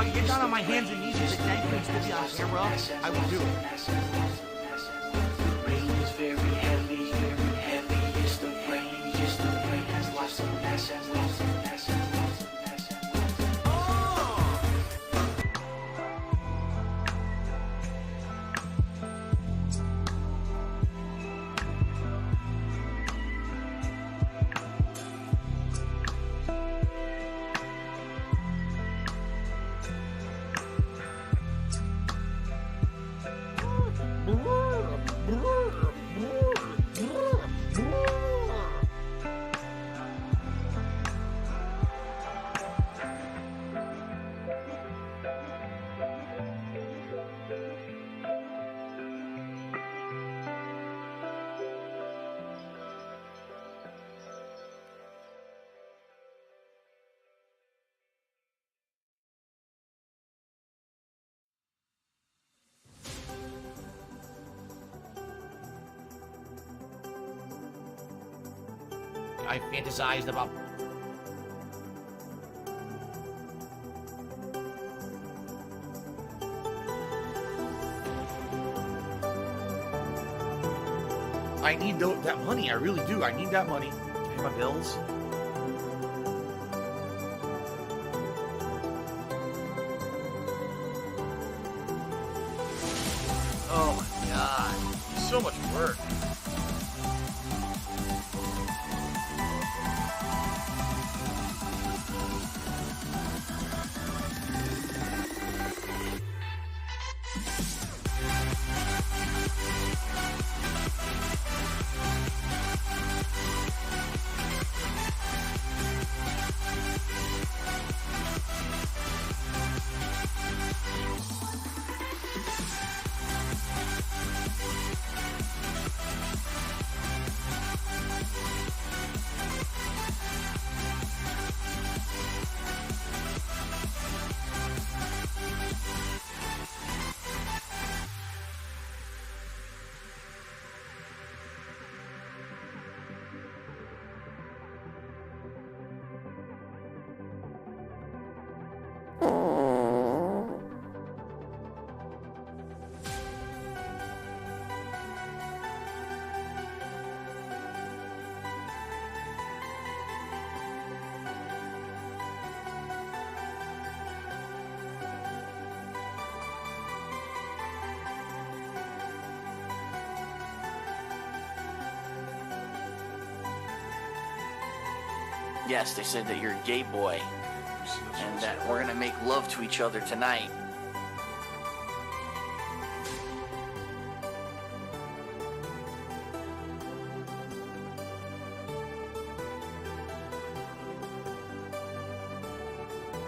I can get down on my hands and knees and say thank you and still be on camera, I will do it. Rain is very heavy, very heavy. It's the rain, it's the rain. Has lots of mess, has lots of mess, has lots of mess, has lots of mess. I fantasized about I need that money. I really do. I need that money to pay my bills. Oh my god. So much work. Yes, they said that you're a gay boy and that we're gonna make love to each other tonight.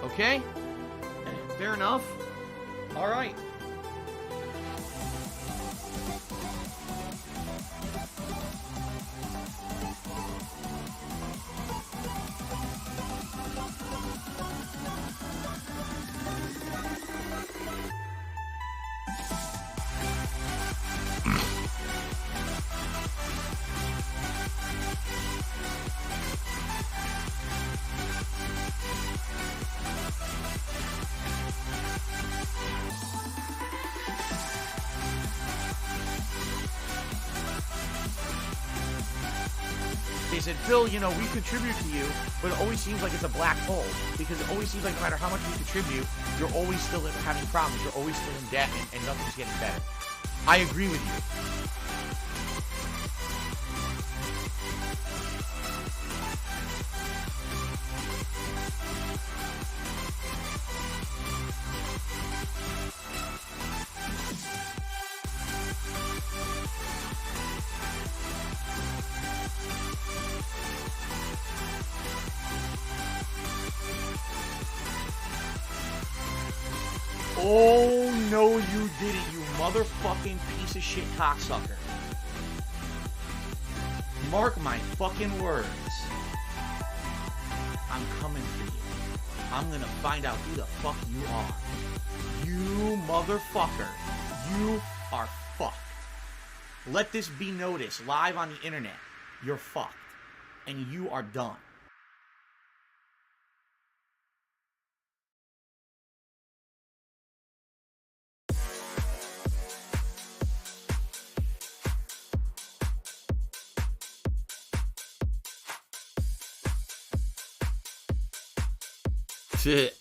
Okay? Fair enough. All right. They said, Phil, you know, we contribute to you, but it always seems like it's a black hole, because it always seems like no matter how much we contribute, you're always still having problems, you're always still in debt, and nothing's getting better. I agree with you. Oh, no, you didn't, you motherfucking piece of shit cocksucker. Mark my fucking words. I'm coming for you. I'm gonna find out who the fuck you are. You motherfucker. You are fucked. Let this be noticed live on the internet. You're fucked. And you are done. Shit.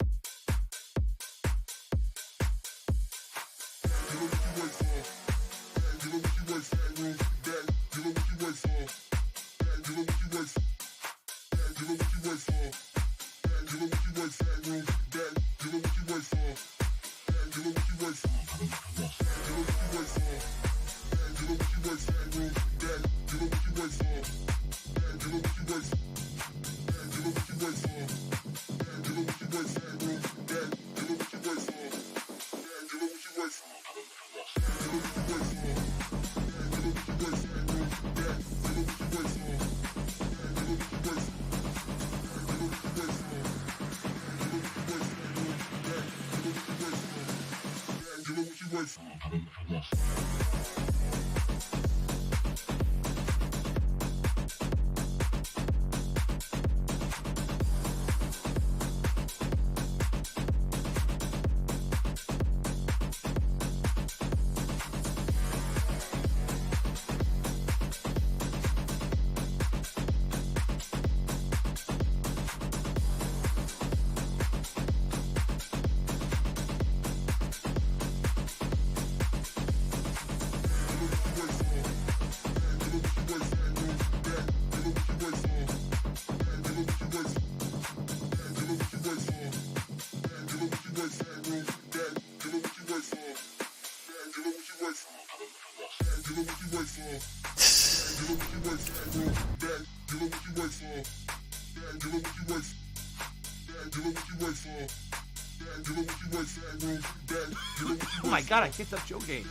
Oh my god, I kicked up joking.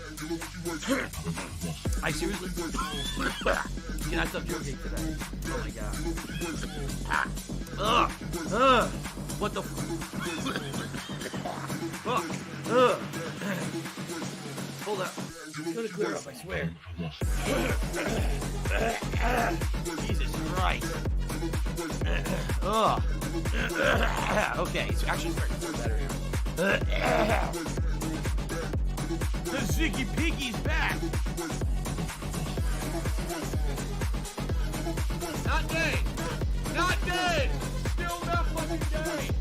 I seriously cannot stop joking today. Oh my god. What the fuck? Hold up. It's gonna clear up, I swear. Jesus Christ. Okay, it's actually starting to feel better here. The Ziggy Piggy's back! Not dead! Not dead! Still not fucking dead!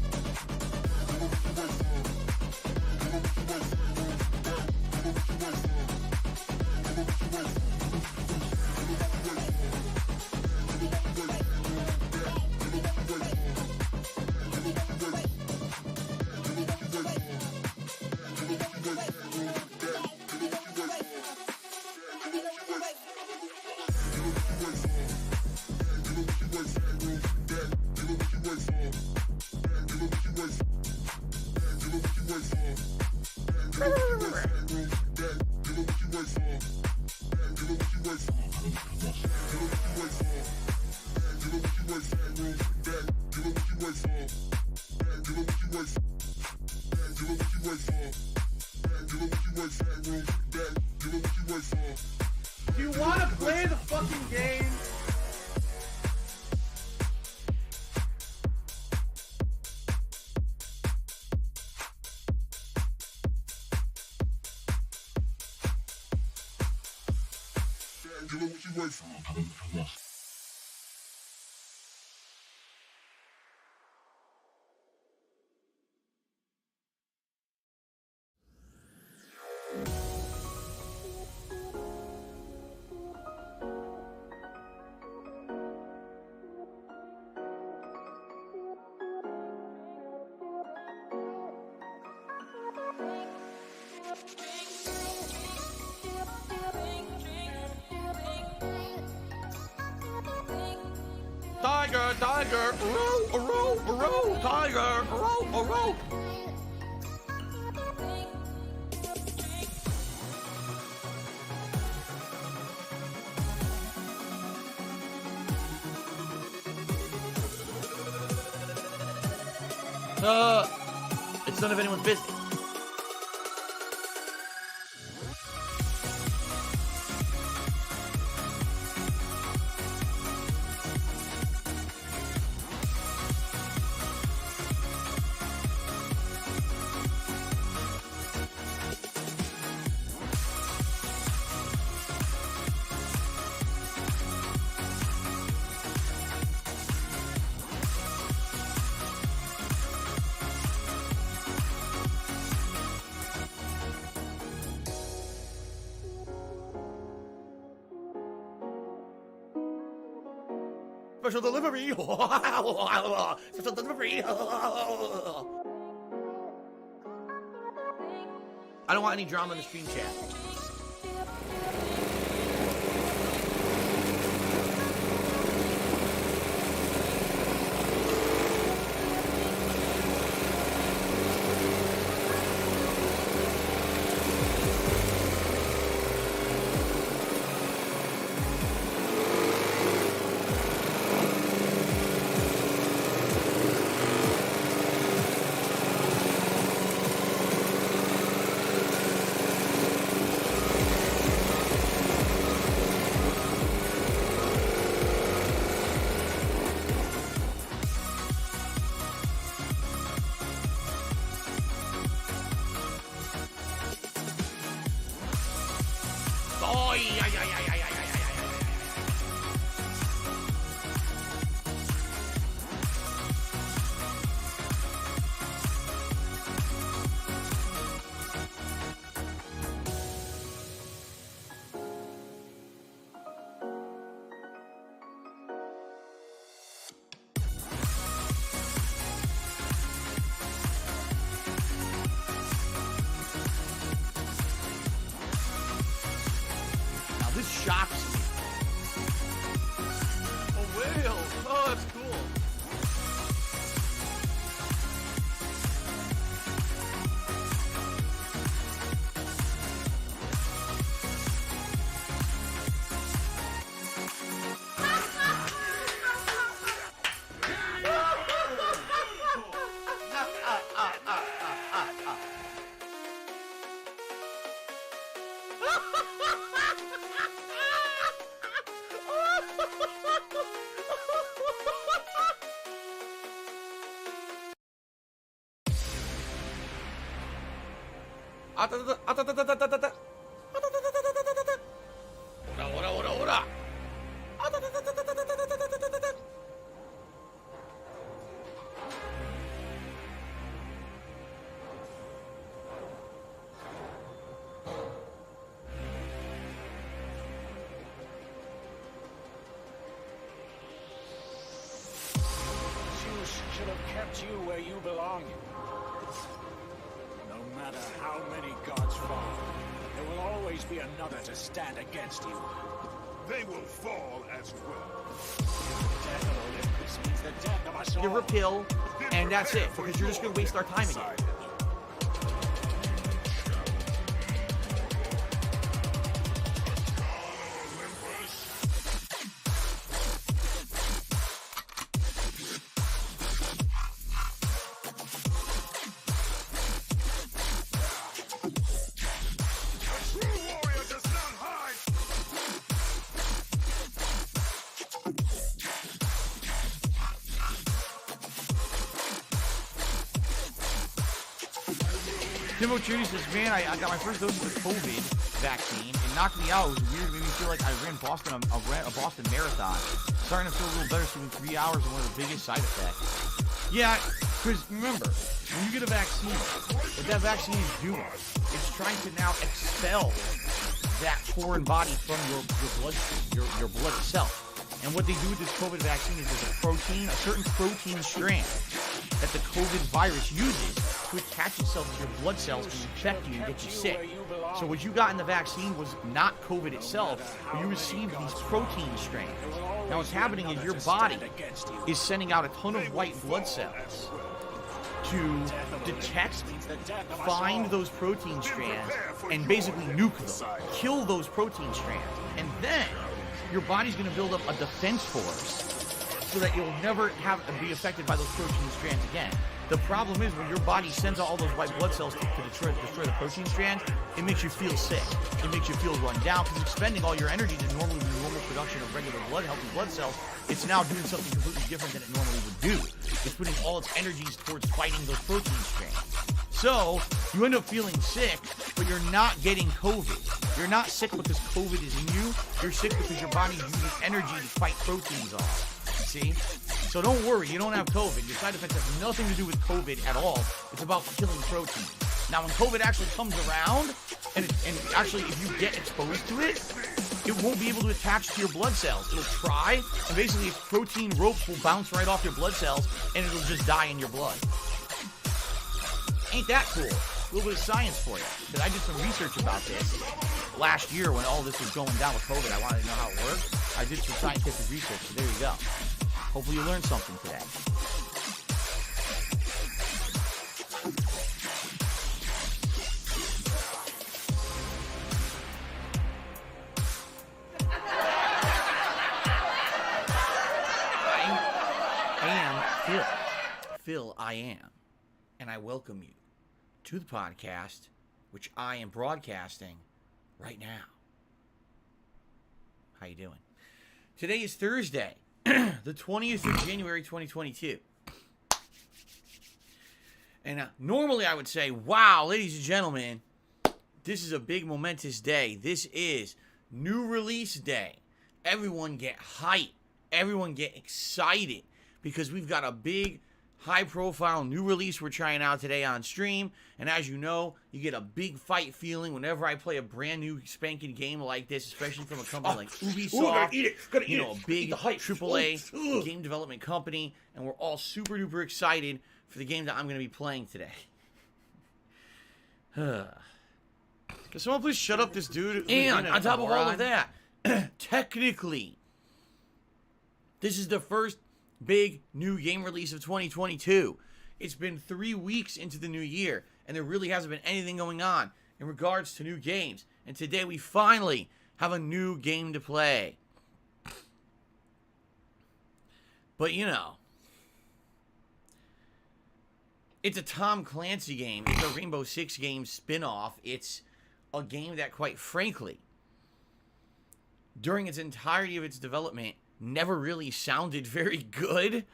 Do you want to play the fucking game? Tiger, tiger, row, row, row, tiger, row, row. It's none of anyone's business. Special delivery. Special delivery. I don't want any drama in the stream chat. Shocks me. A whale! Oh, that's cool. Should have kept you where you belong. No matter how many gods fall, there will always be another to stand against you. They will fall as well. Death of Olympus means the death of us all. Give her a pill, and that's it, because you're just going to waste our time again. Timbo Trudy says, man, I got my first dose of the COVID vaccine. It knocked me out. It was weird. It made me feel like I ran Boston, a Boston marathon. Starting to feel a little better soon. 3 hours is one of the biggest side effects. Yeah, because remember, when you get a vaccine, what that vaccine is doing, it's trying to now expel that foreign body from your bloodstream, your blood itself. And what they do with this COVID vaccine is there's a certain protein strand that the COVID virus uses to attach itself to your blood cells and infect you and get you sick. So what you got in the vaccine was not COVID itself, but you received these protein strands. Now what's happening is your body is sending out a ton of white blood cells to detect, find those protein strands, and basically nuke them, kill those protein strands. And then your body's going to build up a defense force so that you'll never be affected by those protein strands again. The problem is when your body sends out all those white blood cells to destroy the protein strands, it makes you feel sick. It makes you feel run down because it's spending all your energy to normally do normal production of regular blood, healthy blood cells. It's now doing something completely different than it normally would do. It's putting all its energies towards fighting those protein strands. So you end up feeling sick, but you're not getting COVID. You're not sick because COVID is in you. You're sick because your body's using energy to fight proteins off. See? So don't worry, you don't have COVID. Your side effects have nothing to do with COVID at all. It's about killing protein. Now, when COVID actually comes around, and actually if you get exposed to it, it won't be able to attach to your blood cells. It'll try, and basically its protein ropes will bounce right off your blood cells, and it'll just die in your blood. Ain't that cool? A little bit of science for you. Because I did some research about this last year when all this was going down with COVID. I wanted to know how it worked. I did some scientific research, so there you go. Hopefully you learned something today. Phil, I am, and I welcome you to the podcast, which I am broadcasting right now. How you doing? Today is Thursday, the 20th of January, 2022. And normally I would say, wow, ladies and gentlemen, this is a big momentous day. This is new release day. Everyone get hyped. Everyone get excited because we've got a big high-profile new release we're trying out today on stream, and as you know, you get a big fight feeling whenever I play a brand new spanking game like this, especially from a company like Ubisoft, a big AAA game development company, and we're all super-duper excited for the game that I'm going to be playing today. Can someone please shut up this dude? And on top of all of that, technically, this is the first big new game release of 2022. It's been 3 weeks into the new year, and there really hasn't been anything going on in regards to new games. And today we finally have a new game to play. But you know, it's a Tom Clancy game. It's a Rainbow Six game spin-off. It's a game that, quite frankly, during its entirety of its development, never really sounded very good.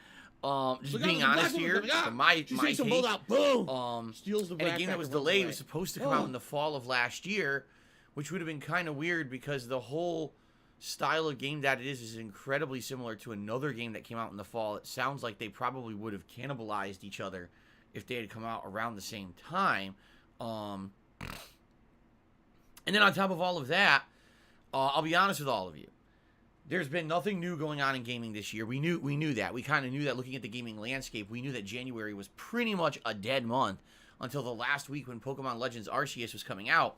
Just being honest here, from my take, steals the and a game that was delayed was supposed to come out in the fall of last year, which would have been kind of weird because the whole style of game that it is incredibly similar to another game that came out in the fall. It sounds like they probably would have cannibalized each other if they had come out around the same time. And then on top of all of that, I'll be honest with all of you. There's been nothing new going on in gaming this year. We knew that. We kind of knew that looking at the gaming landscape. We knew that January was pretty much a dead month until the last week when Pokemon Legends Arceus was coming out.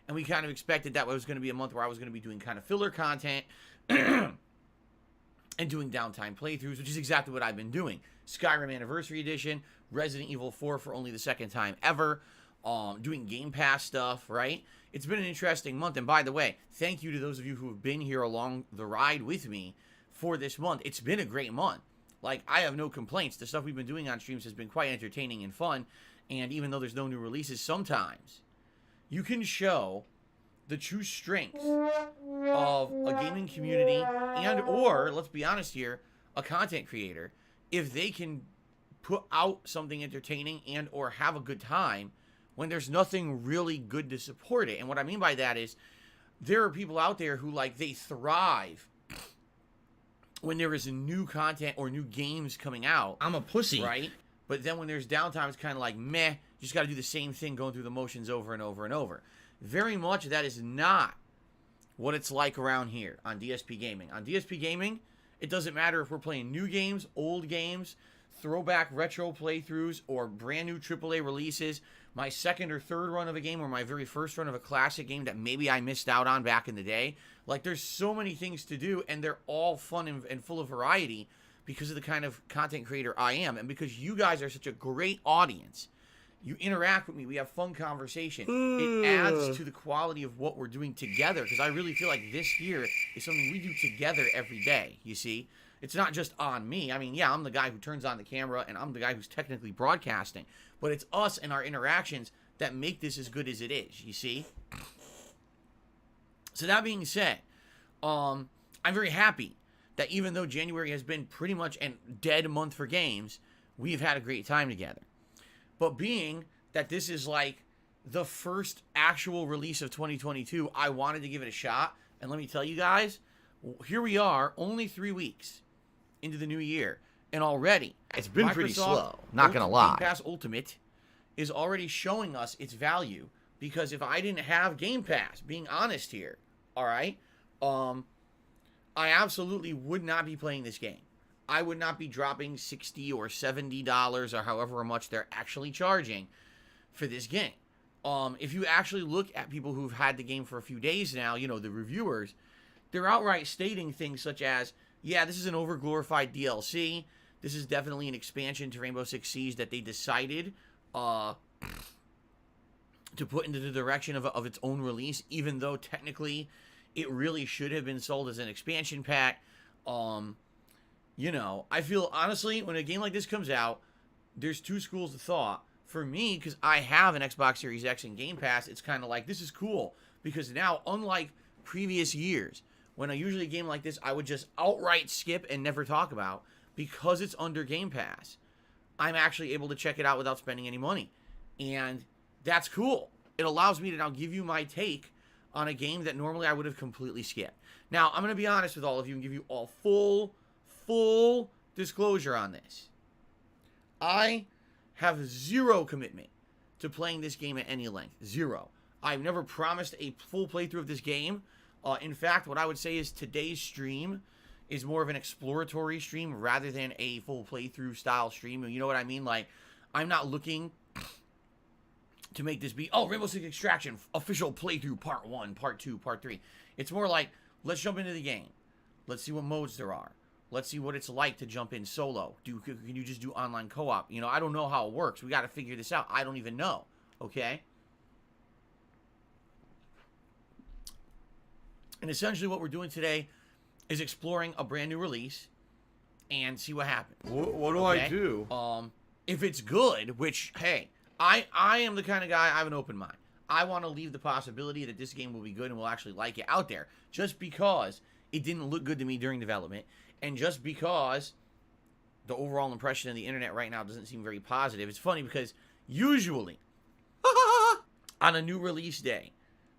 And we kind of expected that was going to be a month where I was going to be doing kind of filler content and doing downtime playthroughs, which is exactly what I've been doing. Skyrim Anniversary Edition, Resident Evil 4 for only the second time ever, doing Game Pass stuff, right? It's been an interesting month, and by the way, thank you to those of you who have been here along the ride with me for this month. It's been a great month. Like, I have no complaints. The stuff we've been doing on streams has been quite entertaining and fun, and even though there's no new releases, sometimes you can show the true strength of a gaming community and, or, let's be honest here, a content creator, if they can put out something entertaining and or have a good time when there's nothing really good to support it. And what I mean by that is there are people out there who, like, they thrive when there is a new content or new games coming out. I'm a pussy. Right? But then when there's downtime, it's kind of like, meh, you just got to do the same thing, going through the motions over and over and over. Very much that is not what it's like around here on DSP Gaming. On DSP Gaming, it doesn't matter if we're playing new games, old games, throwback retro playthroughs, or brand new AAA releases, my second or third run of a game, or my very first run of a classic game that maybe I missed out on back in the day. Like, there's so many things to do, and they're all fun and full of variety because of the kind of content creator I am, and because you guys are such a great audience. You interact with me. We have fun conversation. It adds to the quality of what we're doing together, because I really feel like this here is something we do together every day, you see? It's not just on me. I mean, yeah, I'm the guy who turns on the camera, and I'm the guy who's technically broadcasting. But it's us and our interactions that make this as good as it is, you see? So that being said, I'm very happy that even though January has been pretty much a dead month for games, we've had a great time together. But being that this is like the first actual release of 2022, I wanted to give it a shot. And let me tell you guys, here we are, only 3 weeks into the new year, and already It's been Microsoft pretty slow, not gonna lie. Game Pass Ultimate is already showing us its value, because if I didn't have Game Pass, being honest here, all right, I absolutely would not be playing this game. I would not be dropping $60 or $70 or however much they're actually charging for this game. If you actually look at people who've had the game for a few days now, you know, the reviewers, they're outright stating things such as, yeah, this is an overglorified DLC. This is definitely an expansion to Rainbow Six Siege that they decided to put into the direction of its own release, even though technically it really should have been sold as an expansion pack. You know, I feel, honestly, when a game like this comes out, there's two schools of thought. For me, because I have an Xbox Series X and Game Pass, it's kind of like, this is cool. Because now, unlike previous years, when usually a game like this, I would just outright skip and never talk about, because it's under Game Pass, I'm actually able to check it out without spending any money. And that's cool. It allows me to now give you my take on a game that normally I would have completely skipped. Now, I'm going to be honest with all of you and give you all full disclosure on this. I have zero commitment to playing this game at any length. Zero. I've never promised a full playthrough of this game. In fact, what I would say is today's stream is more of an exploratory stream rather than a full playthrough style stream. You know what I mean? Like, I'm not looking to make this be, oh, Rainbow Six Extraction, official playthrough, part 1, part 2, part 3. It's more like, let's jump into the game. Let's see what modes there are. Let's see what it's like to jump in solo. Can you just do online co-op? You know, I don't know how it works. We got to figure this out. I don't even know. Okay? And essentially what we're doing today is exploring a brand new release and see what happens. What do I do? If it's good, which, hey, I am the kind of guy, I have an open mind. I want to leave the possibility that this game will be good and we'll actually like it out there. Just because it didn't look good to me during development, and just because the overall impression of the internet right now doesn't seem very positive. It's funny because usually on a new release day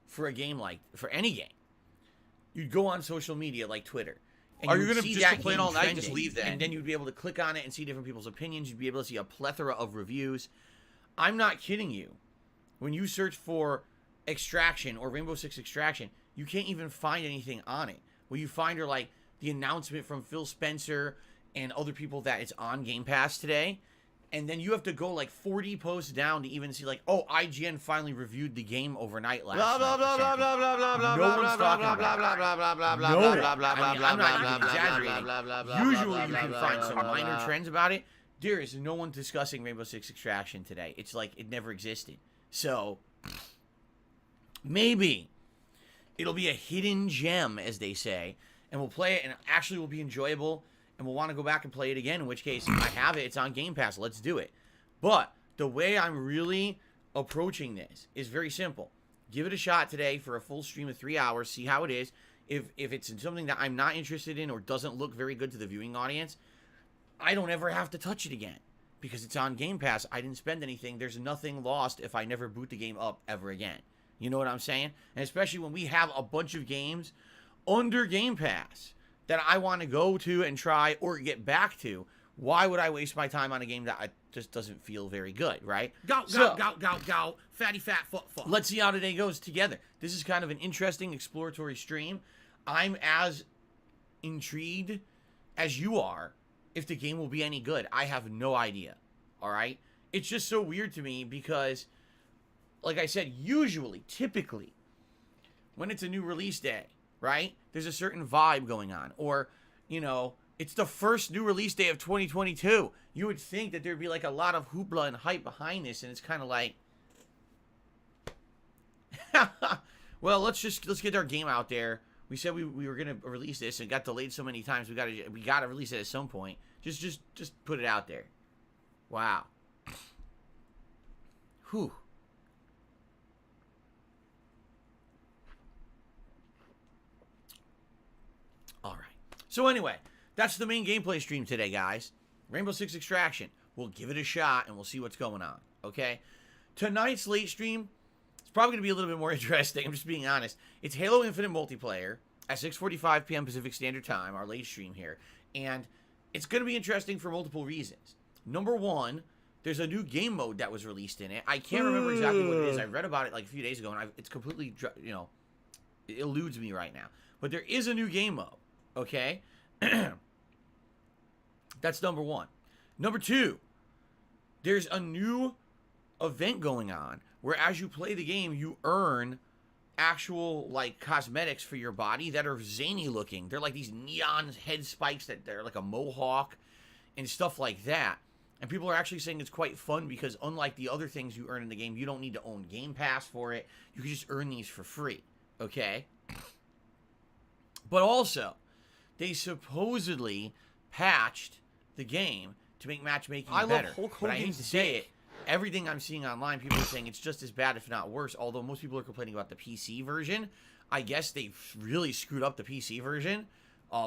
for a game for any game, you'd go on social media like Twitter. And Are you going to just complain all night and just leave that? And then you'd be able to click on it and see different people's opinions. You'd be able to see a plethora of reviews. I'm not kidding you. When you search for Extraction or Rainbow Six Extraction, you can't even find anything on it. What you find are like the announcement from Phil Spencer and other people that it's on Game Pass today. And then you have to go like 40 posts down to even see like, oh, IGN finally reviewed the game overnight last night. Blah blah blah blah blah blah blah No one's talking blah about blah it. blah blah blah blah No one. blah blah I mean, blah I'm not even exaggerating. blah. Usually you can find some minor trends about it. There is no one discussing Rainbow Six Extraction today. It's like it never existed. So maybe it'll be a hidden gem, as they say, and we'll play it and it actually will be enjoyable and we'll want to go back and play it again, in which case I have it. It's on Game Pass. Let's do it. But the way I'm really approaching this is very simple. Give it a shot today for a full stream of 3 hours. See how it is. If it's something that I'm not interested in or doesn't look very good to the viewing audience, I don't ever have to touch it again because it's on Game Pass. I didn't spend anything. There's nothing lost if I never boot the game up ever again. You know what I'm saying? And especially when we have a bunch of games under Game Pass that I want to go to and try or get back to. Why would I waste my time on a game that just doesn't feel very good, right? Go. Fatty fat fuck. Let's see how today goes together. This is kind of an interesting exploratory stream. I'm as intrigued as you are if the game will be any good. I have no idea, all right? It's just so weird to me because, like I said, usually, typically, when it's a new release day, right, there's a certain vibe going on. Or, you know, it's the first new release day of 2022. You would think that there'd be like a lot of hoopla and hype behind this, and it's kind of like, well, let's get our game out there. We said we were gonna release this, and it got delayed so many times. We gotta release it at some point. Just put it out there. Wow. Whew. All right. So anyway, that's the main gameplay stream today, guys. Rainbow Six Extraction. We'll give it a shot, and we'll see what's going on, okay? Tonight's late stream, it's probably going to be a little bit more interesting. I'm just being honest. It's Halo Infinite multiplayer at 6:45 p.m. Pacific Standard Time, our late stream here. And it's going to be interesting for multiple reasons. Number one, there's a new game mode that was released in it. I can't remember exactly what it is. I read about it like a few days ago, and it's completely, you know, it eludes me right now. But there is a new game mode, okay? That's number one. Number two, there's a new event going on where as you play the game, you earn actual, like, cosmetics for your body that are zany looking. They're like these neon head spikes that they're like a mohawk and stuff like that. And people are actually saying it's quite fun because unlike the other things you earn in the game, you don't need to own Game Pass for it. You can just earn these for free, okay? But also, they supposedly patched the game to make matchmaking better. love Hulk But I hate Hogan's to say dick. it, everything I'm seeing online, people are saying it's just as bad, if not worse, although most people are complaining about the PC version. I guess they really screwed up the PC version,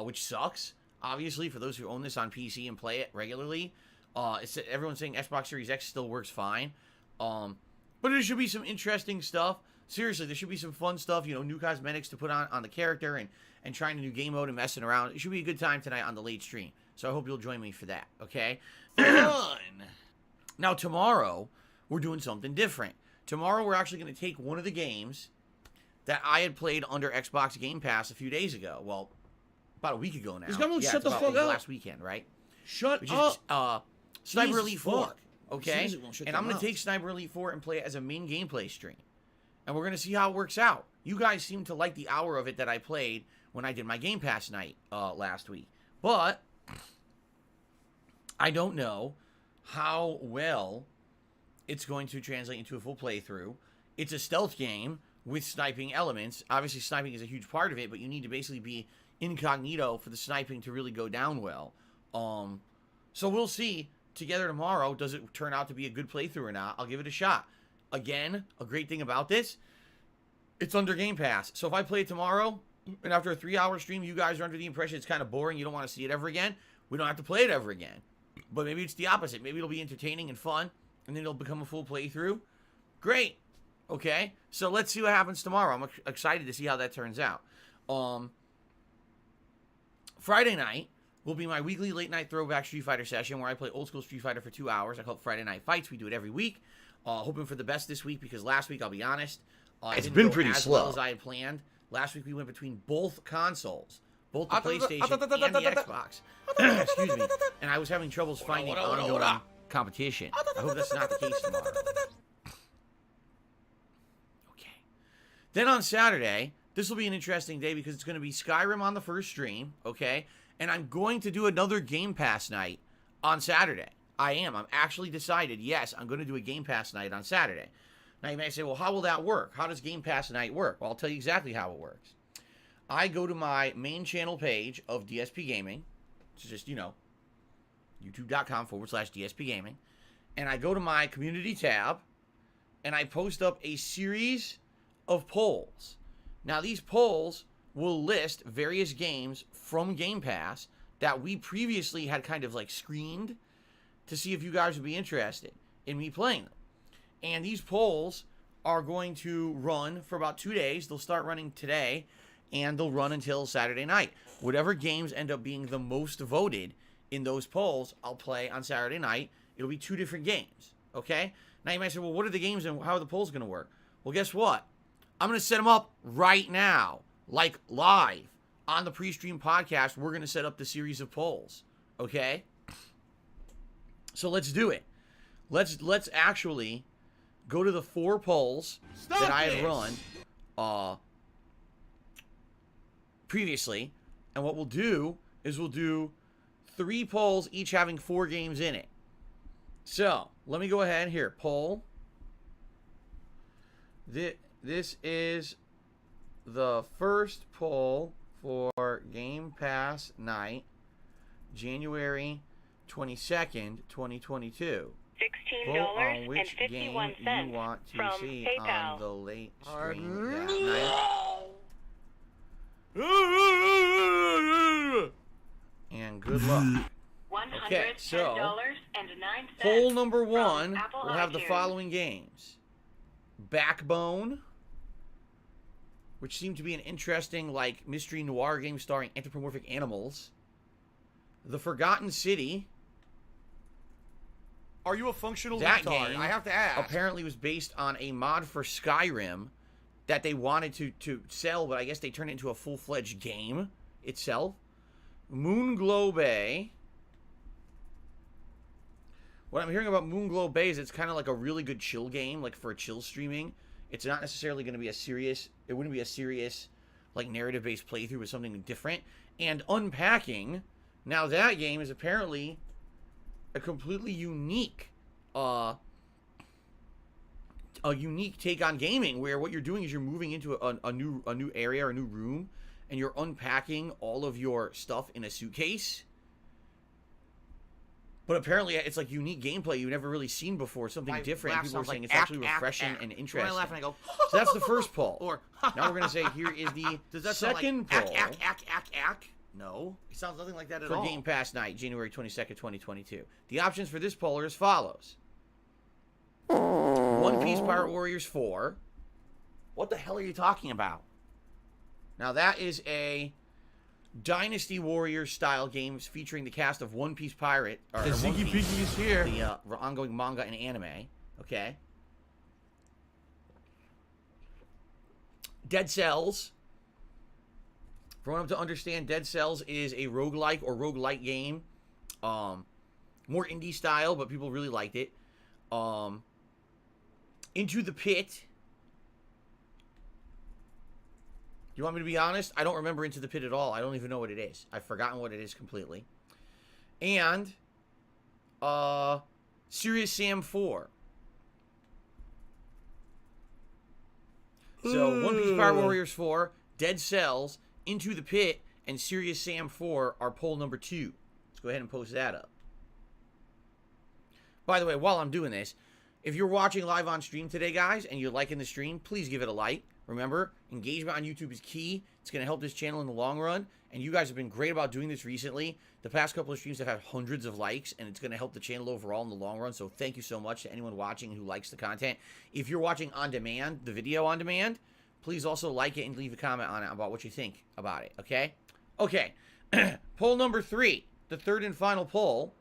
which sucks, obviously, for those who own this on PC and play it regularly. Everyone's saying Xbox Series X still works fine. But there should be some interesting stuff. Seriously, there should be some fun stuff, you know, new cosmetics to put on the character and trying a new game mode and messing around. It should be a good time tonight on the late stream. So I hope you'll join me for that, okay? Fun. Now, tomorrow, we're doing something different. Tomorrow, we're actually going to take one of the games that I had played under Xbox Game Pass a few days ago. Well, about a week ago now. This guy won't yeah, shut it's the about, fuck like, up. last weekend, right? Shut Which up. is Sniper Jesus Elite 4, fuck. okay? Jesus, it won't shut And their I'm going to take mouths. Sniper Elite 4 and play it as a main gameplay stream. And we're going to see how it works out. You guys seem to like the hour of it that I played when I did my Game Pass night last week. But I don't know how well it's going to translate into a full playthrough. It's a stealth game with sniping elements. Obviously, sniping is a huge part of it, but you need to basically be incognito for the sniping to really go down well. So we'll see together tomorrow. Does it turn out to be a good playthrough or not? I'll give it a shot. Again, a great thing about this, it's under Game Pass. So if I play it tomorrow, and after a 3-hour stream, you guys are under the impression it's kind of boring, you don't want to see it ever again, we don't have to play it ever again. But maybe it's the opposite. Maybe it'll be entertaining and fun, and then it'll become a full playthrough. Great. Okay, so let's see what happens tomorrow. I'm excited to see how that turns out. Friday night will be my weekly late night throwback Street Fighter session where I play old school Street Fighter for 2 hours. I call it Friday Night Fights. We do it every week. Hoping for the best this week because last week, I'll be honest, it It's didn't been go pretty as slow. well as I had planned. Last week we went between both consoles, both the PlayStation and the Xbox. Excuse me. And I was having troubles finding ongoing competition. I hope that's not the case tomorrow. Okay. Then on Saturday, this will be an interesting day because it's going to be Skyrim on the first stream, okay? And I'm going to do another Game Pass night on Saturday. I am. I'm actually decided, yes, I'm going to do a Game Pass night on Saturday. Now you may say, well, how will that work? How does Game Pass night work? Well, I'll tell you exactly how it works. I go to my main channel page of DSP Gaming. It's just, you know, youtube.com/DSP Gaming. And I go to my community tab, and I post up a series of polls. Now, these polls will list various games from Game Pass that we previously had kind of like screened to see if you guys would be interested in me playing them. And these polls are going to run for about 2 days. They'll start running today, and they'll run until Saturday night. Whatever games end up being the most voted in those polls, I'll play on Saturday night. It'll be 2 different games, okay? Now you might say, well, what are the games and how are the polls going to work? Well, guess what? I'm going to set them up right now, like live on the pre-stream podcast. We're going to set up the series of polls, okay? So let's do it. Let's actually go to the 4 polls that I had run previously, and what we'll do is we'll do 3 polls, each having 4 games in it. So let me go ahead here. Poll. This is the first poll for Game Pass night, January 22nd, 2022. Poll on which game you want to from see PayPal. on the late stream that night. And good luck. Okay, so poll number 1 will have the following games: Backbone, which seemed to be an interesting, like, mystery noir game starring anthropomorphic animals. The Forgotten City. Are you a functional That retard? game I have to ask. apparently was based on a mod for Skyrim that they wanted to sell, but I guess they turned it into a full-fledged game itself. Moonglow Bay. What I'm hearing about Moonglow Bay is it's kind of like a really good chill game, like for chill streaming. It's not necessarily going to be a serious, it wouldn't be a serious, like, narrative-based playthrough with something different. And Unpacking, now that game is apparently a completely unique, a unique take on gaming, where what you're doing is you're moving into a new area or a new room, and you're unpacking all of your stuff in a suitcase. But apparently it's like unique gameplay you've never really seen before, something different. People are saying it's actually refreshing and interesting. When I laugh and I go, so that's the first poll. or Now we're going to say here is the does that second sound like, poll. No, it sounds nothing like that at For all. Game Pass Night, January 22nd, 2022. The options for this poll are as follows. One Piece Pirate Warriors 4. What the hell are you talking about? Now that is a Dynasty Warriors style games featuring the cast of One Piece Pirate. Or The One Ziggy Piece, Piggy is here. the ongoing manga and anime. Okay. Dead Cells. For what I'm to understand, Dead Cells is a roguelike or roguelite game. More indie style, but people really liked it. Into the Pit. You want me to be honest? I don't remember Into the Pit at all. I don't even know what it is. I've forgotten what it is completely. And Serious Sam 4. So One Piece Pirate Warriors 4, Dead Cells, Into the Pit, and Serious Sam 4 are poll number 2. Let's go ahead and post that up. By the way, while I'm doing this, if you're watching live on stream today, guys, and you're liking the stream, please give it a like. Remember, engagement on YouTube is key. It's going to help this channel in the long run. And you guys have been great about doing this recently. The past couple of streams have had hundreds of likes, and it's going to help the channel overall in the long run. So thank you so much to anyone watching who likes the content. If you're watching on demand, the video on demand, please also like it and leave a comment on it about what you think about it, okay? Okay, poll number 3, the third and final poll.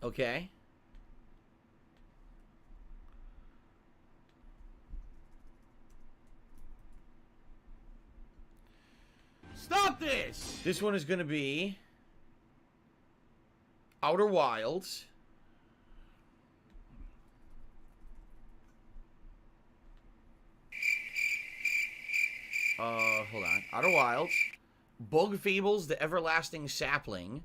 Okay. Stop this! This one is going to be Outer Wilds. Hold on. Outer Wilds. Bug Fables, The Everlasting Sapling.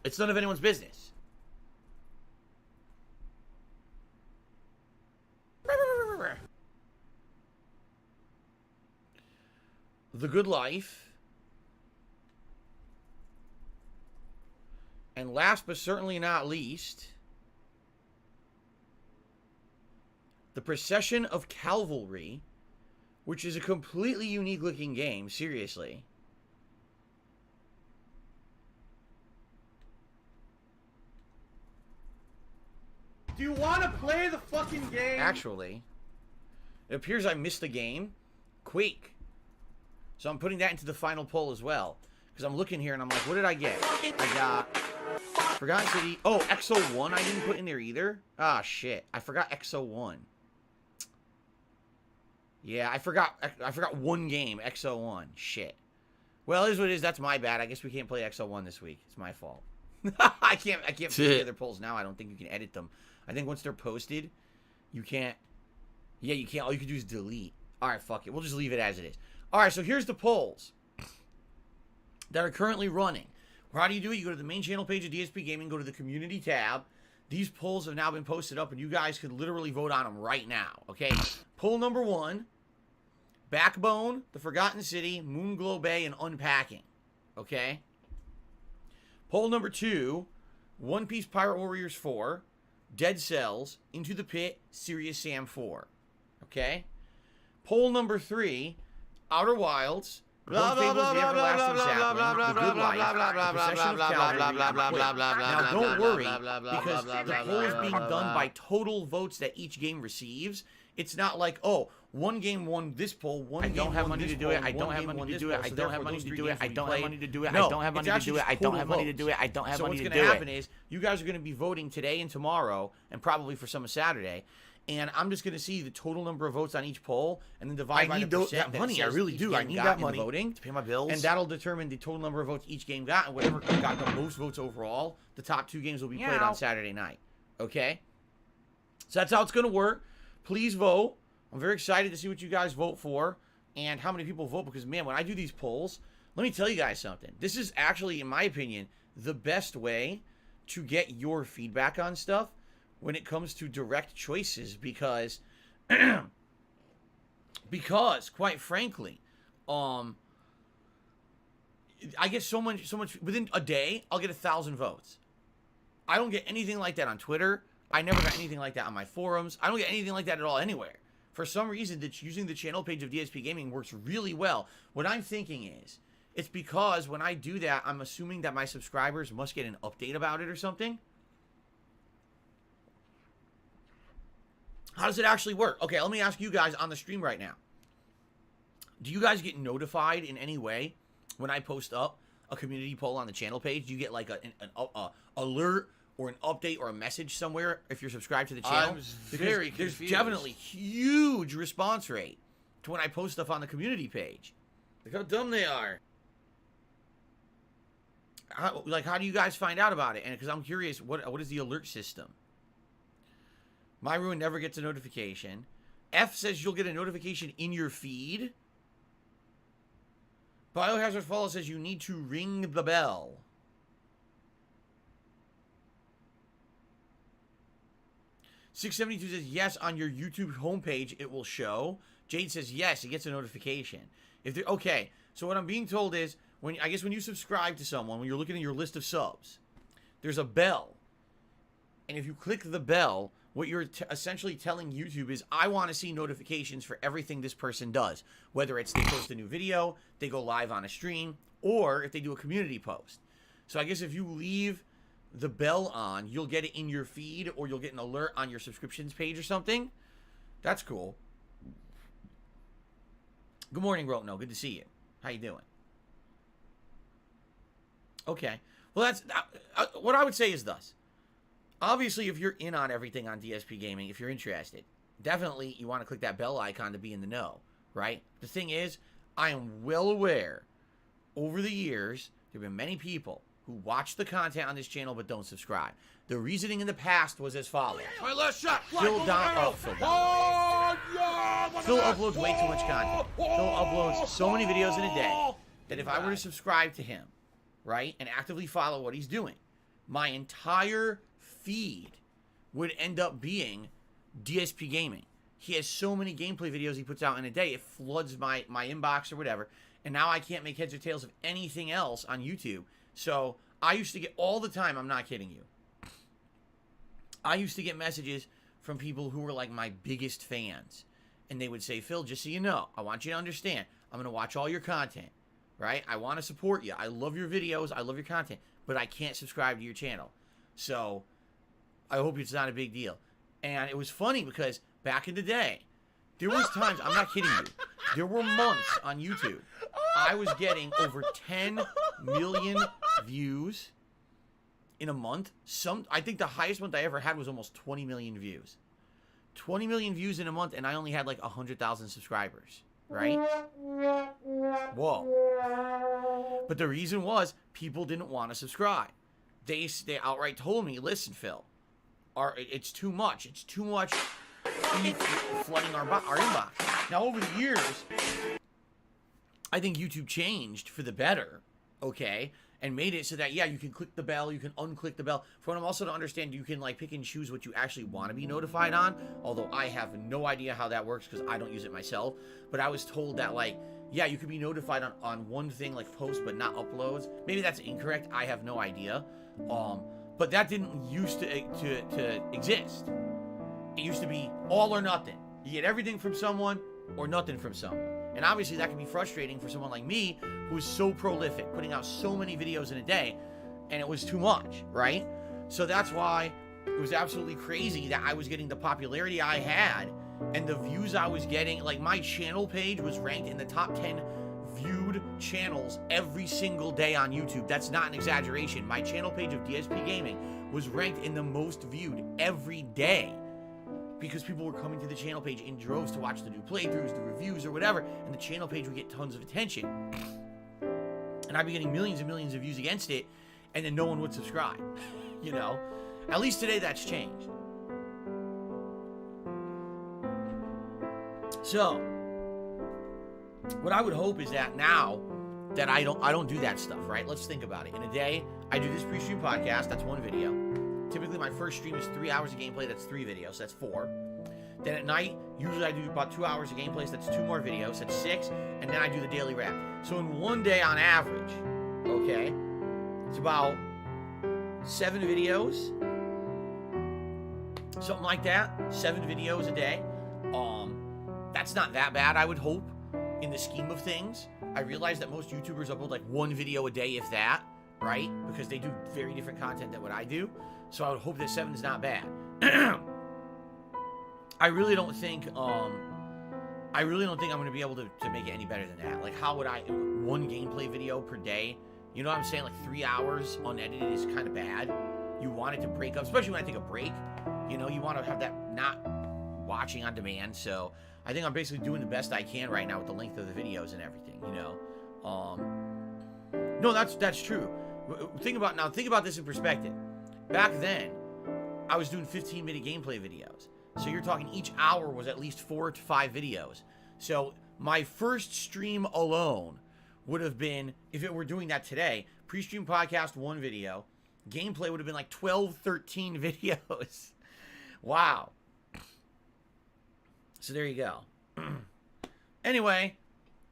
It's none of anyone's business. The Good Life. And last but certainly not least, The Procession of Cavalry, which is a completely unique looking game, seriously. Do you want to play the fucking game? Actually, it appears I missed a game. Quake. So I'm putting that into the final poll as well. Because I'm looking here and I'm like, what did I get? I got Forgotten City. Oh, XO1 I didn't put in there either. Ah, shit. I forgot XO1. Yeah, I forgot one game, XO1. Shit. Well, it is what it is. That's my bad. I guess we can't play XO1 this week. It's my fault. I can't put the other polls now. I don't think you can edit them. I think once they're posted, you can't. Yeah, you can't. All you can do is delete. All right, fuck it. We'll just leave it as it is. All right, so here's the polls that are currently running. How do you do it? You go to the main channel page of DSP Gaming, go to the community tab. These polls have now been posted up, and you guys could literally vote on them right now, okay? Poll number 1, Backbone, The Forgotten City, Moonglow Bay, and Unpacking, okay? Poll number 2, One Piece Pirate Warriors 4, Dead Cells, Into the Pit, Serious Sam 4, okay? Poll number 3, Outer Wilds, Blah blah blah blah blah blah blah blah blah blah blah blah blah. Now don't worry, because the poll is being done by total votes that each game receives. It's not like, oh, one game won this poll, one game won this poll, I don't have money to do it, I don't have money to do it, I don't have money to do it, I don't have money to do it, I don't have money to do it, I don't have money to do it. So what's going to happen is you guys are going to be voting today and tomorrow, and probably for some of Saturday. And I'm just going to see the total number of votes on each poll, and then divide by the percent that money. I really do. I need that money voting to pay my bills, and that'll determine the total number of votes each game got, and whatever got the most votes overall, the top 2 games will be played on Saturday night. Okay, so that's how it's going to work. Please vote. I'm very excited to see what you guys vote for and how many people vote, because man, when I do these polls, let me tell you guys something. This is actually, in my opinion, the best way to get your feedback on stuff when it comes to direct choices, because quite frankly, I get so much within a day, I'll get 1,000 votes. I don't get anything like that on Twitter. I never got anything like that on my forums. I don't get anything like that at all anywhere. For some reason, that using the channel page of DSP Gaming works really well. What I'm thinking is, it's because when I do that, I'm assuming that my subscribers must get an update about it or something. How does it actually work? Okay, let me ask you guys on the stream right now. Do you guys get notified in any way when I post up a community poll on the channel page? Do you get like an alert or an update or a message somewhere if you're subscribed to the channel? I'm very confused. There's definitely huge response rate to when I post stuff on the community page. Look how dumb they are. How do you guys find out about it? And because I'm curious, what is the alert system? My Ruin never gets a notification. F says you'll get a notification in your feed. Biohazard Fall says you need to ring the bell. $672 says yes, on your YouTube homepage it will show. Jade says yes, it gets a notification. Okay, so what I'm being told is, when you subscribe to someone, when you're looking at your list of subs, there's a bell. And if you click the bell, what you're essentially telling YouTube is, I want to see notifications for everything this person does. Whether it's they post a new video, they go live on a stream, or if they do a community post. So I guess if you leave the bell on, you'll get it in your feed, or you'll get an alert on your subscriptions page or something. That's cool. Good morning, Rotno. Good to see you. How you doing? Okay. Well, that's what I would say is thus. Obviously, if you're in on everything on DSP Gaming, if you're interested, definitely you want to click that bell icon to be in the know, right? The thing is, I am well aware, over the years, there have been many people who watch the content on this channel but don't subscribe. The reasoning in the past was as follows. My last shot. Phil uploads way too much content. Phil uploads so many videos in a day that if I were to subscribe to him, right, and actively follow what he's doing, my entire feed would end up being DSP Gaming. He has so many gameplay videos he puts out in a day, it floods my inbox or whatever, and now I can't make heads or tails of anything else on YouTube. So I used to get all the time, I'm not kidding you, I used to get messages from people who were like my biggest fans, and they would say, Phil, just so you know, I want you to understand, I'm going to watch all your content, right? I want to support you. I love your videos, I love your content, but I can't subscribe to your channel. So I hope it's not a big deal. And it was funny because back in the day, there was times, I'm not kidding you, there were months on YouTube I was getting over 10 million views in a month. I think the highest month I ever had was almost 20 million views. 20 million views in a month, and I only had like 100,000 subscribers, right? Whoa. But the reason was, people didn't want to subscribe. They outright told me, listen, Phil, it's too much. It's too much flooding our inbox. Now, over the years, I think YouTube changed for the better, okay, and made it so that, yeah, you can click the bell, you can unclick the bell. For what I'm also to understand, you can, like, pick and choose what you actually want to be notified on, although I have no idea how that works because I don't use it myself. But I was told that, like, yeah, you could be notified on one thing, like posts, but not uploads. Maybe that's incorrect. I have no idea. But that didn't used to exist. It used to be all or nothing. You get everything from someone or nothing from someone. And obviously that can be frustrating for someone like me who is so prolific, putting out so many videos in a day, and it was too much, right? So that's why it was absolutely crazy that I was getting the popularity I had and the views I was getting. Like, my channel page was ranked in the top 10 viewed channels every single day on YouTube. That's not an exaggeration. My channel page of DSP Gaming was ranked in the most viewed every day because people were coming to the channel page in droves to watch the new playthroughs, the reviews, or whatever, and the channel page would get tons of attention. And I'd be getting millions and millions of views against it, and then no one would subscribe. You know? At least today that's changed. So, what I would hope is that now that I don't do that stuff, right? Let's think about it. In a day, I do this pre-stream podcast, that's 1 video. Typically, my first stream is 3 hours of gameplay, that's 3 videos, so that's 4. Then at night, usually I do about 2 hours of gameplay, so that's 2 more videos, that's 6, and then I do the daily wrap. So in one day on average, okay, it's about 7 videos, something like that, 7 videos a day. That's not that bad, I would hope, in the scheme of things. I realize that most YouTubers upload like 1 video a day, if that, right? Because they do very different content than what I do. So I would hope that 7 is not bad. I really don't think I'm going to be able to make it any better than that. Like, how would I, 1 gameplay video per day? You know what I'm saying? Like, 3 hours unedited is kind of bad. You want it to break up, especially when I take a break. You know, you want to have that not watching on demand. So I think I'm basically doing the best I can right now with the length of the videos and everything, you know. No, that's true. Think about this in perspective. Back then, I was doing 15-minute gameplay videos. So you're talking each hour was at least 4 to 5 videos. So my first stream alone would have been, if it were doing that today, pre-stream podcast 1 video, gameplay would have been like 12, 13 videos. Wow. So there you go. Anyway,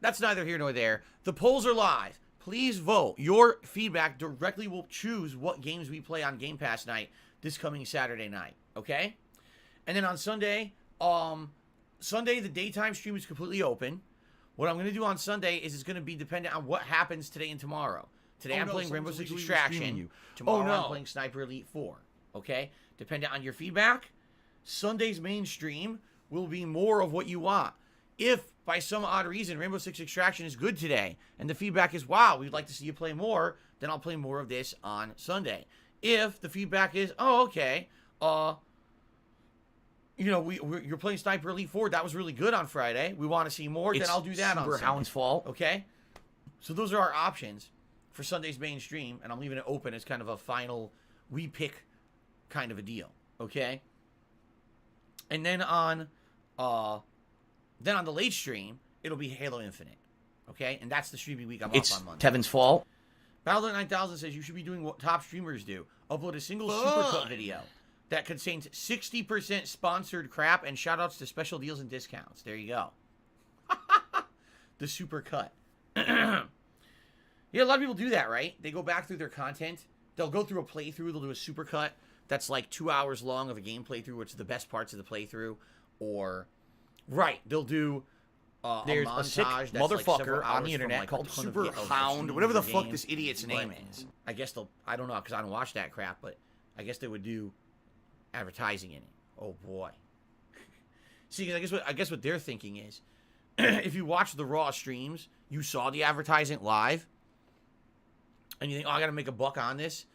that's neither here nor there. The polls are live. Please vote. Your feedback directly will choose what games we play on Game Pass night this coming Saturday night. Okay? And then on Sunday, the daytime stream is completely open. What I'm going to do on Sunday is it's going to be dependent on what happens today and tomorrow. Today I'm playing Rainbow Six Extraction. Tomorrow I'm playing Sniper Elite 4. Okay? Dependent on your feedback, Sunday's main stream will be more of what you want. If, by some odd reason, Rainbow Six Extraction is good today, and the feedback is, wow, we'd like to see you play more, then I'll play more of this on Sunday. If the feedback is, oh, okay, you know, you're playing Sniper Elite 4, that was really good on Friday, we want to see more, then I'll do that on Sunday. Hound's fault. Okay? So those are our options for Sunday's main stream, and I'm leaving it open as kind of a final, we pick kind of a deal. Okay? And then on the late stream, it'll be Halo Infinite. Okay? And that's the streaming week I'm off on Monday. Tevin's fault. Battle 9000 says you should be doing what top streamers do. Upload a single supercut video that contains 60% sponsored crap and shoutouts to special deals and discounts. There you go. The supercut. Yeah, a lot of people do that, right? They go back through their content. They'll go through a playthrough. They'll do a supercut that's like 2 hours long of a game playthrough, which is the best parts of the playthrough. Or, right, they'll do there's a sick motherfucker like on the internet like called Super Hound, whatever the fuck this idiot's name is. I guess I don't know, because I don't watch that crap, but I guess they would do advertising in it. Oh, boy. See, I guess what they're thinking is, if you watch the Raw streams, you saw the advertising live, and you think, oh, I got to make a buck on this,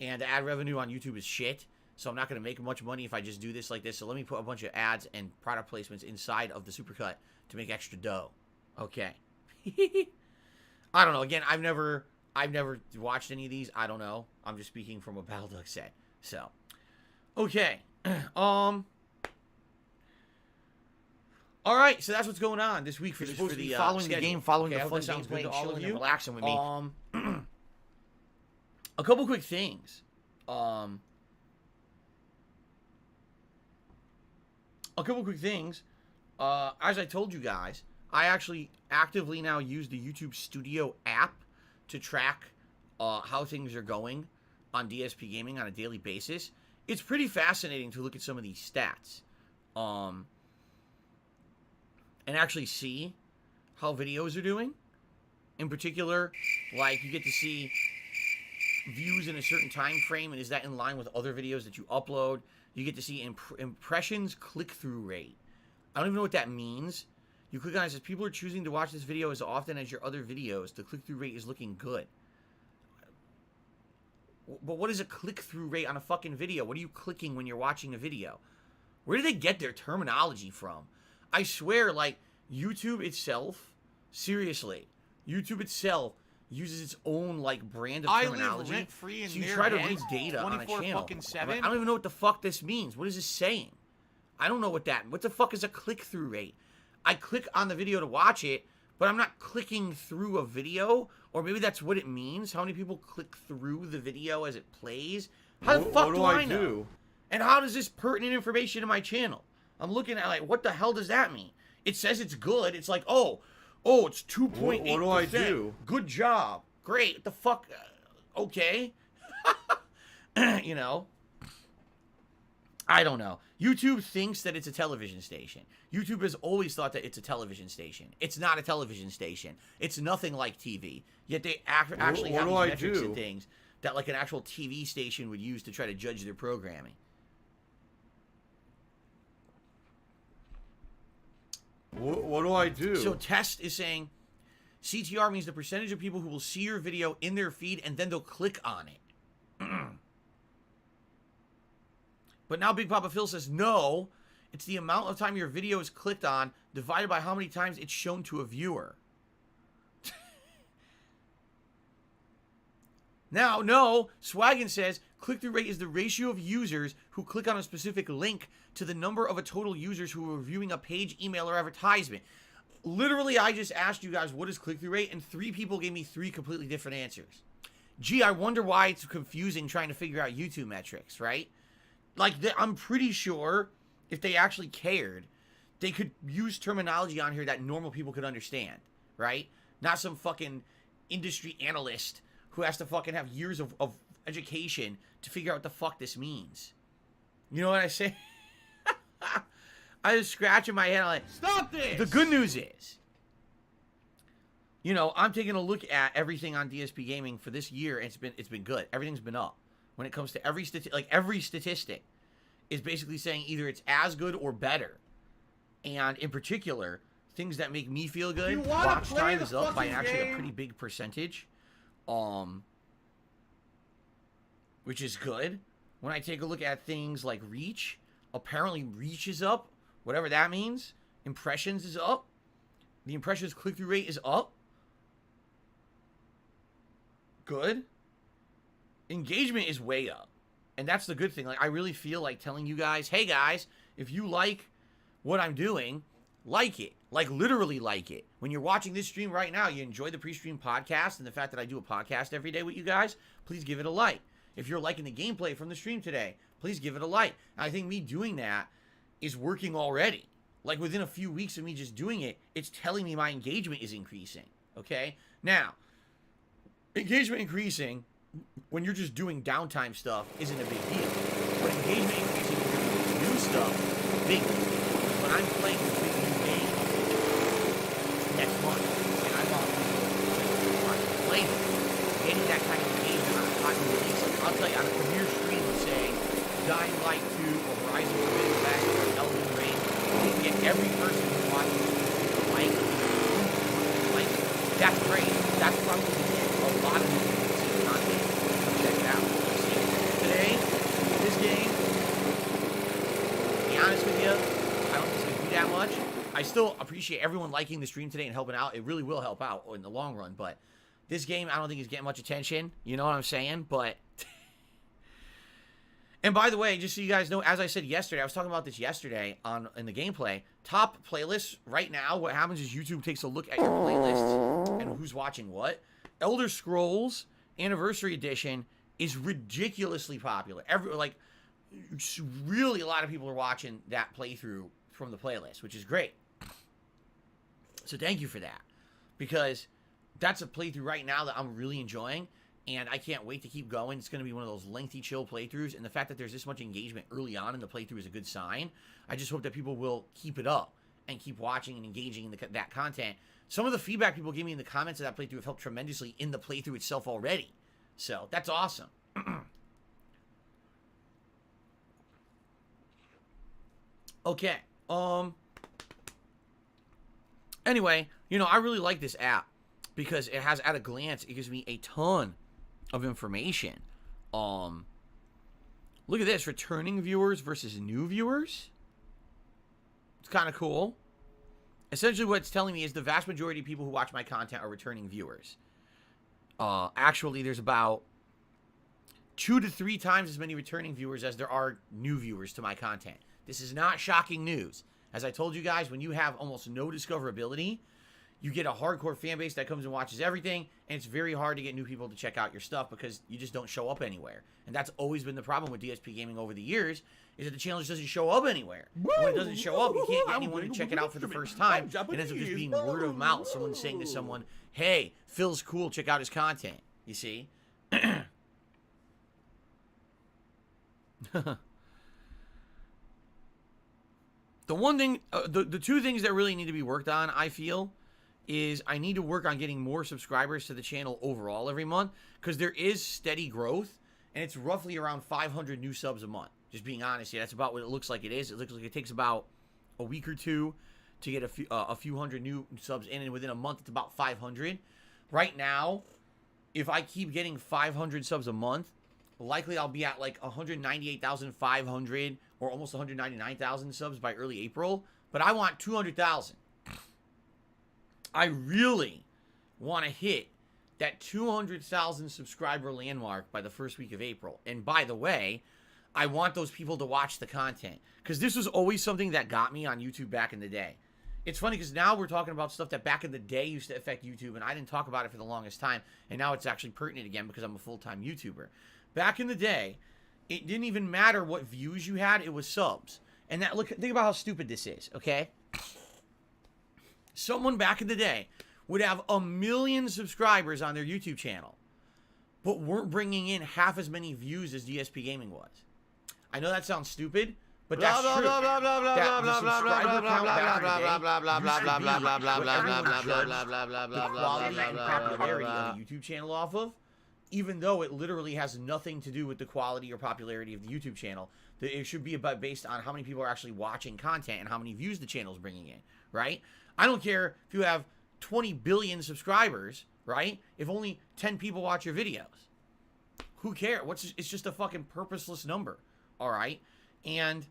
and the ad revenue on YouTube is shit, so I'm not going to make much money if I just do this like this, so let me put a bunch of ads and product placements inside of the supercut to make extra dough. Okay. I don't know. Again, I've never watched any of these. I don't know. I'm just speaking from what Balduck said. So, okay. All right. So that's what's going on this week for the following schedule. The game, following the fun games, good to all of you, relaxing with me. A couple quick things. As I told you guys, I actually actively now use the YouTube Studio app to track how things are going on DSP Gaming on a daily basis. It's pretty fascinating to look at some of these stats and actually see how videos are doing. In particular, like, you get to see views in a certain time frame, and is that in line with other videos that you upload? You get to see impressions click-through rate. I don't even know what that means. You click on it, it says, people are choosing to watch this video as often as your other videos. The click-through rate is looking good. But what is a click-through rate on a fucking video? What are you clicking when you're watching a video? Where do they get their terminology from? I swear, like, YouTube itself, seriously, YouTube itself uses its own, like, brand of terminology. I live rent-free in so you their try to heads read data on a 24 channel. fucking I'm 7? like, I don't even know what the fuck this means. What is this saying? I don't know what the fuck is a click-through rate? I click on the video to watch it, but I'm not clicking through a video, or maybe that's what it means. How many people click through the video as it plays? How the fuck do I know? And how does this pertinent information to my channel? I'm looking at, like, what the hell does that mean? It says it's good. It's like, oh, it's 2.8%. What do I do? Good job. Great. What the fuck? Okay. You know? I don't know. YouTube thinks that it's a television station. YouTube has always thought that it's a television station. It's not a television station. It's nothing like TV. Yet they actually have these metrics and things that, like, an actual TV station would use to try to judge their programming. What do I do? So Test is saying CTR means the percentage of people who will see your video in their feed and then they'll click on it. But now Big Papa Phil says, no, it's the amount of time your video is clicked on divided by how many times it's shown to a viewer. Now, no, Swaggin says click-through rate is the ratio of users who click on a specific link to the number of a total users who are viewing a page, email, or advertisement. Literally, I just asked you guys what is click-through rate, and 3 people gave me 3 completely different answers. Gee, I wonder why it's confusing trying to figure out YouTube metrics, right? Like, I'm pretty sure if they actually cared, they could use terminology on here that normal people could understand, right? Not some fucking industry analyst who has to fucking have years of education to figure out what the fuck this means. You know what I say? I was scratching my head. I'm like, Stop this! the good news is, you know, I'm taking a look at everything on DSP Gaming for this year, and it's been good. Everything's been up. When it comes to every statistic is basically saying either it's as good or better. And in particular, things that make me feel good, watch time is up by actually a pretty big percentage. Which is good. When I take a look at things like reach, apparently reach is up, whatever that means. Impressions is up. The impressions click-through rate is up. Good. Engagement is way up. And that's the good thing. Like, I really feel like telling you guys, hey guys, if you like what I'm doing, like it. Like, literally like it. When you're watching this stream right now, you enjoy the pre-stream podcast and the fact that I do a podcast every day with you guys, please give it a like. If you're liking the gameplay from the stream today, please give it a like. And I think me doing that is working already. Like, within a few weeks of me just doing it, it's telling me my engagement is increasing. Okay? Now, engagement increasing when you're just doing downtime stuff isn't a big deal. But engagement increasing when you're doing new stuff, big deal. When I'm playing this big new game next month, and I want people to play it, getting that kind of engagement on a hot new release, like, I'll tell you, on a premiere stream, say, Dying Light 2 or Horizon Forbidden West or Elden Ring, you can get every person who watches to like it. That's great. That's probably a lot of people who see the content. Check it out. See, today, this game, to be honest with you, I don't think it's going to do that much. I still appreciate everyone liking the stream today and helping out. It really will help out in the long run, but this game, I don't think is getting much attention. You know what I'm saying? But, and by the way, just so you guys know, as I said yesterday, I was talking about this yesterday in the gameplay. Top playlists right now, what happens is YouTube takes a look at your playlists and who's watching what. Elder Scrolls Anniversary Edition is ridiculously popular. Really a lot of people are watching that playthrough from the playlist, which is great. So thank you for that, because that's a playthrough right now that I'm really enjoying, and I can't wait to keep going. It's going to be one of those lengthy, chill playthroughs, and the fact that there's this much engagement early on in the playthrough is a good sign. I just hope that people will keep it up and keep watching and engaging in that content. Some of the feedback people gave me in the comments of that playthrough have helped tremendously in the playthrough itself already. So that's awesome. Okay. Anyway, I really like this app because it has, at a glance, it gives me a ton of information. Look at this, returning viewers versus new viewers. It's kind of cool. Essentially what it's telling me is the vast majority of people who watch my content are returning viewers. Actually, there's about 2 to 3 times as many returning viewers as there are new viewers to my content. This is not shocking news. As I told you guys, when you have almost no discoverability, you get a hardcore fan base that comes and watches everything, and it's very hard to get new people to check out your stuff because you just don't show up anywhere. And that's always been the problem with DSP Gaming over the years, is that the channel just doesn't show up anywhere. When it doesn't show up, you can't get anyone to check it out for the first time. It ends up just being word of mouth. Someone saying to someone, hey, Phil's cool, check out his content. You see? The one thing, the 2 things that really need to be worked on, I feel, is I need to work on getting more subscribers to the channel overall every month, because there is steady growth, and it's roughly around 500 new subs a month. Just being honest, yeah, that's about what it looks like it is. It looks like it takes about a week or 2 to get a few hundred new subs in, and within a month, it's about 500. Right now, if I keep getting 500 subs a month, likely I'll be at like 198,500 or almost 199,000 subs by early April. But I want 200,000. I really want to hit that 200,000 subscriber landmark by the first week of April. And by the way, I want those people to watch the content, because this was always something that got me on YouTube back in the day. It's funny because now we're talking about stuff that back in the day used to affect YouTube, and I didn't talk about it for the longest time, and now it's actually pertinent again because I'm a full-time YouTuber. Back in the day, it didn't even matter what views you had, it was subs. And that, think about how stupid this is, okay? Someone back in the day would have 1 million subscribers on their YouTube channel, but weren't bringing in half as many views as DSP Gaming was. I know that sounds stupid, but that's true. That the subscriber count back in the day used to be what everyone judged the quality and popularity of a YouTube channel off of, even though it literally has nothing to do with the quality or popularity of the YouTube channel. It should be based on how many people are actually watching content and how many views the channel is bringing in, right? I don't care if you have 20 billion subscribers, right? If only 10 people watch your videos. Who cares? It's just a fucking purposeless number, all right? And,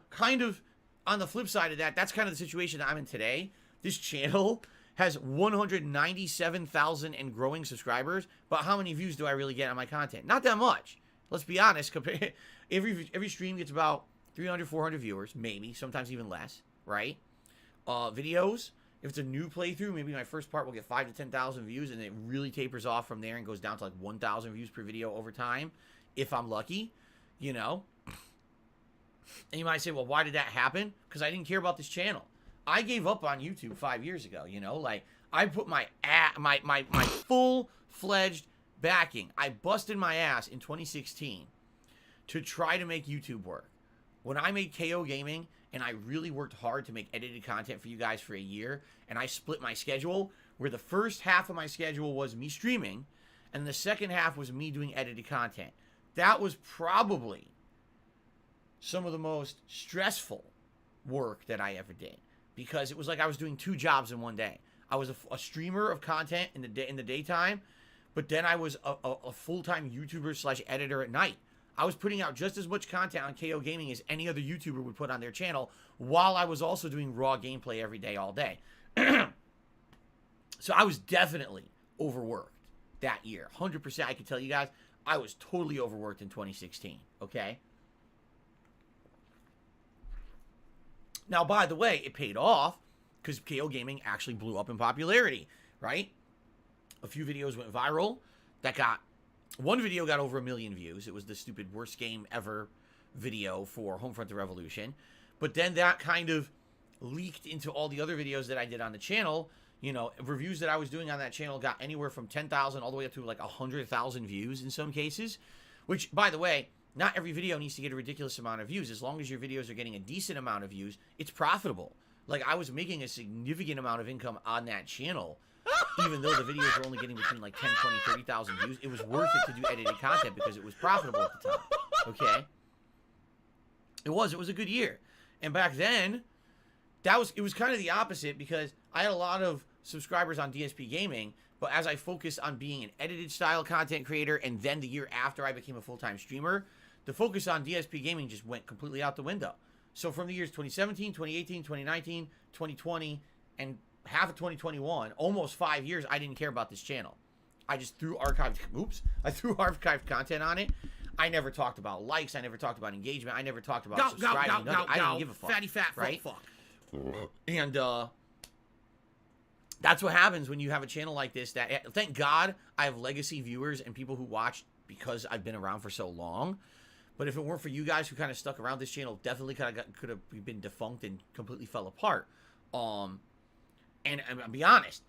kind of on the flip side of that, that's kind of the situation that I'm in today. This channel has 197,000 and growing subscribers, but how many views do I really get on my content? Not that much. Let's be honest. Every stream gets about 300, 400 viewers, maybe, sometimes even less, right? Videos, if it's a new playthrough, maybe my first part will get 5 to 10,000 views, and it really tapers off from there and goes down to like 1,000 views per video over time, if I'm lucky, And you might say, well, why did that happen? Because I didn't care about this channel. I gave up on YouTube 5 years ago, Like, I put my full-fledged backing. I busted my ass in 2016 to try to make YouTube work. When I made KO Gaming, and I really worked hard to make edited content for you guys for a year, and I split my schedule, where the first half of my schedule was me streaming, and the second half was me doing edited content. That was probably some of the most stressful work that I ever did, because it was like I was doing 2 jobs in one day. I was a streamer of content in the daytime, but then I was a full-time YouTuber / editor at night. I was putting out just as much content on KO Gaming as any other YouTuber would put on their channel, while I was also doing raw gameplay every day, all day. So I was definitely overworked that year. 100%, I can tell you guys, I was totally overworked in 2016, okay? Now, by the way, it paid off, because KO Gaming actually blew up in popularity, right? A few videos went viral. One video got over 1 million views. It was the stupid worst game ever video for Homefront: The Revolution. But then that kind of leaked into all the other videos that I did on the channel. Reviews that I was doing on that channel got anywhere from 10,000 all the way up to like 100,000 views in some cases. Which, by the way, Not every video needs to get a ridiculous amount of views. As long as your videos are getting a decent amount of views, it's profitable. Like, I was making a significant amount of income on that channel, even though the videos were only getting between like 10, 20, 30,000 views. It was worth it to do edited content because it was profitable at the time. Okay? It was a good year. And back then, it was kind of the opposite because I had a lot of subscribers on DSP Gaming, but as I focused on being an edited style content creator, and then the year after I became a full-time streamer, the focus on DSP Gaming just went completely out the window. So from the years 2017, 2018, 2019, 2020, and half of 2021, almost 5 years, I didn't care about this channel. I just threw archived content on it. I never talked about likes. I never talked about engagement. I never talked about subscribing. I didn't give a fuck. Fatty fat right? fuck. And that's what happens when you have a channel like this. That, thank God I have legacy viewers and people who watch because I've been around for so long. But if it weren't for you guys who kind of stuck around, this channel definitely could have been defunct and completely fell apart. And I'll be honest,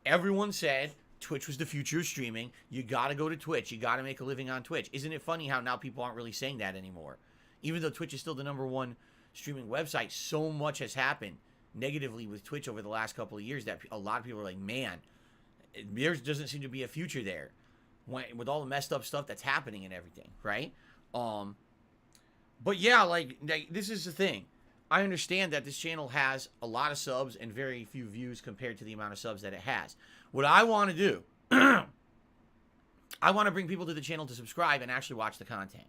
everyone said Twitch was the future of streaming. You got to go to Twitch. You got to make a living on Twitch. Isn't it funny how now people aren't really saying that anymore? Even though Twitch is still the #1 streaming website, so much has happened negatively with Twitch over the last couple of years that a lot of people are like, man, there doesn't seem to be a future there with all the messed up stuff that's happening and everything, right? But yeah, like this is the thing. I understand that this channel has a lot of subs and very few views compared to the amount of subs that it has. What I want to do, I want to bring people to the channel to subscribe and actually watch the content.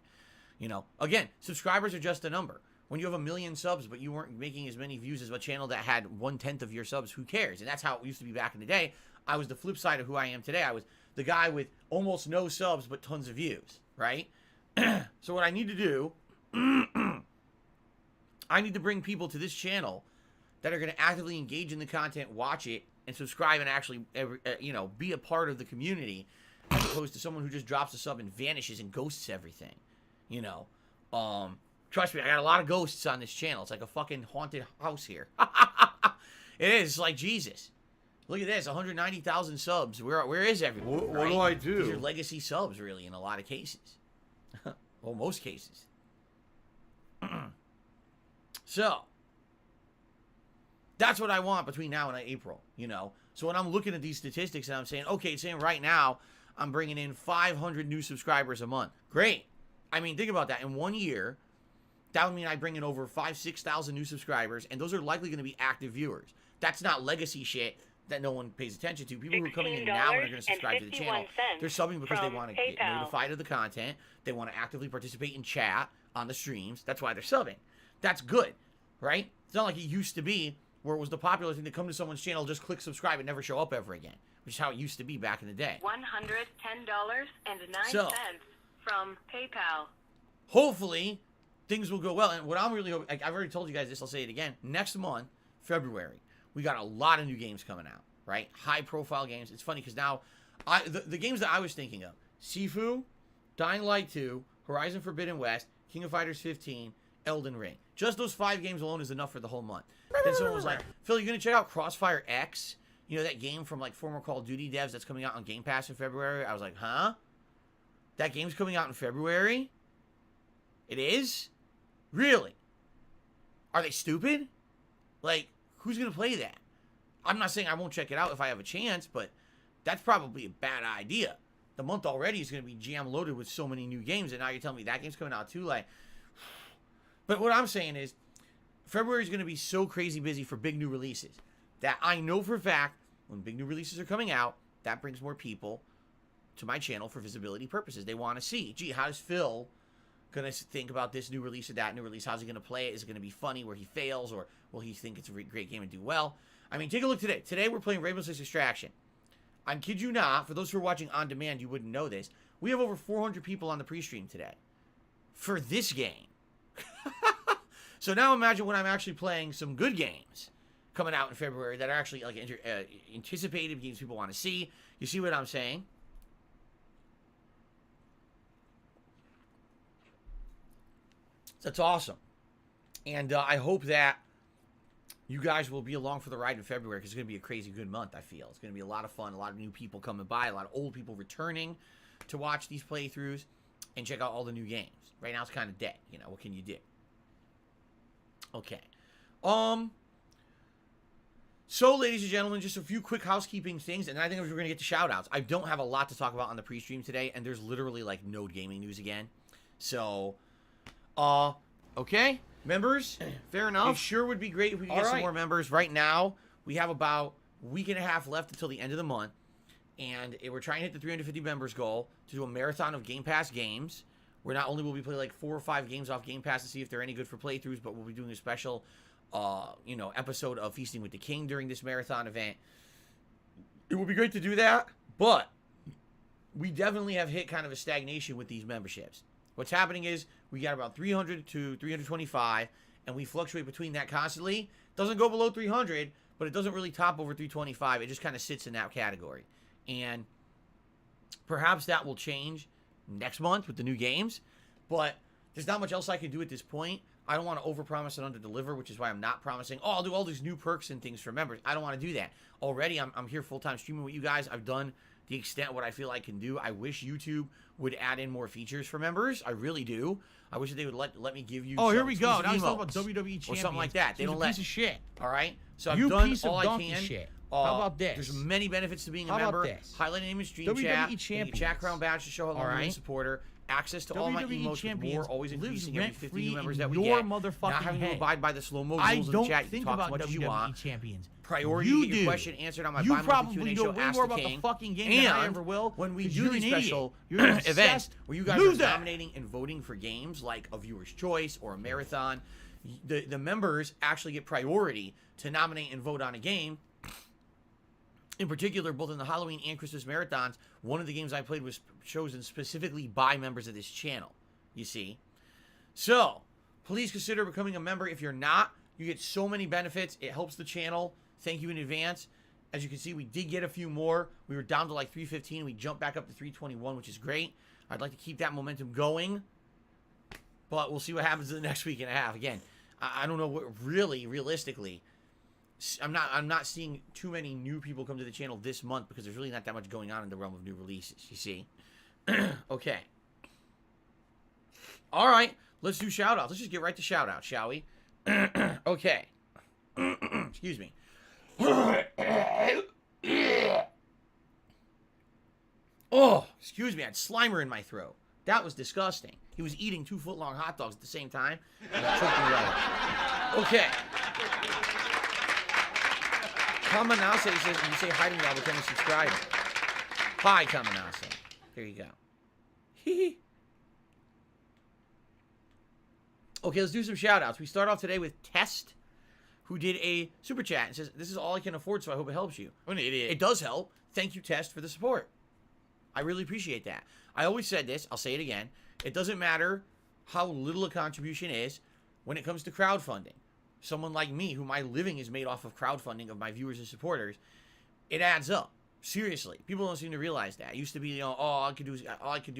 You know, again, subscribers are just a number. When you have 1 million subs, but you weren't making as many views as a channel that had 1/10 of your subs, who cares? And that's how it used to be back in the day. I was the flip side of who I am today. I was the guy with almost no subs, but tons of views, right? So what I need to do, I need to bring people to this channel that are going to actively engage in the content, watch it, and subscribe and actually, be a part of the community, as opposed to someone who just drops a sub and vanishes and ghosts everything. You know, trust me, I got a lot of ghosts on this channel. It's like a fucking haunted house here. It is. It's like Jesus. Look at this, 190,000 subs. Where is everyone? What do I do? These are legacy subs, really, in a lot of cases. Well, most cases. So, that's what I want between now and April, you know. So when I'm looking at these statistics and I'm saying, okay, it's saying right now I'm bringing in 500 new subscribers a month. Great. I mean, think about that. In 1 year, that would mean I bring in over 5,000-6,000 new subscribers, and those are likely going to be active viewers. That's not legacy shit that no one pays attention to. People who are coming in now and are going to subscribe to the channel, they're subbing because they want to get notified of the content. They want to actively participate in chat on the streams. That's why they're subbing. That's good, right? It's not like it used to be where it was the popular thing to come to someone's channel, just click subscribe, and never show up ever again, which is how it used to be back in the day. $110.09 from PayPal. Hopefully, things will go well. And what I'm really hoping, like I've already told you guys this, I'll say it again. Next month, February, we got a lot of new games coming out, right? High-profile games. It's funny because now, the games that I was thinking of, Sifu, Dying Light 2, Horizon Forbidden West, King of Fighters 15, Elden Ring. Just those 5 games alone is enough for the whole month. Then someone was like, Phil, you going to check out Crossfire X? You know, that game from like former Call of Duty devs that's coming out on Game Pass in February? I was like, huh? That game's coming out in February? It is? Really? Are they stupid? Like, who's going to play that? I'm not saying I won't check it out if I have a chance, but that's probably a bad idea. The month already is going to be jam-loaded with so many new games, and now you're telling me that game's coming out too? Like, but what I'm saying is, February is going to be so crazy busy for big new releases that I know for a fact when big new releases are coming out, that brings more people to my channel for visibility purposes. They want to see, gee, how does Phil going to think about this new release or that new release? How's he going to play it? Is it going to be funny where he fails, or will he think it's a great game and do well? I mean, take a look today. Today we're playing Rainbow Six Extraction. I kid you not, for those who are watching on demand, you wouldn't know this. We have over 400 people on the pre-stream today for this game. So now imagine when I'm actually playing some good games coming out in February that are actually like anticipated games people want to see. You see what I'm saying? That's awesome. And I hope that you guys will be along for the ride in February, because it's going to be a crazy good month, I feel. It's going to be a lot of fun, a lot of new people coming by, a lot of old people returning to watch these playthroughs. and check out all the new games. Right now it's kind of dead. You know, what can you do? Okay. So, ladies and gentlemen, just a few quick housekeeping things, and I think we're going to get to shout-outs. I don't have a lot to talk about on the pre-stream today, and there's literally, like, no gaming news again. So, okay. Members, Fair enough. it sure would be great if we could get some more members. Right now, we have about a week and a half left until the end of the month, and we're trying to hit the 350 members goal to do a marathon of Game Pass games, where not only will we play, like, 4 or 5 games off Game Pass to see if they're any good for playthroughs, but we'll be doing a special episode of Feasting with the King during this marathon event. It would be great to do that, but we definitely have hit kind of a stagnation with these memberships. What's happening is we got about 300 to 325, and we fluctuate between that constantly. Doesn't go below 300, but it doesn't really top over 325. It just kind of sits in that category. And perhaps that will change next month with the new games, but there's not much else I can do at this point. I don't want to overpromise and underdeliver, which is why I'm not promising, oh, I'll do all these new perks and things for members. I don't want to do that. Already, I'm here full-time streaming with you guys. I've done the extent what I feel I can do. I wish YouTube would add in more features for members. I really do. I wish that they would let me give you Oh, some here we go. exclusive Now he's talking emotes about WWE Champions. or something like that. They don't let piece of shit. All right? So I've You done piece of all I donkey can. shit. How about this? There's many benefits to being a How about member. this? Highlight name in stream WWE chat. Champions. Chat crown badge to show how long you're a right? supporter. Access to all my WWE emotes with Champions more, always lives increasing every 50 rent-free new members in that we your get. motherfucking Not having to head. abide by the slow-mo I rules of don't the chat. You think can talk about as much as you WWE want. Champions. Priority You to get your do. question answered on my You bi-monthly probably Q&A know show, way Ask more the about the King. fucking game than I ever will. When we 'cause do you're these an idiot. special You're an events obsessed where you guys loser. are nominating and voting for games like a viewer's choice or a marathon, the members actually get priority to nominate and vote on a game. In particular, both in the Halloween and Christmas marathons, one of the games I played was chosen specifically by members of this channel, you see. So, please consider becoming a member. If you're not, you get so many benefits. It helps the channel. Thank you in advance. As you can see, we did get a few more. We were down to like 315. We jumped back up to 321, which is great. I'd like to keep that momentum going, but we'll see what happens in the next week and a half. Again, I don't know what really, realistically, I'm not seeing too many new people come to the channel this month because there's really not that much going on in the realm of new releases, you see. Okay. All right, let's do shout-outs. Let's just get right to shout-outs, shall we? Okay. Excuse me. Oh, excuse me, I had Slimer in my throat. That was disgusting. He was eating 2 foot-long hot dogs at the same time. And it choked me right up. Okay. Kamanase says, when you say hi to me, I'll become a subscriber. Hi, Kamanase. There you go. Hee Okay, let's do some shout-outs. We start off today with Test, who did a super chat and says, this is all I can afford, so I hope it helps you. What an idiot. It does help. Thank you, Test, for the support. I really appreciate that. I always said this. I'll say it again. It doesn't matter how little a contribution is when it comes to crowdfunding. Someone like me, who my living is made off of crowdfunding of my viewers and supporters, it adds up. Seriously, people don't seem to realize that. It used to be, you know, all I could do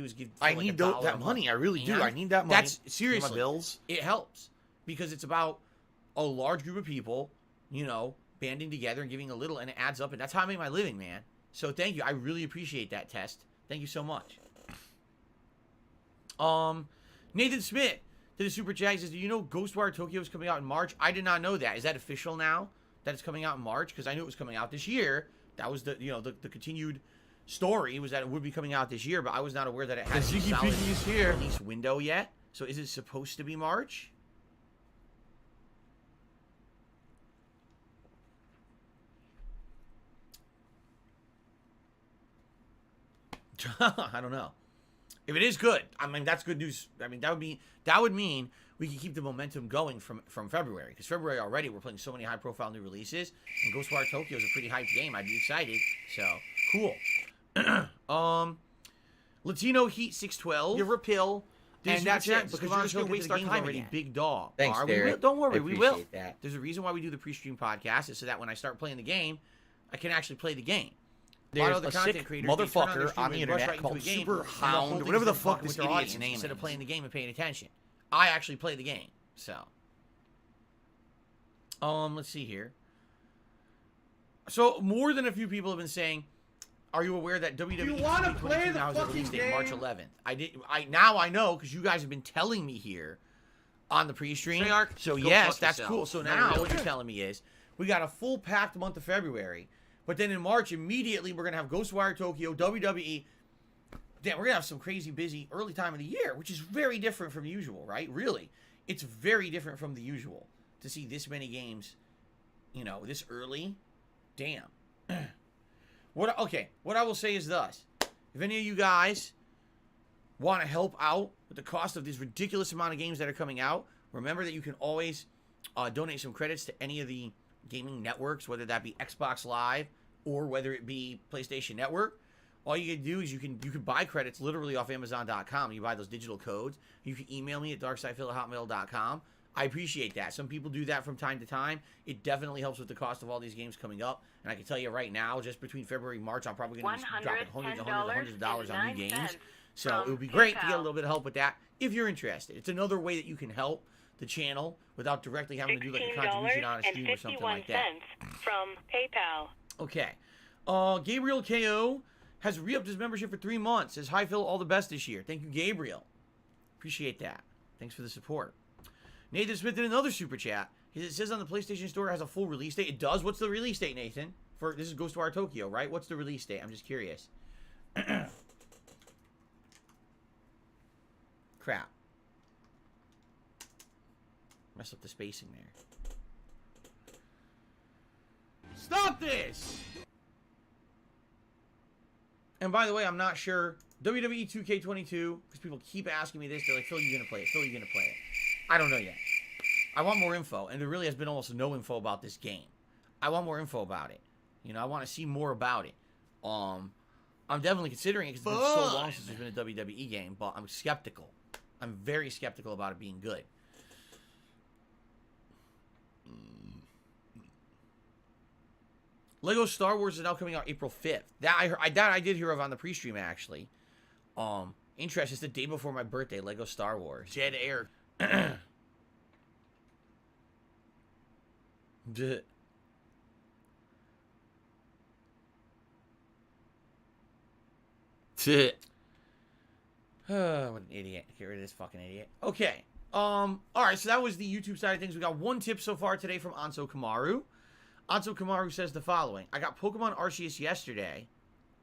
is give. I like need $1 that a money. month. I really do. And I need that money. That's for seriously my bills. It helps because it's about a large group of people, you know, banding together and giving a little, and it adds up, and that's how I make my living, man. So thank you. I really appreciate that, Test. Thank you so much. Nathan Smith did a super chat. He says, do you know Ghostwire Tokyo is coming out in March? I did not know that. Is that official now that it's coming out in March? Because I knew it was coming out this year. That was the, you know, the continued story was that it would be coming out this year, but I was not aware that it had a Ziggy solid Piggy is here. release window yet. So is it supposed to be March? I don't know. If it is good, I mean, that's good news. I mean, that would mean we can keep the momentum going from February. Because February already, we're playing so many high-profile new releases. And Ghostwire Tokyo is a pretty hyped game. I'd be excited. So, cool. Latino Heat 612. You repeal. And that's it, because because you're we're just going gonna to waste our time already. again. Big dog. Thanks, We Derek. will. Don't worry, I we will. appreciate that. There's a reason why we do the pre-stream podcast is so that when I start playing the game, I can actually play the game. There's other a content sick creators, they turn on their motherfucker stream on the and rush internet right into called a game, Super and the whole Hound, thing's whatever the them fuck talking this with their idiot's audience name instead of is. playing the game and paying attention. I actually play the game. So, let's see here. So more than a few people have been saying, are you aware that WWE you wanna 2K22 play the now has a fucking release date March game? 11th? Now I know because you guys have been telling me here on the pre-stream. Treyarch, So go yes, fuck that's yourself. cool. So No, now really. what you're telling me is we got a full packed month of February, but then in March immediately we're gonna have Ghostwire Tokyo, WWE. Damn, we're gonna have some crazy busy early time of the year, which is very different from usual, right? Really, it's very different from the usual to see this many games, you know, this early. Damn. What I will say is thus: if any of you guys want to help out with the cost of this ridiculous amount of games that are coming out, remember that you can always donate some credits to any of the gaming networks, whether that be Xbox Live or whether it be PlayStation Network. All you can do is you can buy credits literally off Amazon.com. You buy those digital codes. You can email me at darksidephil@hotmail.com. I appreciate that. Some people do that from time to time. It definitely helps with the cost of all these games coming up. And I can tell you right now, just between February and March, I'm probably going to be dropping hundreds of dollars on new games. So it would be great to get a little bit of help with that if you're interested. It's another way that you can help the channel without directly having to do like a contribution on a stream or something like that. From PayPal. Okay. Gabriel KO has re-upped his membership for 3 months. Says, hi, Phil, all the best this year. Thank you, Gabriel. Appreciate that. Thanks for the support. Nathan Smith did another super chat. It says on the PlayStation Store it has a full release date. It does. What's the release date, Nathan? This is Ghostwire Tokyo, right? What's the release date? I'm just curious. Crap. Mess up the spacing there. Stop this! And by the way, I'm not sure. WWE 2K22, because people keep asking me this. They're like, Phil, you gonna play it? Phil, you gonna play it? I don't know yet. I want more info, and there really has been almost no info about this game. I want more info about it. You know, I want to see more about it. I'm definitely considering it because it's been so long since there's been a WWE game, but I'm skeptical. I'm very skeptical about it being good. Lego Star Wars is now coming out April 5th. That I did hear of on the pre-stream actually. Interest is the day before my birthday. Lego Star Wars. Dead air. Duh. What an idiot. Get rid of this fucking idiot. Okay. Alright, so that was the YouTube side of things. We got one tip so far today from Anso Kamaru. Anso Kamaru says the following. I got Pokemon Arceus yesterday.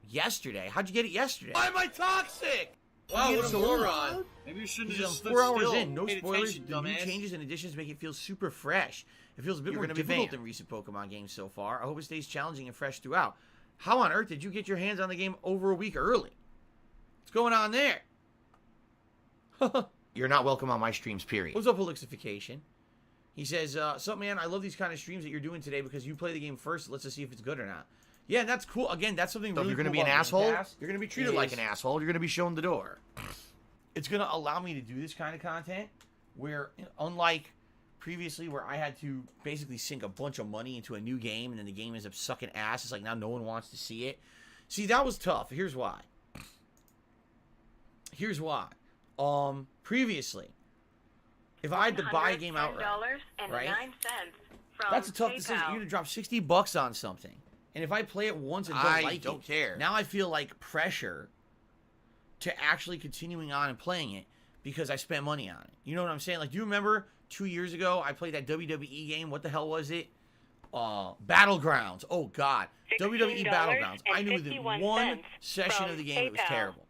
Yesterday? How'd you get it yesterday? Why am I toxic? Wow, what a so moron. Maybe you shouldn't have just stood 4 hours still. in. No Paid spoilers. attention, The new dumbass. changes and additions make it feel super fresh. It feels a bit You're more gonna be difficult banned. than recent Pokemon games so far. I hope it stays challenging and fresh throughout. How on earth did you get your hands on the game over a week early? What's going on there? You're not welcome on my streams, period. What's up, Elixification? He says, sup, man, I love these kind of streams that you're doing today because you play the game first. Let's just see if it's good or not. Yeah, that's cool. Again, that's something So really if you're cool going to be an about Game asshole, Pass. you're going to be treated like an asshole. You're going to be shown the door. It's going to allow me to do this kind of content where, unlike previously where I had to basically sink a bunch of money into a new game and then the game ends up sucking ass. It's like now no one wants to see it. See, that was tough. Here's why. Previously, if I had to buy a game outright, right? That's a tough decision. You're going to drop $60 on something. And if I play it once and don't like it, don't care. Now I feel like pressure to actually continuing on and playing it because I spent money on it. You know what I'm saying? Like, do you remember 2 years ago I played that WWE game? What the hell was it? Battlegrounds. Oh, God. WWE Battlegrounds. I knew within one session of the game it was terrible.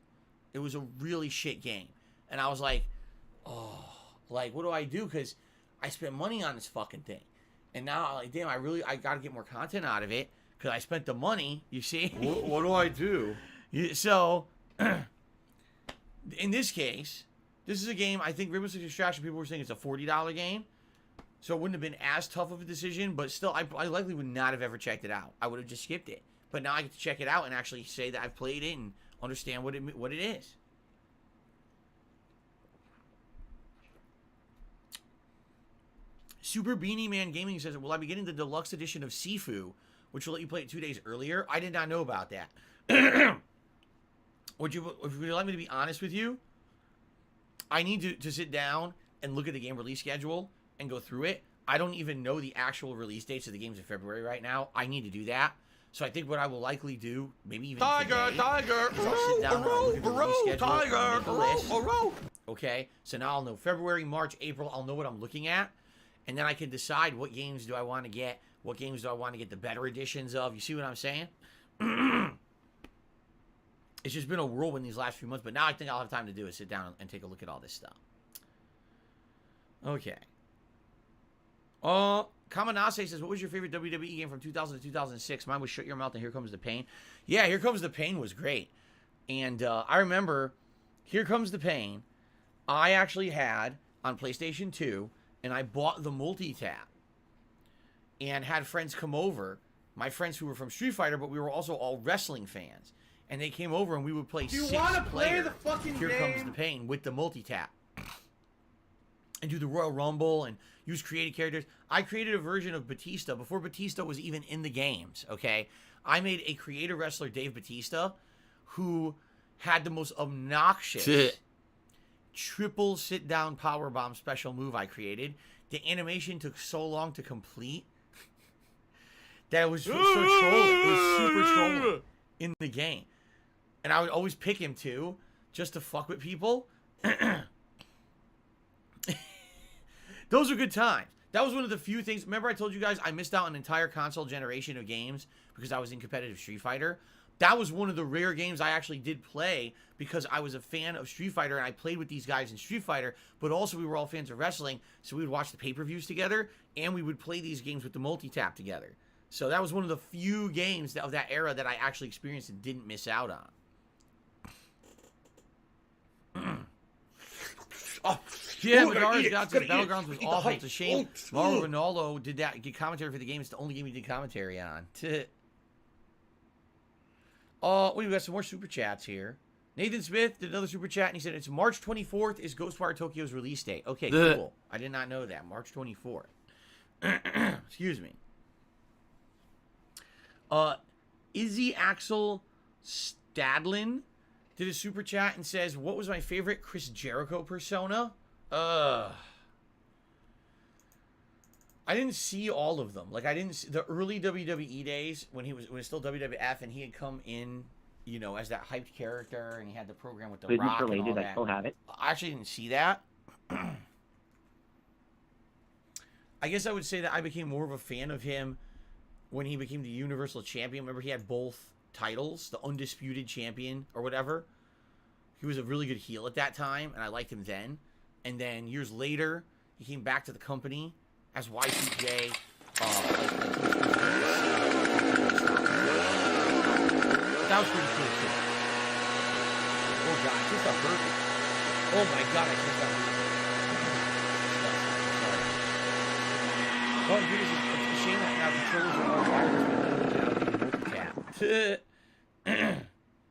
It was a really shit game. And I was like, oh, like, what do I do? Because I spent money on this fucking thing. And now, like, damn, I got to get more content out of it because I spent the money, you see? What do I do? So, in this case, this is a game, I think Rainbow Six Extraction, people were saying it's a $40 game. So it wouldn't have been as tough of a decision, but still, I likely would not have ever checked it out. I would have just skipped it. But now I get to check it out and actually say that I've played it and understand what it is. Super Beanie Man Gaming says, will I be getting the deluxe edition of Sifu, which will let you play it 2 days earlier? I did not know about that. Would you like me to be honest with you? I need to sit down and look at the game release schedule and go through it. I don't even know the actual release dates of the games in February right now. I need to do that. So I think what I will likely do, maybe even Tiger, today, tiger, is I'll sit down and I'll look at the release schedule, tiger, I'll make a list. row. Okay, so now I'll know February, March, April. I'll know what I'm looking at, and then I can decide what games do I want to get, what games do I want to get the better editions of. You see what I'm saying? It's just been a whirlwind these last few months, but now I think I'll have time to do it. Sit down and take a look at all this stuff. Okay. Kamanase says, what was your favorite WWE game from 2000 to 2006? Mine was Shut Your Mouth and Here Comes the Pain. Yeah, Here Comes the Pain was great. And I remember Here Comes the Pain, I actually had on PlayStation 2, and I bought the multi-tap and had friends come over, my friends who were from Street Fighter, but we were also all wrestling fans. And they came over and we would play Do you 6 want to play player the fucking Here game? Comes the Pain with the multi-tap. And do the Royal Rumble and use created characters. I created a version of Batista before Batista was even in the games, okay? I made a creator wrestler, Dave Batista, who had the most obnoxious triple sit-down powerbomb special move I created. The animation took so long to complete that it was so trolling. It was super trolling in the game. And I would always pick him, too, just to fuck with people. Those are good times. That was one of the few things. Remember I told you guys I missed out on an entire console generation of games because I was in competitive Street Fighter? That was one of the rare games I actually did play because I was a fan of Street Fighter and I played with these guys in Street Fighter, but also we were all fans of wrestling, so we would watch the pay-per-views together and we would play these games with the multi-tap together. So that was one of the few games of that era that I actually experienced and didn't miss out on. Oh, yeah, Madara's got to Battlegrounds was awful. It's a shame. Mauro Ronaldo did commentary for the game. It's the only game he did commentary on. We got some more super chats here. Nathan Smith did another super chat, and he said it's March 24th is Ghostwire Tokyo's release date. Okay, cool. I did not know that. March 24th. Excuse me. Izzy Axel Stadlin did a super chat and says, what was my favorite Chris Jericho persona? I didn't see all of them. Like, I didn't see the early WWE days when it was still WWF and he had come in, you know, as that hyped character and he had the program with the Business Rock related, and all I that. still have it. I actually didn't see that. I guess I would say that I became more of a fan of him when he became the Universal Champion. Remember, he had both titles, the Undisputed Champion or whatever. He was a really good heel at that time, and I liked him then. And then years later, he came back to the company as Y2J. That was pretty cool, too. Oh, God, I just got burger. Oh, my God, I just got burger. Oh, it's a shame that now controllers are all wireless.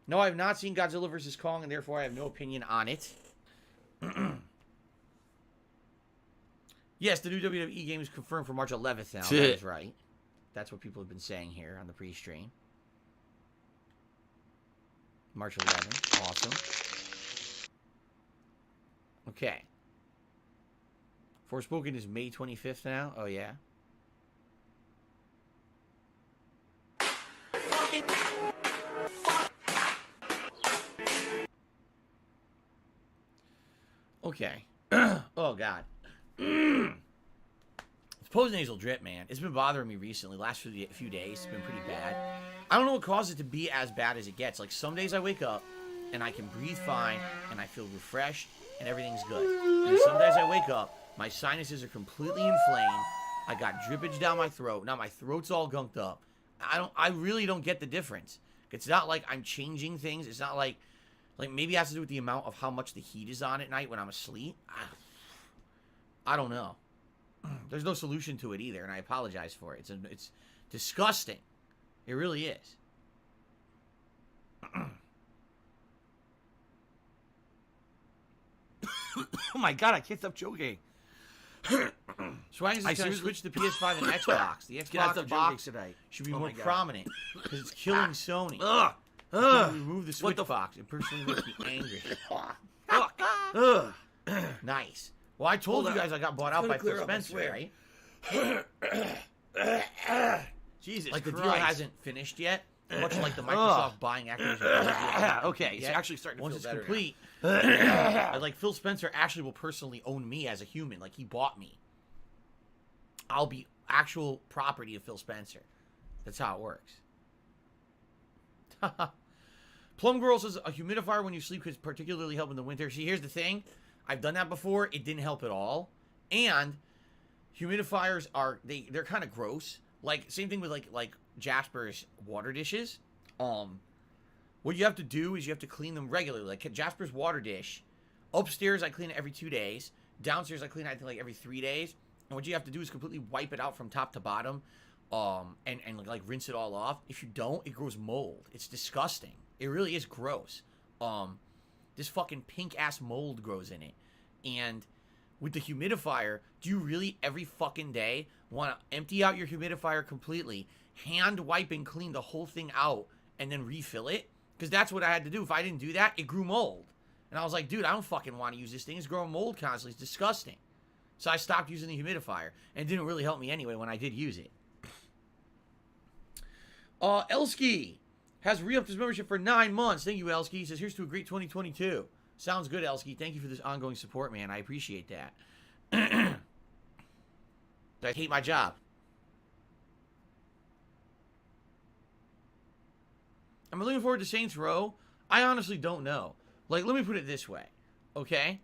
No, I have not seen Godzilla vs. Kong, and therefore I have no opinion on it. Yes, the new WWE game is confirmed for March 11th now. That is right. That's what people have been saying here on the pre-stream. March 11th. Awesome. Okay. Forspoken is May 25th now. Oh, yeah. Okay. Oh, God. It's postnasal drip, man. It's been bothering me recently. Last few days, it's been pretty bad. I don't know what caused it to be as bad as it gets. Like, some days I wake up, and I can breathe fine, and I feel refreshed, and everything's good. And some days I wake up, my sinuses are completely inflamed. I got drippage down my throat. Now my throat's all gunked up. I really don't get the difference. It's not like I'm changing things. It's not like maybe it has to do with the amount of how much the heat is on at night when I'm asleep. I don't know. There's no solution to it either, and I apologize for it. It's disgusting. It really is. Oh my God, I can't stop choking. Swag is going to switch to PS5 and Xbox. The Xbox box tonight. should be more prominent because it's killing Sony. Remove the Switch box. It personally makes me angry. Nice. Well, I told you guys I got bought out by Phil Spencer, right? Jesus Like, the Christ. deal hasn't finished yet. Much like the Microsoft buying Activision. Okay, it's actually starting to Once feel it's better complete, like, Phil Spencer actually will personally own me as a human. Like, he bought me. I'll be actual property of Phil Spencer. That's how it works. Plum Girl says a humidifier when you sleep could particularly help in the winter. See, here's the thing. I've done that before. It didn't help at all. And humidifiers they're kind of gross. Like, same thing with like Jasper's water dishes. What you have to do is you have to clean them regularly. Like Jasper's water dish, upstairs I clean it every 2 days. Downstairs I clean it, I think, like every 3 days. And what you have to do is completely wipe it out from top to bottom, and like rinse it all off. If you don't, it grows mold. It's disgusting. It really is gross. This fucking pink ass mold grows in it. And with the humidifier, do you really every fucking day want to empty out your humidifier completely, hand wipe and clean the whole thing out, and then refill it? Because that's what I had to do. If I didn't do that, it grew mold. And I was like, dude, I don't fucking want to use this thing. It's growing mold constantly. It's disgusting. So I stopped using the humidifier. And it didn't really help me anyway when I did use it. Elsky has re-upped his membership for 9 months. Thank you, Elsky. He says, here's to a great 2022. Sounds good, Elsky. Thank you for this ongoing support, man. I appreciate that. I hate my job. Am I looking forward to Saints Row? I honestly don't know. Like, let me put it this way, okay?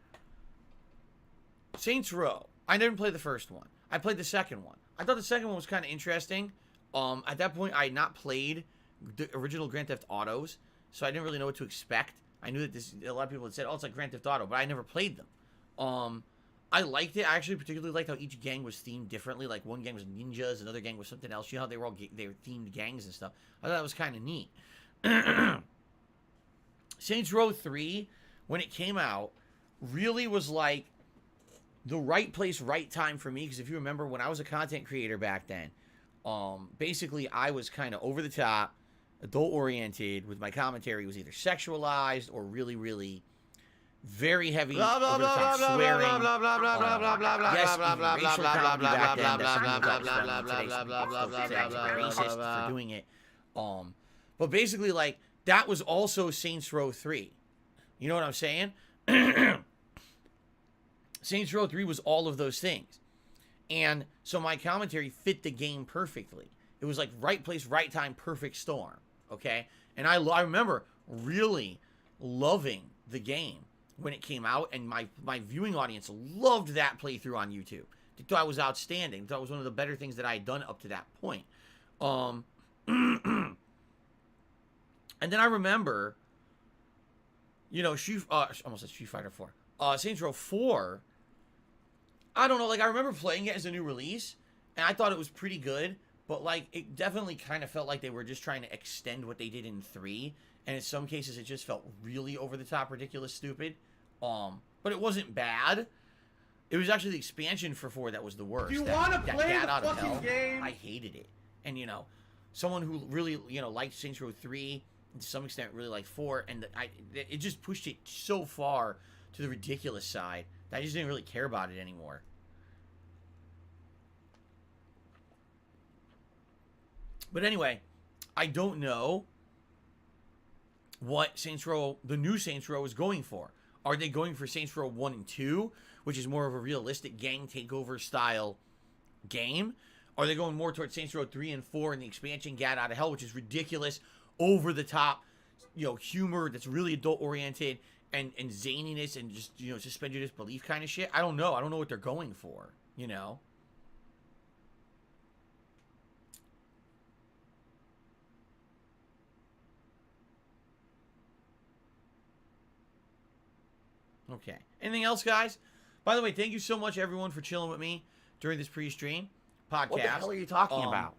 Saints Row. I never played the first one. I played the second one. I thought the second one was kind of interesting. At that point, I had not played the original Grand Theft Autos, so I didn't really know what to expect. I knew that a lot of people had said, oh, it's like Grand Theft Auto, but I never played them. I liked it. I actually particularly liked how each gang was themed differently. Like, one gang was ninjas, another gang was something else. You know how they were all they were themed gangs and stuff. I thought that was kind of neat. Saints Row 3, when it came out, really was like the right place, right time for me. Because if you remember, when I was a content creator back then, basically I was kind of over the top, adult oriented, with my commentary was either sexualized or really, really very heavy over the top swearing. Yes, even racial comedy back then. That's racist for doing it. But basically, like, that was also Saints Row 3. You know what I'm saying? Saints Row 3 was all of those things. And so my commentary fit the game perfectly. It was like right place, right time, perfect storm. Okay? And I remember really loving the game when it came out, and my viewing audience loved that playthrough on YouTube. They thought it was outstanding. They thought it was one of the better things that I had done up to that point. And then I remember, you know, almost said Street Fighter 4. Saints Row 4, I don't know, like, I remember playing it as a new release, and I thought it was pretty good, but, like, it definitely kind of felt like they were just trying to extend what they did in 3, and in some cases it just felt really over-the-top, ridiculous, stupid. But it wasn't bad. It was actually the expansion for 4 that was the worst. Do you want to play the Out of fucking Hell, game? I hated it. And, you know, someone who really, you know, liked Saints Row 3, and to some extent really liked 4, and it just pushed it so far to the ridiculous side that I just didn't really care about it anymore. But anyway, I don't know what Saints Row, the new Saints Row, is going for. Are they going for Saints Row 1 and 2, which is more of a realistic gang takeover style game? Are they going more towards Saints Row 3 and 4 and the expansion Get Out of Hell, which is ridiculous, over the top, you know, humor that's really adult oriented and zaniness and just, you know, suspend your disbelief kind of shit? I don't know. I don't know what they're going for, you know? Okay. Anything else, guys? By the way, thank you so much, everyone, for chilling with me during this pre-stream podcast. What the hell are you talking about?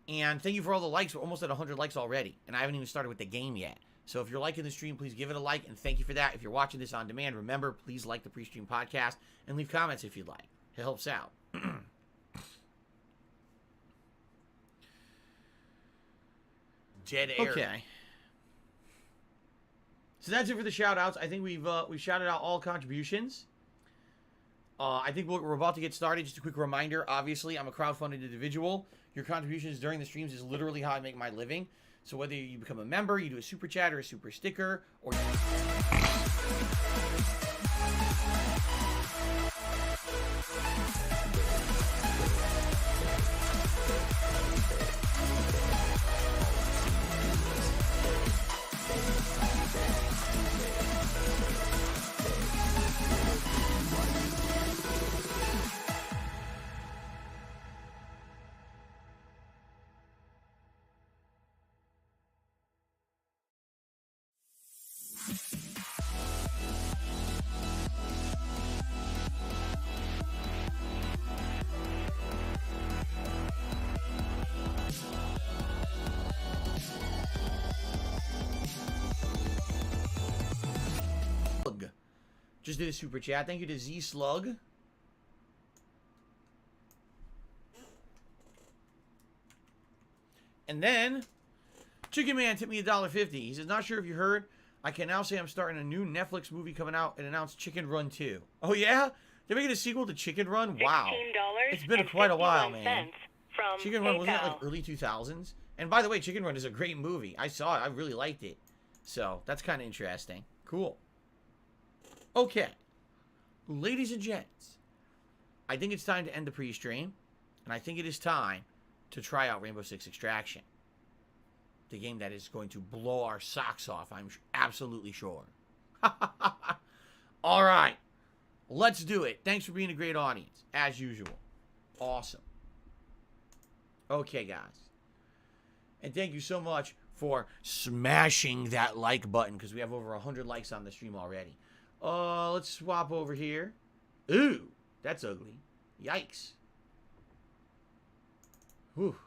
And thank you for all the likes. We're almost at 100 likes already, and I haven't even started with the game yet. So if you're liking the stream, please give it a like, and thank you for that. If you're watching this on demand, remember, please like the pre-stream podcast and leave comments if you'd like. It helps out. Dead air. Okay. So that's it for the shout-outs. I think we've shouted out all contributions. I think we're about to get started. Just a quick reminder, obviously, I'm a crowdfunded individual. Your contributions during the streams is literally how I make my living. So whether you become a member, you do a super chat or a super sticker, or... Just did a super chat. Thank you to Z Slug. And then Chicken Man tipped me $1.50. He says, not sure if you heard, I can now say I'm starting a new Netflix movie coming out and announced Chicken Run 2. Oh yeah? They're making a sequel to Chicken Run? Wow. It's been quite a while, man. From Chicken Run, wasn't that like early 2000s? And by the way, Chicken Run is a great movie. I saw it. I really liked it. So that's kind of interesting. Cool. Okay. Ladies and gents, I think it's time to end the pre-stream. And I think it is time to try out Rainbow Six Extraction. The game that is going to blow our socks off, I'm absolutely sure. All right. Let's do it. Thanks for being a great audience, as usual. Awesome. Okay, guys. And thank you so much for smashing that like button, because we have over 100 likes on the stream already. Let's swap over here. Ooh, that's ugly. Yikes. Whew.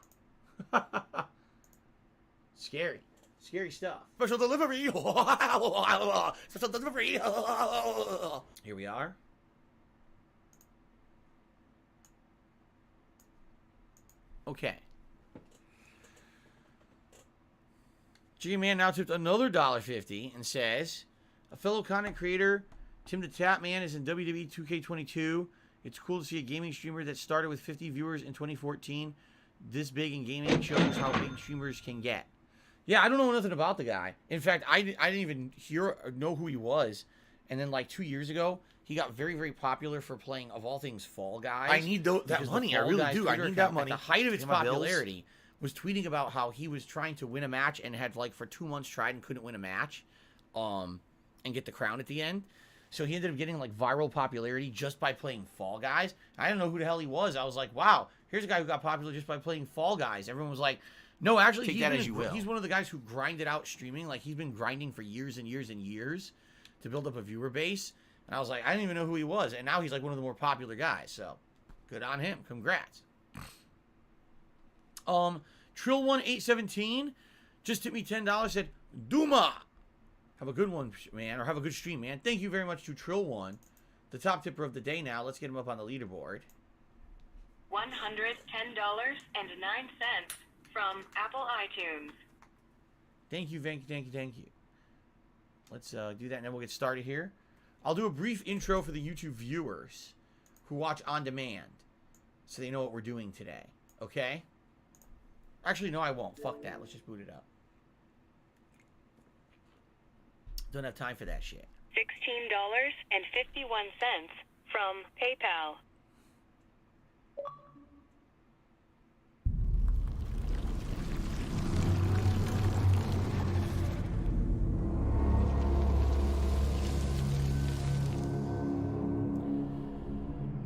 Scary. Scary stuff. Special delivery. Special delivery. Here we are. Okay. Chicken Man now tipped another $1.50 and says, a fellow content creator, Tim the Tap Man, is in WWE 2K22. It's cool to see a gaming streamer that started with 50 viewers in 2014. This big in gaming shows how big streamers can get. Yeah, I don't know nothing about the guy. In fact, I didn't even hear or know who he was. And then like 2 years ago, he got very, very popular for playing, of all things, Fall Guys. I need that money. I really do. I need that money. At the height of its popularity, was tweeting about how he was trying to win a match and had like for 2 months tried and couldn't win a match, and get the crown at the end. So he ended up getting like viral popularity just by playing Fall Guys. I didn't know who the hell he was. I was like, wow, here's a guy who got popular just by playing Fall Guys. Everyone was like, no, actually, he's one of the guys who grinded out streaming. Like, he's been grinding for years and years and years to build up a viewer base. And I was like, I didn't even know who he was. And now he's like one of the more popular guys. So, good on him. Congrats. Trill1817 just tipped me $10. Said, Duma. Have a good one, man. Or have a good stream, man. Thank you very much to Trill1, the top tipper of the day now. Let's get him up on the leaderboard. $110.09 from Apple iTunes. Thank you, thank you, thank you, thank you. Let's do that, and then we'll get started here. I'll do a brief intro for the YouTube viewers who watch on demand, so they know what we're doing today, okay? Actually, no, I won't. Fuck that. Let's just boot it up. Don't have time for that shit. $16.51 from PayPal.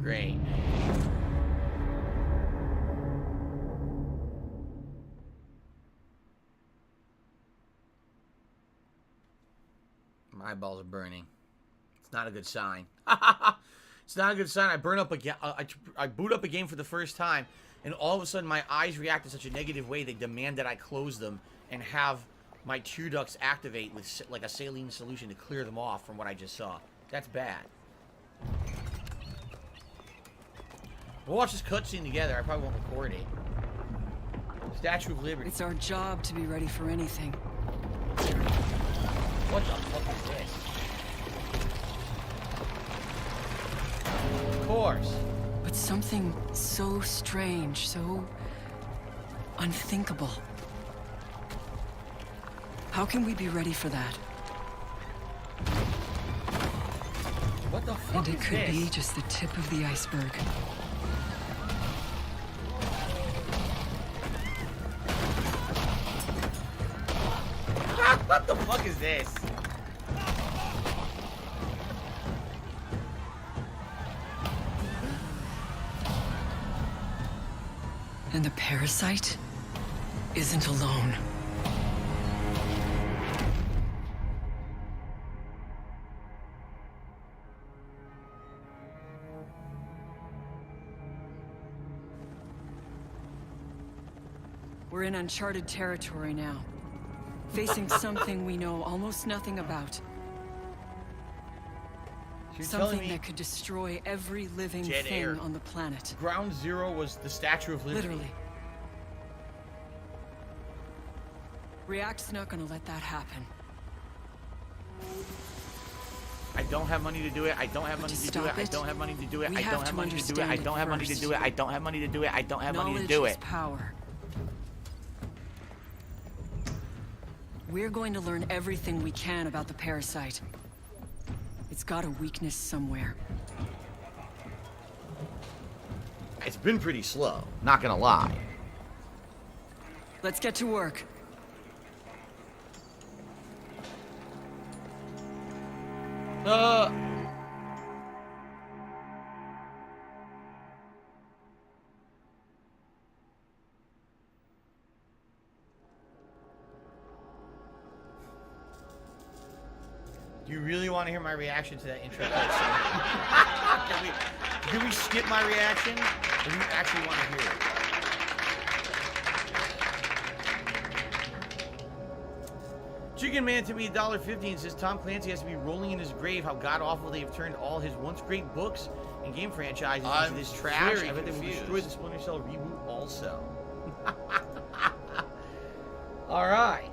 Great. My eyeballs are burning. It's not a good sign. It's not a good sign. I burn up again. I boot up a game for the first time, and all of a sudden my eyes react in such a negative way they demand that I close them and have my tear ducts activate with like a saline solution to clear them off from what I just saw. That's bad. We'll watch this cutscene together. I probably won't record it. Statue of Liberty. It's our job to be ready for anything. What the fuck is this? course. But something so strange, so unthinkable. How can we be ready for that? What the fuck And is it could this? be just the tip of the iceberg. What the fuck is this? And the parasite isn't alone. We're in uncharted territory now, facing something we know almost nothing about. You're telling Something me that could destroy every living Dead thing air. on the planet. Ground Zero was the Statue of Liberty. Literally. React's not gonna let that happen. I don't have money to do it. I don't have But money to to do it. stop I it, don't have money to do it. we I have don't have to money to do it. I understand don't it have money to first. do it. I don't have money to do it. I don't have money to Knowledge do is it. power. We're going to learn everything we can about the parasite. It's got a weakness somewhere. It's been pretty slow, not gonna lie. Let's get to work. Do you really want to hear my reaction to that intro cutscene? Can we skip my reaction? Or do you actually want to hear it? Chicken Man to me $1.50 and says Tom Clancy has to be rolling in his grave how god awful they have turned all his once great books and game franchises into this trash. very I bet they will confused. destroy the Splinter Cell reboot also. Alright.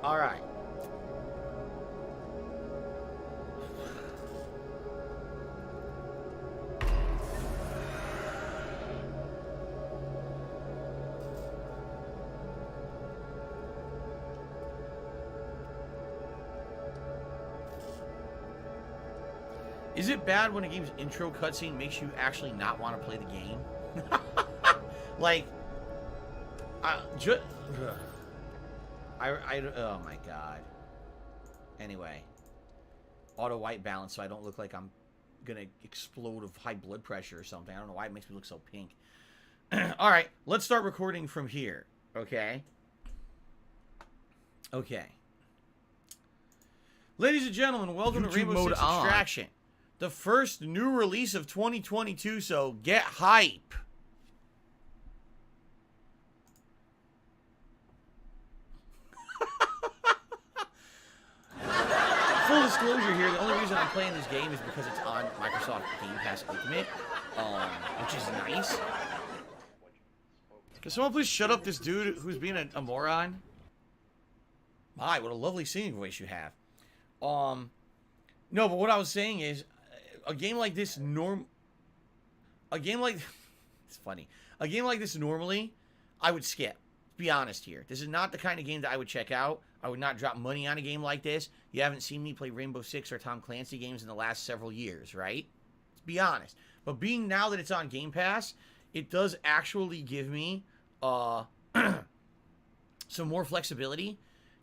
Alright. Is it bad when a game's intro cutscene makes you actually not want to play the game? Like, oh my god. Anyway, auto white balance so I don't look like I'm gonna explode of high blood pressure or something. I don't know why it makes me look so pink. All right, let's start recording from here. Okay. Okay. Ladies and gentlemen, welcome to YouTube Rainbow mode Six on. Extraction, the first new release of 2022. So get hype. Full disclosure here, the only reason I'm playing this game is because it's on Microsoft Game Pass Ultimate, which is nice. Can someone please shut up this dude who's being a moron? My, what a lovely singing voice you have. No, but what I was saying is, a game like this it's funny. A game like this normally, I would skip. Be honest here. This is not the kind of game that I would check out. I would not drop money on a game like this. You haven't seen me play Rainbow Six or Tom Clancy games in the last several years, right? Let's be honest. But being now that it's on Game Pass, it does actually give me some more flexibility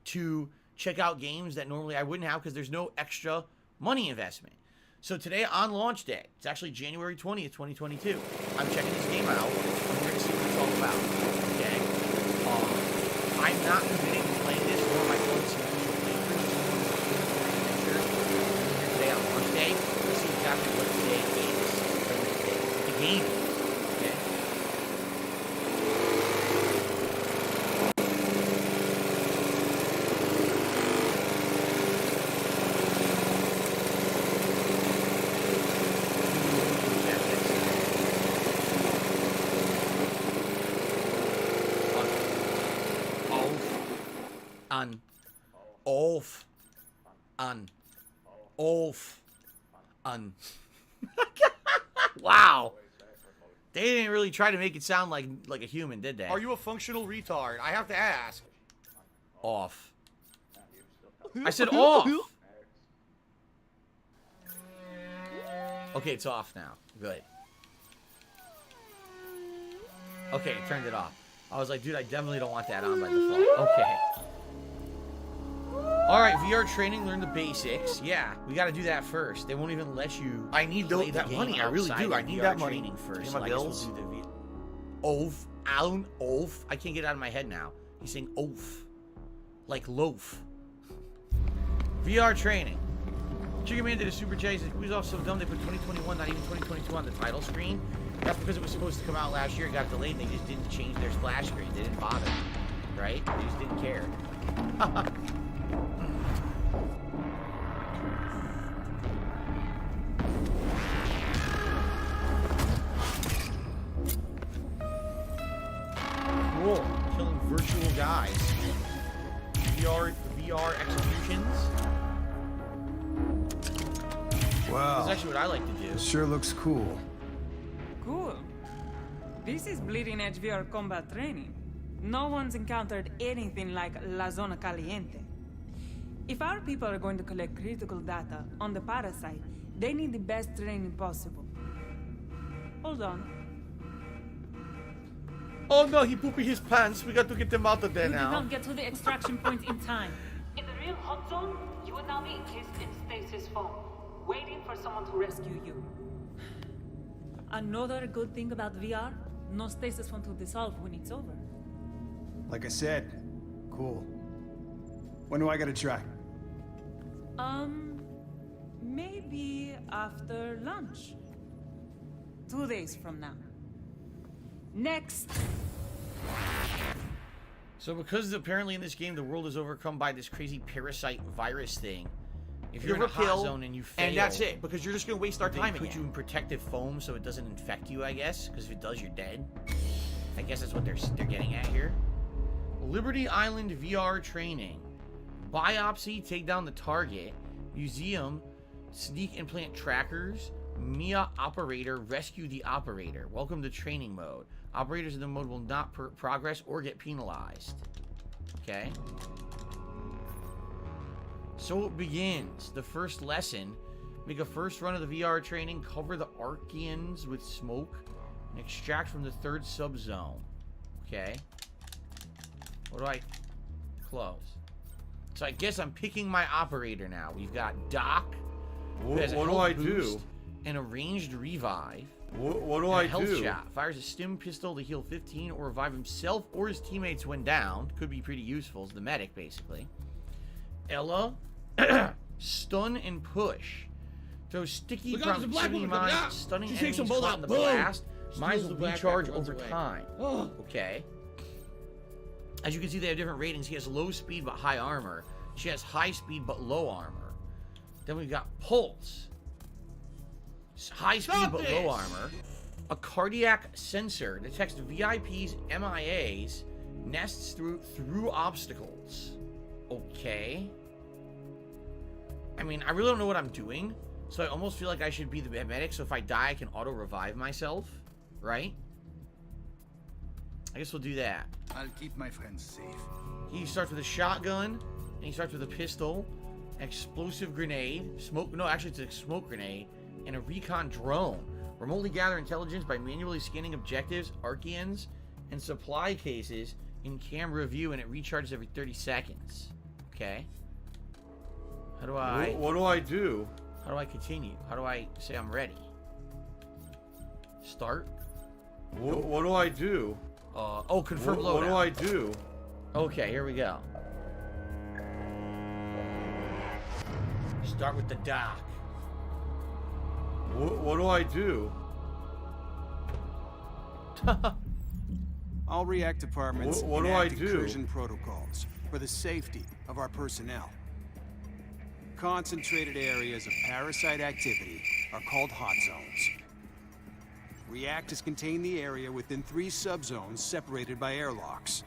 to check out games that normally I wouldn't have because there's no extra money investment. So today on launch day, it's actually January 20th, 2022. I'm checking this game out, and we're going to see what it's all about, okay? I'm not committing to playing this, nor am I going to see official playthrough. Today on launch day, let's see exactly what today is. The game is, okay? Oof. Wow. They didn't really try to make it sound like a human, did they? Are you a functional retard? I have to ask. Off. I said off. Okay, it's off now. Good. Okay, it turned it off. I was like, dude, I definitely don't want that on by default. Okay. Alright, VR training, learn the basics. Yeah, we gotta do that first. They won't even let you. I need that money. I really do. I need that money. First. Pay my bills. Oaf. Alan Oaf. I can't get it out of my head now. He's saying oaf. Like loaf. VR training. Chicken Man did a super chat. He said, "Who's off so dumb they put 2021, not even 2022 on the title screen? That's because it was supposed to come out last year. It got delayed. They just didn't change their splash screen. They didn't bother. Right? They just didn't care." Cool. Killing virtual guys. VR executions. Wow. That's actually what I like to do. Sure looks cool. Cool. This is bleeding edge VR combat training. No one's encountered anything like La Zona Caliente. If our people are going to collect critical data on the parasite, they need the best training possible. Hold on. Oh no, he pooped his pants. We got to get them out of there You did now. not get to the extraction point in time. In the real hot zone, you would now be encased in stasis foam, waiting for someone to rescue you. Another good thing about VR, no stasis phone to dissolve when it's over. Like I said, cool. When do I get a try? Maybe after lunch. 2 days from now. Next. So because apparently in this game the world is overcome by this crazy parasite virus thing, if you're in a hot zone and you fail, and that's it, because you're just gonna waste our time they put again. you in protective foam so it doesn't infect you, I guess, because if it does, you're dead. I guess that's what they're getting at here. Liberty Island VR training. Biopsy, take down the target. Museum, sneak implant trackers. Mia operator, rescue the operator. Welcome to training mode. Operators in the mode will not progress or get penalized. Okay. So it begins. The first lesson. Make a first run of the VR training. Cover the Archeans with smoke. And extract from the third subzone. Okay. What do I close? So I guess I'm picking my operator now. We've got Doc. Who has a What do health I boost do? and a ranged revive. What do and I a health do? shot. Fires a stim pistol to heal 15 or revive himself or his teammates when down. Could be pretty useful as the medic, basically. Ella, stun and push. Throw sticky Look out, there's a black proximity woman coming mines, out. stunning She enemies takes them both caught out. in the Boom. blast. Mines Steals will the recharge backpack, runs over away. time. Oh. Okay. As you can see, they have different ratings. He has low speed but high armor. She has high speed but low armor. Then we've got Pulse. High speed but low armor. A cardiac sensor detects VIPs, MIAs, nests through obstacles. Okay. I mean, I really don't know what I'm doing, so I almost feel like I should be the medic, so if I die, I can auto-revive myself, right? I guess we'll do that. I'll keep my friends safe. He starts with a shotgun, and he starts with a pistol, explosive grenade, it's a smoke grenade, and a recon drone. Remotely gather intelligence by manually scanning objectives, Archeans, and supply cases in camera view, and it recharges every 30 seconds. Okay. How do I... What do I do? How do I continue? How do I say I'm ready? Start? What do I do? Confirm loadout. What do I do? Okay, here we go. Start with the dock. What do I do? All react departments What do I enact do? incursion protocols for the safety of our personnel. Concentrated areas of parasite activity are called hot zones. Reactors contain the area within 3 subzones separated by airlocks.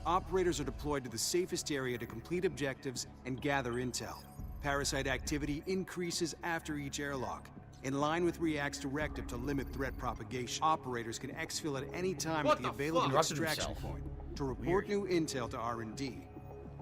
Operators are deployed to the safest area to complete objectives and gather intel. Parasite activity increases after each airlock. In line with React's directive to limit threat propagation, operators can exfil at any time at the available extraction point to report new intel to R&D.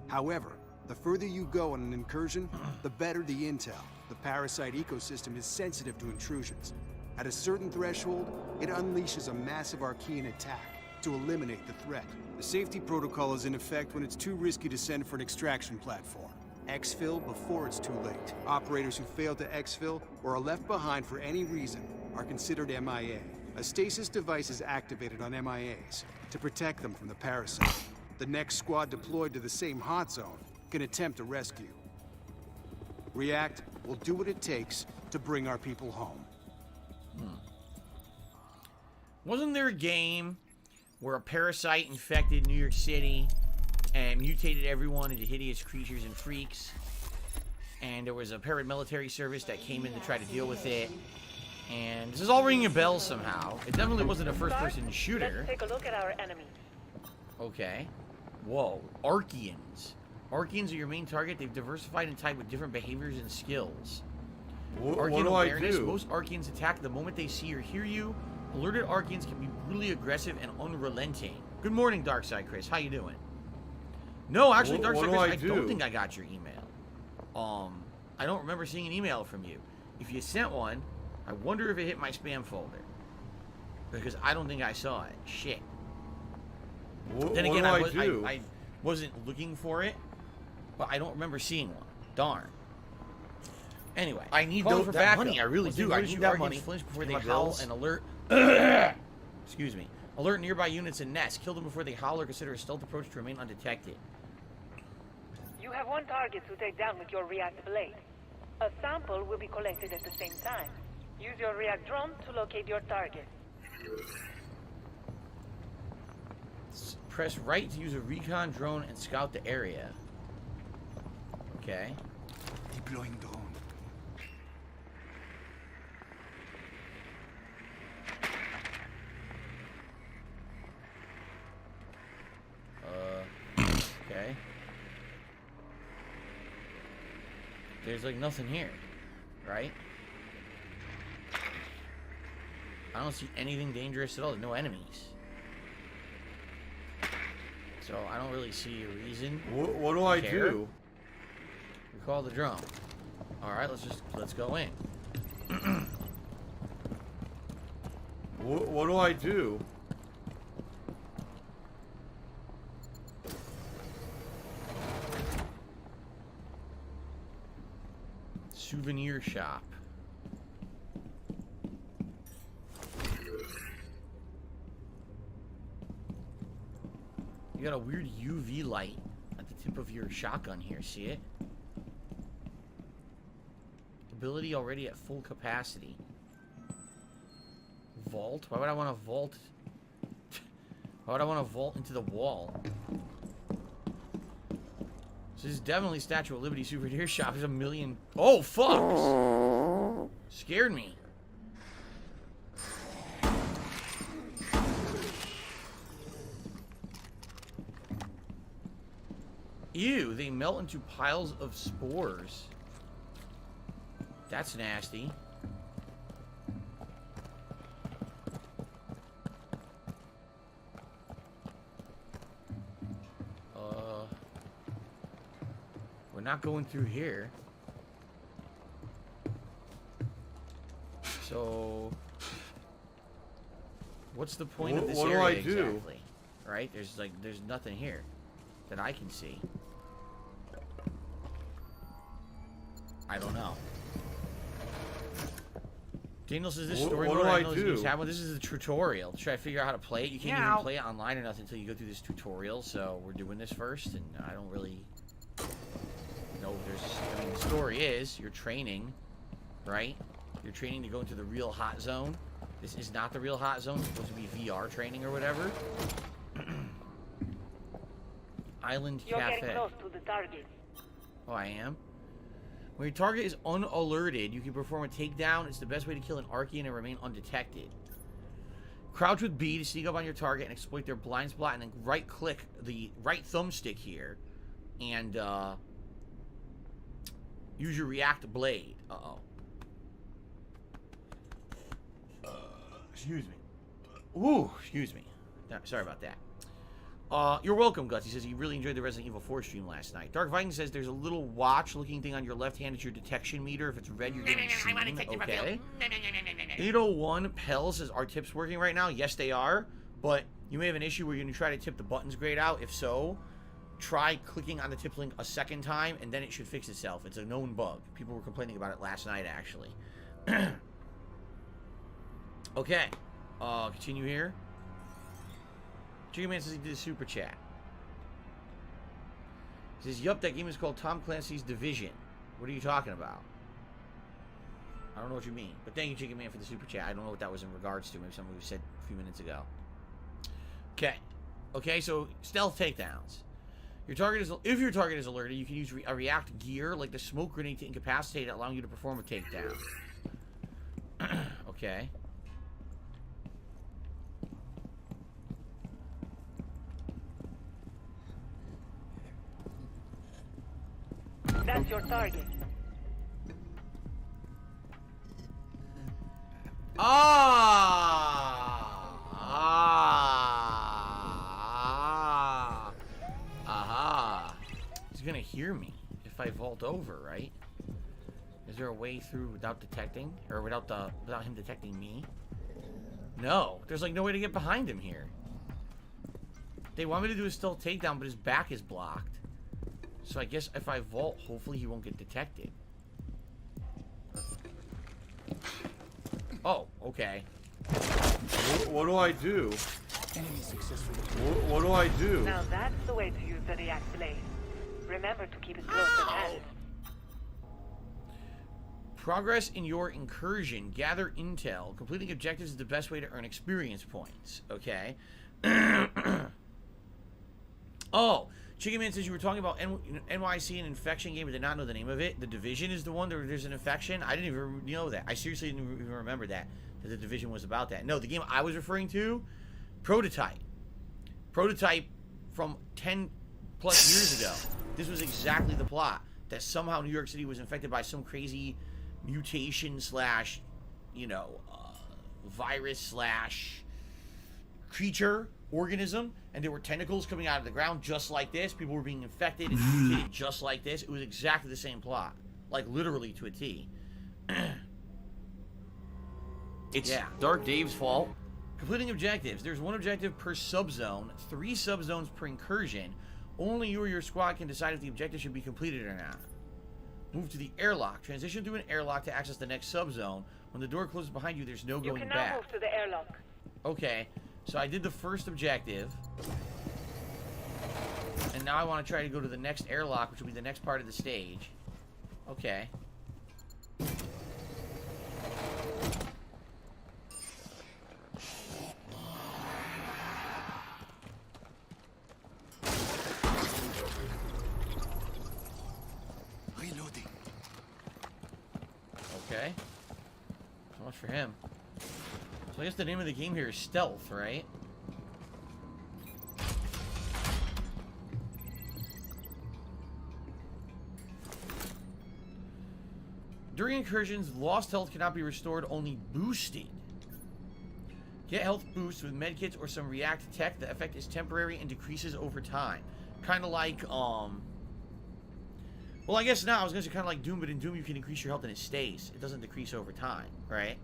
However, the further you go on an incursion, the better the intel. The parasite ecosystem is sensitive to intrusions. At a certain threshold, it unleashes a massive Archean attack to eliminate the threat. The safety protocol is in effect when it's too risky to send for an extraction platform. Exfil before it's too late. Operators who fail to exfil or are left behind for any reason are considered MIA. A stasis device is activated on MIAs to protect them from the parasite. The next squad deployed to the same hot zone can attempt a rescue. React will do what it takes to bring our people home. Wasn't there a game where a parasite infected New York City and mutated everyone into hideous creatures and freaks? And there was a paramilitary service that came in to try to deal with it. And this is all ringing a bell somehow. It definitely wasn't a first-person shooter. Let's take a look at our enemy. Okay. Whoa. Archeans. Archeans are your main target. They've diversified and type with different behaviors and skills. What do I do? Most Archeans attack the moment they see or hear you. Alerted Archeans can be brutally aggressive and unrelenting. Good morning, Darkside Chris. How you doing? No, actually, Darkside Chris, I don't think I got your email. I don't remember seeing an email from you. If you sent one, I wonder if it hit my spam folder. Because I don't think I saw it. Shit. Then again, I wasn't looking for it, but I don't remember seeing one. Darn. Anyway, I need that money. I really do. I need that money. Flinch before they howl and alert. Excuse me. Alert nearby units and nests. Kill them before they howl or consider a stealth approach to remain undetected. You have one target to take down with your React blade. A sample will be collected at the same time. Use your React drone to locate your target. Press right to use a recon drone and scout the area. Okay. Deploying drone. Okay. There's like nothing here, right? I don't see anything dangerous at all. There's no enemies. So I don't really see a reason. What do I do? Recall the drone. All right, let's go in. What do I do? Souvenir shop. You got a weird UV light at the tip of your shotgun here. See it? Ability already at full capacity. Vault? Why would I want to vault? Why would I want to vault into the wall? This is definitely Statue of Liberty souvenir shop. There's a million. Oh fuck! Scared me. Ew, they melt into piles of spores. That's nasty. We're not going through here. So, what's the point of this area exactly? Right? There's nothing here that I can see. I don't know. Daniel says this story mode. I know this is a tutorial to try to figure out how to play it. You can't even play it online or nothing until you go through this tutorial. So we're doing this first, and I don't really know. I mean, the story is you're training, right? You're training to go into the real hot zone. This is not the real hot zone. It's supposed to be VR training or whatever. Island Cafe. You're getting close to the target. Oh, I am? When your target is unalerted, you can perform a takedown. It's the best way to kill an Archean and remain undetected. Crouch with B to sneak up on your target and exploit their blind spot, and then right-click the right thumbstick here, and Use your react blade. Uh-oh. Excuse me. Ooh, excuse me. Sorry about that. You're welcome, Guts. He says he really enjoyed the Resident Evil 4 stream last night. Dark Viking says there's a little watch-looking thing on your left hand. It's your detection meter. If it's red, you're getting seen. Okay. 801 Pell says, are tips working right now? Yes, they are. But you may have an issue where you're going to try to tip the buttons grayed out. If so, try clicking on the tip link a second time, and then it should fix itself. It's a known bug. People were complaining about it last night, actually. Okay. Continue here. Chicken Man says he did a super chat. He says, yup, that game is called Tom Clancy's Division. What are you talking about? I don't know what you mean. But thank you, Chicken Man, for the super chat. I don't know what that was in regards to. Maybe something we said a few minutes ago. Okay. Okay, so stealth takedowns. Your target is, if your target is alerted, you can use a react gear like the smoke grenade to incapacitate it, allowing you to perform a takedown. Okay. That's your target. Aha. He's gonna hear me if I vault over, right? Is there a way through without detecting? Or without him detecting me? No. There's like no way to get behind him here. They want me to do a stealth takedown, but his back is blocked. So I guess if I vault, hopefully he won't get detected. Oh, okay. What do I do? What do I do? Now that's the way to use the react blade. Remember to keep it close at hand. Progress in your incursion. Gather intel. Completing objectives is the best way to earn experience points. Okay. Oh, Chicken Man says you were talking about NYC, an infection game, but did not know the name of it. The Division is the one where there's an infection. I didn't even know that. I seriously didn't even remember that the Division was about that. No, the game I was referring to, Prototype. Prototype from 10 plus years ago. This was exactly the plot. That somehow New York City was infected by some crazy mutation slash, virus slash creature organism, and there were tentacles coming out of the ground just like this. People were being infected and mutated just like this. It was exactly the same plot, like literally to a T. It's Dark Dave's fault. Completing objectives. There's one objective per subzone, 3 subzones per incursion. Only you or your squad can decide if the objective should be completed or not. Move to the airlock. Transition through an airlock to access the next subzone. When the door closes behind you, there's no going back. You can now move to the airlock. Okay. So I did the first objective, and now I want to try to go to the next airlock, which will be the next part of the stage. Okay. Reloading. Okay. So much for him. So I guess the name of the game here is Stealth, right? During incursions, lost health cannot be restored, only boosted. Get health boosts with medkits or some react tech. The effect is temporary and decreases over time. Kind of like, well, I guess now I was going to say kind of like Doom, but in Doom you can increase your health and it stays. It doesn't decrease over time, right?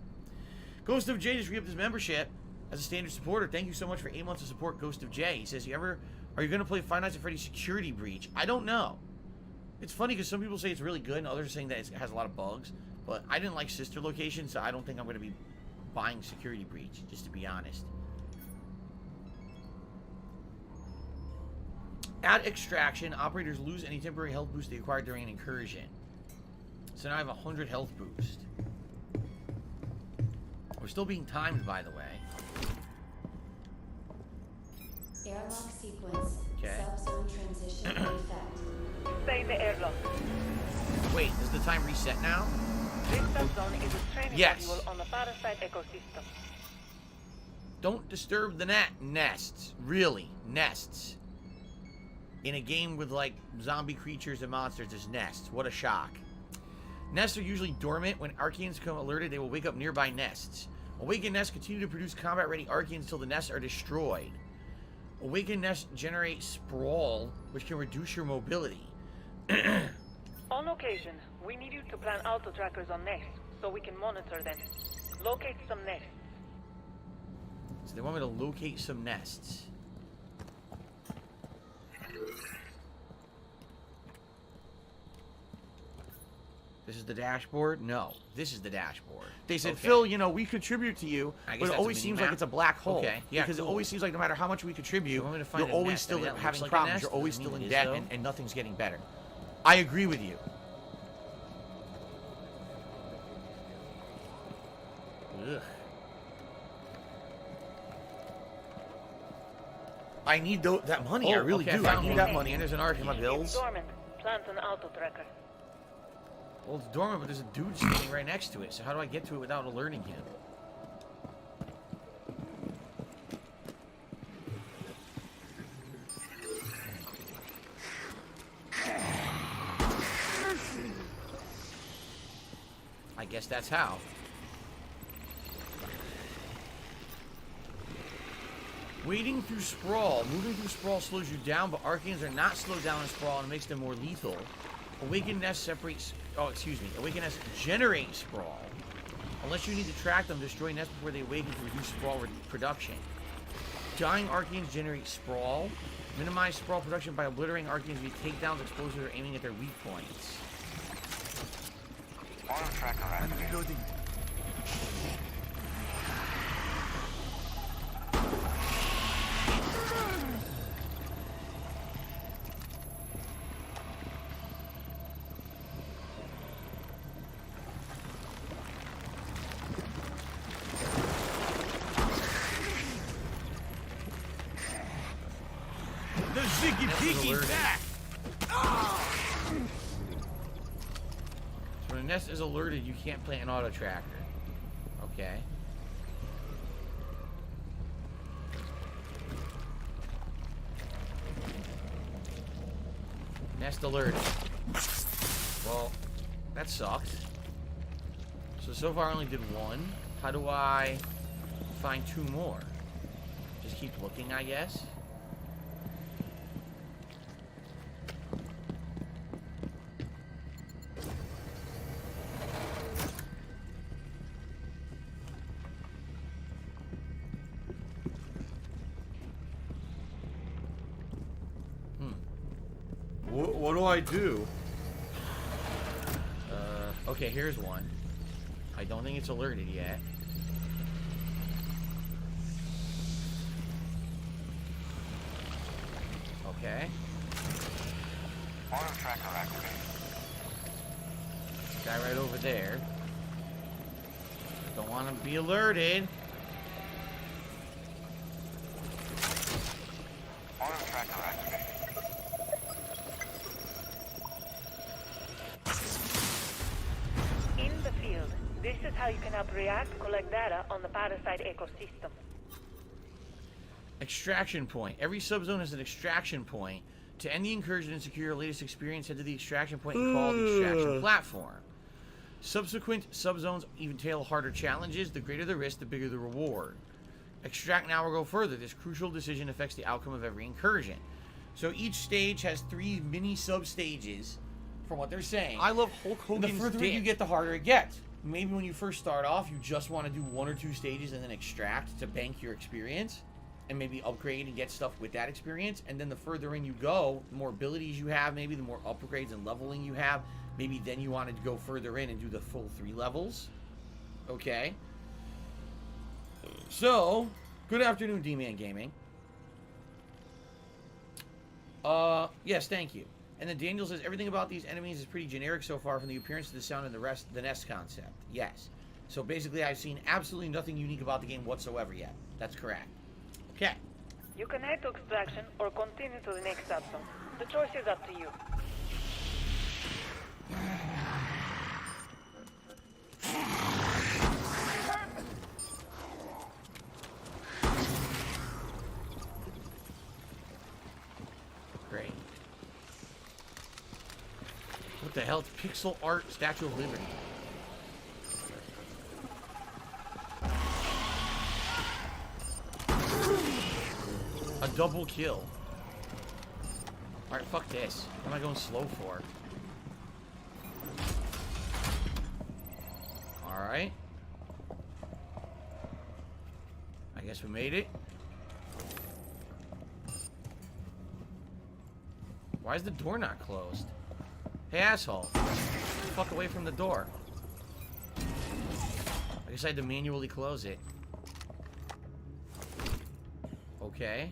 Ghost of J just re-upped his membership as a standard supporter. Thank you so much for 8 months of support, Ghost of J. He says, are you going to play Five Nights at Freddy's Security Breach? I don't know. It's funny because some people say it's really good and others are saying that it has a lot of bugs. But I didn't like Sister Location, so I don't think I'm going to be buying Security Breach, just to be honest. At Extraction, operators lose any temporary health boost they acquired during an incursion. So now I have 100 health boost. We're still being timed, by the way. Airlock sequence. Okay. Subzone transition in effect. Stay in the airlock. Wait, does the time reset now? This subzone is a training module on the parasite ecosystem. Don't disturb the nests. Really, nests. In a game with like zombie creatures and monsters, there's nests. What a shock. Nests are usually dormant. When Archaeans become alerted, they will wake up nearby nests. Awakened nests continue to produce combat-ready Archaeans until the nests are destroyed. Awakened nests generate sprawl, which can reduce your mobility. On occasion, we need you to plant auto trackers on nests so we can monitor them. Locate some nests. So they want me to locate some nests. This is the dashboard? No, this is the dashboard. They said, Okay. Phil, you know, we contribute to you, I guess but it that's always a seems mini-map. like it's a black hole. Okay, yeah, because cool. it always seems like no matter how much we contribute, You want me to find you're a always nest? I still mean, that having looks like a problems. nest. You're always Doesn't still mean in it is, debt, though. and nothing's getting better. I agree with you. Ugh. I need that money. I really do. I need that money, and there's an arc in my bills. Dormant. Plant an auto tracker. Well, it's dormant, but there's a dude standing right next to it. So how do I get to it without alerting him? I guess that's how. Wading through sprawl. Moving through sprawl slows you down, but Archaeans are not slowed down in sprawl and makes them more lethal. Awakened nests separates... Oh, excuse me. Awakened nests generate sprawl. Unless you need to track them, destroy nests before they awaken to reduce sprawl production. Dying Archaeans generate sprawl. Minimize sprawl production by obliterating Archaeans via takedowns, explosives, or aiming at their weak points. Auto tracker activated. The Ziggy Piggy's back! So when a nest is alerted, you can't plant an auto tracker. Okay. Nest alerted. Well, that sucked. So far I only did one. How do I find two more? Just keep looking, I guess. What do I do? Okay, here's one. I don't think it's alerted yet. Okay. Auto tracker activated. Guy right over there. Don't want to be alerted. Auto tracker activated. In the field, this is how you can help React collect data on the parasite ecosystem. Extraction point. Every subzone has an extraction point. To end the incursion and secure your latest experience, head to the extraction point and call the extraction platform. Subsequent subzones entail harder challenges. The greater the risk, the bigger the reward. Extract now or go further. This crucial decision affects the outcome of every incursion. So each stage has 3 mini sub-stages, from what they're saying. I love Hulk Hogan's The further dick. you get, the harder it gets. Maybe when you first start off, you just want to do 1 or 2 stages and then extract to bank your experience. And maybe upgrade and get stuff with that experience. And then the further in you go, the more abilities you have, maybe the more upgrades and leveling you have. Maybe then you wanted to go further in and do the full 3 levels. Okay. So, good afternoon, D-Man Gaming. Yes, thank you. And then Daniel says, everything about these enemies is pretty generic so far, from the appearance to the sound and the nest concept. Yes. So basically, I've seen absolutely nothing unique about the game whatsoever yet. That's correct. Okay. You can head to extraction or continue to the next subzone. The choice is up to you. Great. What What the hell? It's pixel art Statue of Liberty. A double kill. Alright, fuck this. What am I going slow for? Alright. I guess we made it. Why is the door not closed? Hey, asshole. Get the fuck away from the door. I guess I had to manually close it. Okay.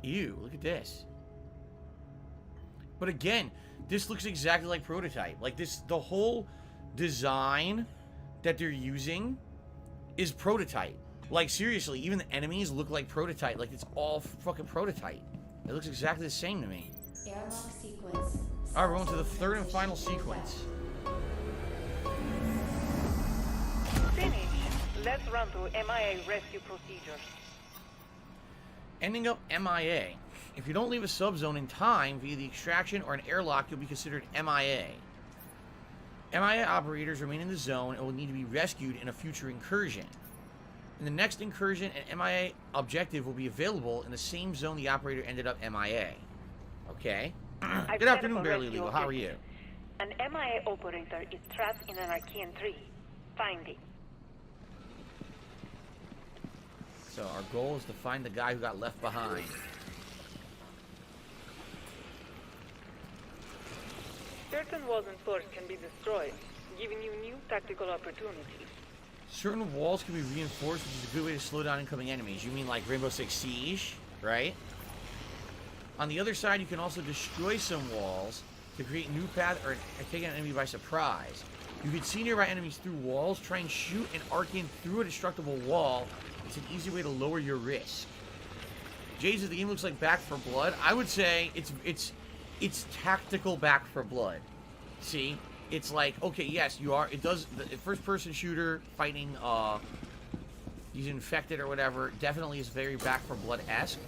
Ew, look at this. But again, this looks exactly like Prototype. Like this, the whole design that they're using is Prototype. Like seriously, even the enemies look like Prototype. Like it's all fucking Prototype. It looks exactly the same to me. Airlock sequence. Alright, we're on to the third and final sequence. Finish. Let's run through MIA rescue procedures. Ending up MIA. If you don't leave a subzone in time via the extraction or an airlock, you'll be considered MIA. MIA operators remain in the zone and will need to be rescued in a future incursion. In the next incursion, an MIA objective will be available in the same zone the operator ended up MIA. Okay. Good afternoon, Barely Legal. How are you? An MIA operator is trapped in an Archean tree. Find it. So our goal is to find the guy who got left behind. Certain walls and floors can be destroyed, giving you new tactical opportunities. Certain walls can be reinforced, which is a good way to slow down incoming enemies. You mean like Rainbow Six Siege, right? On the other side, you can also destroy some walls to create new paths or take an enemy by surprise. You can see nearby enemies through walls, try and shoot an Archean through a destructible wall. It's an easy way to lower your risk. Jay says the game looks like Back 4 Blood. I would say it's tactical Back 4 Blood. See? It's like, okay, yes, you are. It does the first-person shooter fighting these infected or whatever definitely is very Back 4 Blood-esque.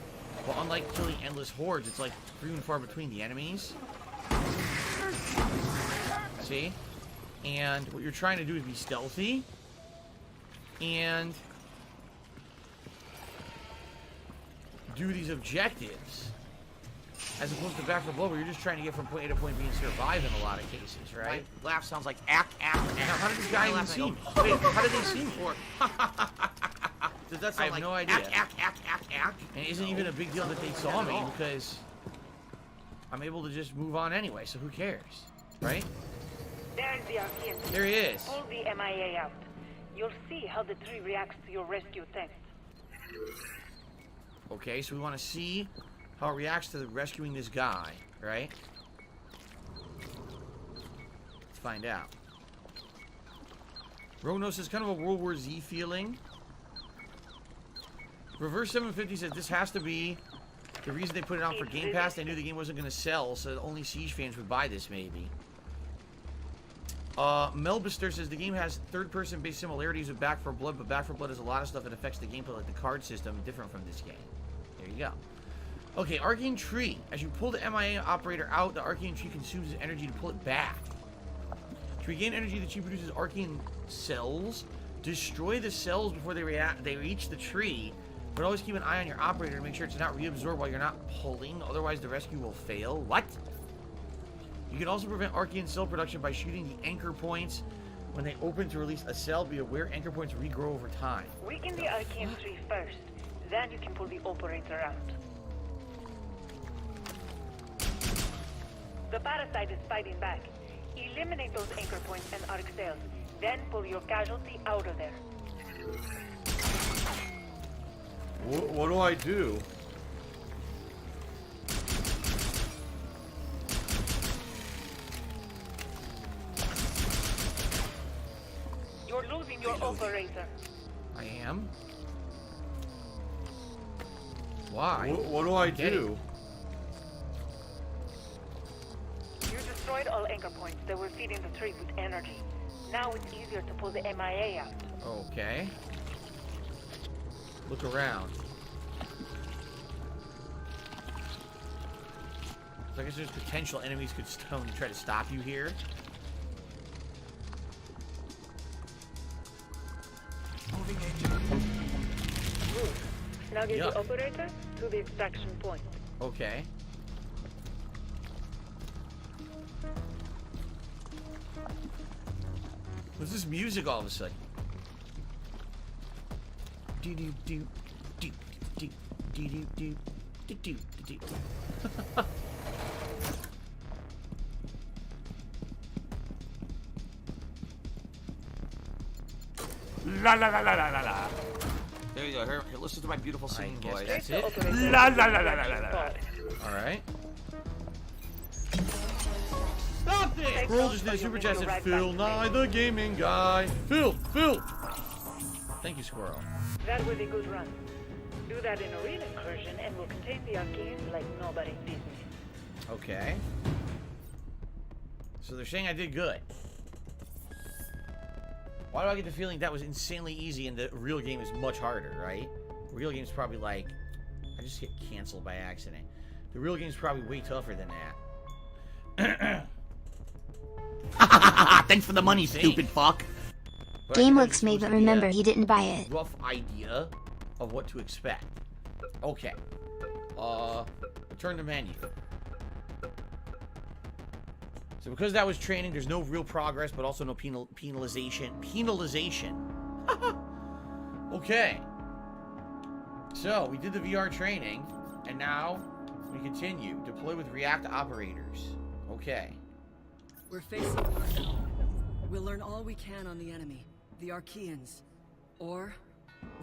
But unlike killing endless hordes, it's like few and far between the enemies. See? And what you're trying to do is be stealthy. And do these objectives. As opposed to Back 4 Blood, where you're just trying to get from point A to point B and survive in a lot of cases, right? My laugh sounds like ack, ack, ack. Now, how did this guy even see me? Wait, how did they see me? Does that sound I have like no idea. ack, ack, ack, ack? And it isn't even a big deal that they saw me because I'm able to just move on anyway, so who cares, right? There's the Archean tree. There he is. Pull the MIA out. You'll see how the tree reacts to your rescue test. Okay, so we want to see how it reacts to rescuing this guy, right? Let's find out. Rognos is kind of a World War Z feeling. Reverse 750 says this has to be the reason they put it out for Game Pass. They knew the game wasn't going to sell, so only Siege fans would buy this, maybe. Melbister says the game has third-person based similarities with Back 4 Blood, but Back 4 Blood has a lot of stuff that affects the gameplay, like the card system, different from this game. There you go. Okay, Archean Tree. As you pull the MIA operator out, the Archean Tree consumes its energy to pull it back. To regain energy, the tree produces Archean cells. Destroy the cells before they reach the tree, but always keep an eye on your operator to make sure it's not reabsorbed while you're not pulling, otherwise the rescue will fail. What? You can also prevent Archean cell production by shooting the anchor points when they open to release a cell. Be aware anchor points regrow over time. Weaken the Archean tree first, then you can pull the operator out. The parasite is fighting back. Eliminate those anchor points and arc cells, then pull your casualty out of there. What do I do? You're losing your operator. I am? Why? What do I do? You destroyed all anchor points that were feeding the tree with energy. Now it's easier to pull the MIA out. Okay. Look around. So I guess there's potential enemies could try to stop you here. Good. Now get the operator to the extraction point. Okay. What's this music all of a sudden? Do do do do do do do do do do do. La la la la la la la. There you go. Here, listen to my beautiful singing voice. That's it. La la la la la la la. All right. Stop this! Squirrel just did a super chat said, Phil Nye the gaming guy. Phil! Thank you, Squirrel. That was a good run. Do that in a real incursion and we'll contain the Archaeans like nobody's business. Okay. So they're saying I did good. Why do I get the feeling that was insanely easy and the real game is much harder, right? The real game's probably like... I just hit cancel by accident. The real game's probably way tougher than that. Thanks for the money, stupid fuck. GameWorks made, but remember, he didn't buy it. Rough idea of what to expect. Okay. Return to menu. So because that was training, there's no real progress, but also no penalization. Okay. So, we did the VR training, and now we continue. Deploy with React operators. Okay. We're facing Arsenal. We'll learn all we can on the enemy, the Archaeans. Or,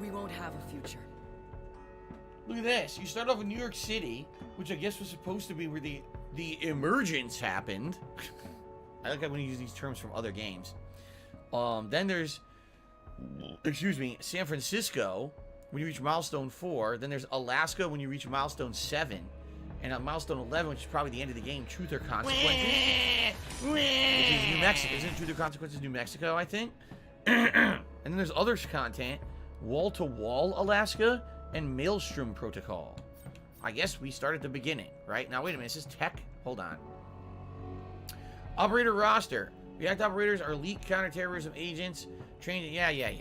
we won't have a future. Look at this. You start off in New York City, which I guess was supposed to be where the emergence happened. I like when you use these terms from other games. Then there's, San Francisco when you reach milestone 4. Then there's Alaska when you reach milestone 7. And on milestone 11, which is probably the end of the game, Truth or Consequences. Which is New Mexico. Isn't it Truth or Consequences New Mexico, I think? And then there's other content. Wall-to-Wall Alaska and Maelstrom Protocol. I guess we start at the beginning, right? Now, wait a minute. This is tech? Hold on. Operator roster. React operators are elite counterterrorism agents. Trained... Yeah.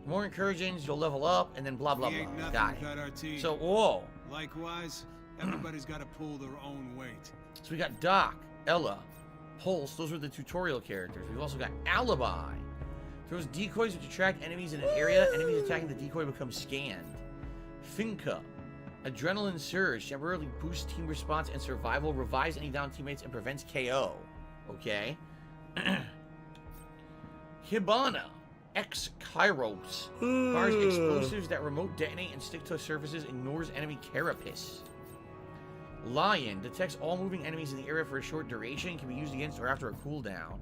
More incursions, you'll level up, and then blah, blah, blah. Got it. So, whoa. Likewise, everybody's got to pull their own weight. So we got Doc, Ella, Pulse. Those were the tutorial characters. We've also got Alibi. Throws decoys which attract enemies in an area. Enemies attacking the decoy become scanned. Finca. Adrenaline Surge. Temporarily boosts team response and survival. Revives any down teammates and prevents KO. Okay. Hibana. X-Kairos. Fires explosives that remote detonate and stick to surfaces. Ignores enemy carapace. Lion. Detects all moving enemies in the area for a short duration. Can be used against or after a cooldown.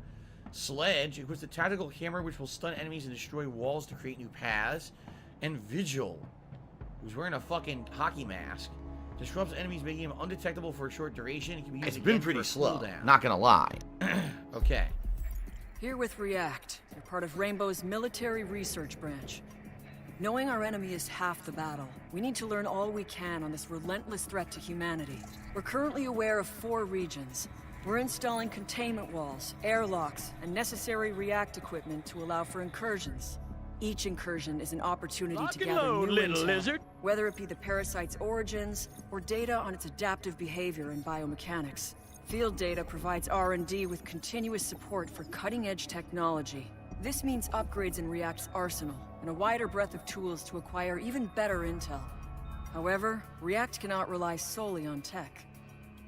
Sledge. Equips a tactical camera which will stun enemies and destroy walls to create new paths. And Vigil. Who's wearing a fucking hockey mask. Disrupts enemies, making him undetectable for a short duration. It can be used It's been pretty for slow, cooldown. not gonna lie. Okay. Here with React, you're part of Rainbow's military research branch. Knowing our enemy is half the battle, we need to learn all we can on this relentless threat to humanity. We're currently aware of 4 regions. We're installing containment walls, airlocks, and necessary React equipment to allow for incursions. Each incursion is an opportunity to gather new little intel, lizard. whether it be the parasite's origins or data on its adaptive behavior and biomechanics. Field data provides R&D with continuous support for cutting-edge technology. This means upgrades in React's arsenal and a wider breadth of tools to acquire even better intel. However, React cannot rely solely on tech.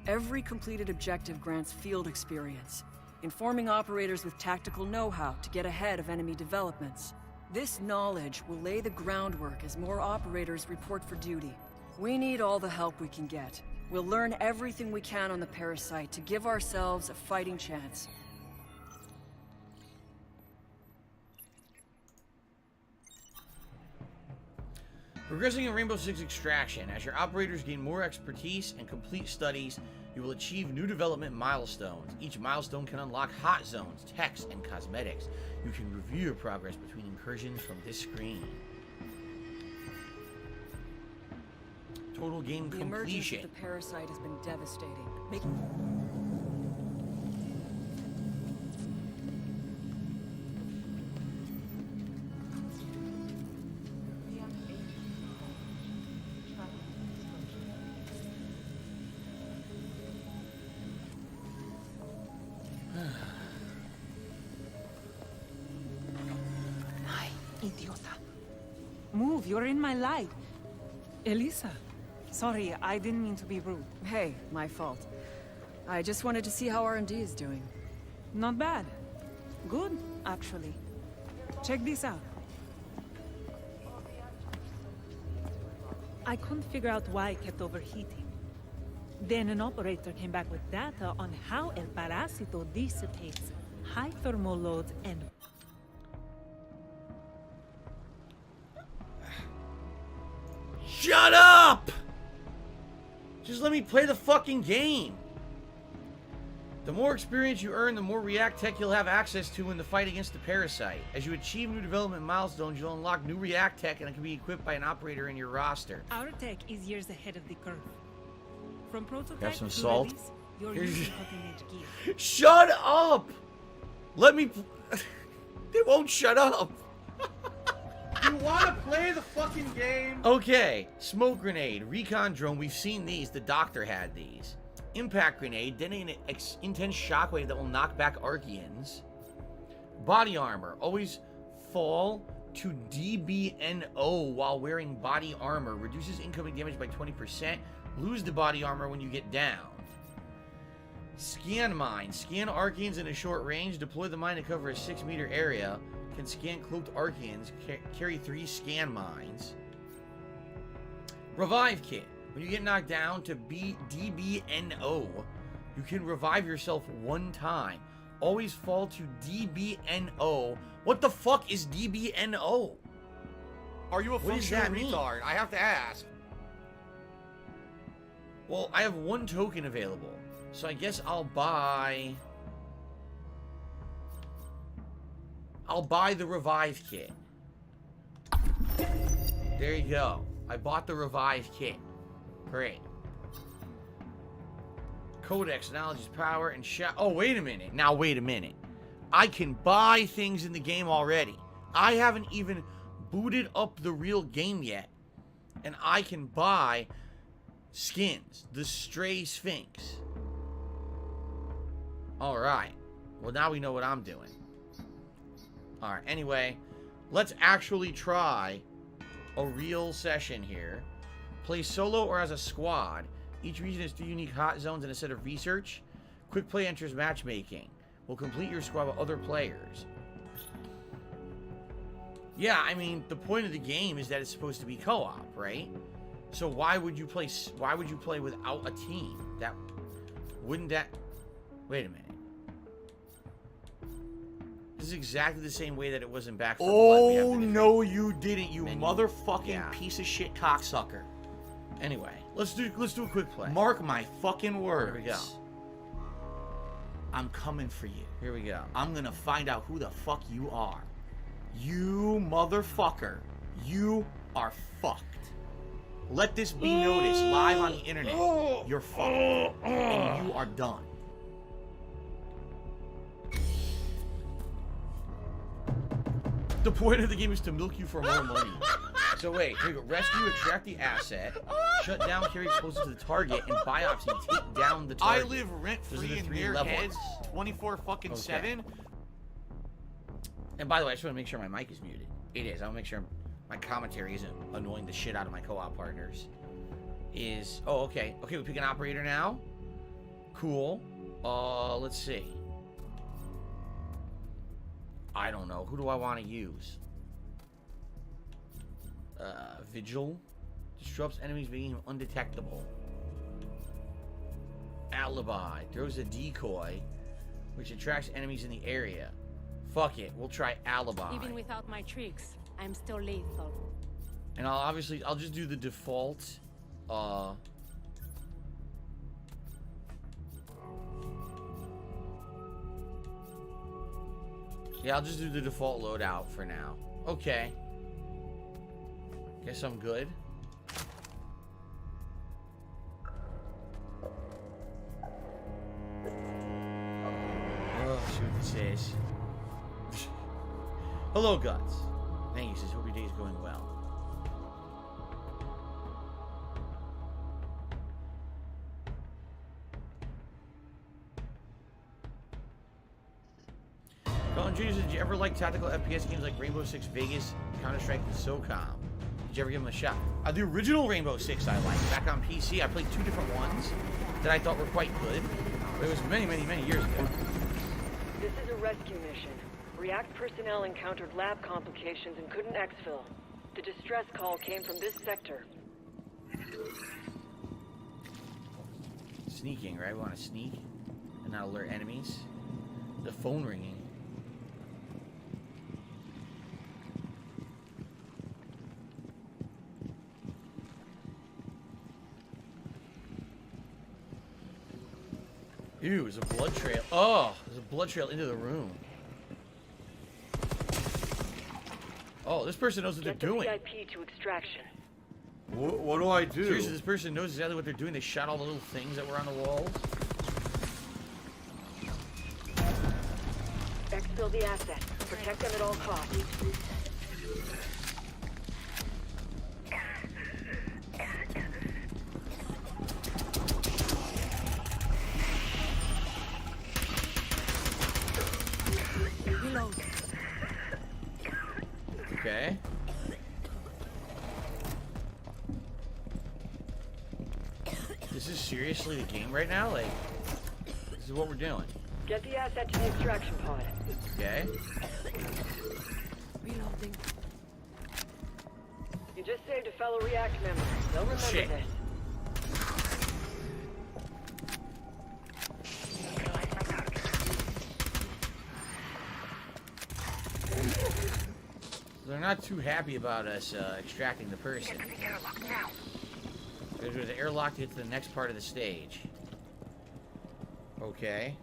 Every completed objective grants field experience, informing operators with tactical know-how to get ahead of enemy developments. This knowledge will lay the groundwork as more operators report for duty. We need all the help we can get. We'll learn everything we can on the parasite to give ourselves a fighting chance. Progressing in Rainbow Six Extraction. As your operators gain more expertise and complete studies, you will achieve new development milestones. Each milestone can unlock hot zones, techs, and cosmetics. You can review your progress between incursions from this screen. Total game The emergence completion. of the parasite has been devastating. Idiota. Move, you're in my light. Elisa. Sorry, I didn't mean to be rude. Hey, my fault. I just wanted to see how R&D is doing. Not bad. Good, actually. Check this out. I couldn't figure out why it kept overheating. Then an operator came back with data on how El Parásito dissipates high thermal loads and... Shut up! Just let me play the fucking game. The more experience you earn, the more React tech you'll have access to in the fight against the parasite. As you achieve new development milestones, you'll unlock new React tech and it can be equipped by an operator in your roster. Our tech is years ahead of the curve. From prototype Have some to salt? release, you're using cutting-edge gear. Shut up! Let me... They won't shut up. You want to play the fucking game? Okay, smoke grenade, recon drone, we've seen these. The doctor had these. Impact grenade, detonating an intense shockwave that will knock back Archeans. Body armor, always fall to DBNO while wearing body armor. Reduces incoming damage by 20%. Lose the body armor when you get down. Scan mine, scan Archeans in a short range. Deploy the mine to cover a 6-meter area. Can scan cloaked Archeans, carry 3 scan mines. Revive kit. When you get knocked down to DBNO, you can revive yourself 1 time. Always fall to DBNO. What the fuck is DBNO? Are you a What does functional that mean? retard? I have to ask. Well, I have 1 token available. So I guess I'll buy the revive kit. There you go. I bought the revive kit. Great. Codex, knowledge, power, and shot. Oh, wait a minute. Now, wait a minute. I can buy things in the game already. I haven't even booted up the real game yet. And I can buy skins. The Stray Sphinx. Alright. Well, now we know what I'm doing. Alright, anyway. Let's actually try a real session here. Play solo or as a squad. Each region has 2 unique hot zones and a set of research. Quick play enters matchmaking. Will complete your squad with other players. Yeah, I mean, the point of the game is that it's supposed to be co-op, right? So why would you play without a team? That wouldn't that... Wait a minute. This is exactly the same way that it was in Back 4 Blood. We have Oh, the no, you didn't, you menu. motherfucking piece of shit cocksucker. Anyway, let's do a quick play. Mark my fucking words. Here we go. I'm coming for you. Here we go. I'm gonna find out who the fuck you are. You motherfucker. You are fucked. Let this be noticed live on the internet. You're fucked. And you are done. The point of the game is to milk you for more money. So wait, here we go. Rescue, extract the asset, shut down, carry explosives to the target, and biopsy, take down the I target. live Those are rent-free the in 3 their levels. heads 24 fucking 7. And by the way, I just want to make sure my mic is muted. It is. I want to make sure my commentary isn't annoying the shit out of my co-op partners. Oh, okay. Okay, we pick an operator now. Cool. Let's see. I don't know. Who do I want to use? Vigil. Disrupts enemies, making him undetectable. Alibi. Throws a decoy, which attracts enemies in the area. Fuck it. We'll try Alibi. Even without my tricks, I'm still lethal. And I'll just do the default. Yeah, I'll just do the default loadout for now. Okay. Guess I'm good. guys. Hello, Guts. Thank you, sis. Hope your day is going well. Colin Jr. said, did you ever like tactical FPS games like Rainbow Six Vegas, Counter-Strike, and SOCOM? Did you ever give them a shot? The original Rainbow Six I liked. Back on PC, I played 2 different ones that I thought were quite good. But it was many, many, many years ago. This is a rescue mission. React personnel encountered lab complications and couldn't exfil. The distress call came from this sector. Sneaking, right? We want to sneak and not alert enemies. The phone ringing. Ew, there's a blood trail. Oh, there's a blood trail into the room. Oh, this person knows what they're doing. VIP to extraction. What do I do? Seriously, this person knows exactly what they're doing. They shot all the little things that were on the walls. Exfil the asset. Protect them at all costs. Okay. This is seriously the game right now? Like, this is what we're doing. Get the asset to the extraction pod. Okay. Reloading. You just saved a fellow React member. They'll remember Shit. this. They're not too happy about us extracting the person. There's an airlock to get to the next part of the stage. Okay.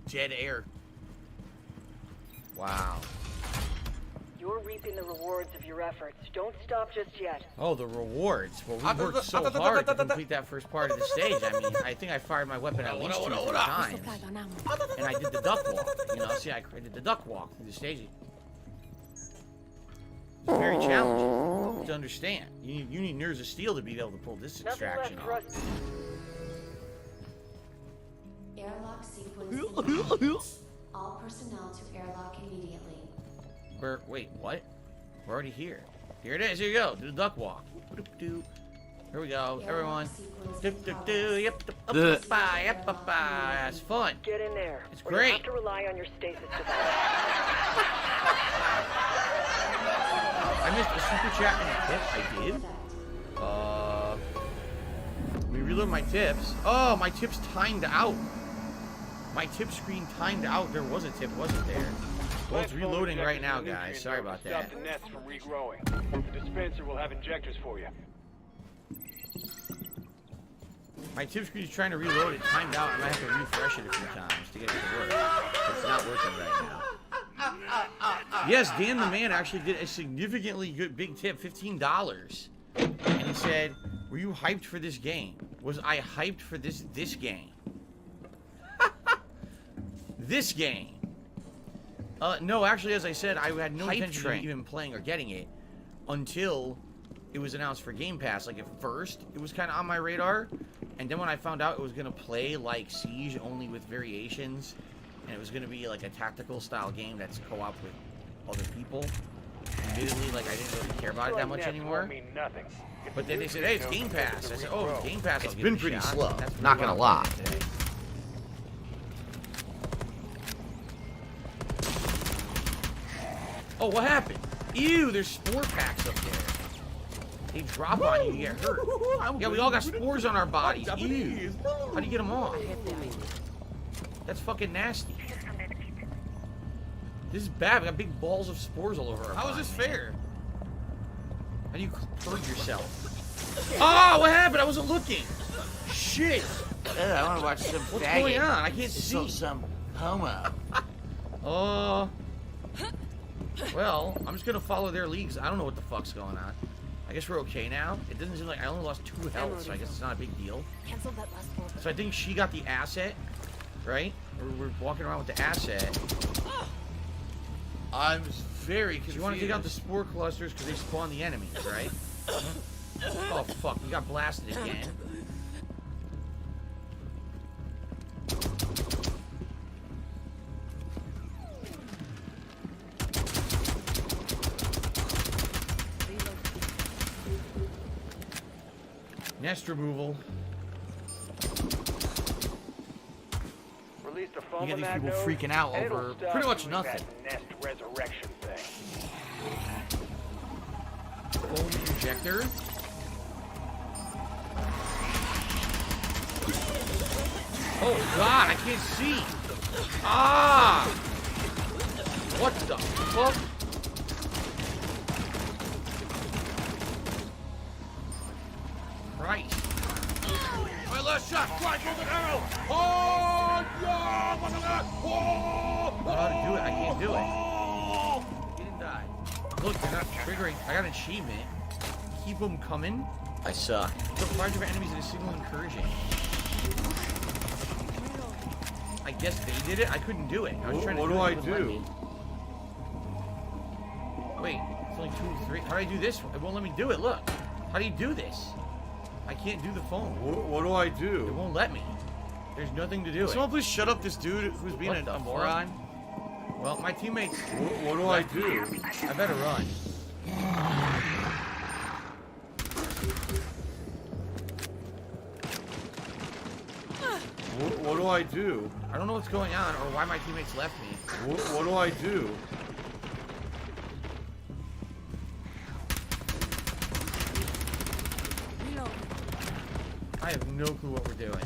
Dead air. Wow. You're reaping the rewards of your efforts. Don't stop just yet. Oh, the rewards. Well, we worked so hard to complete that first part of the stage. I mean, I think I fired my weapon at least 2 or 3 times. And I did the duck walk. You know, see, I did the duck walk through the stage. It's very challenging to understand. You need nerves of steel to be able to pull this extraction off. Airlock sequence. All personnel to airlock immediately. Wait, what? We're already here. Here it is. Here you go. Do the duck walk. Here we go, everyone. It's fun. Get in there. It's You great. have to rely on your stasis device. I missed a super chat and a tip. I did. Let me reload my tips. Oh, my tips timed out. My tip screen timed out. There was a tip, wasn't there? Well, it's reloading right now, guys. Sorry about that. Stop the nets from regrowing. The dispenser will have injectors for you. My tip screen is trying to reload. It timed out. I might have to refresh it a few times to get it to work. It's not working right now. Yes, Dan the Man actually did a significantly good big tip, $15. And he said, "Were you hyped for this game? Was I hyped for this game?" This game. No, actually, as I said, I had no intention of even playing or getting it until it was announced for Game Pass. Like, at first, it was kind of on my radar. And then when I found out it was going to play like Siege, only with variations, and it was going to be like a tactical style game that's co-op with other people, admittedly, like, I didn't really care about it that much anymore. But then they said, hey, it's Game Pass. I said, oh, it's Game Pass. It's been pretty slow, not gonna lie. Oh, what happened? Ew, there's spore packs up there. They drop on you, you get hurt. Yeah, we all got spores on our bodies. Ew. How do you get them off? That's fucking nasty. This is bad. We got big balls of spores all over our bodies. How is this fair? How do you hurt yourself? Oh, what happened? I wasn't looking. Shit. I want to watch some What's faggot. going on? I can't see. Some homo. Well, I'm just gonna follow their leads. I don't know what the fuck's going on. I guess we're okay now. It doesn't seem like I only lost 2 health, so I guess it's not a big deal. Cancel that last order. So I think she got the asset, right? We're walking around with the asset. I'm very confused. You want to take out the spore clusters because they spawn the enemies, right? Oh fuck, we got blasted again. Nest removal. Release the You foam get in these that people node, freaking out and it'll over stop pretty much doing nothing. that nest resurrection thing. Foam injector. Oh god, I can't see. Ah! What the fuck? Christ. My last shot! Fly through the arrow! Oh, yeah! I don't know how to do it. I can't do it. He didn't die. Look, they're not triggering. I got an achievement. Keep them coming. I suck. Surprise your enemies in a single incursion. I guess they did it. I couldn't do it. I was trying to what do do it. I It wouldn't let do? me. Wait, it's only 2, 3. How do I do this? It won't let me do it. Look. How do you do this? I can't do the phone. What do I do? It won't let me. There's nothing to do. Someone please shut up this dude who's being What the a moron. Well, my teammates. What do I do? I better run. What do I do? I don't know what's going on or why my teammates left me. What do I do? I have no clue what we're doing.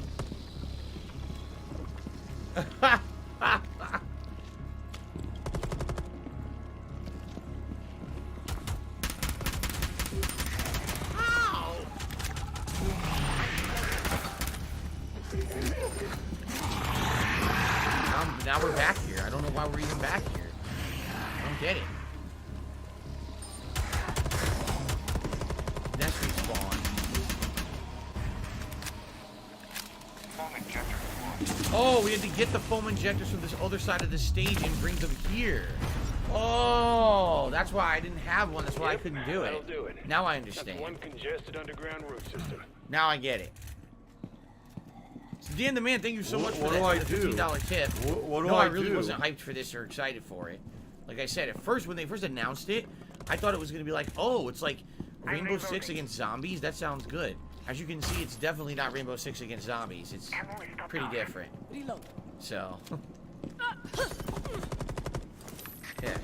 Now we're back here. I don't know why we're even back here. I don't get it. Nest respawn. Oh, we had to get the foam injectors from this other side of the stage and bring them here. Oh, that's why I didn't have one. That's why I couldn't do it. That'll do it. Now I understand. That's one congested underground root system. Now I get it. So Dan the Man, thank you so much for what that do I $15 tip. What do no, I I really do? wasn't hyped for this or excited for it. Like I said, at first, when they first announced it, I thought it was going to be like, oh, it's like Rainbow Six against zombies. That sounds good. As you can see, it's definitely not Rainbow Six against zombies. It's pretty different. So. Yeah.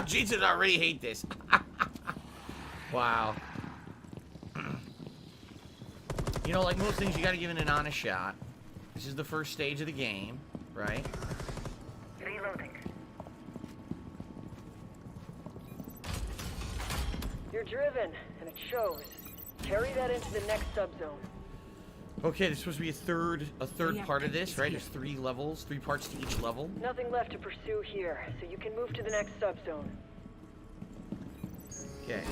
Jason already hate this. Wow. You know, like most things, you gotta give it an honest shot. This is the first stage of the game, right? Reloading. You're driven, and it shows. Carry that into the next subzone. Okay, there's supposed to be a third part of this, right? There's 3 levels, 3 parts to each level. Nothing left to pursue here, so you can move to the next subzone. Okay.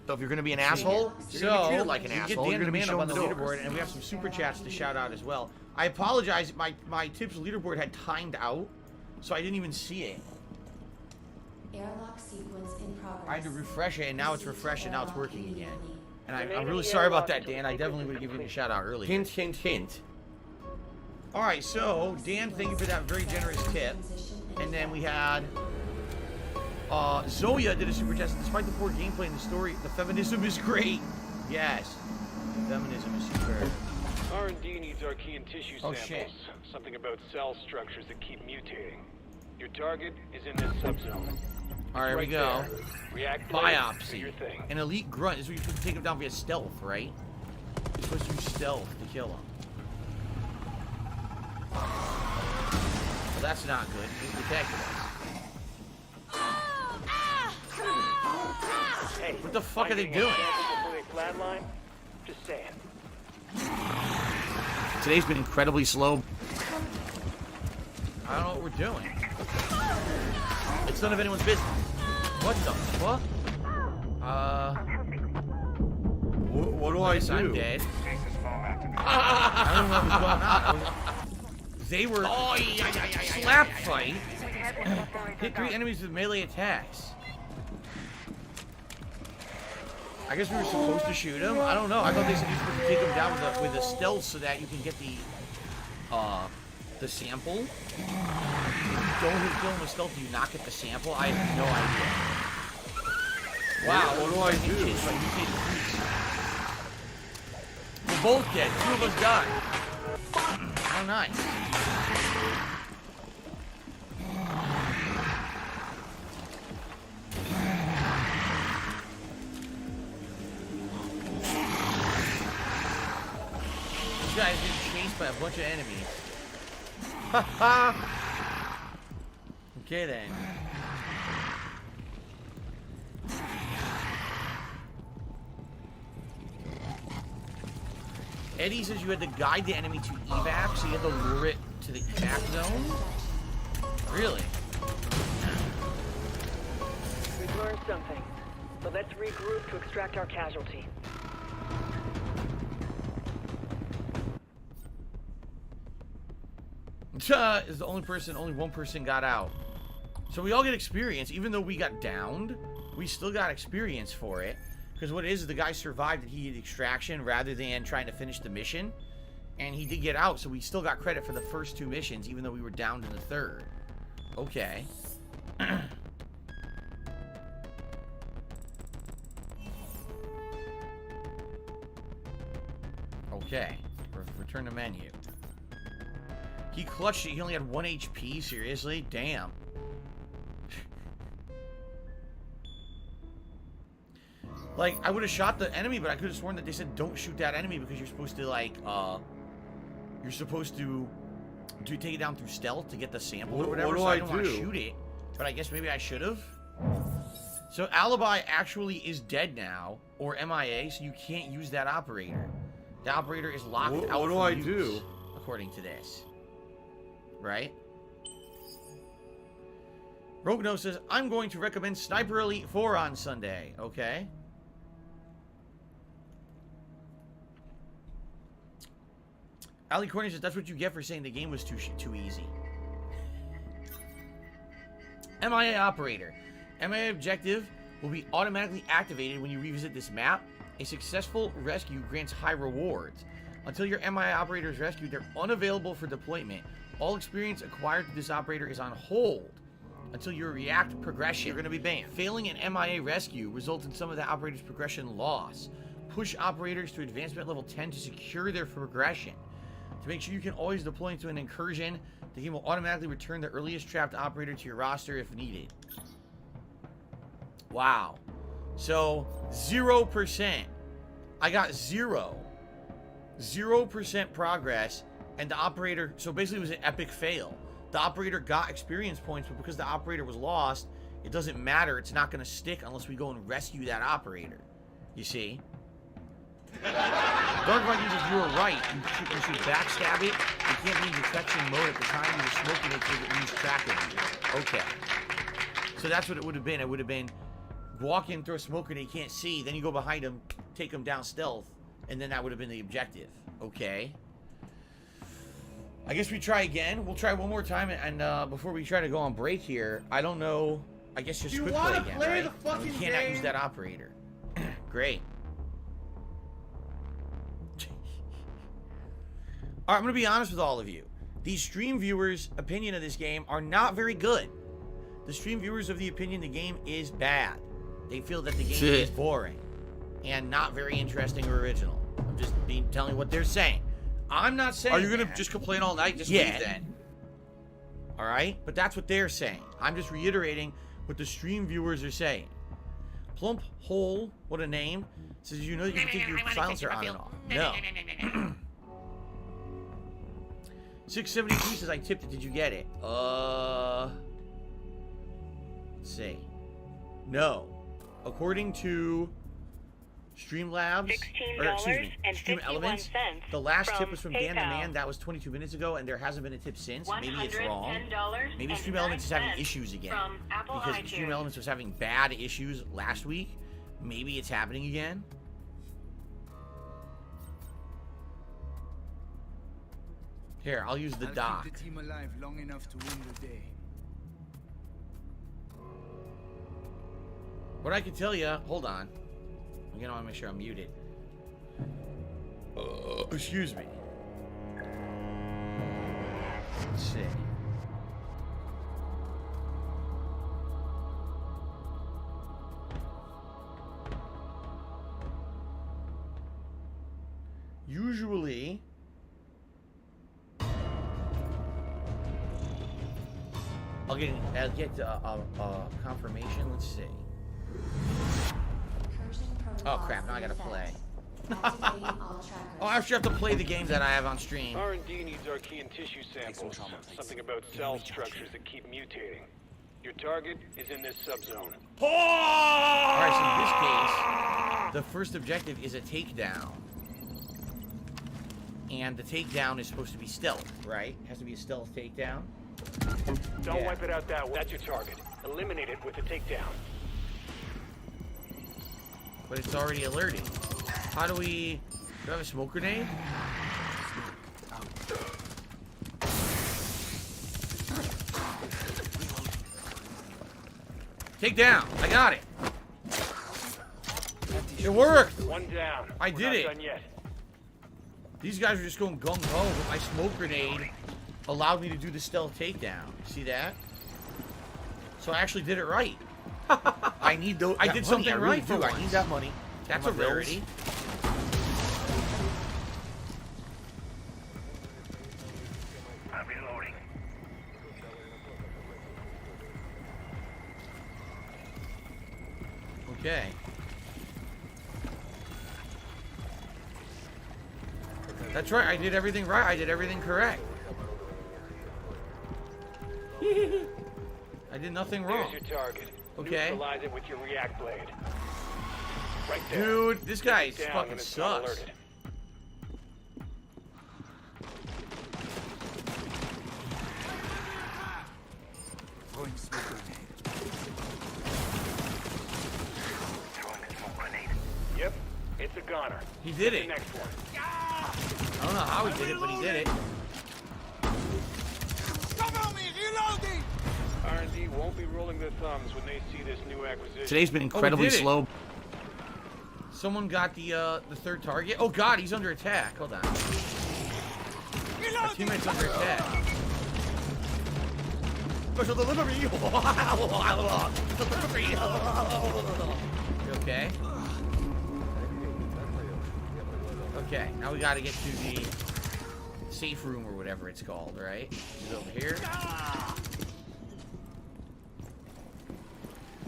So if you're gonna be an asshole, you're gonna be treated like an asshole. You're gonna be man up shown on the the door. leaderboard, and we have some super chats to shout out as well. I apologize, my tips leaderboard had timed out, so I didn't even see it. Airlock sequence in progress. I had to refresh it, and now it's refreshed, and now it's working again. And I'm really sorry about that, Dan. I definitely would have given you a shout out earlier. Hint, hint, hint. All right, so Dan, thank you for that very generous tip. And then we had Zoya did a super chat. Despite the poor gameplay and the story, the feminism is great. Yes, feminism is superb. R&D needs our key and tissue Oh, samples. shit. Something about cell structures that keep mutating. Your target is in this subzone. All right, here we go. React Biopsy. your thing. An elite grunt is where you're supposed to take him down via stealth, right? You're supposed to use stealth to kill him. that's not good. He attacked us. Hey, What the fuck are they doing? Flatline? Just saying. Today's been incredibly slow. I don't know what we're doing. It's none of anyone's business. What the fuck? What do I do? I'm dead. I don't know what was going on. They were slap fight. Hit 3 enemies with melee attacks. I guess we were supposed to shoot him. I don't know. I thought they said you were supposed to take him down with a stealth so that you can get the sample. If you don't hit kill him with stealth, do you not get the sample? I have no idea. Wow, what do I do? We're both dead. 2 of us died. Oh, nice. This guy's being chased by a bunch of enemies. Okay then. Eddie says you had to guide the enemy to evac, so you had to lure it to the evac zone? Really? We've learned something, but let's regroup to extract our casualty. Is the only one person got out. So we all get experience, even though we got downed, we still got experience for it. Because what it is the guy survived and he did extraction rather than trying to finish the mission. And he did get out, so we still got credit for the first 2 missions, even though we were downed in the 3rd. Okay. Okay. Return to menu. He clutched it. He only had 1 HP. Seriously? Damn. Like, I would have shot the enemy, but I could have sworn that they said don't shoot that enemy because you're supposed to, like, you're supposed to take it down through stealth to get the sample or whatever. What do so I don't want to shoot it. But I guess maybe I should have. So Alibi actually is dead now, or MIA, so you can't use that operator. The operator is locked out. What do I do? According to this. Right? Rogno says, I'm going to recommend Sniper Elite 4 on Sunday. Okay. Ali Corny says, that's what you get for saying the game was too easy. MIA Operator. MIA Objective will be automatically activated when you revisit this map. A successful rescue grants high rewards. Until your MIA Operator is rescued, they're unavailable for deployment. All experience acquired through this operator is on hold until your react progression. You're going to be banned. Failing an MIA rescue results in some of the operator's progression loss. Push operators to advancement level 10 to secure their progression. To make sure you can always deploy into an incursion, the game will automatically return the earliest trapped operator to your roster if needed. Wow. So, 0%. I got 0. 0% progress, and the operator, so basically it was an epic fail. The operator got experience points, but because the operator was lost, it doesn't matter. It's not going to stick unless we go and rescue that operator. You see? Dark Vikings, if you were right, you should backstab it. You can't be in detection mode at the time you were smoking it because it lose track of you. Okay. So that's what it would have been. It would have been walk in, throw a smoker that you can't see, then you go behind him, take him down stealth, and then that would have been the objective. Okay. I guess we try again. We'll try one more time, and before we try to go on break here, I don't know. I guess just quick play again, right? The fucking we cannot use that operator. Great. Alright, I'm going to be honest with all of you. The stream viewers' opinion of this game are not very good. The stream viewers of the opinion the game is bad. They feel that the game is boring and not very interesting or original. I'm just telling you what they're saying. I'm not saying. Are you going to just complain all night? Just leave then. Alright? But that's what they're saying. I'm just reiterating what the stream viewers are saying. Plump Hole, what a name, says you know that you can take your silencer on and off. No. 673 says I tipped it. Did you get it? Let's see. No. According to Streamlabs, or excuse me, Stream Elements, the last tip was from Dan the Man. That was 22 minutes ago, and there hasn't been a tip since. Maybe it's wrong. Maybe Stream Elements is having issues again. Because Stream Elements was having bad issues last week. Maybe it's happening again. Here, I'll use the dock. Keep the team alive long enough to win the day. What I can tell you, hold on. I'm gonna want to make sure I'm muted. Excuse me. Let's see. Usually, I'll get confirmation. Let's see. Oh crap! Now I gotta play. Oh, I actually have to play the game that I have on stream. R&D needs our key and tissue samples. Something about cell structures that keep mutating. Your target is in this subzone. Alright, so in this case, the first objective is a takedown. And the takedown is supposed to be stealth, right? It has to be a stealth takedown. Don't wipe it out that way. That's your target. Eliminate it with a takedown. But it's already alerting. How do we... Do I have a smoke grenade? Take down. I got it. It worked. One down. I did it. Done yet. These guys are just going gung-ho, but my smoke grenade allowed me to do the stealth takedown. See that? So I actually did it right. I need those. I did something right for I need that money. That's a rarity. I'm reloading. Okay. That's right. I did everything right. I did everything correct. I did nothing wrong. There's your target. Okay. Neutralize it with your react blade. Right there. Dude, this guy Take it down fucking when it's not sucks. alerted. Throwing smoke grenade. Throwing a smoke grenade. Yep, it's a goner. He did Get it. the next one. I don't know how he did it, but he did it. Cover me! Reloading! R&D won't be rolling their thumbs when they see this new acquisition. Today's been incredibly slow. Someone got the third target. Oh god, he's under attack. Hold on. Our teammate's under attack. Special delivery. You okay? Okay, now we gotta get to the safe room or whatever it's called, right? Is it over here?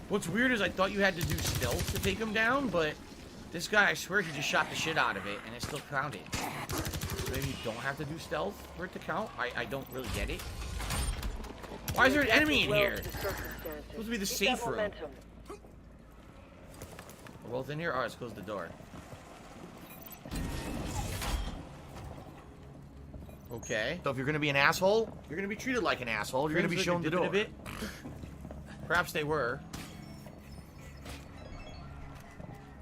What's weird is I thought you had to do stealth to take him down, but this guy, I swear he just shot the shit out of it, and it still counted. Maybe you don't have to do stealth for it to count? I don't really get it. Why is there an enemy in here? It's supposed to be the safe room. We're both in here? Alright, let's close the door. Okay. So if you're gonna be an asshole, you're gonna be treated like an asshole. You're gonna be shown the door. Perhaps they were.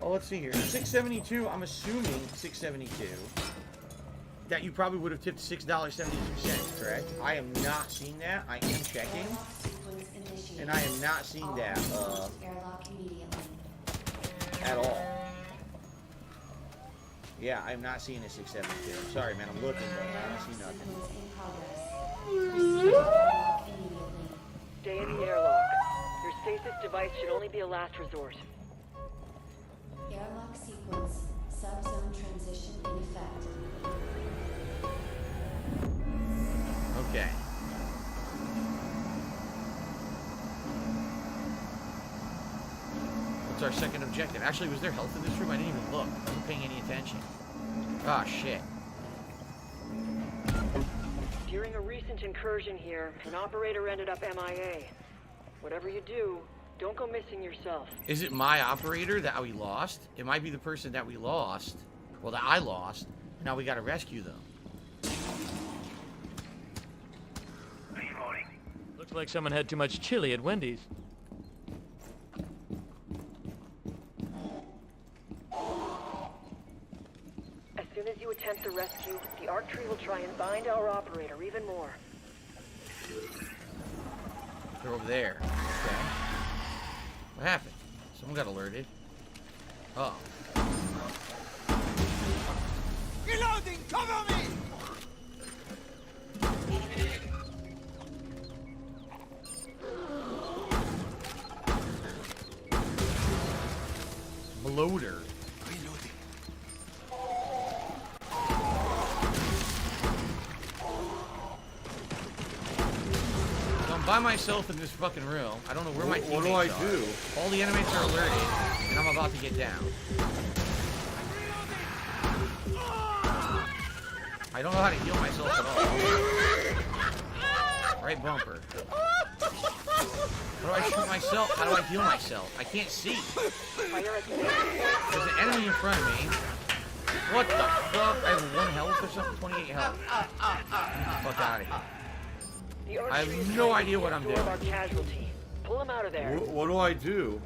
Oh, let's see here. 672, I'm assuming 672. That you probably would have tipped $6.72, correct? I am not seeing that. I am checking. And I am not seeing that at all. Yeah, I'm not seeing a 672. I'm sorry, man. I'm looking, but I don't see nothing. Stay in the airlock. Your stasis device should only be a last resort. Airlock sequence. Subzone transition in effect. Okay. What's our second objective? Actually, was there health in this room? I didn't even look. I wasn't paying any attention. Ah, shit. During Following a recent incursion here, an operator ended up MIA. Whatever you do, don't go missing yourself. Is it my operator that we lost? It might be the person that we lost. Well, that I lost. Now we gotta rescue them. Looks like someone had too much chili at Wendy's. As soon as you attempt the rescue, the arc tree will try and bind our operator even more. They're over there. Okay. What happened? Someone got alerted. Oh. Reloading! Cover me! Bloater. So I'm by myself in this fucking room. I don't know where my teammates are. What do I do? All the enemies are alerted, and I'm about to get down. I don't know how to heal myself at all. Right bumper. How do I shoot myself? How do I heal myself? I can't see. There's an enemy in front of me. What the fuck? I have 1 health or something? 28 health. Get the fuck out of here. I have no idea what I'm doing. Pull him out of there. What do I do?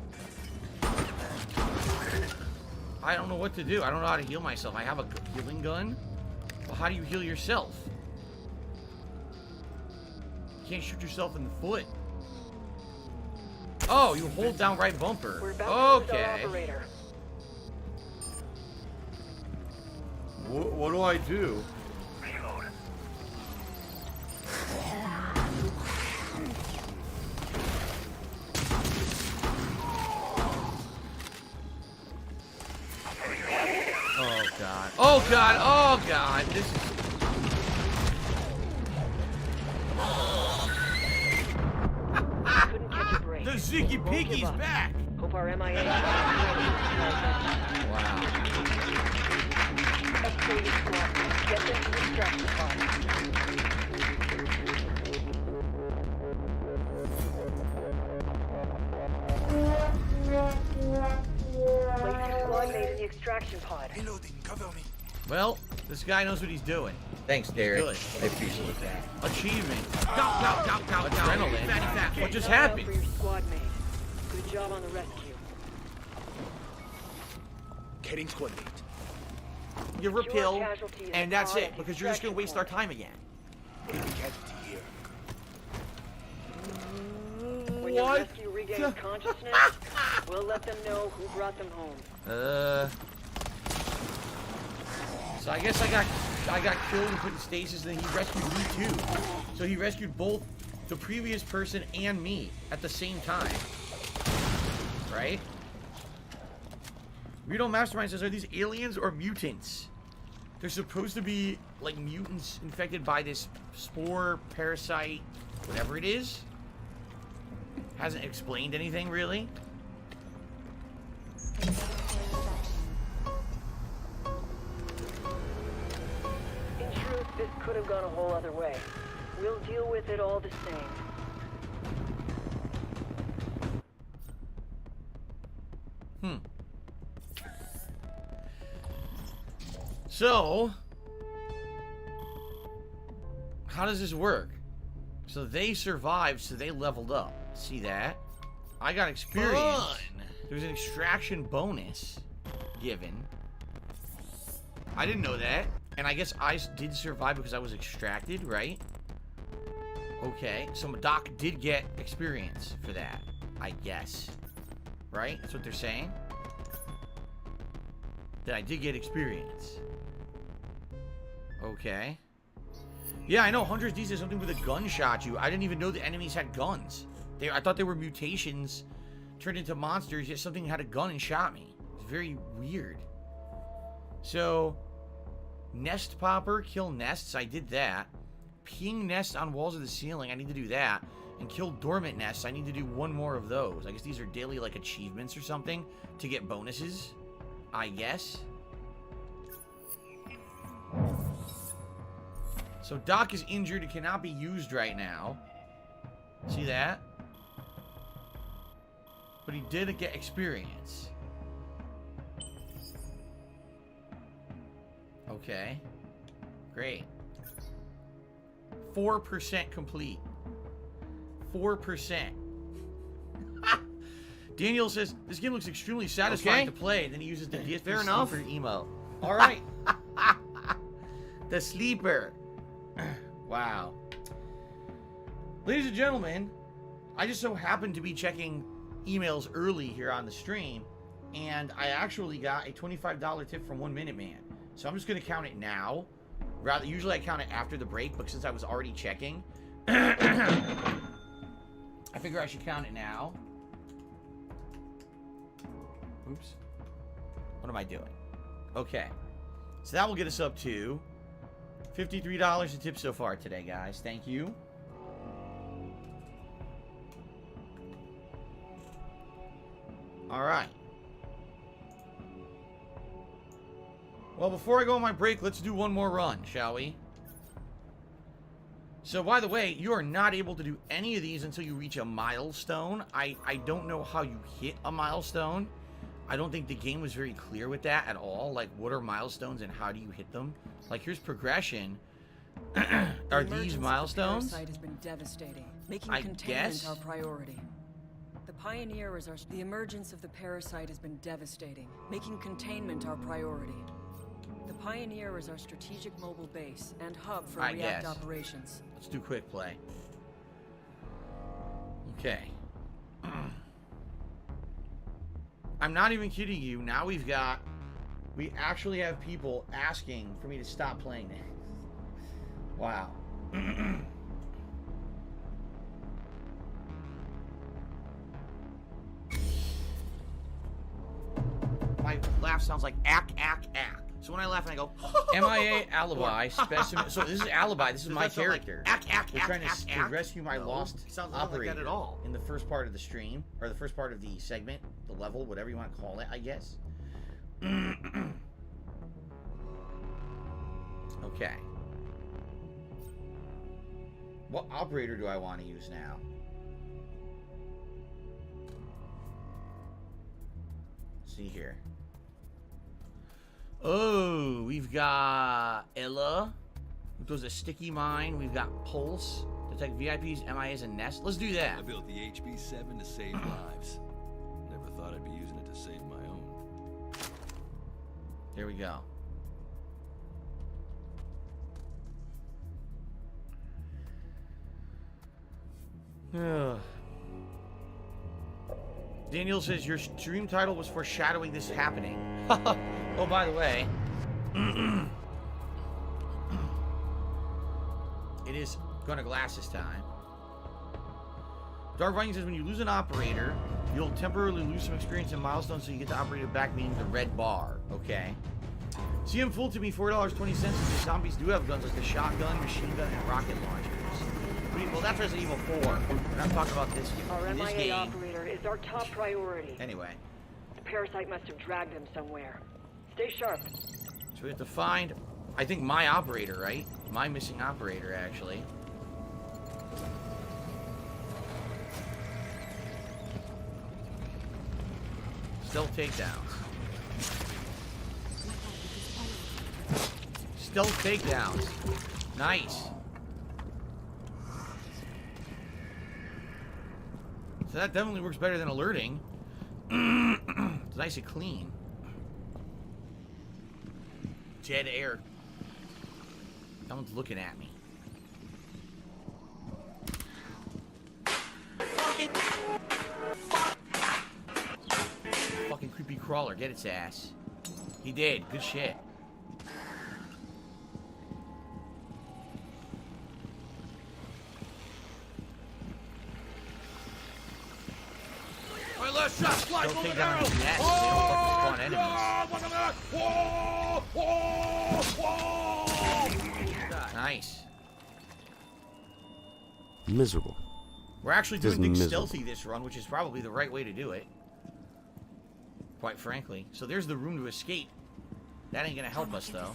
I don't know what to do. I don't know how to heal myself. I have a healing gun. Well, how do you heal yourself? You can't shoot yourself in the foot. Oh, you hold down right bumper. Okay. What do I do? Oh god. Oh god. Oh god. This is. The Ziggy Piggy's back. Hope our MIA. Wow. Get them to the extraction pod. Place your squad mate in the extraction pod. Reloading, cover me. Well, this guy knows what he's doing. Thanks, Derek. Good. I appreciate that. Achievement. Adrenaline. What just happened? For your squad mate. Good job on the rescue. Getting squad mate. Give her a pill, and that's it, because you're just going to waste our time again. When your rescue regains consciousness, we'll let them know who brought them home. So I guess I got killed and put in stasis, and then he rescued me too. So he rescued both the previous person and me at the same time. Right? Rito Mastermind says, are these aliens or mutants? They're supposed to be like mutants infected by this spore, parasite, whatever it is. Hasn't explained anything really. In truth, this could have gone a whole other way. We'll deal with it all the same. So, how does this work? So they survived, so they leveled up. See that? I got experience. Fun. There's an extraction bonus given. I didn't know that. And I guess I did survive because I was extracted, right? Okay, so Doc did get experience for that, I guess. Right? That's what they're saying? That I did get experience. Okay. Yeah, I know. Hunters D said something with a gun shot you. I didn't even know the enemies had guns. I thought they were mutations turned into monsters, yet something had a gun and shot me. It's very weird. So, nest popper, kill nests. I did that. Ping nests on walls of the ceiling. I need to do that. And kill dormant nests. I need to do one more of those. I guess these are daily, like, achievements or something to get bonuses. I guess. So Doc is injured. It cannot be used right now. See that? But he did get experience. Okay. Great. 4% complete. 4%. Daniel says, this game looks extremely satisfying to play. And then he uses the DSP Fair enough. sleeper emote. All right. The sleeper. Wow. Ladies and gentlemen, I just so happened to be checking emails early here on the stream, and I actually got a $25 tip from 1 Minute Man. So I'm just going to count it now. Usually I count it after the break, but since I was already checking, I figure I should count it now. Oops. What am I doing? Okay. So that will get us up to $53 in tips so far today, guys. Thank you. All right. Well, before I go on my break, let's do one more run, shall we? So, by the way, you are not able to do any of these until you reach a milestone. I don't know how you hit a milestone. I don't think the game was very clear with that at all. Like, what are milestones and how do you hit them? Like, here's progression. Are these milestones? The parasite has been devastating, making I containment guess. our priority. The emergence of the parasite has been devastating, making containment our priority. The Pioneer is our strategic mobile base and hub for I React guess. operations. Let's do quick play. Okay. I'm not even kidding you. Now we actually have people asking for me to stop playing this. Wow. My laugh sounds like ack, ack, ack. So when I laugh and I go, MIA alibi specimen. So this is alibi. This is my character. Like, ack, We're trying to rescue my lost sounds not like operator that at all. in the first part of the stream, or the first part of the segment, the level, whatever you want to call it, I guess. Okay. What operator do I want to use now? Let's see here. Oh, we've got Ella, who does a sticky mine. We've got Pulse, detect VIPs, MIAs, and Nest. Let's do that. I built the HB7 to save lives. Never thought I'd be using it to save my own. Here we go. Daniel says your stream title was foreshadowing this happening. Oh, by the way, it is gonna glass this time. Dark Viking says when you lose an operator, you'll temporarily lose some experience and milestones, so you get the operator back, meaning the red bar. Okay. CM Full to me $4.20. The zombies do have guns like the shotgun, machine gun, and rocket launchers. Well, that's Resident Evil 4. We're not talking about this Our this MIA game. operator is our top priority. Anyway, The parasite must have dragged him somewhere. Stay sharp. so we have to find, I think, my operator, right? My missing operator, actually. Stealth takedowns. Stealth takedowns. Nice. So that definitely works better than alerting. It's nice and clean. Dead air. Someone's looking at me. Fucking creepy crawler. Get its ass. He did. Good shit. My last shot flies Don't from take an down arrow. any nets. They don't fucking spawn enemies. Nice. Miserable. We're actually Just doing big miserable. stealthy this run, which is probably the right way to do it. Quite frankly. So there's the room to escape. That ain't gonna help us, though.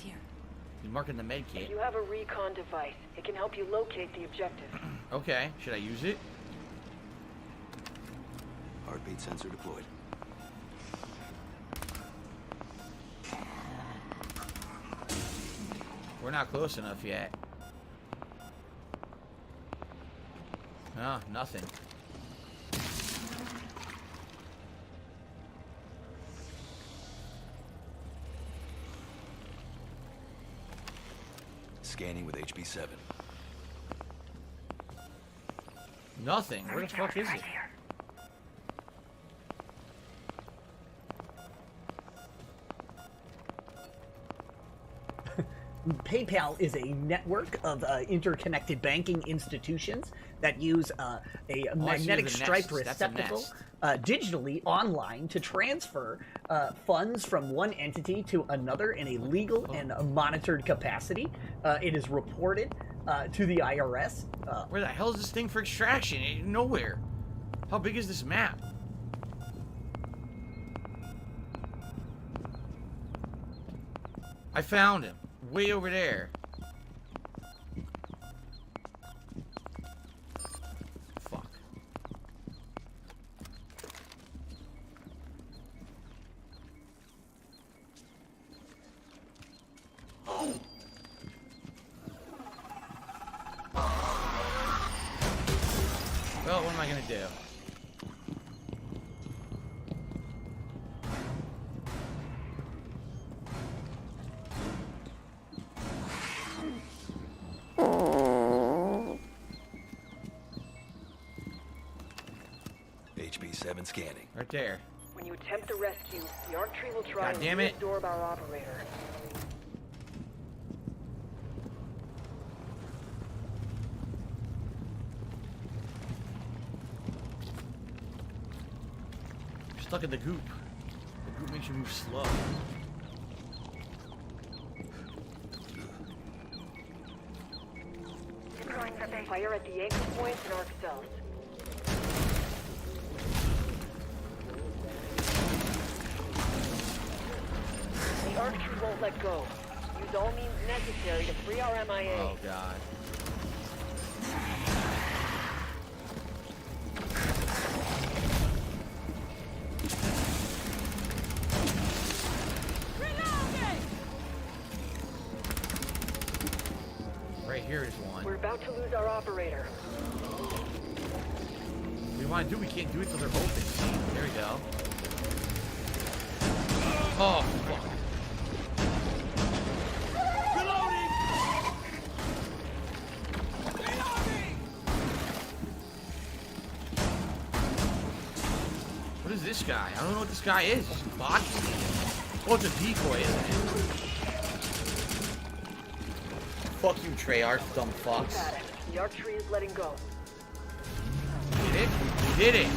He's marking the med kit. You have a recon device. It can help you locate the objective. Okay, should I use it? Heartbeat sensor deployed. We're not close enough yet. No, nothing. Scanning with HB7. Nothing. Where the fuck is it? PayPal is a network of interconnected banking institutions that use a magnetic striped receptacle digitally online to transfer funds from one entity to another in a legal and monitored capacity. It is reported to the IRS. Where the hell is this thing for extraction? Nowhere. How big is this map? I found him. Way over there. Fuck. Well, what am I gonna do? HB7 scanning. Right there. When you attempt the rescue, the ARC tree will try God and damn it. absorb our operator. You're stuck in the goop. The goop makes you move slow. Fire at the anchor points and arc cells. The arc tree won't let go. Use all means necessary to free our MIA. Oh god. Right here is one. We're about to lose our operator. What we want to do, we can't do it till they're open. There we go. Oh, fuck. What is this guy? I don't know what this guy is. Just boxing me. Oh, it's a decoy, isn't it? Fuck you, Treyarch, dumb fucks. The arc tree is letting go. Did it? We did it.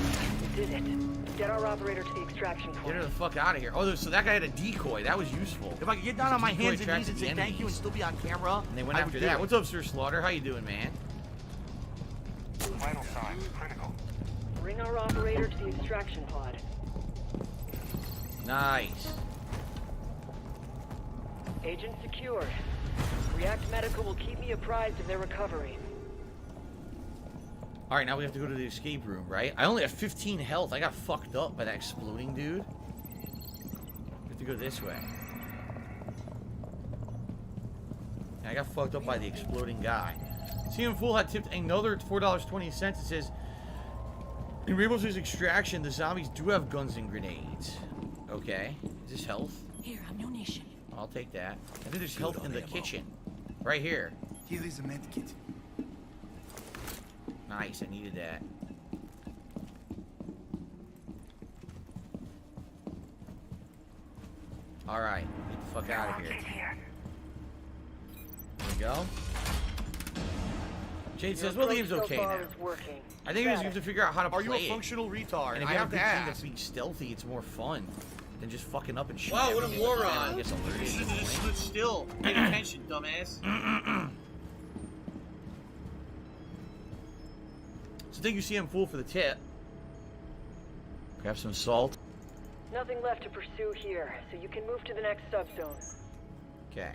We did it. Get our operator to the extraction point. Get her the fuck out of here. Oh, so that guy had a decoy. That was useful. If I could get down on my hands and knees and say thank you and still be on camera, and they went after that. What's up, Sir Slaughter? How you doing, man? Vital signs critical. Bring our operator to the extraction pod. Nice. Agent secured. React Medical will keep me apprised of their recovery. Alright, now we have to go to the escape room, right? I only have 15 health. I got fucked up by that exploding dude. We have to go this way. And I got fucked up by the exploding guy. CM Fool had tipped another $4.20. It says, in Rainbow Six Extraction, the zombies do have guns and grenades. Okay. Is this health? Here, ammunition. I'll take that. I think there's health in the kitchen. Right here. Here is a med kit. Nice, I needed that. Alright, get the fuck out of here. There we go. Jade says, well, the game's okay now. I think we just have to figure out how to play it. Are you a functional retard? And if I you have have to a good team ask. that's being stealthy, it's more fun than just fucking up and shit. Wow, what a everything with the camera moron. gets You alerted. should have just stood still. Pay attention, dumbass. So thank you, CM Fool, for the tip. Grab some salt. Nothing left to pursue here, so you can move to the next subzone. Okay.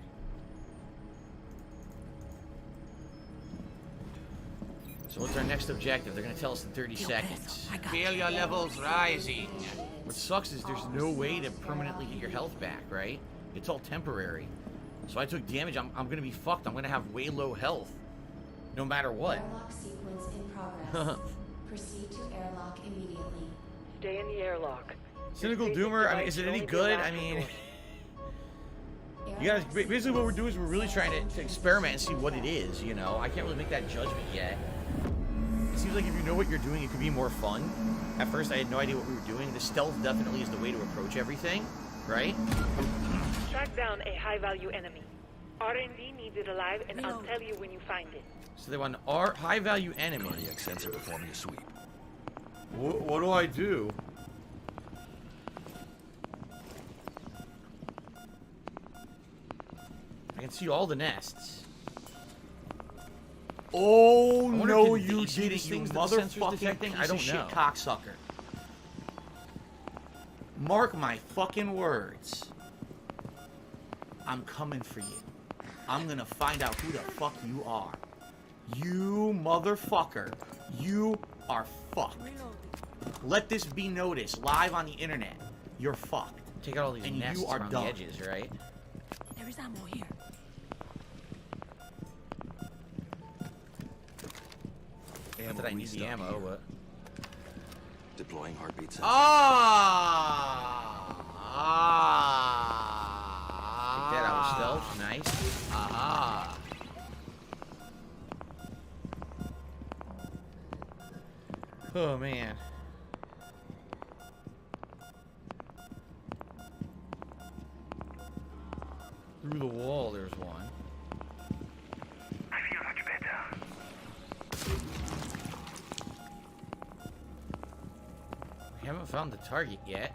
So what's our next objective? They're gonna tell us in 30 seconds. Failure levels rising. What sucks is there's no way to permanently get your health back, right? It's all temporary. So I took damage, I'm gonna be fucked. I'm gonna have way low health. No matter what. Airlock sequence in progress. Proceed to airlock immediately. Stay in the airlock. Cynical Doomer, I mean, is it any good? I mean, you guys, basically what we're doing is we're really trying to experiment and see what it is, you know? I can't really make that judgment yet. It seems like if you know what you're doing, it could be more fun. At first, I had no idea what we were doing. The stealth definitely is the way to approach everything, right? Track down a high-value enemy. R&D needs it alive, and I'll tell you when you find it. So they want our high-value enemy. Cardiac sensor performing a sweep. What do I do? I can see all the nests. Oh no, you did it, you motherfucking I don't know. Cocksucker. Mark my fucking words. I'm coming for you. I'm gonna find out who the fuck you are. You motherfucker. You are fucked. Let this be noticed live on the internet. You're fucked. Take out all these nests you are around done. the edges, right? There is ammo here. Not that I need the ammo, but... Deploying heartbeat sensor. Take that out of stealth. Nice. Aha. Oh, man. Through the wall, there's one. I feel much better. We haven't found the target yet.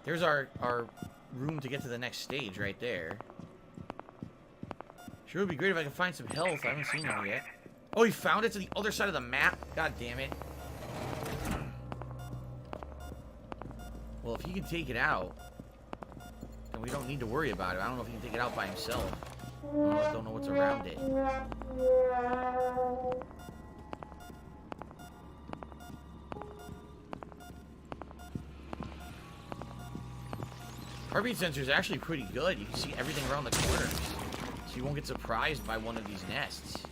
There's our room to get to the next stage right there. Sure would be great if I could find some health. I haven't seen one yet. Oh, he found it to the other side of the map? God damn it. Well, if he can take it out, then we don't need to worry about it. I don't know if he can take it out by himself. I don't know what's around it. Heartbeat sensor is actually pretty good. You can see everything around the corners, so you won't get surprised by one of these nests.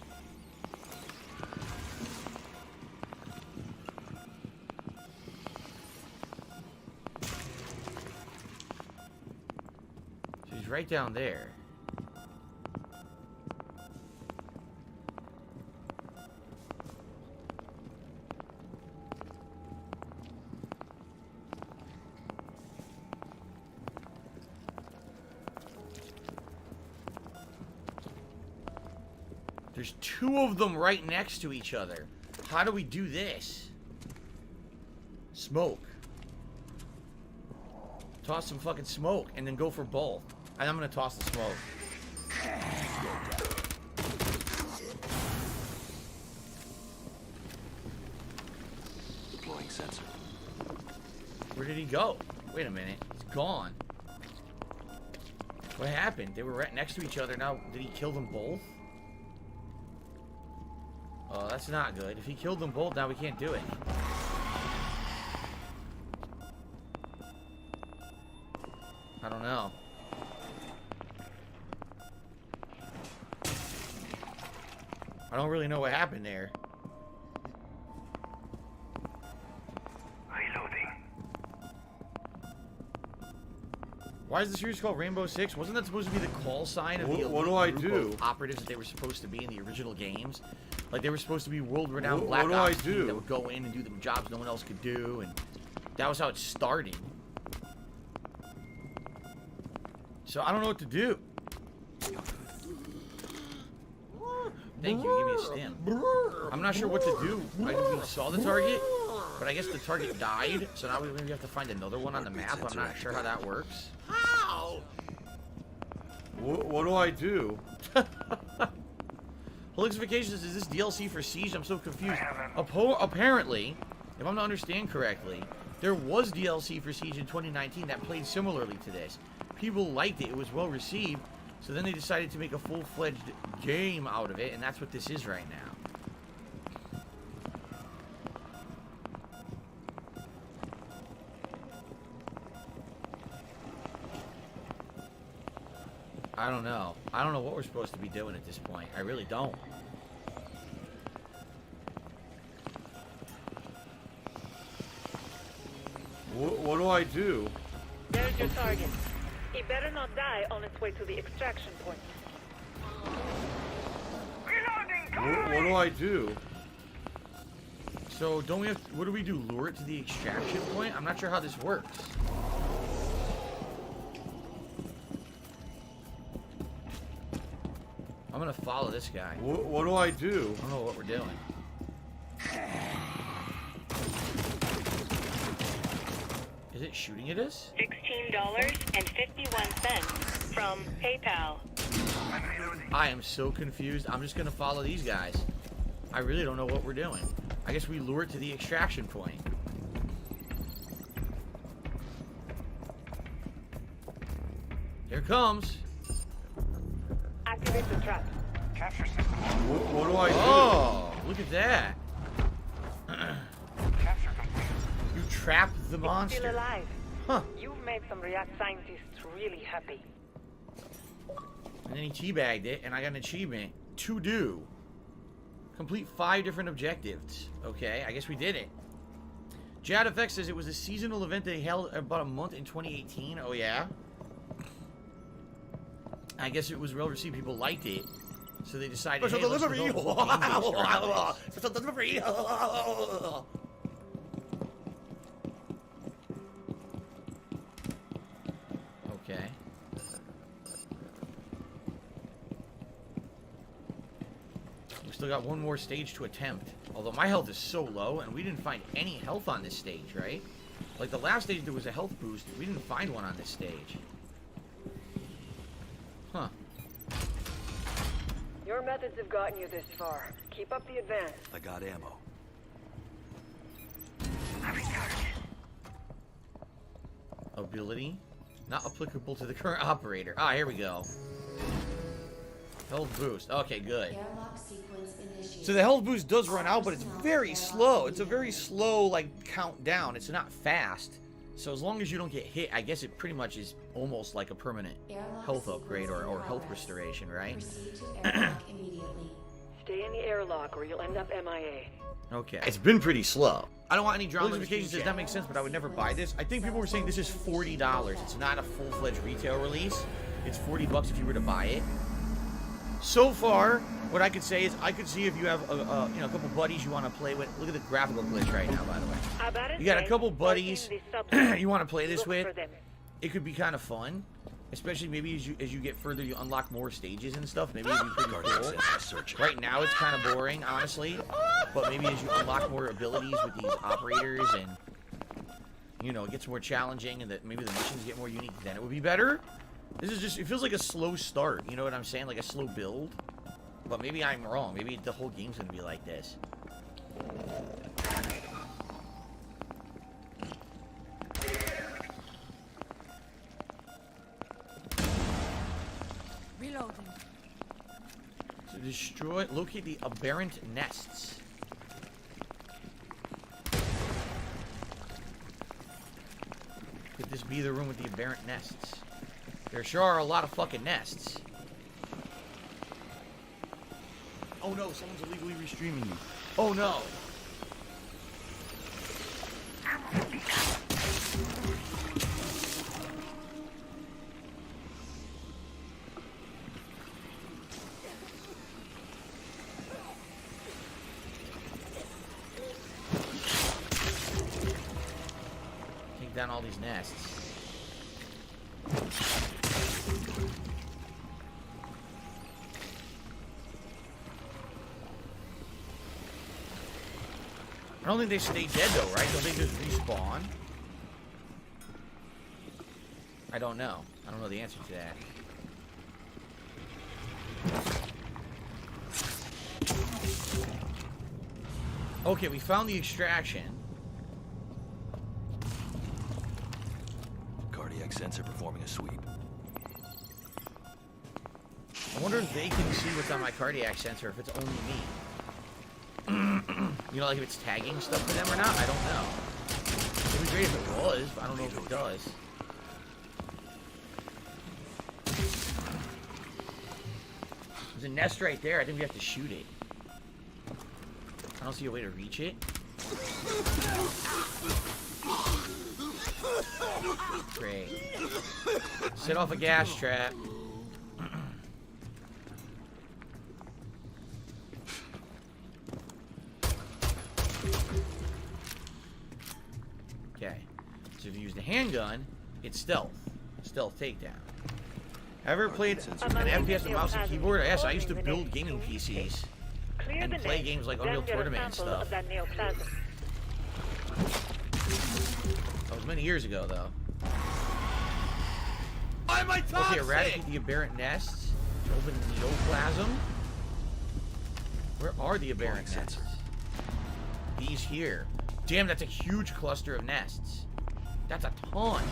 So he's right down there. There's two of them right next to each other. How do we do this? Smoke. Toss some fucking smoke and then go for both. And I'm gonna toss the smoke. Deploying sensor. Where did he go? Wait a minute. He's gone. What happened? They were right next to each other. Now, did he kill them both? Oh, that's not good. If he killed them both, now we can't do it. I don't know. I don't really know what happened there. Reloading. Why is the series called Rainbow Six? Wasn't that supposed to be the call sign of the What do I group do? of operatives that they were supposed to be in the original games? Like they were supposed to be world-renowned What Black do I Ops team do? that would go in and do the jobs no one else could do, and that was how it started. So I don't know what to do. Thank you, give me a stim. I'm not sure what to do. We saw the target, but I guess the target died, so now we maybe have to find another one on the map. I'm not sure how that works. How? What do I do? Helix Vacations, is this DLC for Siege? I'm so confused. Apparently, if I'm to understand correctly, there was DLC for Siege in 2019 that played similarly to this. People liked it. It was well received. So then they decided to make a full-fledged game out of it, and that's what this is right now. I don't know. I don't know what we're supposed to be doing at this point. I really don't. What do I do? There's your target. He better not die on its way to the extraction point. What do I do? So, don't we have... What do we do? Lure it to the extraction point? I'm not sure how this works. I'm gonna follow this guy. What do I do? I don't know what we're doing. Is it shooting at us? $16.51 from PayPal. I am so confused. I'm just gonna follow these guys. I really don't know what we're doing. I guess we lure it to the extraction point. Here it comes. Activate the trap. Capture system. What do I do? Oh, look at that. Capture complete. You trapped the It's monster. still alive. Huh. You've made some React scientists really happy. And then he teabagged it, and I got an achievement to do. Complete 5 different objectives. Okay, I guess we did it. Jad FX says it was a seasonal event they held about a month in 2018. Oh, yeah? I guess it was well received. People liked it. So they decided, hey, let's develop a whole game based around this. Special delivery. Okay. We still got one more stage to attempt. Although my health is so low, and we didn't find any health on this stage, right? Like the last stage, there was a health boost. We didn't find one on this stage. Huh. Your methods have gotten you this far. Keep up the advance. I got ammo. Ability. Not applicable to the current operator. Ah, here we go. Health boost. Okay, good. Airlock sequence initiated. So the health boost does run out, but it's very slow. It's a very slow, like, countdown. It's not fast. So as long as you don't get hit, I guess it pretty much is almost like a permanent health upgrade or health restoration, right? Proceed to airlock immediately. Stay in the airlock or you'll end up MIA. Okay. It's been pretty slow. I don't want any drama. Notification says that makes sense, but I would never buy this. I think people were saying this is $40. It's not a full-fledged retail release. It's $40 if you were to buy it. So far, what I could say is I could see if you have a couple buddies you want to play with. Look at the graphical glitch right now, by the way. You got a couple buddies you want to play this with. It could be kind of fun, especially maybe as you get further, you unlock more stages and stuff. Maybe it'd be pretty cool. Right now, it's kind of boring, honestly. But maybe as you unlock more abilities with these operators and it gets more challenging, and that maybe the missions get more unique, then it would be better. This is just, it feels like a slow start, you know what I'm saying? Like a slow build. But maybe I'm wrong. Maybe the whole game's gonna be like this. Reloading. So locate the aberrant nests. Could this be the room with the aberrant nests? There sure are a lot of fucking nests. Oh no, someone's illegally restreaming you. Oh no. Take down all these nests. I don't think they stay dead though, right? Don't they just respawn? I don't know. I don't know the answer to that. Okay, we found the extraction. Cardiac sensor performing a sweep. I wonder if they can see what's on my cardiac sensor, if it's only me. You know, like if it's tagging stuff for them or not? I don't know. It'd be great if it was, but I don't know if it does. There's a nest right there. I think we have to shoot it. I don't see a way to reach it. Great. Set off a gas trap. Okay. So if you use the handgun, it's stealth. Stealth takedown. Ever played an FPS with mouse and keyboard? Yes, I used to build gaming PCs and play games like Unreal Tournament and stuff. That was many years ago, though. Why am I toxic? Okay, eradicate the aberrant nests. Open neoplasm. Where are the aberrant nests? These here. Damn, that's a huge cluster of nests. That's a ton.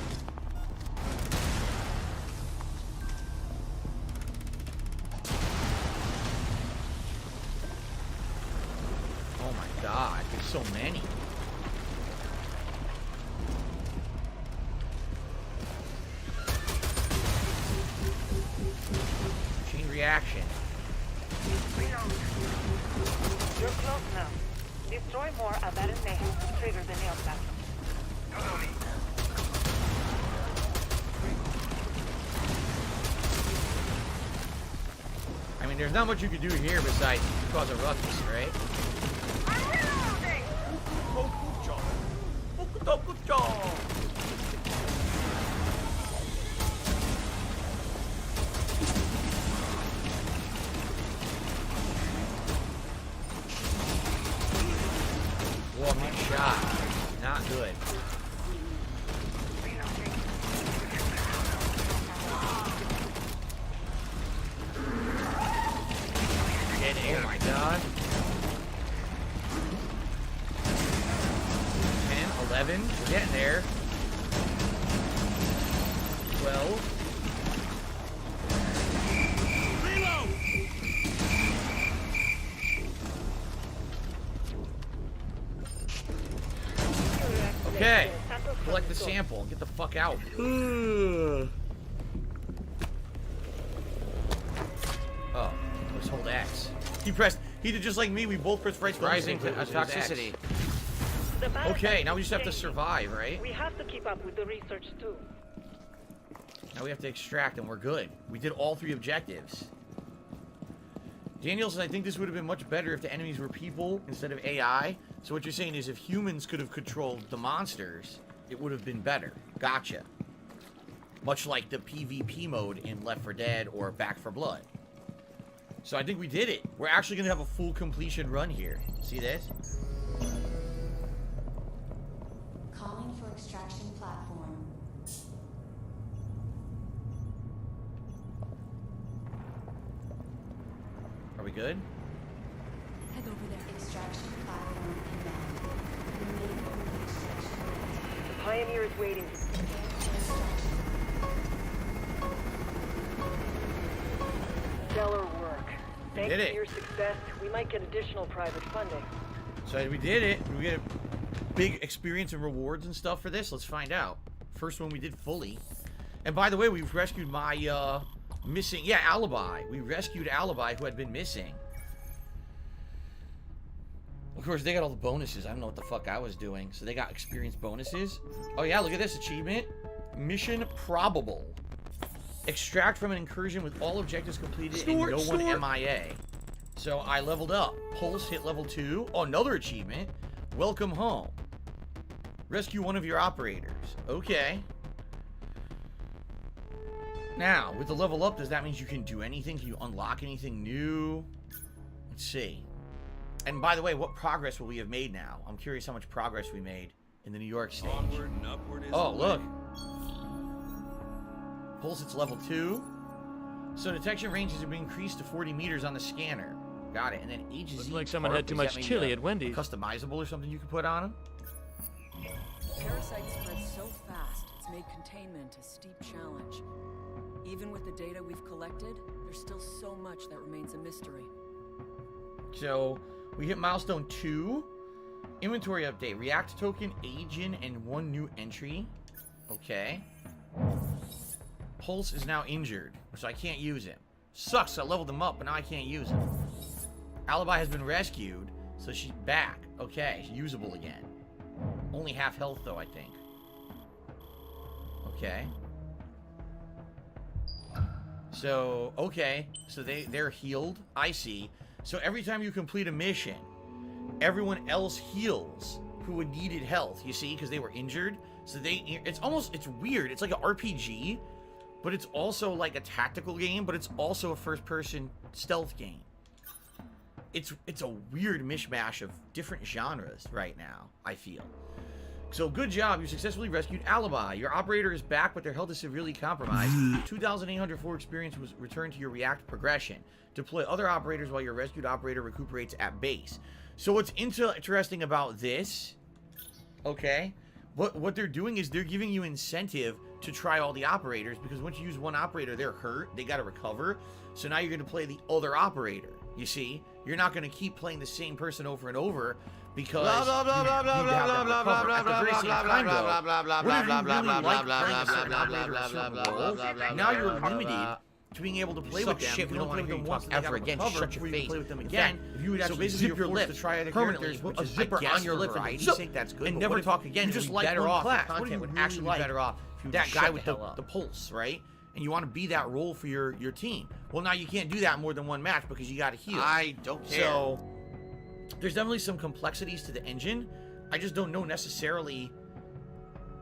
Oh my god, there's so many. Chain reaction. You're close now. Destroy more aberrant nests to trigger the neoplasm. I mean, there's not much you can do here besides cause a ruckus, right? Whoa, I'm getting shot. Not good. Oh my god. 10, 11, we're getting there. 12. Okay, collect the sample and get the fuck out. Oh, let's hold X. He did just like me, we both pressed right. Rising to toxicity. Okay, now we just have to survive, right? We have to keep up with the research too. Now we have to extract and we're good. We did all 3 objectives. Daniel says, I think this would have been much better if the enemies were people instead of AI. So what you're saying is if humans could have controlled the monsters, it would have been better. Gotcha. Much like the PvP mode in Left 4 Dead or Back 4 Blood. So I think we did it. We're actually going to have a full completion run here. See this? Calling for extraction platform. Are we good? Head over there. Extraction platform inbound. Remain on the extraction route. The Pioneer is waiting. Stellar work. Thanks to your success, we might get additional private funding. So we did it. We get a big experience and rewards and stuff for this. Let's find out. First one we did fully. And by the way, we've rescued my missing, Alibi. We rescued Alibi, who had been missing. Of course, they got all the bonuses. I don't know what the fuck I was doing. So they got experience bonuses. Oh yeah, look at this achievement. Mission probable. Extract from an incursion with all objectives completed and no one MIA. So I leveled up. Pulse hit level 2. Oh, another achievement. Welcome home. Rescue one of your operators. Okay. Now, with the level up, does that mean you can do anything? Can you unlock anything new? Let's see. And by the way, what progress will we have made now? I'm curious how much progress we made in the New York stage. Onward and upward is oh, look. Pulse, it's level 2. So detection ranges have been increased to 40 meters on the scanner. Got it. And then HZ. Looks like someone had too much chili at Wendy's. Customizable or something you can put on them? Parasites spread so fast, it's made containment a steep challenge. Even with the data we've collected, there's still so much that remains a mystery. So, we hit milestone 2. Inventory update. React token, agent, and 1 new entry. Okay. Pulse is now injured, so I can't use him. Sucks, I leveled him up, but now I can't use him. Alibi has been rescued, so she's back. Okay, she's usable again. Only half health, though, I think. Okay. So, okay. So they're healed. I see. So every time you complete a mission, everyone else heals who would needed health, you see, because they were injured. So it's weird. It's like an RPG, but it's also like a tactical game, but it's also a first-person stealth game. It's a weird mishmash of different genres right now, I feel. So good job, you successfully rescued Alibi. Your operator is back, but their health is severely compromised. 2,804 experience was returned to your React progression. Deploy other operators while your rescued operator recuperates at base. So what's interesting about this, okay, what they're doing is they're giving you incentive to try all the operators, because once you use one operator, they're hurt, they got to recover. So now you're going to play the other operator, you see? You're not going to keep playing the same person over and over, because now you're limited to being able to play with them. Shit, we don't want to hear you talk ever again. Shut your face. Play with them again. If you would actually zip your lip to try other permanently, characters, which a is zipper on your lip for variety's sake, that's good. And never talk again. You just like better off. Content would actually be better off. That guy with the pulse, right? And you want to be that role for your team. Well, now you can't do that more than one match because you got to heal. I don't care. So there's definitely some complexities to the engine. I just don't know necessarily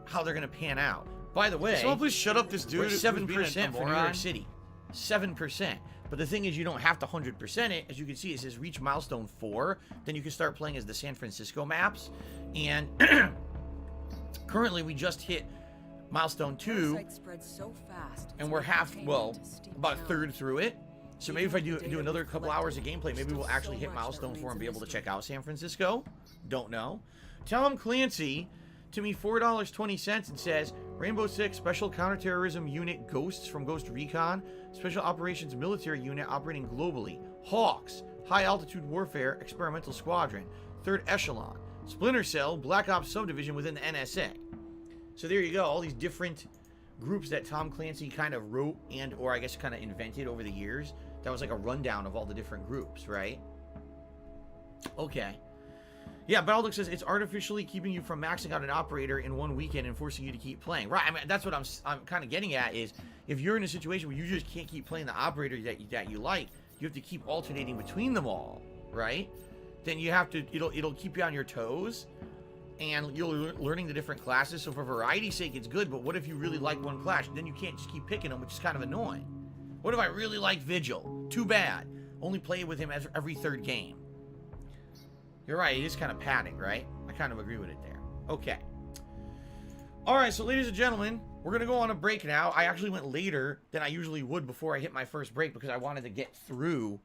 how they're going to pan out. By the way, someone please shut up this dude. 7% for New York City. 7%. But the thing is, you don't have to 100% it. As you can see, it says reach milestone 4. Then you can start playing as the San Francisco maps. And currently, we just hit milestone 2. So fast, and we're about a third through it. So maybe if I do another couple hours of gameplay, maybe we'll actually hit milestone 4 and be able to check out San Francisco. Don't know. Tom Clancy to me $4.20 and says Rainbow Six Special Counterterrorism Unit Ghosts from Ghost Recon, Special Operations Military Unit operating globally, Hawks, High Altitude Warfare Experimental Squadron, 3rd Echelon, Splinter Cell, Black Ops Subdivision within the NSA. So there you go, all these different groups that Tom Clancy kind of wrote and or I guess kind of invented over the years. That was like a rundown of all the different groups, right? Okay. Yeah, Baldock says it's artificially keeping you from maxing out an operator in one weekend and forcing you to keep playing. Right, I mean, that's what I'm kind of getting at is if you're in a situation where you just can't keep playing the operator that you like, you have to keep alternating between them all, right? Then you have to, it'll keep you on your toes and you're learning the different classes. So for variety's sake, it's good, but what if you really like one class? Then you can't just keep picking them, which is kind of annoying. What if I really like Vigil? Too bad. Only play with him every third game. You're right, it is kind of padding, right? I kind of agree with it there. Okay. Alright, so ladies and gentlemen, we're going to go on a break now. I actually went later than I usually would before I hit my first break because I wanted to get through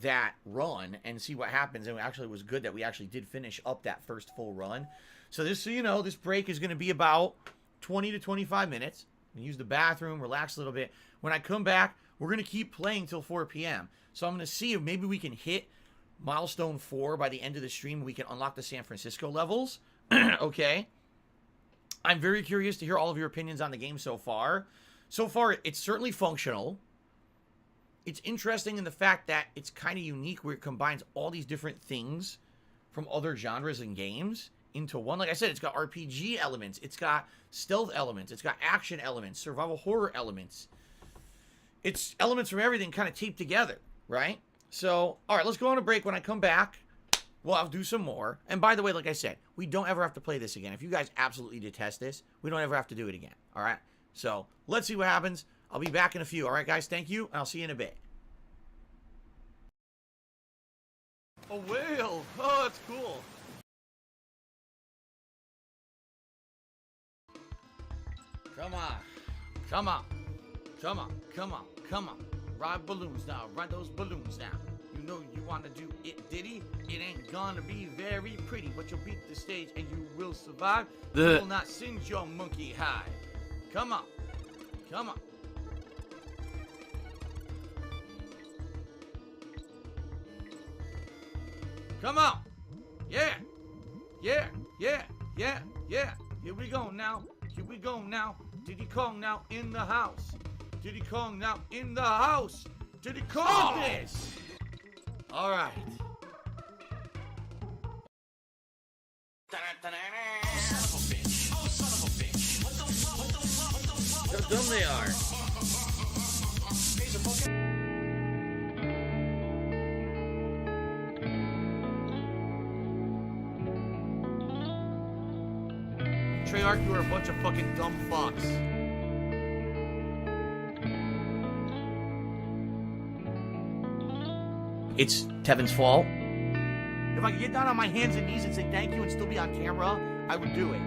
that run and see what happens. And it was good that we actually did finish up that first full run. So just so you know, this break is going to be about 20 to 25 minutes. Use the bathroom, relax a little bit. When I come back, we're going to keep playing till 4 p.m. So I'm going to see if maybe we can hit milestone 4 by the end of the stream. We can unlock the San Francisco levels. Okay. I'm very curious to hear all of your opinions on the game so far. So far, it's certainly functional. It's interesting in the fact that it's kind of unique where it combines all these different things from other genres and games into one. Like I said, it's got RPG elements. It's got stealth elements. It's got action elements, survival horror elements. It's elements from everything kind of taped together, right? So, all right, let's go on a break. When I come back, I'll do some more. And by the way, like I said, we don't ever have to play this again. If you guys absolutely detest this, we don't ever have to do it again, all right? So, let's see what happens. I'll be back in a few. All right, guys, thank you, and I'll see you in a bit. A whale! Oh, that's cool. Come on. Come on. Come on. Come on. Come on. Ride balloons now. Ride those balloons now. You know you want to do it, Diddy. It ain't gonna be very pretty, but you'll beat the stage and you will survive. You will not singe your monkey high. Come on. Come on. Come on. Yeah. Yeah. Yeah. Yeah. Yeah. Here we go now. Here we go now. Diddy Kong now in the house. Diddy Kong now in the house. Diddy Kong this. All right. How dumb they are. Treyarch, you are a bunch of fucking dumb fucks. It's Tevin's fault. If I could get down on my hands and knees and say thank you and still be on camera, I would do it.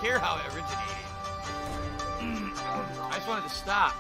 Care how it originated. I just wanted to stop.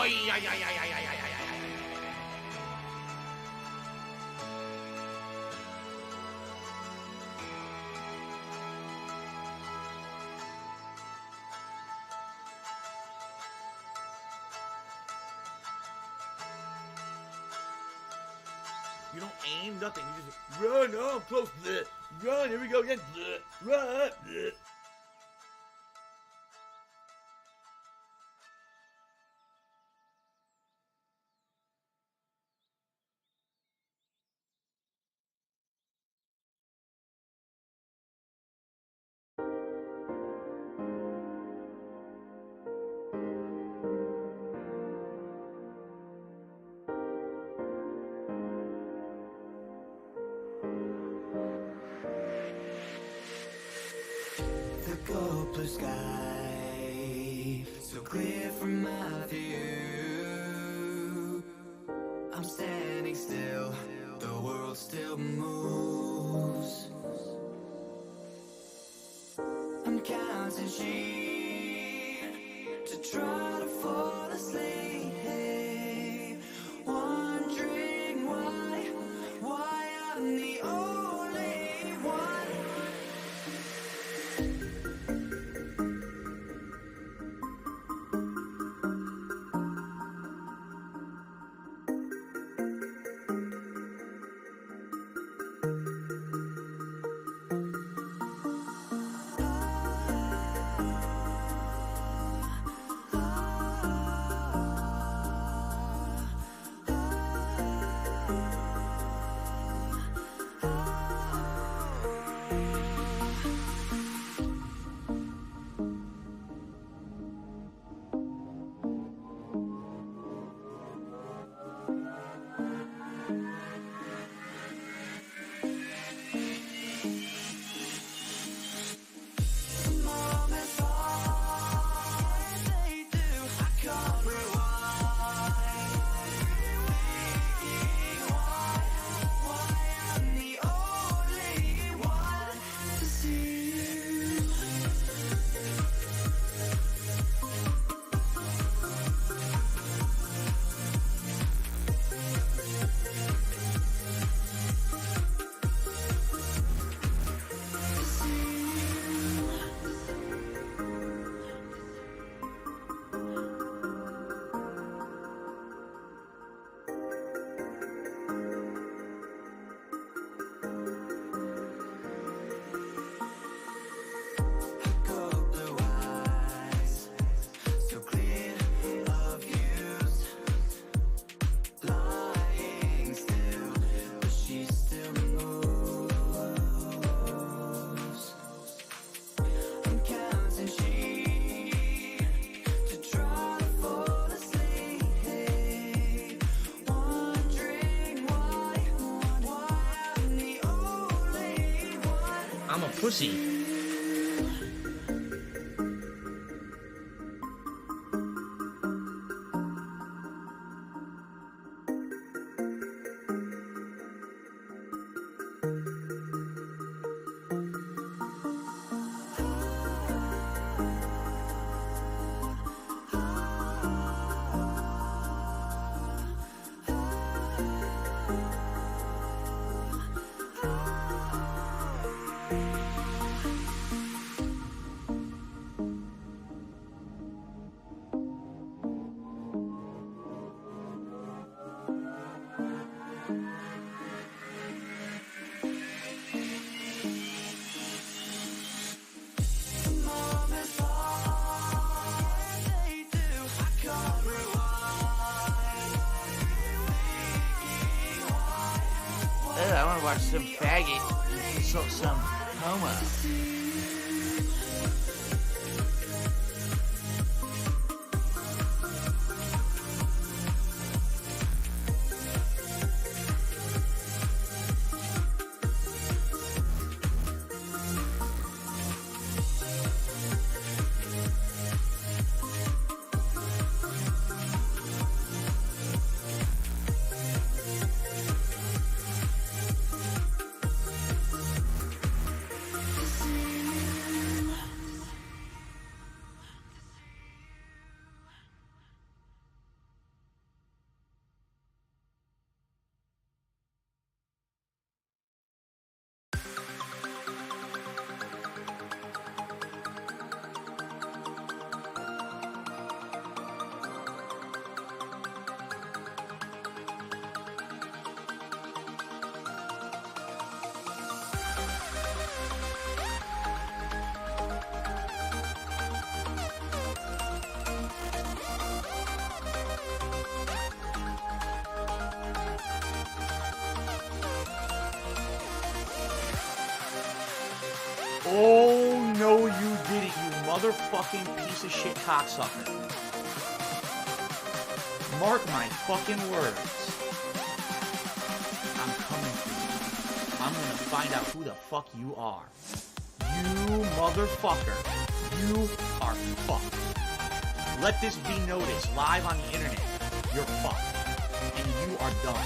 Oy, ay, ay, ay, ay, ay, ay, ay. You don't aim, nothing. You just run. Oh, I'm close. Bleh. Run. Here we go again. Bleh. Run. Bleh. The cold blue sky, so clear from my view. I'm standing still, the world still moves. I'm counting sheep to try to fall asleep, wondering why I'm the only one. I'm a pussy. I want to watch some faggot, some homo. Oh, no, you didn't, you motherfucking piece of shit cocksucker. Mark my fucking words. I'm coming for you. I'm gonna find out who the fuck you are. You motherfucker. You are fucked. Let this be noticed live on the internet. You're fucked. And you are done.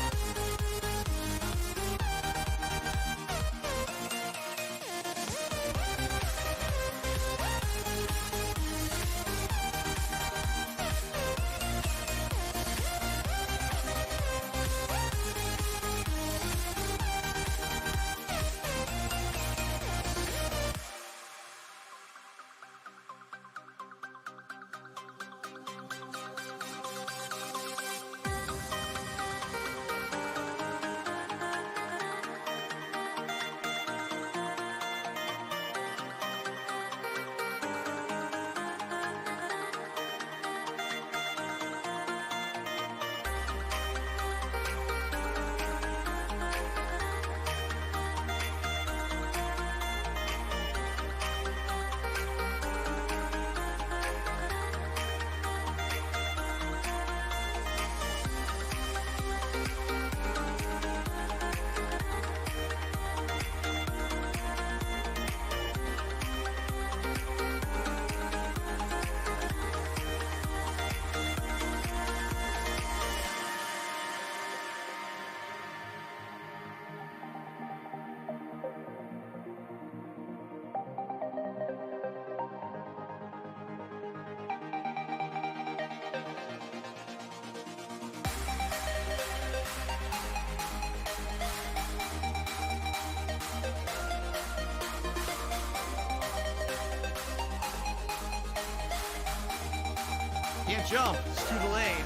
Can't jump. It's too delayed.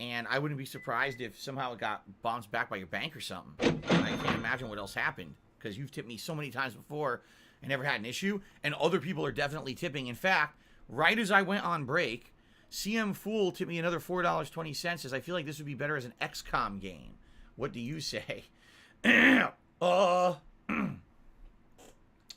And I wouldn't be surprised if somehow it got bounced back by your bank or something. I can't imagine what else happened, because you've tipped me so many times before and never had an issue, and other people are definitely tipping. In fact, right as I went on break, CM Fool tipped me another $4.20, as I feel like this would be better as an XCOM game. What do you say? Well,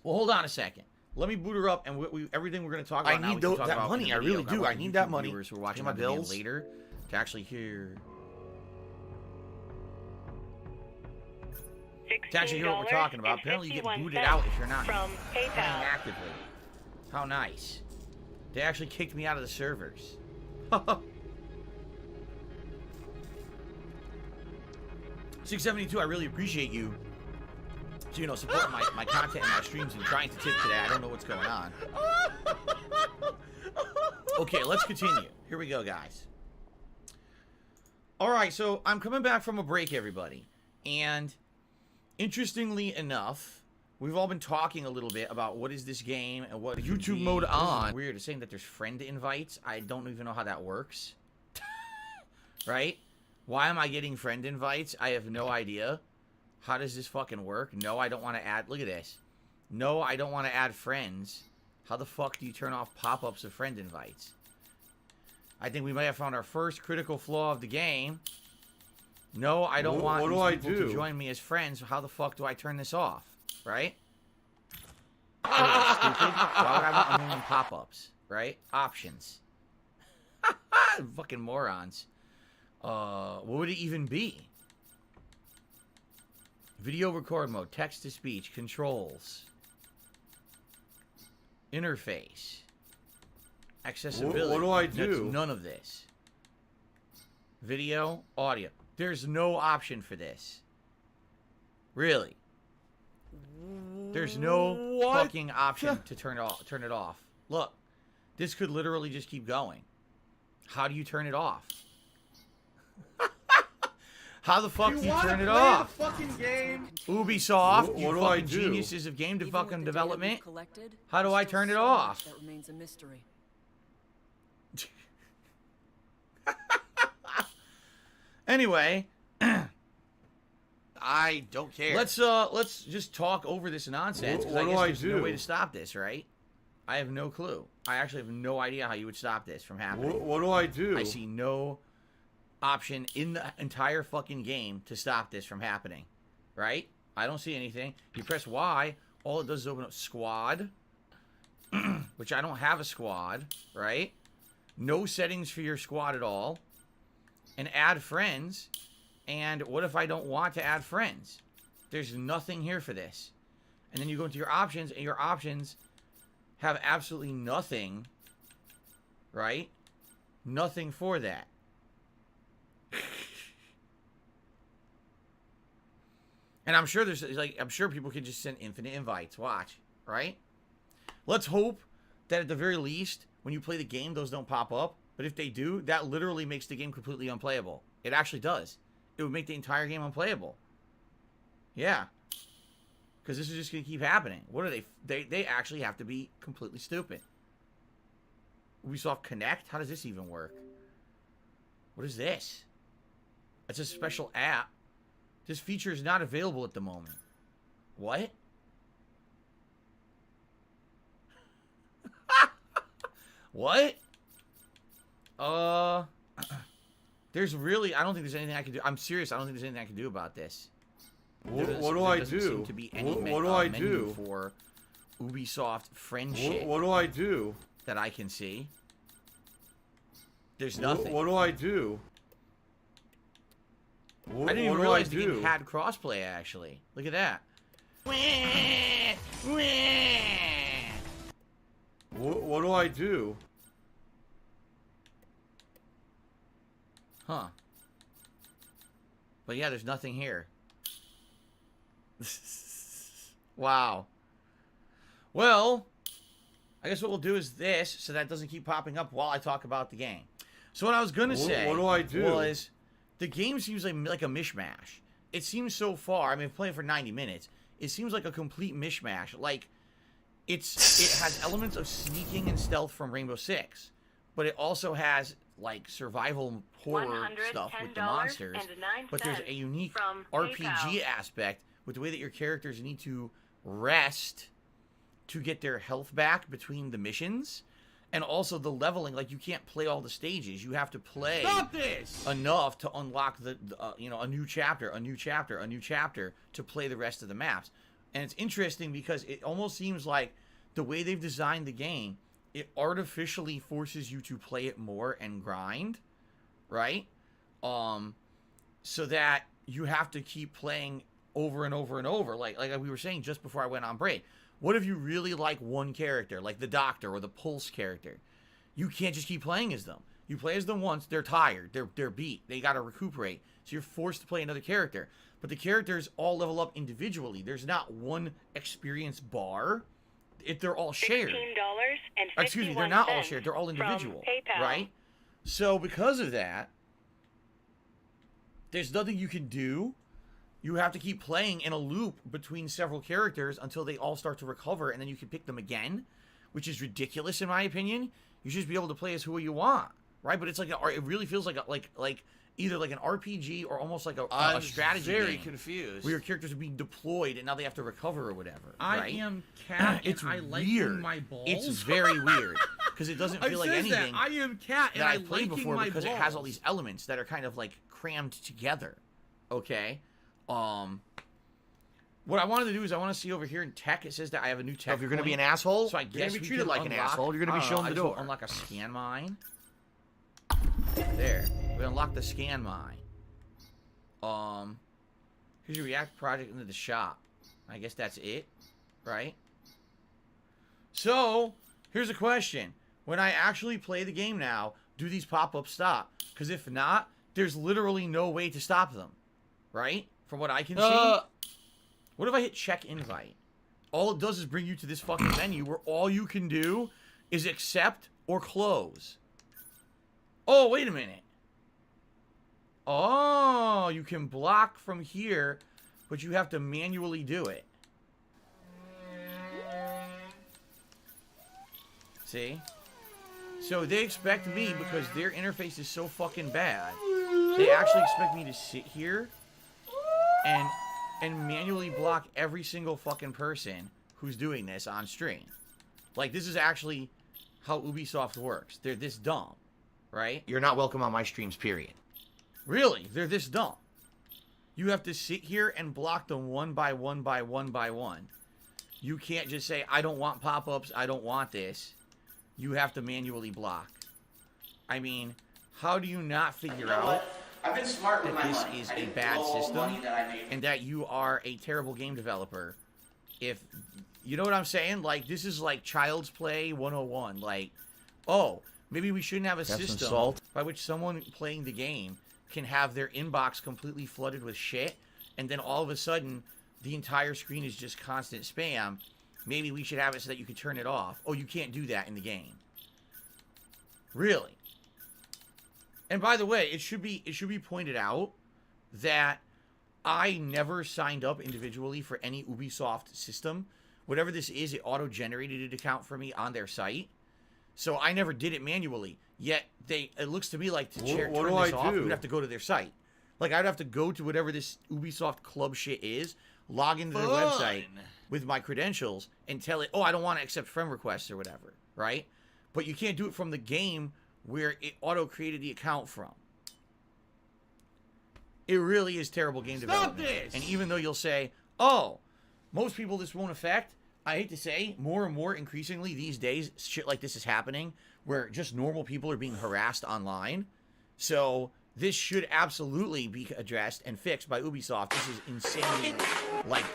hold on a second. Let me boot her up, and everything we're going to talk about I need that money. I really do. I need that money. Viewers who are watching my bills later to actually hear. To actually hear what we're talking about. Apparently, you get booted out if you're not playing actively. How nice. They actually kicked me out of the servers. $672, I really appreciate you. So, you know, supporting my content and my streams and trying to tip today. I don't know what's going on. Okay, let's continue. Here we go, guys. Alright, so I'm coming back from a break, everybody. And interestingly enough, we've all been talking a little bit about what is this game and what YouTube mode on. Weird, it's saying that there's friend invites. I don't even know how that works. Right? Why am I getting friend invites? I have no idea. How does this fucking work? No, I don't want to add... Look at this. No, I don't want to add friends. How the fuck do you turn off pop-ups of friend invites? I think we might have found our first critical flaw of the game. No, I don't want these people to join me as friends. How the fuck do I turn this off? Right? Stupid. Why would I want a million pop-ups? Right? Options. Fucking morons. What would it even be? Video record mode, text to speech, controls, interface, accessibility. What do I do? That's none of this. Video, audio. There's no option for this. Really. There's no fucking option to turn it off. Look, this could literally just keep going. How do you turn it off? How the fuck do you turn it off? The fucking game? Ubisoft, you fucking geniuses of game fucking development. How do I turn it off? That remains a mystery. Anyway, I don't care. Let's just talk over this nonsense. What do I do? There's no way to stop this, right? I have no clue. I actually have no idea how you would stop this from happening. What do I do? I see no option in the entire fucking game to stop this from happening, right? I don't see anything. You press Y, all it does is open up squad, which I don't have a squad, right? No settings for your squad at all, and add friends. And what if I don't want to add friends? There's nothing here for this. And then you go into your options, and your options have absolutely nothing, right? Nothing for that. And I'm sure I'm sure people can just send infinite invites. Watch, right? Let's hope that at the very least, when you play the game, those don't pop up. But if they do, that literally makes the game completely unplayable. It actually does. It would make the entire game unplayable. Yeah. Because this is just going to keep happening. What are they? They actually have to be completely stupid. Ubisoft Connect? How does this even work? What is this? It's a special app. This feature is not available at the moment. What? What? There's really... I don't think there's anything I can do. I'm serious. I don't think there's anything I can do about this. What do I do? There doesn't seem to be any what do I menu do for Ubisoft friendship. What do I do? That I can see. There's nothing. What do I do? I didn't even realize the game had crossplay, actually. Look at that. What do I do? Huh. But yeah, there's nothing here. Wow. Well, I guess what we'll do is this, so that doesn't keep popping up while I talk about the game. So what I was going to say what do I do? Was the game seems like a mishmash. It seems so far, I mean, playing for 90 minutes, it seems like a complete mishmash. Like, it has elements of sneaking and stealth from Rainbow Six, but it also has like survival horror stuff with the monsters, but there's a unique RPG aspect with the way that your characters need to rest to get their health back between the missions, and also the leveling. Like, you can't play all the stages. You have to play enough to unlock the you know, a new chapter to play the rest of the maps. And it's interesting because it almost seems like the way they've designed the game, it artificially forces you to play it more and grind, right? So that you have to keep playing over and over and over. Like we were saying just before I went on break. What if you really like one character, like the Doctor or the Pulse character? You can't just keep playing as them. You play as them once, they're tired, they're beat, they got to recuperate. So you're forced to play another character. But the characters all level up individually. There's not one experience bar. They're all shared. Excuse me, they're not all shared. They're all individual, right? So because of that, there's nothing you can do. You have to keep playing in a loop between several characters until they all start to recover, and then you can pick them again, which is ridiculous in my opinion. You should just be able to play as who you want, right? But it's like it really feels like either like an RPG or almost like a strategy game. I'm very confused. Where your characters are being deployed and now they have to recover or whatever. I right? am Cat. It's and I like weird. my balls. It's very weird because it doesn't feel like anything. I am Cat, and that I I've played like before my because balls. it has all these elements that are kind of like crammed together. Okay. What I wanted to do is I want to see over here in tech. It says that I have a new tech. So if you're going to be point. an asshole, So I you're guess going to be treated like an asshole. You're going to be shown the door. Unlock a scan mine. There. We unlock the scan mine. Here's your React project into the shop. I guess that's it, right? So, here's a question. When I actually play the game now, do these pop-ups stop? Because if not, there's literally no way to stop them, right? From what I can see. What if I hit check invite? All it does is bring you to this fucking menu where all you can do is accept or close. Oh, wait a minute. Oh, you can block from here, but you have to manually do it. See? So they expect me, because their interface is so fucking bad, they actually expect me to sit here and manually block every single fucking person who's doing this on stream. Like, this is actually how Ubisoft works. They're this dumb, right? You're not welcome on my streams, period. Really? They're this dumb. You have to sit here and block them one by one by one by one. You can't just say, I don't want pop-ups, I don't want this. You have to manually block. I mean, how do you not figure out I've been smart with that my this money. is I a didn't bad blow all the system money that I made. and that you are a terrible game developer? If, you know what I'm saying? Like, this is like Child's Play 101. Like, oh, maybe we shouldn't have a system by which someone playing the game can have their inbox completely flooded with shit, and then all of a sudden, the entire screen is just constant spam. Maybe we should have it so that you can turn it off. Oh, you can't do that in the game. Really? And by the way, it should be pointed out that I never signed up individually for any Ubisoft system. Whatever this is, it auto-generated an account for me on their site. So I never did it manually. Yet it looks to me like to turn this off, you'd have to go to their site. Like, I'd have to go to whatever this Ubisoft club shit is, log into their website with my credentials, and tell it, oh, I don't want to accept friend requests or whatever, right? But you can't do it from the game where it auto-created the account from. It really is terrible game development. And even though you'll say, oh, most people this won't affect, I hate to say, more and more increasingly these days, shit like this is happening, where just normal people are being harassed online. So this should absolutely be addressed and fixed by Ubisoft. This is insanely like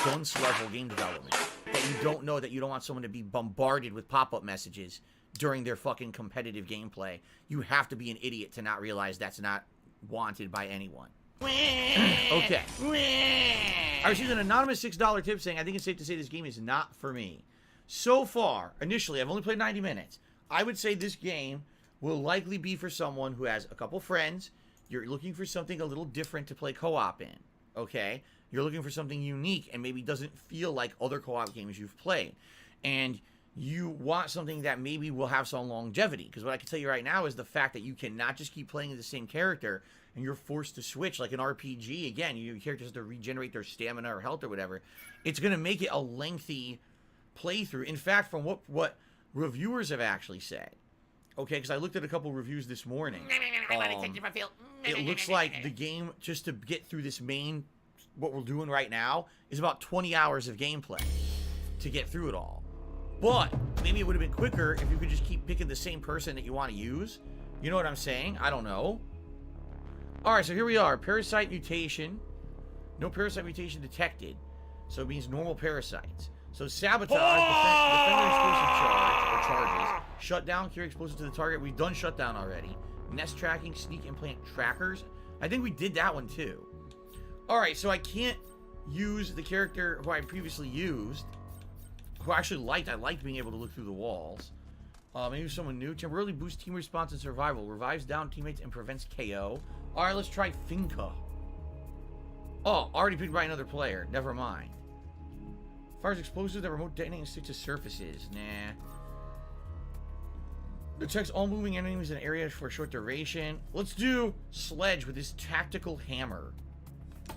dunce level game development. That you don't know that you don't want someone to be bombarded with pop-up messages during their fucking competitive gameplay. You have to be an idiot to not realize that's not wanted by anyone. Okay. I received an anonymous $6 tip saying, I think it's safe to say this game is not for me. So far, initially, I've only played 90 minutes. I would say this game will likely be for someone who has a couple friends. You're looking for something a little different to play co-op in. Okay? You're looking for something unique and maybe doesn't feel like other co-op games you've played. And you want something that maybe will have some longevity. Because what I can tell you right now is the fact that you cannot just keep playing the same character and you're forced to switch like an RPG. Again, your characters have to regenerate their stamina or health or whatever. It's going to make it a lengthy playthrough. In fact, from what reviewers have actually said, okay, because I looked at a couple reviews this morning. It looks like the game, just to get through this main, what we're doing right now, is about 20 hours of gameplay to get through it all. But maybe it would have been quicker if you could just keep picking the same person that you want to use. You know what I'm saying? I don't know. Alright, so here we are. Parasite mutation. No parasite mutation detected. So it means normal parasites. So sabotage, defender explosive charge, or charges. Shutdown, carry explosive to the target. We've done shutdown already. Nest tracking, sneak implant trackers. I think we did that one too. Alright, so I can't use the character who I previously used. Who I actually liked. I liked being able to look through the walls. Maybe someone new. Temporarily boosts team response and survival. Revives down teammates and prevents KO. Alright, let's try Finka. Oh, already picked by another player. Never mind. Fires explosives that remote detonate and stick to surfaces. Nah. Detects all moving enemies in areas for a short duration. Let's do Sledge with his tactical hammer.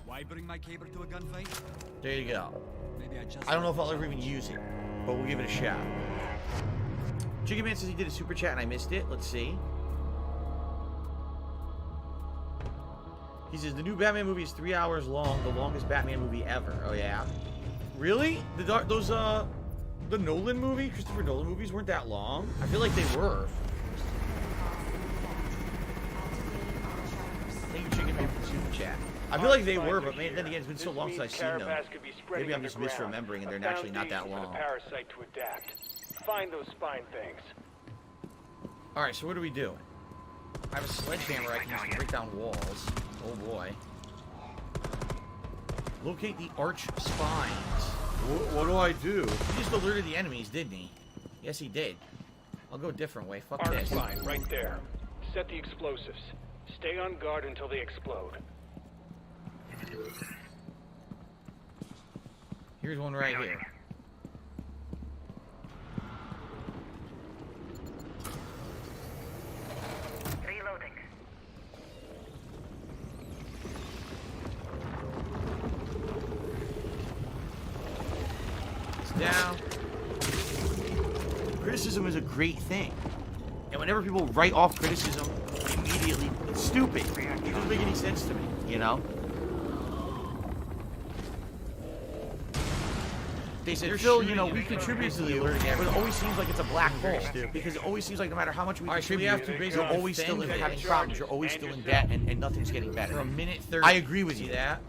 Why bring my caber to a gunfight? There you go. Maybe I don't know if I'll ever even use it, but we'll give it a shot. Chicken Man says he did a super chat and I missed it. Let's see. He says the new Batman movie is 3 hours long, the longest Batman movie ever. Oh yeah, really? The Nolan movie, Christopher Nolan movies weren't that long. I feel like they were. Thank you, Chicken Man, for the super chat. I feel like they were, but man, then again, it's been so long since I've seen them. Maybe I'm just misremembering, and they're actually not that long. Parasite to adapt. Find those spine things. All right, so what are we doing? I have a sledgehammer I can use to break down walls. Oh boy. Locate the arch spines. What do I do? He just alerted the enemies, didn't he? Yes, he did. I'll go a different way. Fuck arch this. spine, right there. Set the explosives. Stay on guard until they explode. Here's one right here. Reloading. It's down. Criticism is a great thing. And whenever people write off criticism, immediately, it's stupid. It doesn't make any sense to me, you know? They said, Phil, you know, we contribute to the alerting, but it always seems like it's a black hole. Because it always seems like no matter how much we contribute, you're always still having problems. You're always still in debt, and nothing's getting better. For a minute 30. I agree with you. That.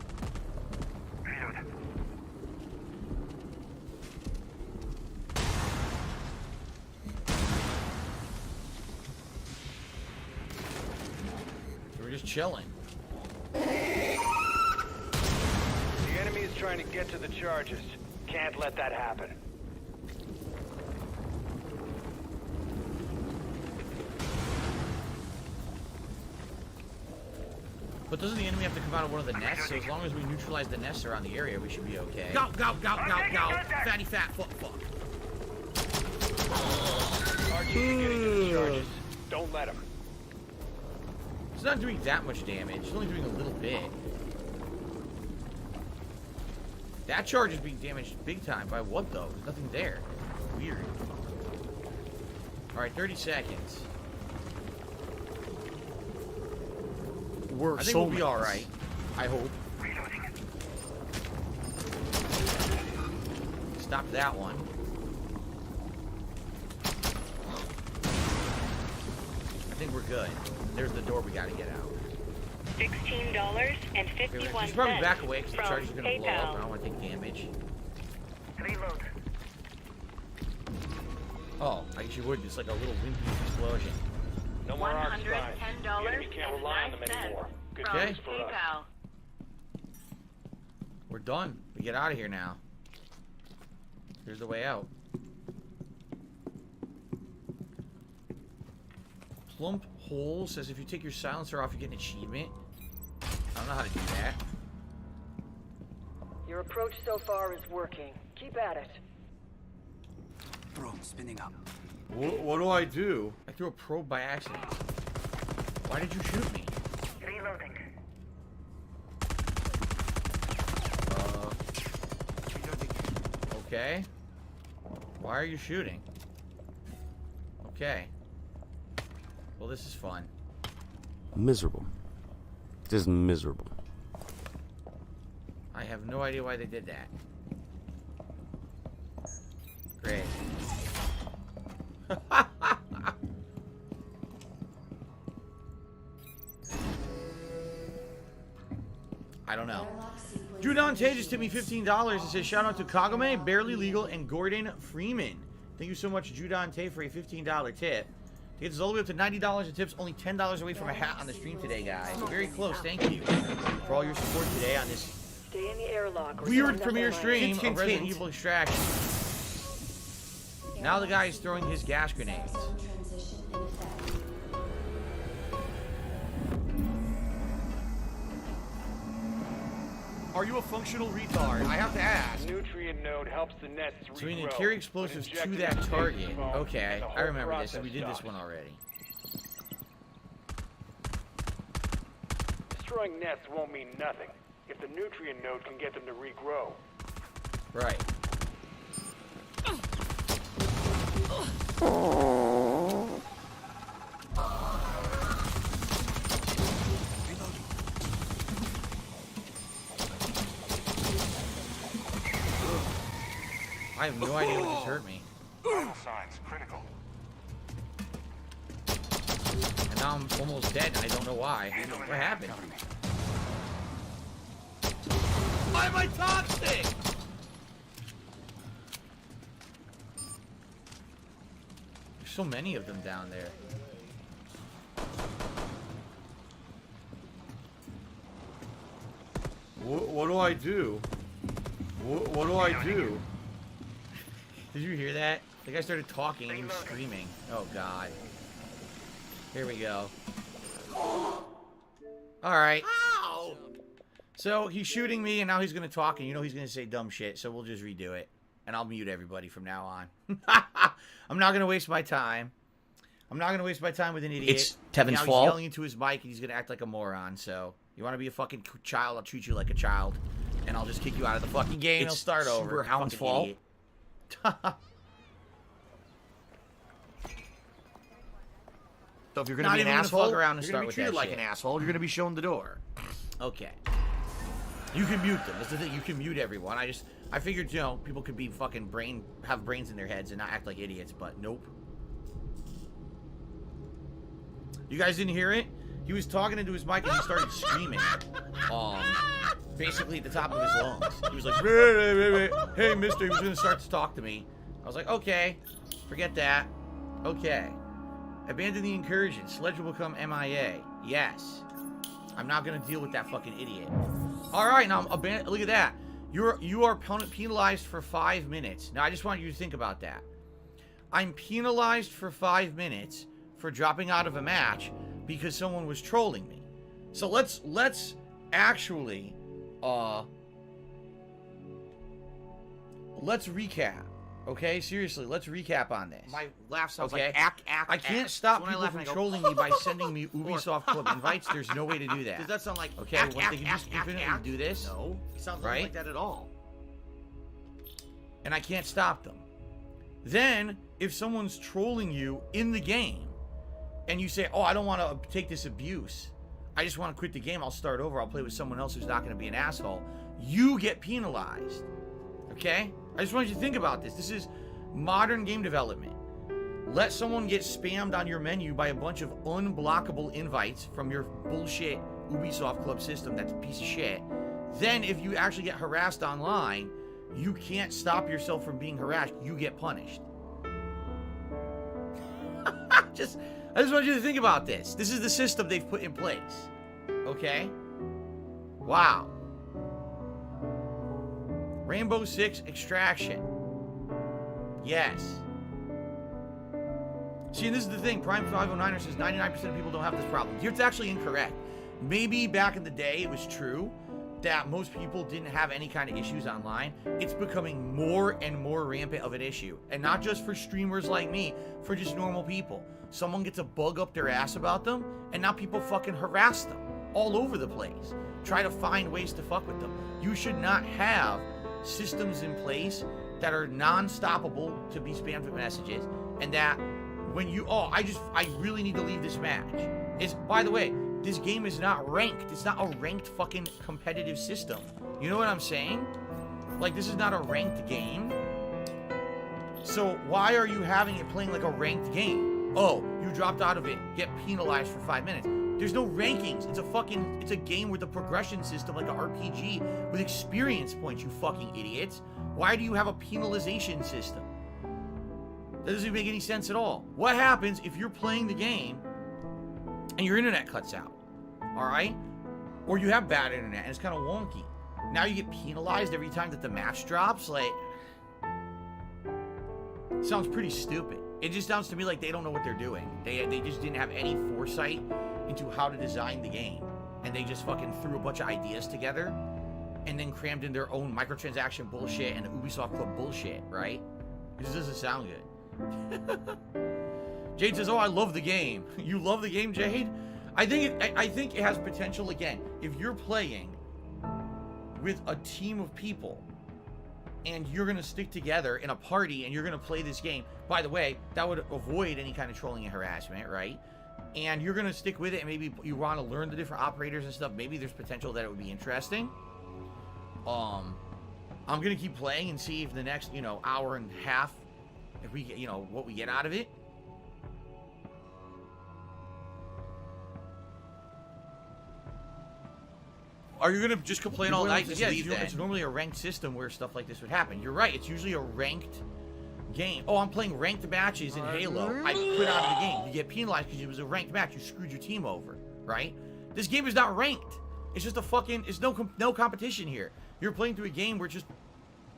So we're just chilling. The enemy is trying to get to the charges. Can't let that happen. But doesn't the enemy have to come out of one of the nests? So as long as we neutralize the nests around the area, we should be okay. Go, go, go, go, go. Fatty fat fuck fuck. RG's getting to the charges. Don't let him. It's not doing that much damage. It's only doing a little bit. That charge is being damaged big time. By what, though? There's nothing there. Weird. Alright, 30 seconds. I think we'll be alright. I hope. Stop that one. I think we're good. There's the door we gotta get out. $16.51. We should probably back away because the charge is going to blow up. I don't want to take damage. Reload. Oh, I guess you would. It's like a little wimpy explosion. No more arc spines. The enemy can't rely on them anymore. Good news for us. We're done. We get out of here now. Here's the way out. Plump Hole says if you take your silencer off, you get an achievement. I don't know how to do that. Your approach so far is working. Keep at it. Probe spinning up. What do I do? I threw a probe by accident. Why did you shoot me? Reloading. Okay. Why are you shooting? Okay. Well, this is fun. Miserable. Just miserable. I have no idea why they did that. Great. I don't know. Judon Tay just tipped me $15. It says, shout out to Kagome, Barely Legal, and Gordon Freeman. Thank you so much, Judon Tay, for a $15 tip. To get this all the way up to $90 in tips, only $10 away from a hat on the stream today, guys. Very close. Thank you for all your support today on this Stay in the airlock. weird premiere stream of Resident Evil Extraction. Now the guy is throwing his gas grenades. Are you a functional retard? I have to ask. Nutrient node helps the nets regrow. So we need to carry explosives to that target. Okay, I remember this. We did this one already. Destroying nets won't mean nothing if the nutrient node can get them to regrow. Right. I have no idea what just hurt me. Vital signs critical. And now I'm almost dead and I don't know why. What happened? Why am I toxic? There's so many of them down there. What do I do? What do I do? Did you hear that? The guy started talking and he was screaming. Oh, God. Here we go. Alright. So, he's shooting me, and now he's going to talk, and you know he's going to say dumb shit, so we'll just redo it. And I'll mute everybody from now on. I'm not going to waste my time. I'm not going to waste my time with an idiot. It's Tevin's now fault. He's yelling into his mic, and he's going to act like a moron, so... You want to be a fucking child, I'll treat you like a child. And I'll just kick you out of the fucking game, and I'll start over. Hound's fault. Idiot. So if you're gonna be an asshole, fuck around and you're start gonna be with treated that like shit. an asshole. You're gonna be shown the door. Okay. You can mute them. That's the thing. You can mute everyone. I figured, you know, people could be fucking have brains in their heads and not act like idiots, but nope. You guys didn't hear it? He was talking into his mic and he started screaming. Basically at the top of his lungs. He was like, hey, mister, he was gonna start to talk to me. I was like, okay, forget that. Okay. Abandon the incursion. Sledge will become MIA. Yes. I'm not gonna deal with that fucking idiot. Alright, now look at that. You are penalized for 5 minutes. Now I just want you to think about that. I'm penalized for 5 minutes for dropping out of a match because someone was trolling me. So let's actually let's recap. Okay, seriously, let's recap on this. My laugh sounds okay? like I can't stop people from trolling me by sending me Ubisoft Club invites. There's no way to do that. Does that sound like okay? When they can just infinitely do this. No, it sounds right? like that at all. And I can't stop them. Then, if someone's trolling you in the game, and you say, "Oh, I don't want to take this abuse. I just want to quit the game. I'll start over. I'll play with someone else who's not going to be an asshole." You get penalized. Okay? I just want you to think about this. This is modern game development. Let someone get spammed on your menu by a bunch of unblockable invites from your bullshit Ubisoft Club system that's a piece of shit. Then if you actually get harassed online, you can't stop yourself from being harassed. You get punished. I just want you to think about this. This is the system they've put in place. Okay? Wow. Rainbow Six Extraction. Yes. See, and this is the thing. Prime 509er says 99% of people don't have this problem. It's actually incorrect. Maybe back in the day it was true, that most people didn't have any kind of issues online, it's becoming more and more rampant of an issue. And not just for streamers like me, for just normal people. Someone gets a bug up their ass about them, and now people fucking harass them all over the place. Try to find ways to fuck with them. You should not have systems in place that are non-stoppable to be spammed with messages, and that when you, I really need to leave this match. By the way, this game is not ranked. It's not a ranked fucking competitive system. You know what I'm saying? Like, this is not a ranked game. So why are you having it playing like a ranked game? Oh, you dropped out of it. Get penalized for 5 minutes. There's no rankings. It's a game with a progression system like an RPG with experience points, you fucking idiots. Why do you have a penalization system? That doesn't make any sense at all. What happens if you're playing the game and your internet cuts out? All right? Or you have bad internet and it's kind of wonky. Now you get penalized every time that the match drops? Like, sounds pretty stupid. It just sounds to me like they don't know what they're doing. They just didn't have any foresight into how to design the game. And they just fucking threw a bunch of ideas together and then crammed in their own microtransaction bullshit and Ubisoft Club bullshit, right? It just doesn't sound good. Jade says, oh, I love the game. You love the game, Jade? I think it has potential. Again, if you're playing with a team of people and you're going to stick together in a party and you're going to play this game, by the way, that would avoid any kind of trolling and harassment, right? And you're going to stick with it, and maybe you want to learn the different operators and stuff. Maybe there's potential that it would be interesting. I'm going to keep playing and see if the next, hour and a half, if we get, what we get out of it. Are you going to just complain all night? Yeah, it's normally a ranked system where stuff like this would happen. You're right. It's usually a ranked game. Oh, I'm playing ranked matches in Halo. I quit out of the game. You get penalized because it was a ranked match. You screwed your team over, right? This game is not ranked. It's just a fucking, it's no competition here. You're playing through a game where just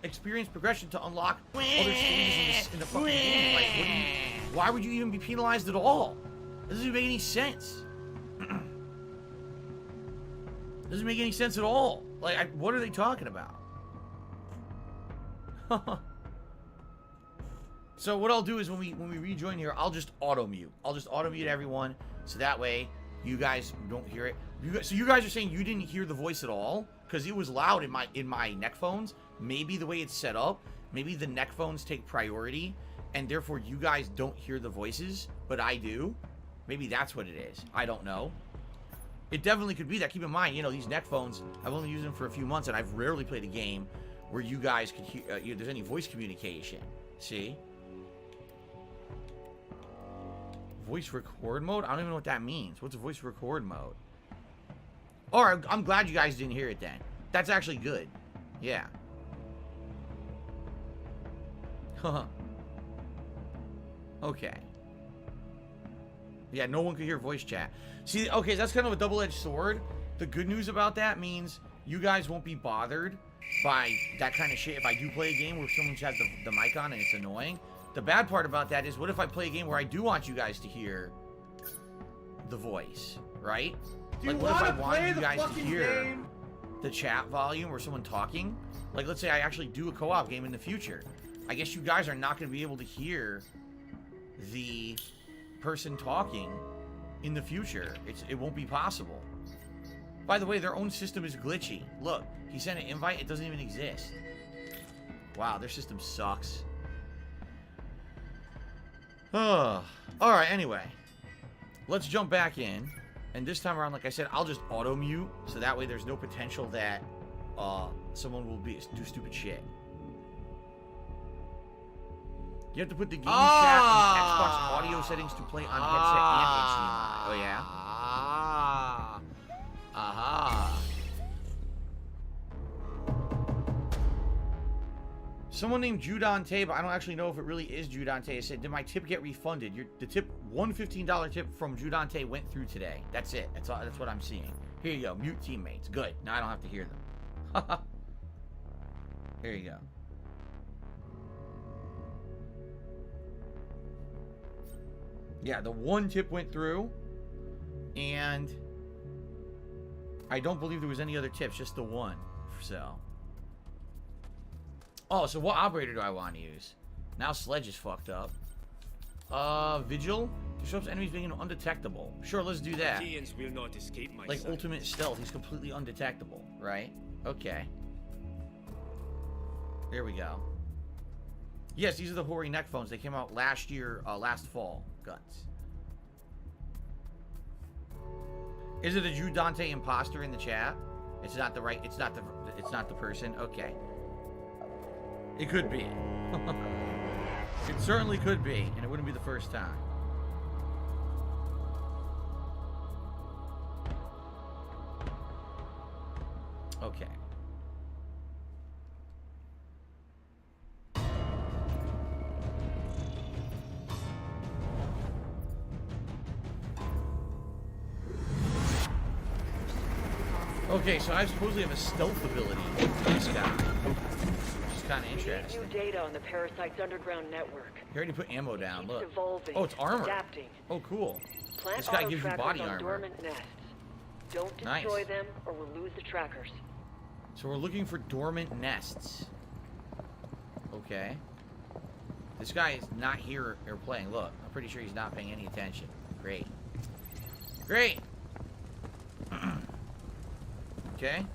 experience progression to unlock other stages in the fucking game. Like, why would you even be penalized at all? It doesn't make any sense. Doesn't make any sense at all. Like, what are they talking about? So what I'll do is when we rejoin here, I'll just auto mute. I'll just auto mute everyone, so that way you guys don't hear it. So you guys are saying you didn't hear the voice at all because it was loud in my neck phones. Maybe the way it's set up, maybe the neck phones take priority, and therefore you guys don't hear the voices, but I do. Maybe that's what it is. I don't know. It definitely could be that. Keep in mind, these neck phones, I've only used them for a few months, and I've rarely played a game where you guys could hear, there's any voice communication. See? Voice record mode? I don't even know what that means. What's a voice record mode? Or I'm glad you guys didn't hear it then. That's actually good. Yeah. Okay. Yeah, no one could hear voice chat. See, okay, that's kind of a double-edged sword. The good news about that means you guys won't be bothered by that kind of shit if I do play a game where someone has the mic on and it's annoying. The bad part about that is, what if I play a game where I do want you guys to hear the voice, right? Like, what if I wanted you guys to hear the chat volume or someone talking? Like, let's say I actually do a co-op game in the future. I guess you guys are not going to be able to hear the person talking in the future. It won't be possible. By the way, their own system is glitchy. Look, he sent an invite. It doesn't even exist. Wow, their system sucks. Alright, anyway. Let's jump back in. And this time around, like I said, I'll just auto-mute. So that way there's no potential that someone will do stupid shit. You have to put the game chat and Xbox audio settings to play on headset and HDMI. Oh, yeah? Aha. Someone named Judante, but I don't actually know if it really is Judante. Said, did my tip get refunded? The tip, one $15 tip from Judante went through today. That's it. That's what I'm seeing. Here you go. Mute teammates. Good. Now I don't have to hear them. Here you go. Yeah, the one tip went through, and I don't believe there was any other tips, just the one. So. Oh, so what operator do I want to use? Now Sledge is fucked up. Vigil? Disrupts enemies being undetectable. Sure, let's do that. Will not escape my Like sight. ultimate stealth, he's completely undetectable, right? Okay. There we go. Yes, these are the Hori neck phones. They came out last year, last fall. Guts. Is it a Drew Dante imposter in the chat? It's not the right. It's not the person. Okay. It could be. It certainly could be, and it wouldn't be the first time. Okay. Okay, so I supposedly have a stealth ability with this guy, which is kind of interesting. New data on the parasite's underground network. He already put ammo down. Look. Evolving, Oh, it's armor. adapting. Oh, cool. Plant This guy gives you auto-trackers body on armor. dormant nests. Don't Nice. destroy them, or we'll lose the trackers. So we're looking for dormant nests. Okay. This guy is not here or playing. Look, I'm pretty sure he's not paying any attention. Great. Great. Okay.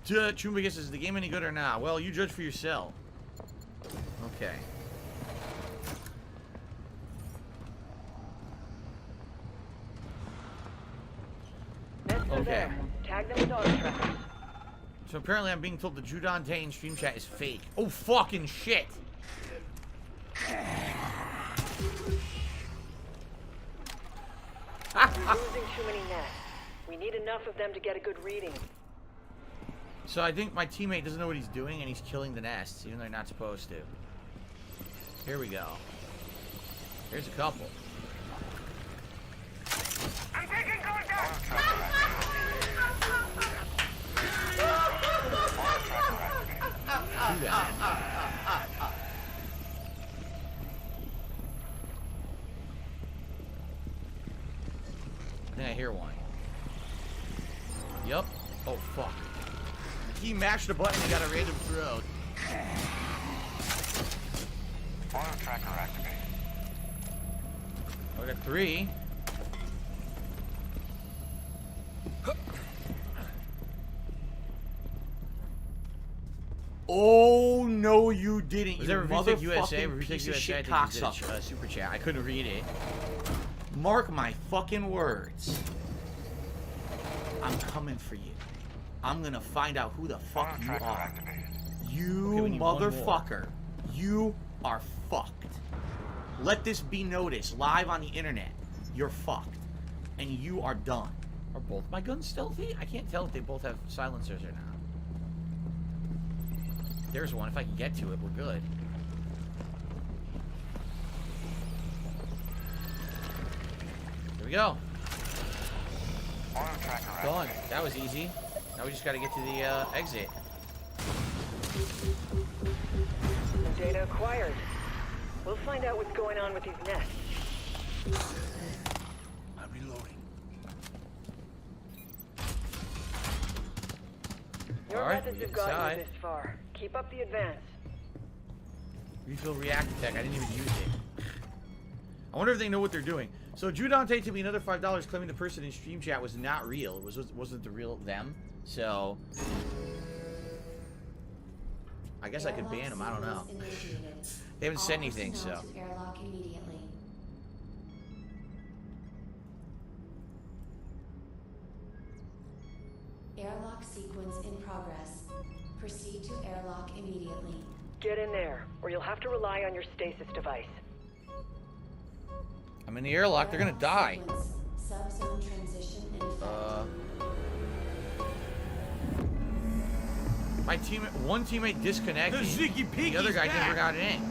Chumba guesses, is the game any good or not? Well, you judge for yourself. Okay. Okay. Tag them with auto trackers. So apparently I'm being told the Drew Dante in stream chat is fake. Oh, fucking shit. We're losing too many nests. We need enough of them to get a good reading. So I think my teammate doesn't know what he's doing and he's killing the nests, even though they're not supposed to. Here we go. Here's a couple. I'm taking contact! Do that. I think I hear one. Yep. Oh, fuck. He mashed a button and got a random throw. Auto tracker activated. I got 3. Oh, no, you didn't. Was You there a Retake USA? motherfucking Retake piece of USA, shit I think you did cocksucker. super chat. I couldn't read it. Mark my fucking words. I'm coming for you. I'm gonna find out who the fuck you are. You Okay, we need one more. motherfucker. You are fucked. Let this be noticed live on the internet. You're fucked. And you are done. Are both my guns stealthy? I can't tell if they both have silencers or not. There's one. If I can get to it, we're good. Here we go. Done. That was easy. Now we just gotta get to the exit. Data acquired. We'll find out what's going on with these nests. I'm reloading. Your Alright, methods we have get gotten inside. you this far. Keep up the advance. Refill react tech. I didn't even use it. I wonder if they know what they're doing. So Drew Dante took me another $5 claiming the person in stream chat was not real. It wasn't the real them. So I guess I could ban them. I don't know. They haven't said anything, so. Airlock immediately. Airlock sequence in progress. Proceed to airlock immediately. Get in there, or you'll have to rely on your stasis device. I'm in the airlock. They're gonna die. Subzone transition in effect. My one teammate disconnected. The other guy never got it in.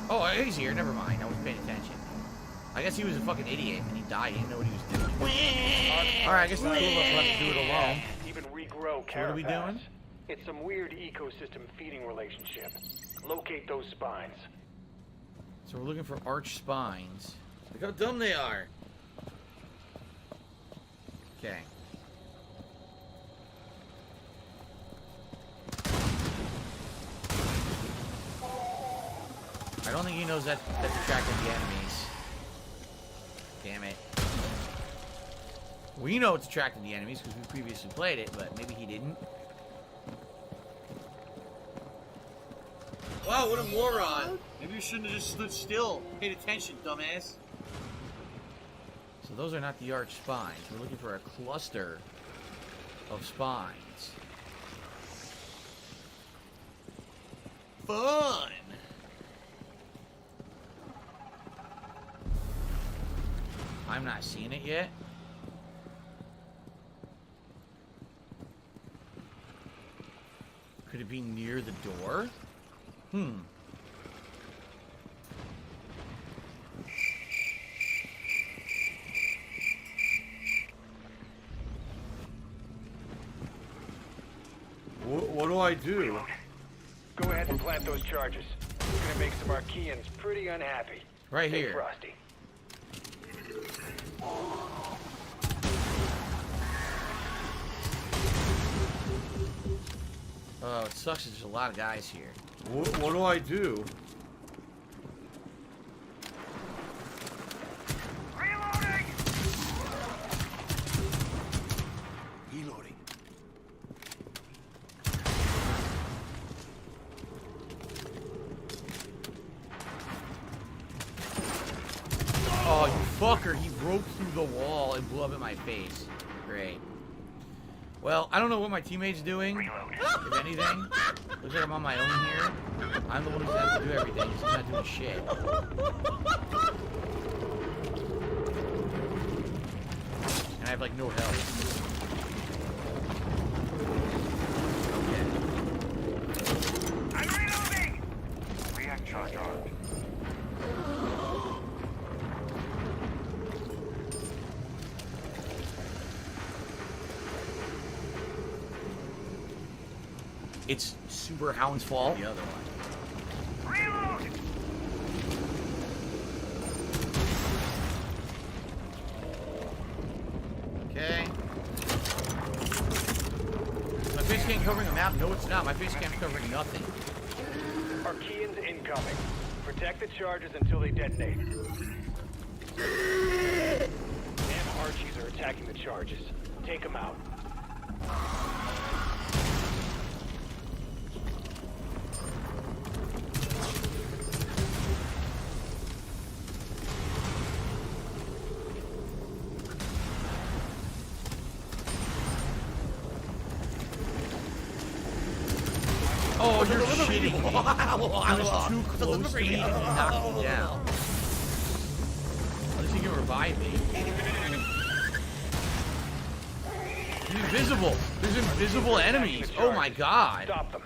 Oh, he's here. Never mind. I wasn't paying attention. I guess he was a fucking idiot and he died. He didn't know what he was doing. Alright, I guess the two of us will have to do it alone. Even regrow So what are we carapace. doing? It's some weird ecosystem feeding relationship. Locate those spines. So we're looking for arch spines. Look how dumb they are. Okay. I don't think he knows that's attracting the enemies. Damn it. We know it's attracting the enemies because we previously played it, but maybe he didn't. Wow, what a moron. Maybe you shouldn't have just stood still. Paid attention, dumbass. So those are not the arch spines. We're looking for a cluster of spines. Fun. I'm not seeing it yet. Could it be near the door? What do I do? Go ahead and plant those charges. It's gonna make some Archeans pretty unhappy. Right Stay here. frosty. Oh, it sucks. There's a lot of guys here. What do I do? Reloading. Oh, you fucker. He broke through the wall and blew up in my face. Great. Well, I don't know what my teammate's doing, if anything. Looks like I'm on my own here. I'm the one who's having to do everything. He's not doing shit. And I have, like, no health. I'm reloading! React charge armed. It's Super Hound's fault. The other one. Reload! Okay. My face cam covering a map? No, it's not. My face cam's covering nothing. Archeans incoming. Protect the charges until they detonate. Damn Archies are attacking the charges. Take them out. Oh, you're shitting me. I was too close to me and he knocked me down. At least he can revive me. He's invisible. There's invisible enemies. Oh my god. Stop them.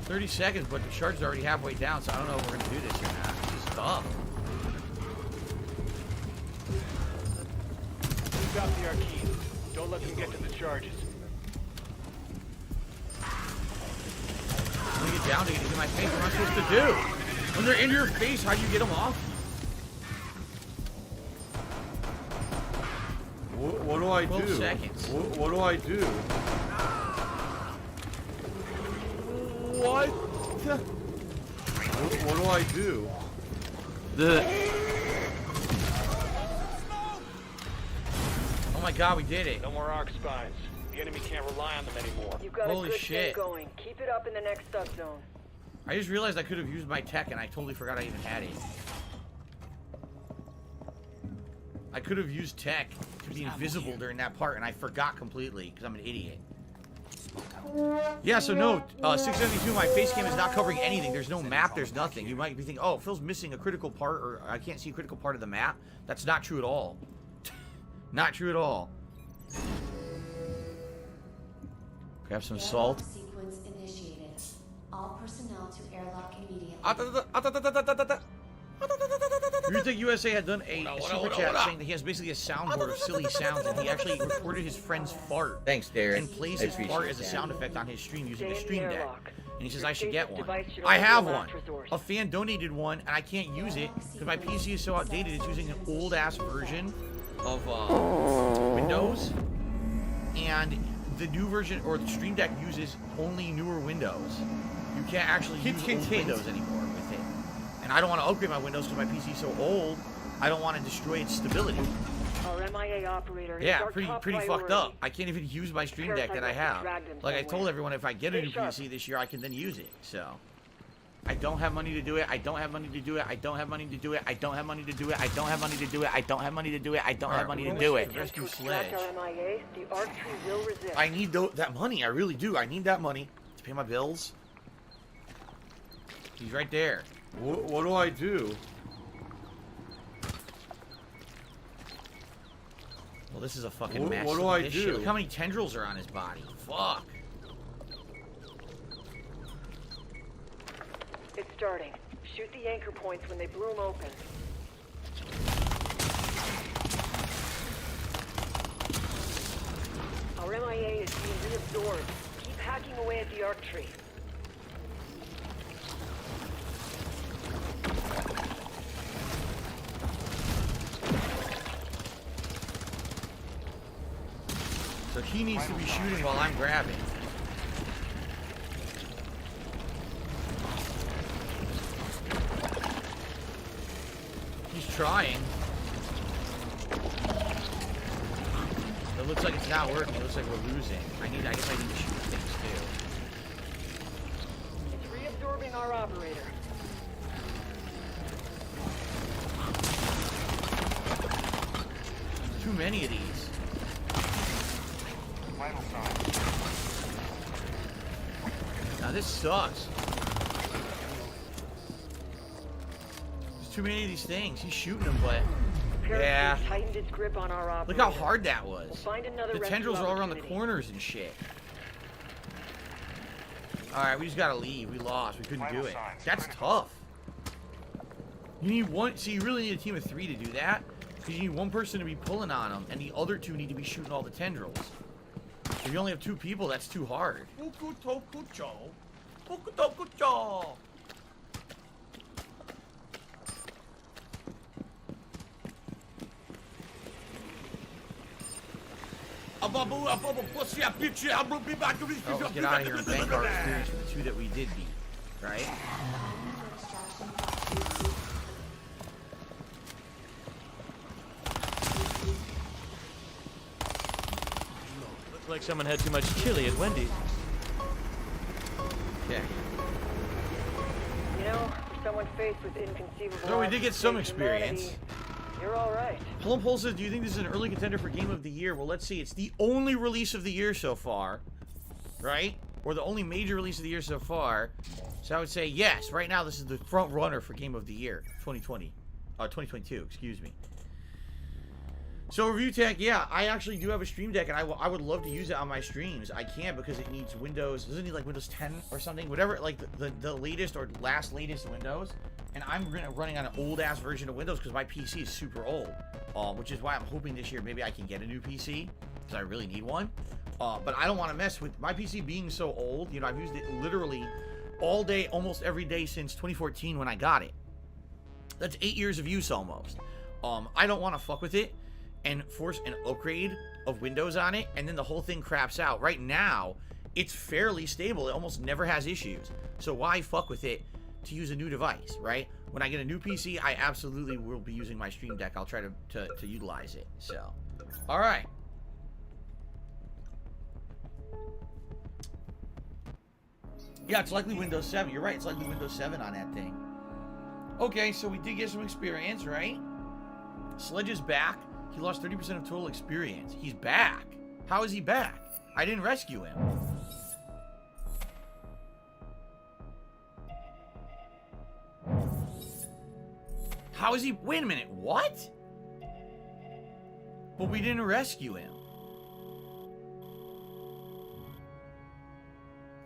30 seconds, but the charge is already halfway down, so I don't know if we're gonna do this or not. This is tough. Stop the Archeans. Don't let them get to the charges. When you get down to get into my face, what am I supposed to do? When they're in your face, how do you get them off? What do I do? 12 seconds. What do I do? What? What do I do? Oh my god, we did it. No more arc spines. The enemy can't rely on them anymore. You've got Holy a good shit. thing going. Keep it up in the next subzone. I just realized I could have used my tech and I totally forgot I even had it. I could have used tech to be invisible during that part and I forgot completely because I'm an idiot. Yeah, so no, 672, my face cam is not covering anything. There's no map, there's nothing. You might be thinking, oh, Phil's missing a critical part or I can't see a critical part of the map. That's not true at all. Not true at all. Grab some salt. Sequence initiated. All personnel to airlock immediately. Rutech USA had done a super chat saying that he has basically a soundboard of silly sounds, and he actually recorded his friend's fart. Thanks, Derek. And plays I his appreciate fart as a that. sound effect on his stream using a Stay in stream the deck. airlock. And he says Your I should get safest one. device should I only be have a one. last resort. A fan donated one, and I can't use it because my PC is so outdated. It's using an old ass version of Windows, and the new version or the Stream Deck uses only newer Windows. You can't actually use old Windows anymore with it. And I don't want to upgrade my Windows because my PC is so old. I don't want to destroy its stability. Our MIA operator is Yeah, our pretty top fucked priority. up. I can't even use my Stream Deck that I have. Like I told everyone, if I get a new PC this year, I can then use it. So I don't have money to do it. I don't have money to do it. I don't have money to do it. I don't have money to do it. I don't have money to do it. I don't have money to do it. I don't have money to do it. Rescue Sledge. I need that money. I really do. I need that money to pay my bills. He's right there. What do I do? Well, this is a fucking mess. What do I do? Shit. Look how many tendrils are on his body. Fuck. It's starting. Shoot the anchor points when they bloom open. Our MIA is being reabsorbed. Keep hacking away at the arc tree. So he needs to be shooting while I'm grabbing. He's trying. It looks like it's not working. It looks like we're losing. I guess I need to shoot things too. It's reabsorbing our operator. Too many of these. Now this sucks. There's too many of these things. He's shooting them, but yeah. Tightened its grip on our operator. Look how hard that was. We'll find another The rescue tendrils are all around the opportunity. corners and shit. Alright, we just gotta leave. We lost. We couldn't do it. That's tough. You need one. See, you really need a team of 3 to do that. Because you need one person to be pulling on them, and the other 2 need to be shooting all the tendrils. If you only have 2 people, that's too hard. Let's get out of here and thank our experience for the 2 that we did beat, right? Looks like someone had too much chili at Wendy's. Okay. You know, for someone faced with inconceivable. So we did get some odds of experience. humanity, you're all right. Plum Pole says, do you think this is an early contender for Game of the Year? Well, let's see. It's the only release of the year so far, right? Or the only major release of the year so far. So I would say yes. Right now, this is the front runner for Game of the Year 2022, excuse me. So Review Tech, yeah, I actually do have a Stream Deck, and I would love to use it on my streams. I can't because it needs Windows. Doesn't it need like Windows 10 or something? Whatever, like the latest or latest Windows. And I'm running on an old ass version of Windows because my PC is super old. Which is why I'm hoping this year maybe I can get a new PC because I really need one. But I don't want to mess with my PC being so old. You know, I've used it literally all day, almost every day since 2014 when I got it. That's 8 years of use almost. I don't want to fuck with it and force an upgrade of Windows on it, and then the whole thing craps out. Right now, it's fairly stable. It almost never has issues. So why fuck with it to use a new device, right? When I get a new PC, I absolutely will be using my Stream Deck. I'll try to utilize it. So, all right. Yeah, it's likely Windows 7. You're right. It's likely Windows 7 on that thing. Okay, so we did get some experience, right? Sledge is back. He lost 30% of total experience. He's back. How is he back? I didn't rescue him. How is he? Wait a minute. What? But we didn't rescue him.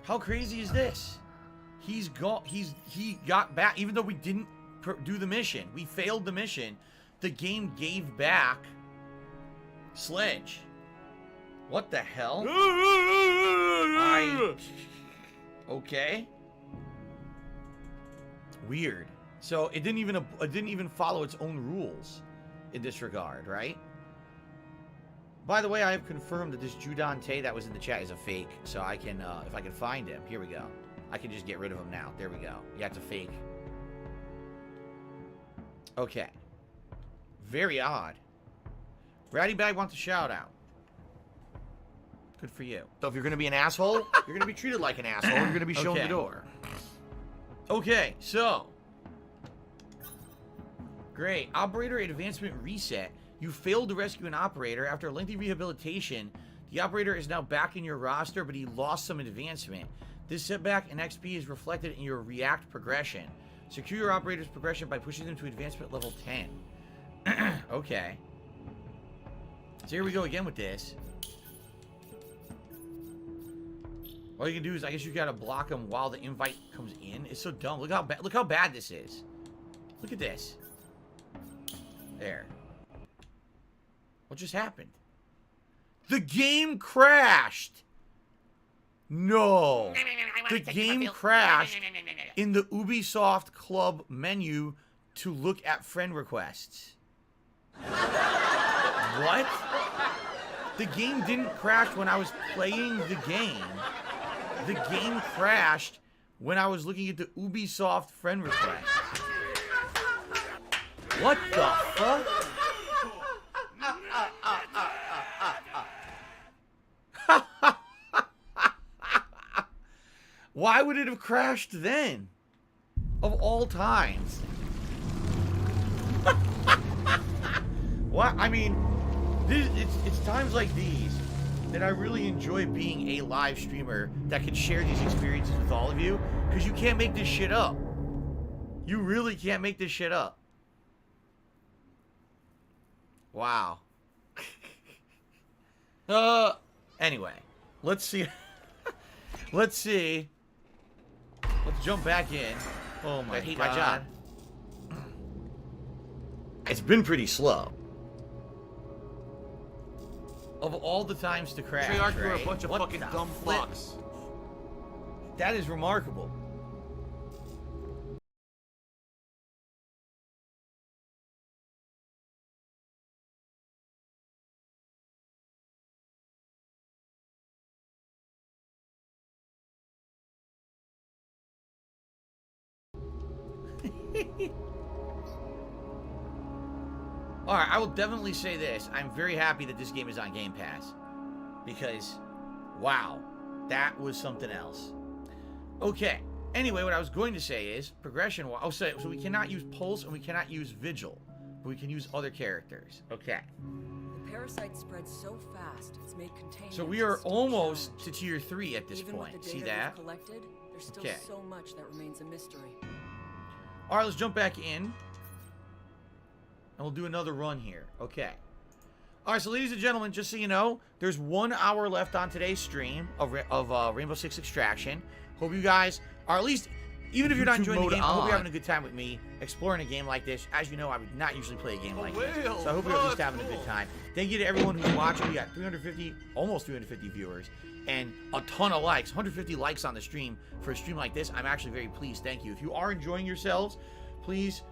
How crazy is this? He got back, even though we didn't do the mission. We failed the mission. The game gave back Sledge. What the hell? Okay. Weird. So it didn't even follow its own rules in this regard, right? By the way, I have confirmed that this Judante that was in the chat is a fake. So I can, if I can find him, here we go. I can just get rid of him now. There we go. Yeah, it's a fake. Okay. Very odd. Ratty Bag wants a shout out. Good for you. So if you're going to be an asshole, you're going to be treated like an asshole. You're going to be shown the door. Okay, so. Great. Operator advancement reset. You failed to rescue an operator. After a lengthy rehabilitation, the operator is now back in your roster, but he lost some advancement. This setback in XP is reflected in your react progression. Secure your operator's progression by pushing them to advancement level 10. Okay. So here we go again with this. All you can do is, I guess you gotta block them while the invite comes in. It's so dumb. Look how bad this is. Look at this. There. What just happened? The game crashed. No. The game crashed in the Ubisoft Club menu to look at friend requests. What? The game didn't crash when I was playing the game. The game crashed when I was looking at the Ubisoft friend request. What the fuck? Why would it have crashed then? Of all times. What? I mean, it's times like these that I really enjoy being a live streamer that can share these experiences with all of you, because you can't make this shit up. You really can't make this shit up. Wow. Anyway, let's see. Let's see. Let's jump back in. Oh my God. My job. It's been pretty slow. Of all the times to crash, Treyarch were right? a bunch of fucking dumb fucks. That is remarkable. Alright, I will definitely say this. I'm very happy that this game is on Game Pass. Because, wow, that was something else. Okay, anyway, what I was going to say is, progression, oh, so we cannot use Pulse and we cannot use Vigil. But we can use other characters. Okay. The parasite spreads so fast, it's made containment. So we are almost to tier 3 at this Even point. with the See data that? we've collected, there's still Okay. so much that remains a mystery. Alright, let's jump back in. And we'll do another run here. Okay. Alright, so ladies and gentlemen, just so you know, there's 1 hour left on today's stream of Rainbow Six Extraction. Hope you guys are at least, even if you're not enjoying the game, I hope you're having a good time with me exploring a game like this. As you know, I would not usually play a game like this. So I hope you're at least having a good time. Thank you to everyone who's watching. We got 350, almost 350 viewers, and a ton of likes. 150 likes on the stream for a stream like this. I'm actually very pleased. Thank you. If you are enjoying yourselves, please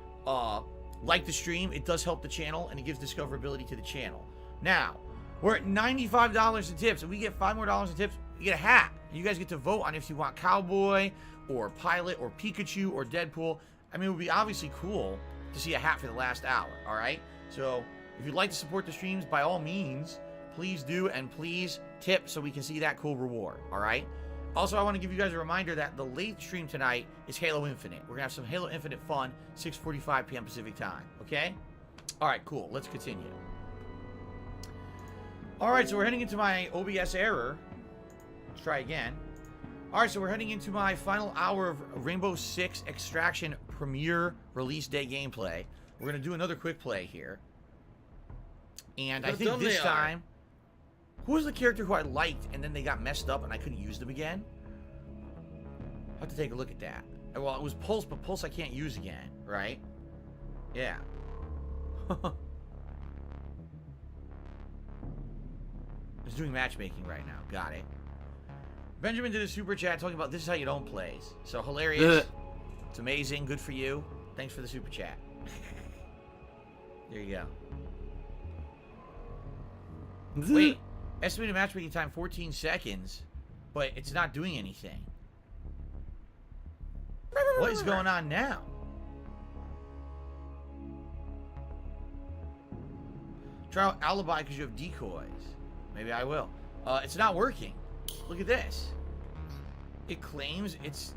like the stream. It does help the channel, and it gives discoverability to the channel. Now, we're at $95 in tips, and we get $5 more in tips. You get a hat. You guys get to vote on if you want Cowboy, or Pilot, or Pikachu, or Deadpool. I mean, it would be obviously cool to see a hat for the last hour, alright? So, if you'd like to support the streams, by all means, please do, and please tip so we can see that cool reward, alright? Also, I want to give you guys a reminder that the late stream tonight is Halo Infinite. We're going to have some Halo Infinite fun, 6:45 p.m. Pacific time, okay? Alright, cool. Let's continue. Alright, so we're heading into my OBS error. Let's try again. Alright, so we're heading into my final hour of Rainbow Six Extraction premiere release day gameplay. We're going to do another quick play here. And I think this time... Who was the character who I liked and then they got messed up and I couldn't use them again? I'll have to take a look at that. Well, it was Pulse, but Pulse I can't use again, right? Yeah. It's doing matchmaking right now. Got it. Benjamin did a super chat talking about this is how you don't plays. So hilarious. It's amazing. Good for you. Thanks for the super chat. There you go. Wait. Estimated matchmaking time 14 seconds. But it's not doing anything. What is going on now? Try out alibi because you have decoys. Maybe I will. It's not working. Look at this. It claims it's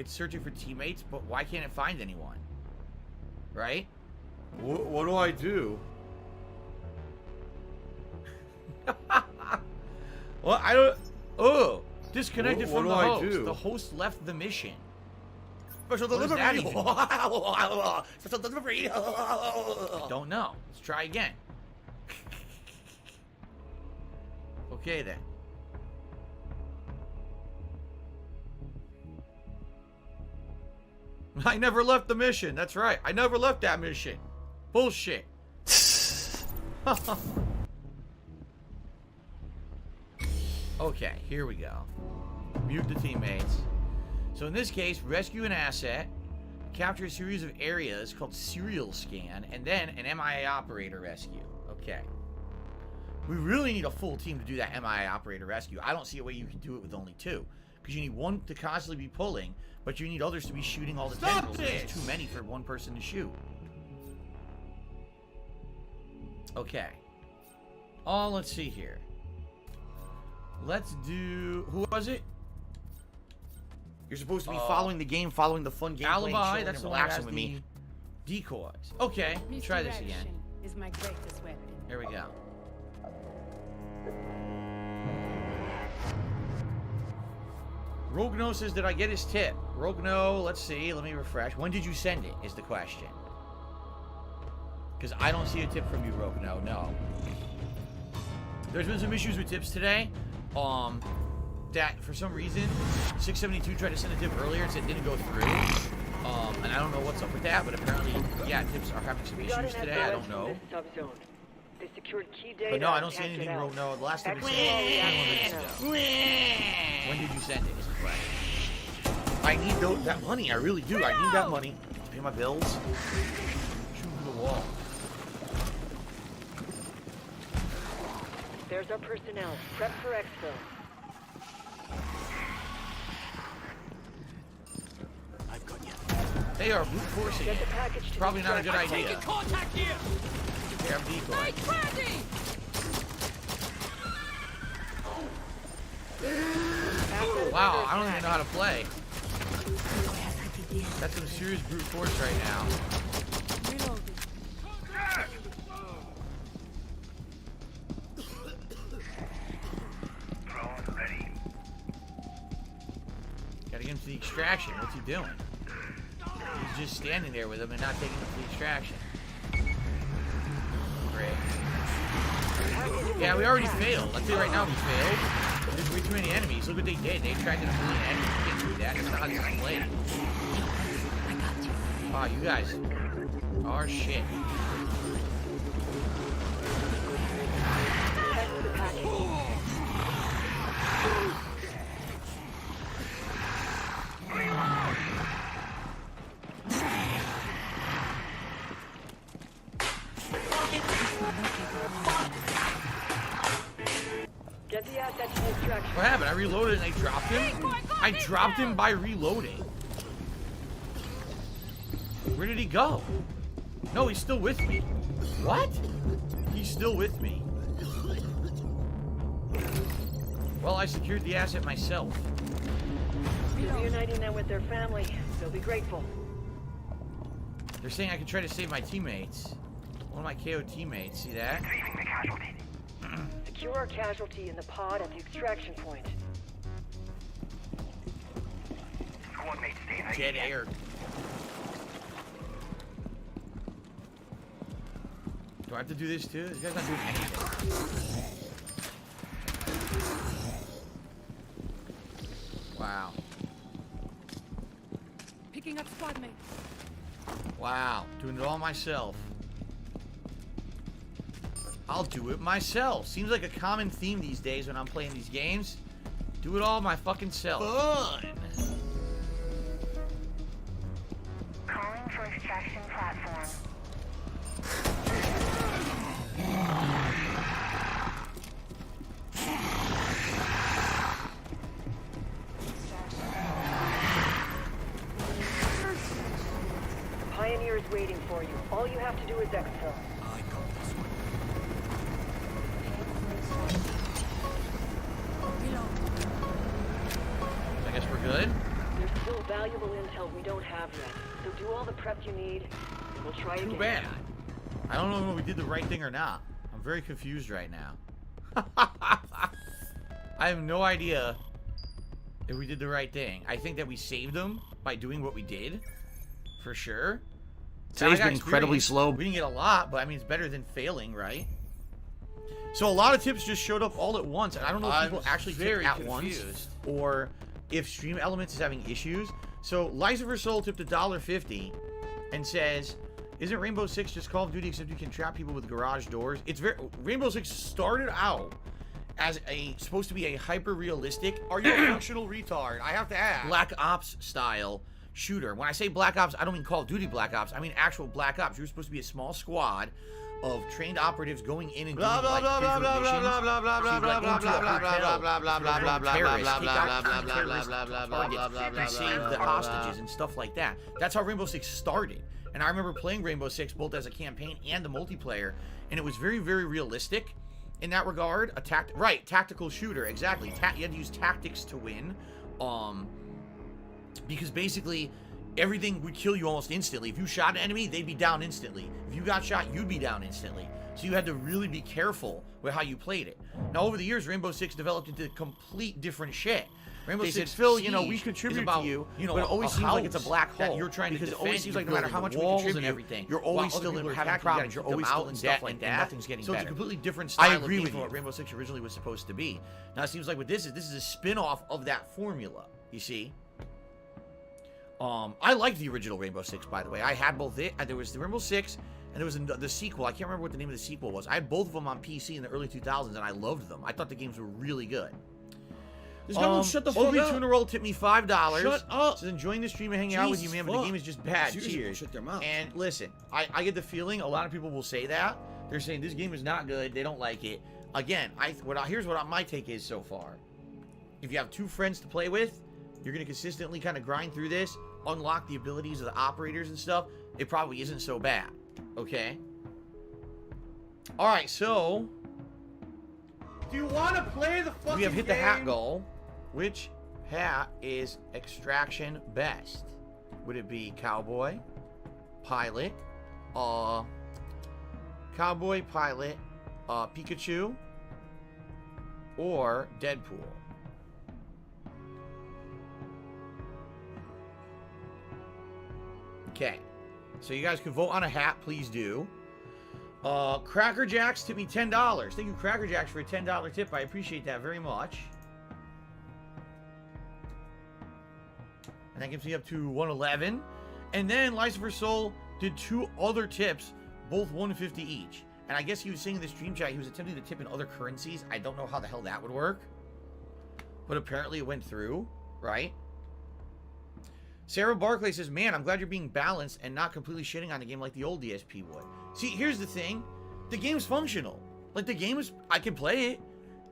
searching for teammates, but why can't it find anyone? Right? What do I do? Well, I don't. Oh, disconnected from the host. Do? The host left the mission. Special delivery. Special delivery. Don't know. Let's try again. Okay then. I never left the mission. That's right. I never left that mission. Bullshit. Okay, here we go. Mute the teammates. So in this case, rescue an asset, capture a series of areas called serial scan, and then an MIA operator rescue. Okay. We really need a full team to do that MIA operator rescue. I don't see a way you can do it with only two. Because you need one to constantly be pulling, but you need others to be shooting all the tentacles. There's too many for one person to shoot. Okay. Let's see here. Let's do... Who was it? You're supposed to be following the game, following the fun game. Alibi, that's the one that has with me. Decoys. Okay, let's try this again. Is my greatest weapon. Here we go. Rogno says, did I get his tip? Rogno, let's see. Let me refresh. When did you send it, is the question. Because I don't see a tip from you, Rogno. No. There's been some issues with tips today. That, for some reason, 672 tried to send a tip earlier and said it didn't go through. And I don't know what's up with that, but apparently, yeah, tips are having some issues today. I don't know. But no, I don't see anything, Rogno. The last time we sent it was 10 minutes ago. When did you send it? Is the question. I need that money. I really do. I need that money to pay my bills. Shoot through the wall. There's our personnel. Prep for exfil. I've got you. They are brute forcing it. Probably not a good idea. Contact here. Here, I'm decoy. Wow, I don't even know how to play. That's some serious brute force right now. Gotta get him to the extraction. What's he doing? He's just standing there with him and not taking him to the extraction. Great. Yeah, we already failed. I'll tell you right now, we failed. There's way too many enemies. Look what they did. They attracted a million enemies. You can't do that. That's not how this is played. Wow, you guys are shit. Get the asset to the extraction. What happened? I reloaded and they dropped him? I dropped him by reloading. Where did he go? No, he's still with me. What? He's still with me. Well, I secured the asset myself. You're reuniting them with their family. They'll be grateful. They're saying I can try to save my teammates. One of my KO teammates. See that? Secure our casualty in the pod at the extraction point. Dead air. Do I have to do this too? This guy's not doing anything. Wow. Picking up squad mates. Wow, doing it all myself. I'll do it myself. Seems like a common theme these days when I'm playing these games. Do it all my fucking self. Fun! Calling for extraction platform. Pioneer is waiting for you. All you have to do is exfil. I got this one. I guess we're good. There's still valuable intel we don't have yet. So do all the prep you need, and we'll try again. Too bad. I don't know if we did the right thing or not. I'm very confused right now. I have no idea if we did the right thing. I think that we saved them by doing what we did. For sure. Today's been incredibly slow. We didn't get a lot, but I mean, it's better than failing, right? So a lot of tips just showed up all at once, and I don't know if people actually tipped at once, or if Stream Elements is having issues. So Lucifer Soul tipped $1.50 and says, "Isn't Rainbow Six just Call of Duty except you can trap people with garage doors?" It's very Rainbow Six started out as supposed to be a hyper realistic. Are you a functional retard? I have to ask. Black Ops style shooter. When I say Black Ops, I don't mean Call of Duty Black Ops. I mean actual Black Ops. You're supposed to be a small squad of trained operatives going in and doing like different missions. And save the hostages and stuff like that. That's how Rainbow Six started. And I remember playing Rainbow Six both as a campaign and the multiplayer, and it was very, very realistic in that regard. Tactical shooter, exactly. You had to use tactics to win. Because basically everything would kill you almost instantly. If you shot an enemy, they'd be down instantly. If you got shot, you'd be down instantly. So you had to really be careful with how you played it. Now, over the years, Rainbow Six developed into complete different shit. Rainbow Six, Phil, you know, we contribute to you, but it always seems like it's a black hole that you're trying to defend. It always seems like no matter how much we walls contribute, and everything, you're always still having problems. You're always still in debt and nothing's getting better. So it's a completely different style of game with from what Rainbow Six originally was supposed to be. Now, it seems like with this is a spin-off of that formula, you see? I liked the original Rainbow Six, by the way. I had both it. There was the Rainbow Six, and there was the sequel. I can't remember what the name of the sequel was. I had both of them on PC in the early 2000s, and I loved them. I thought the games were really good. This guy won't shut the fuck up. Tuner Roll tipped me $5. Shut up. Says, enjoying the stream and hanging out with you, man, but the game is just bad. Cheers. Shut their mouth. And listen, I get the feeling a lot of people will say that. They're saying this game is not good. They don't like it. Again, here's what my take is so far. If you have two friends to play with, you're going to consistently kind of grind through this, unlock the abilities of the operators and stuff. It probably isn't so bad. Okay? Alright, so do you want to play the fucking we have hit game? the hat goal. Which hat is extraction best? Would it be Cowboy, Pilot, Cowboy, Pilot, Pikachu, or Deadpool? Okay, so you guys can vote on a hat, please do. Cracker Jacks tipped me $10. Thank you, Cracker Jacks, for a $10 tip. I appreciate that very much. And that gives me up to 111. And then Lucifer Soul did two other tips, both 150 each. And I guess he was saying in the stream chat he was attempting to tip in other currencies. I don't know how the hell that would work. But apparently it went through, right? Sarah Barclay says, man, I'm glad you're being balanced and not completely shitting on the game like the old DSP would. See, here's the thing. The game's functional. Like, the game is... I can play it.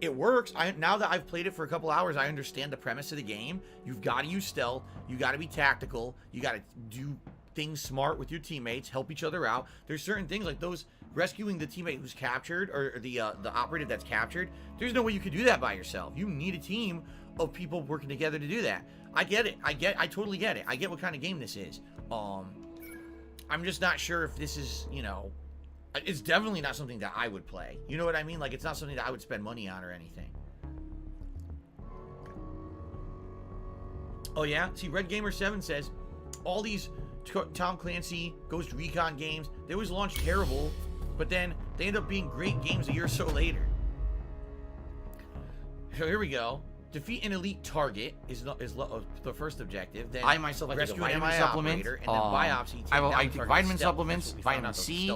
It works. Now that I've played it for a couple hours, I understand the premise of the game. You've got to use stealth. You got to be tactical. You got to do things smart with your teammates. Help each other out. There's certain things like those... rescuing the teammate who's captured, or the operative that's captured. There's no way you could do that by yourself. You need a team of people working together to do that. I get it. I totally get it. I get what kind of game this is. I'm just not sure if this is, you know, it's definitely not something that I would play. You know what I mean? Like, it's not something that I would spend money on or anything. Oh yeah? See, Red Gamer 7 says, all these Tom Clancy Ghost Recon games, they always launch terrible, but then they end up being great games a year or so later. So here we go. Defeat an elite target is the first objective. Then I myself like rescue a an vitamin enemy supplement. operator, and then biopsy. I take vitamin supplements, vitamin C.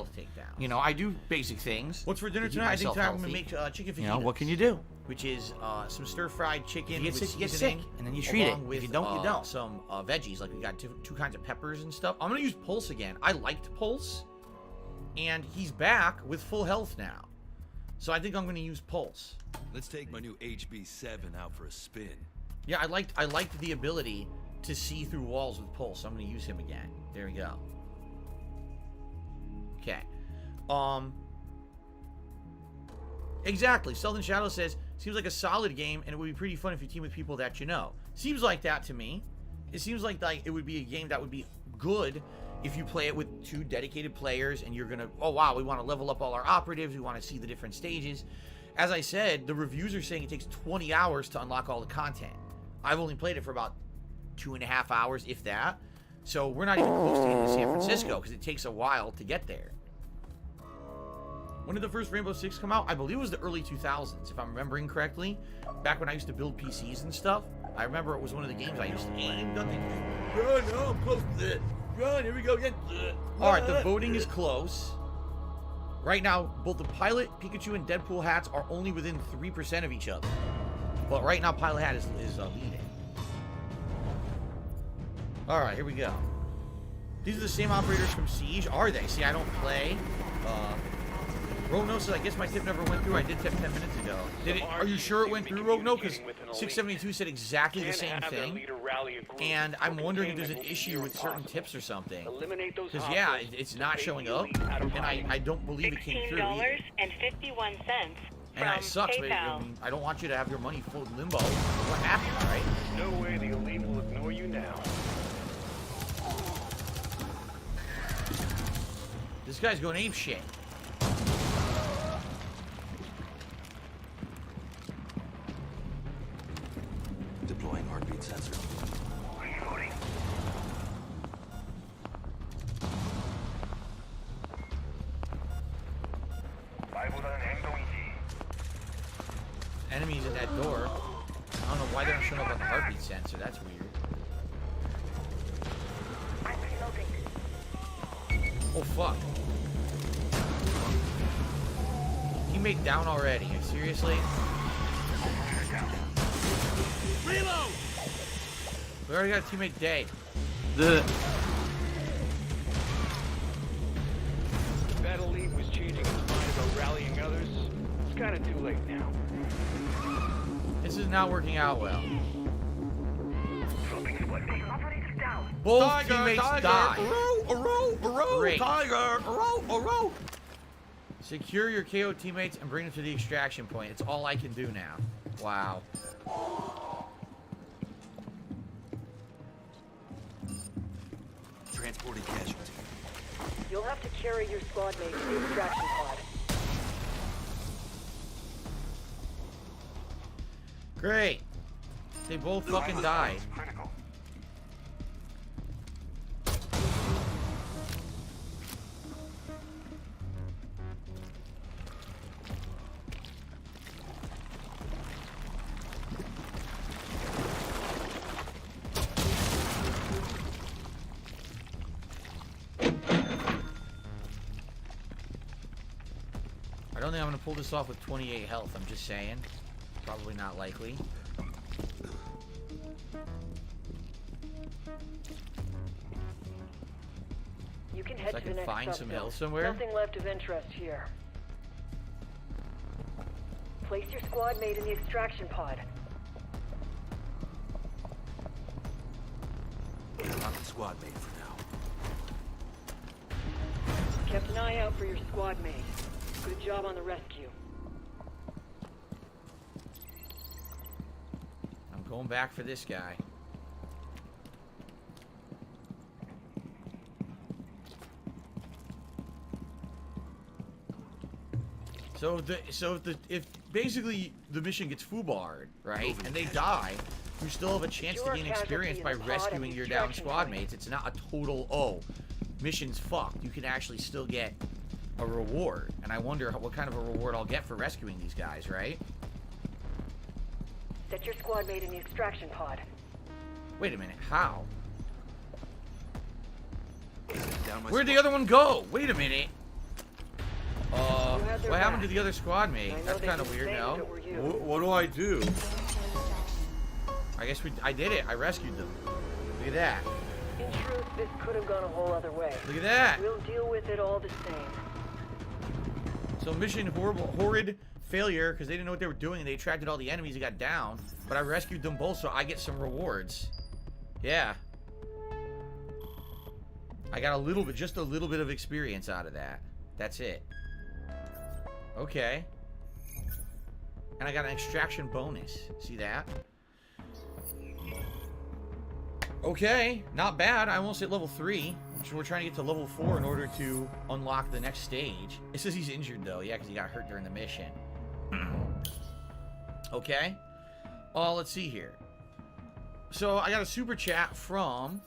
You know, I do basic things. What's for dinner to keep tonight? I think myself tonight I'm gonna healthy. make chicken fajitas. You know, what can you do? Which is some stir-fried chicken. If you get with sick, you get seasoning, sick, and then you treat it. along with, If you don't, you don't. Some veggies, like we got two kinds of peppers and stuff. I'm gonna use Pulse again. I liked Pulse, and he's back with full health now. So I think I'm gonna use Pulse. Let's take my new HB7 out for a spin. Yeah, I liked the ability to see through walls with Pulse. So I'm gonna use him again. There we go. Okay. Exactly. Southern Shadow says, seems like a solid game, and it would be pretty fun if you team with people that you know. Seems like that to me. It seems like it would be a game that would be good if you play it with 2 dedicated players, and you're gonna, oh wow, we want to level up all our operatives, we want to see the different stages. As I said, the reviews are saying it takes 20 hours to unlock all the content. I've only played it for about 2.5 hours, if that. So we're not even close to getting to San Francisco, because it takes a while to get there. When did the first Rainbow Six come out? I believe it was the early 2000s, if I'm remembering correctly. Back when I used to build PCs and stuff. I remember it was one of the games I used to aim. Run, no, I'm close to it. Run, here we go again. Alright, the voting is close. Right now, both the Pilot, Pikachu, and Deadpool hats are only within 3% of each other. But right now, Pilot hat is leading. Alright, here we go. These are the same operators from Siege, are they? See, I don't play. Rogno says, I guess my tip never went through. I did tip 10 minutes ago. Did it? Are you sure it went through, Rogno? Because 672 said exactly the same thing. And I'm wondering if there's an issue with certain tips or something. Because, yeah, it's not showing up. And I don't believe it came through either. $16.51 And that sucks, but I mean, I don't want you to have your money full in limbo. What happened, right? No way the elite will ignore you now. This guy's going ape shit. Deploying heartbeat sensor. Reloading. Enemies at that door. I don't know why they're not showing up on the heartbeat sensor. That's weird. Oh fuck. Teammate down already. Seriously? Reload! We already got a teammate dead. That elite was changing his mind about rallying others. It's kind of too late now. This is not working out well. Both teammates die. Great. Secure your KO teammates and bring them to the extraction point. It's all I can do now. Wow. Transporting casualty. You'll have to carry your squad mate to the extraction pod. Great. They both fucking died. I don't think I'm gonna pull this off with 28 health, I'm just saying. Probably not likely. You can head So I to the can next find some subzone. health somewhere? Nothing left of interest here. Place your squad mate in the extraction pod. Not the squad mate for now. Kept an eye out for your squad mate. Good job on the rescue. I'm going back for this guy. If basically the mission gets foobarred, right, and they die, you still have a chance to gain experience by rescuing your down squad mates. It's not a total, oh, mission's fucked. You can actually still get a reward, and I wonder what kind of a reward I'll get for rescuing these guys, right? Set your squad mate in the extraction pod. Wait a minute, how? Where'd the other one go? Wait a minute. What happened to the other squad mate? That's kind of weird now. What do I do? I guess I did it. I rescued them. Look at that. In truth, this could have gone a whole other way. Look at that. We'll deal with it all the same. So mission horrid failure because they didn't know what they were doing and they attracted all the enemies and got down. But I rescued them both, so I get some rewards. Yeah. I got a little bit, just a little bit of experience out of that. That's it. Okay. And I got an extraction bonus. See that? Okay, not bad. I almost hit level 3. We're trying to get to level 4 in order to unlock the next stage. It says he's injured though, yeah, because he got hurt during the mission. Okay. Let's see here. So I got a super chat from...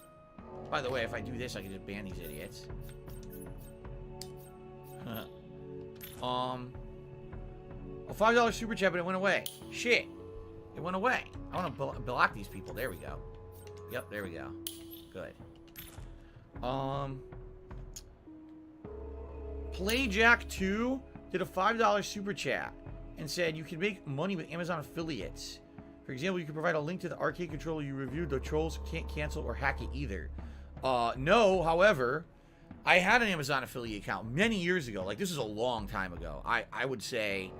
By the way, if I do this, I can just ban these idiots. A $5 super chat, but it went away. Shit. It went away. I want to block these people. There we go. Yep, there we go. Good. PlayJack2 did a $5 super chat and said you can make money with Amazon affiliates. For example, you can provide a link to the arcade controller you reviewed. The trolls can't cancel or hack it either. No, however, I had an Amazon affiliate account many years ago. Like, this is a long time ago. I would say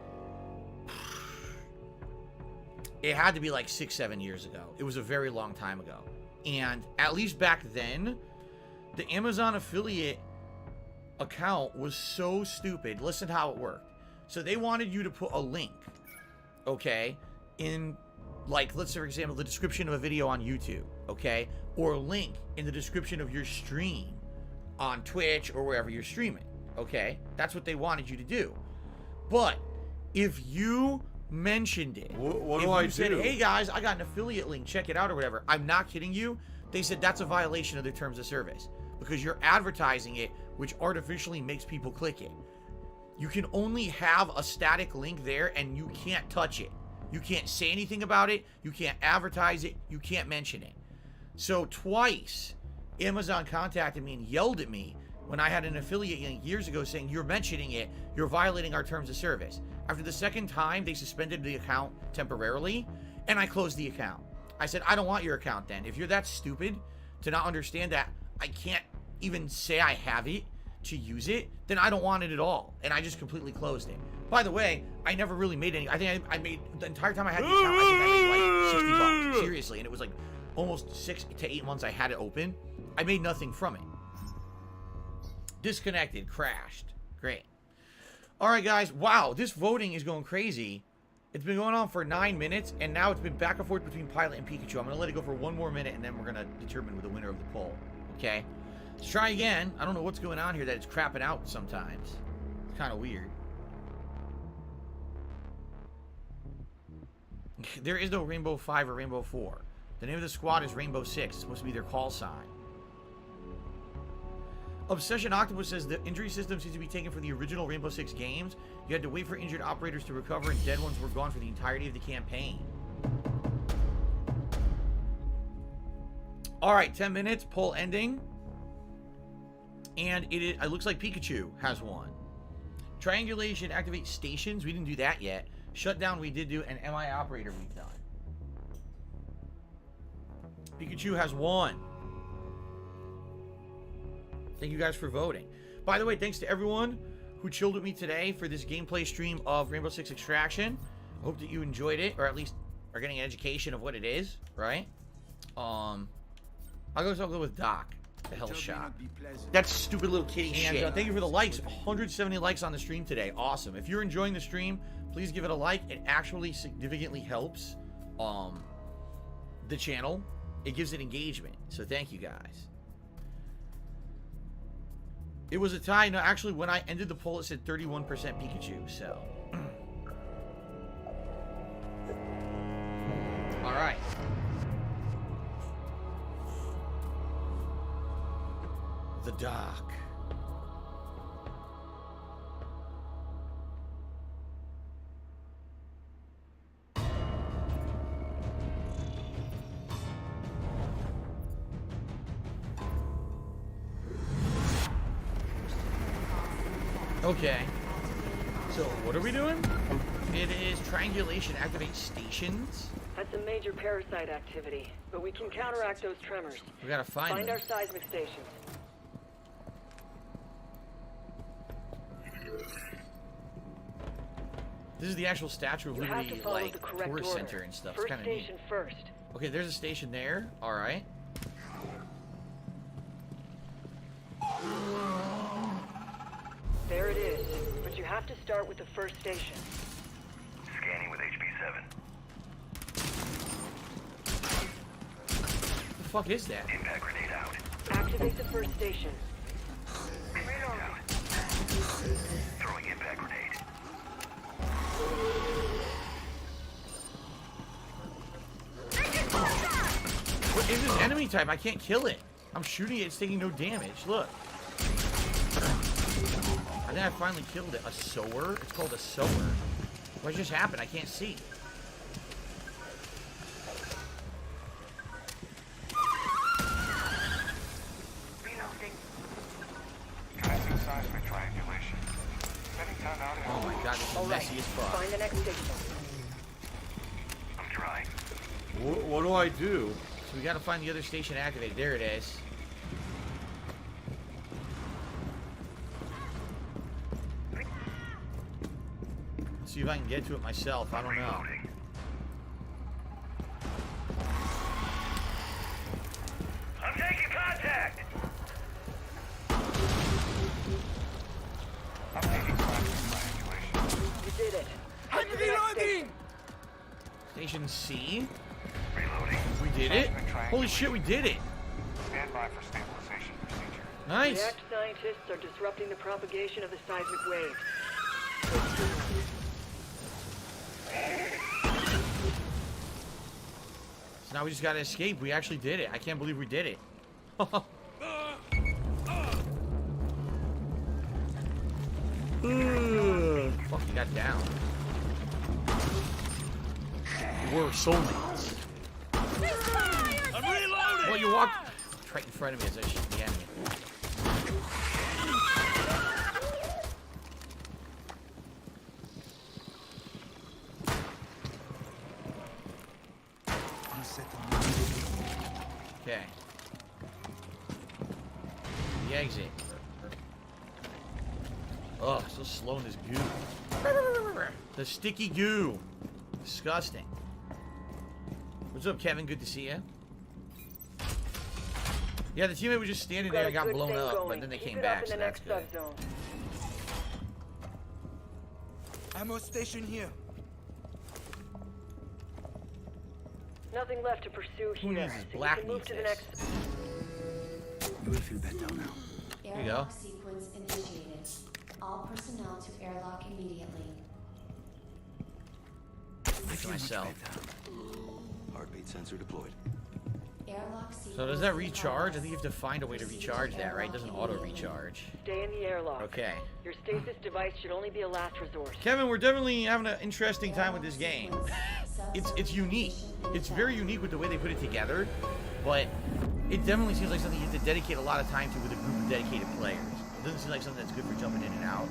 it had to be like 6-7 years ago. It was a very long time ago. And at least back then, the Amazon affiliate account was so stupid. Listen how it worked. So they wanted you to put a link, okay, in, like, let's say, for example, the description of a video on YouTube, okay, or a link in the description of your stream on Twitch or wherever you're streaming, okay? That's what they wanted you to do. But if you mentioned it, what do I said, do? hey guys, I got an affiliate link, check it out or whatever, I'm not kidding you, they said that's a violation of the terms of service because you're advertising it, which artificially makes people click it. You can only have a static link there and you can't touch it. You can't say anything about it. You can't advertise it. You can't mention it. So twice, Amazon contacted me and yelled at me when I had an affiliate link years ago saying, you're mentioning it, you're violating our terms of service. After the second time, they suspended the account temporarily, and I closed the account. I said, I don't want your account then. If you're that stupid to not understand that I can't even say I have it to use it, then I don't want it at all. And I just completely closed it. By the way, I never really made any. I think I made, the entire time I had the account, I think I made like 60 bucks. Seriously. And it was like almost 6 to 8 months I had it open. I made nothing from it. Disconnected, crashed. Great. All right, guys. Wow, this voting is going crazy. It's been going on for 9 minutes, and now it's been back and forth between Pilot and Pikachu. I'm going to let it go for 1 more minute, and then we're going to determine the winner of the poll. Okay? Let's try again. I don't know what's going on here that it's crapping out sometimes. It's kind of weird. There is no Rainbow 5 or Rainbow 4. The name of the squad is Rainbow 6. It's supposed to be their call sign. Obsession Octopus says the injury system seems to be taken from the original Rainbow Six games. You had to wait for injured operators to recover and dead ones were gone for the entirety of the campaign. Alright, 10 minutes, poll ending. And it looks like Pikachu has won. Triangulation, activate stations. We didn't do that yet. Shutdown we did do, and MI operator we've done. Pikachu has won. Thank you guys for voting. By the way, thanks to everyone who chilled with me today for this gameplay stream of Rainbow Six Extraction. I hope that you enjoyed it, or at least are getting an education of what it is, right? I'll go with Doc. The hell shot. That's stupid little kitty shit. Thank you for the likes. 170 likes on the stream today. Awesome. If you're enjoying the stream, please give it a like. It actually significantly helps the channel. It gives it engagement. So thank you guys. It was a tie. No, actually, when I ended the poll, it said 31% Pikachu, so. All right. The dock. Okay. So, what are we doing? It is triangulation, activate stations. That's a major parasite activity, but we can counteract those tremors. We gotta find them. our seismic stations. This is the actual Statue of Liberty, like, tourist center and stuff. It's kind of neat. First. Okay, there's a station there. All right. There it is, but you have to start with the first station. Scanning with HP7. What the fuck is that? Impact grenade out. Activate the first station. Throwing impact grenade. What is this enemy type? I can't kill it. I'm shooting it. It's taking no damage. Look. I think I finally killed it. A sower? It's called a sower. What just happened? I can't see. Commencing seismic triangulation. Setting time out. Oh my god, this is messy as fuck. Find the next station. I'm trying. What do I do? So we gotta find the other station activated. There it is. Let's see if I can get to it myself. I don't know. I'm taking contact. I'm taking seismic triangulation. You did it. I'm reloading. Station C? Reloading. We did it? Holy shit, we did it! Stand by for stabilization procedure. Nice! React scientists are disrupting the propagation of the seismic waves. So now we just gotta escape. We actually did it. I can't believe we did it. Fuck, you got down. We're soulmates. I'm reloading! Well, you walked right in front of me as I shoot the enemy. Okay. The exit. Oh, so slow in this goo. The sticky goo. Disgusting. What's up, Kevin? Good to see you. Yeah, the teammate was just standing there and got blown up, but then they came back, so that's good. Ammo station here. Nothing left to pursue here. Who needs this? So Black you can move needs to the this. next. You will feel better now. There you go. Airlock sequence initiated. All personnel to airlock immediately. I feel myself. Heartbeat sensor deployed. Airlock sequence. So does that recharge? I think you have to find a way to recharge that, right? It doesn't auto-recharge. Stay in the airlock. Okay. Your stasis device should only be a last resort. Kevin, we're definitely having an interesting time with this game. It's unique. It's very unique with the way they put it together, but it definitely seems like something you have to dedicate a lot of time to with a group of dedicated players. It doesn't seem like something that's good for jumping in and out.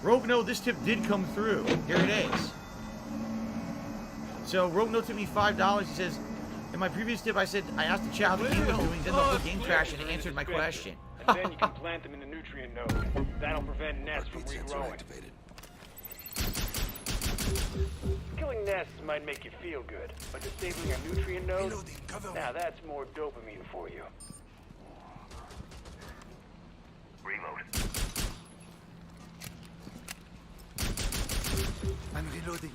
Rogue No, this tip did come through. Here it is. So Rogue No tipped me $5. He says, in my previous tip, I said I asked the chat how the game was doing, then the whole game crashed and it answered my question. And then you can plant them in the nutrient node. That'll prevent nests from regrowing. Killing nests might make you feel good, but disabling a nutrient node, now that's more dopamine for you. Reload. I'm reloading.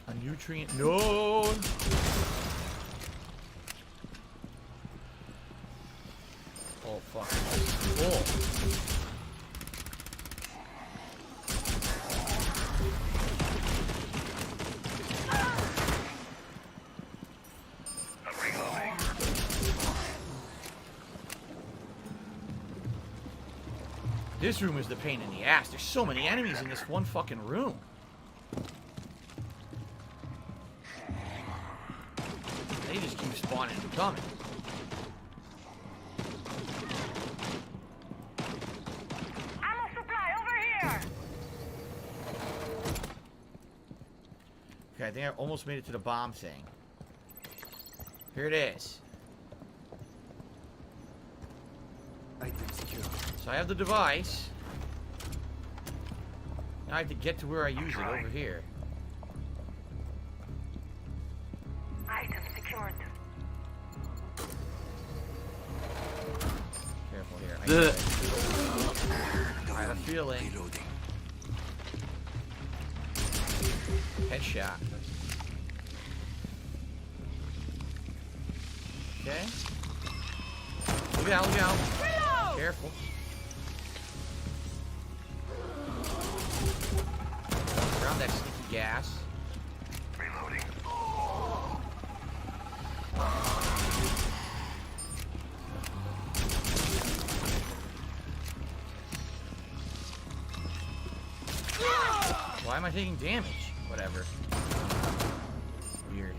A nutrient node. Oh fuck. Oh. This room is the pain in the ass. There's so many enemies in this one fucking room. They just keep spawning and coming. Ammo supply over here. Okay, I think I almost made it to the bomb thing. Here it is. Item secure. So I have the device. Now I have to get to where I use it over here. Item secured. Careful here. I have a feeling. Headshot. Okay. Look out, look out. Reload! Careful. Around that sticky gas. Reloading. Why am I taking damage? Whatever. Weird.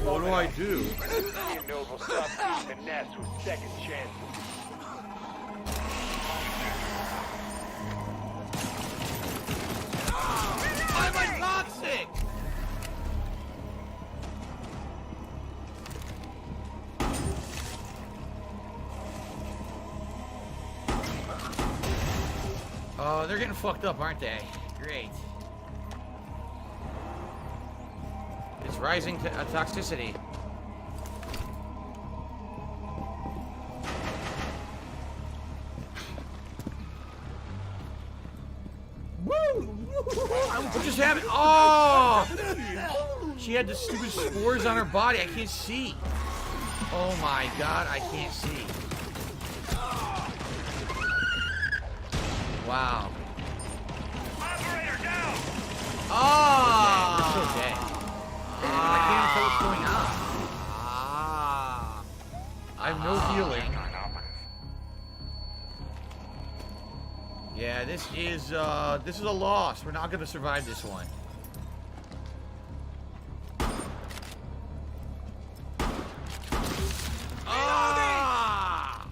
What do I do? You know we'll stop being finesse with second chances. Why am I toxic? Oh, they're getting fucked up, aren't they? Great. It's rising to toxicity. Woo! What just happened? Oh! She had the stupid spores on her body. I can't see. Oh my god, I can't see. Wow. Operator down. Oh! It's okay. I can't even tell what's going on. I have no healing. Yeah, this is a loss. We're not gonna survive this one. Ah!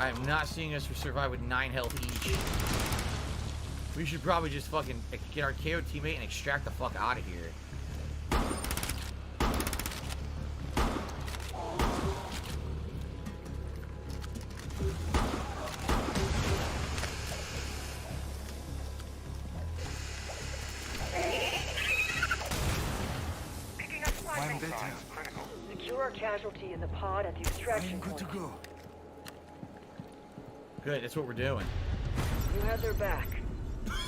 I am not seeing us survive with 9 health each. We should probably just fucking get our KO teammate and extract the fuck out of here. Secure our casualty in the pod at the extraction point. Good to go. Good, that's what we're doing. You had their back.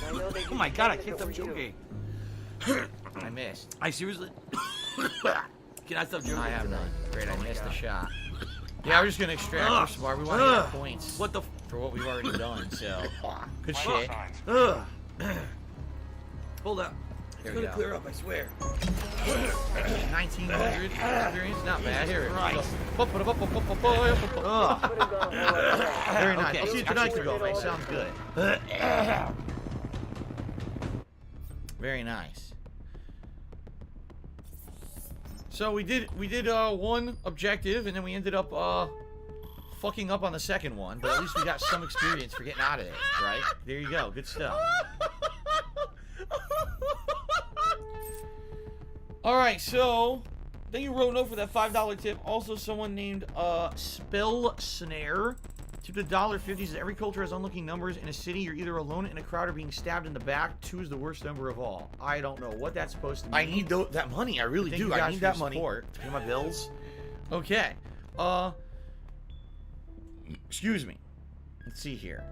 I know they Oh my god, I can't stop joking. I missed. I seriously... Can I stop joking? I have none. Great, I missed the shot. Yeah, we're just gonna extract our smart. We want to get points. What the for what we've already done, so good shit. Hold up. It's Here gonna we go. clear up, I swear. 1900 experience, not bad. Here it Right. goes. Very nice. Okay. I'll see you tonight, girl. Sounds good. Very nice. So we did one objective, and then we ended up fucking up on the second one, but at least we got some experience for getting out of it, right? There you go. Good stuff. Alright, so thank you, Rono, for that $5 tip. Also, someone named Spell Snare tipped $1.50. Says every culture has unlucky numbers. In a city, you're either alone in a crowd or being stabbed in the back. 2 is the worst number of all. I don't know what that's supposed to mean. I need that money. I really do. I need that money to pay my bills. Okay. Excuse me. Let's see here.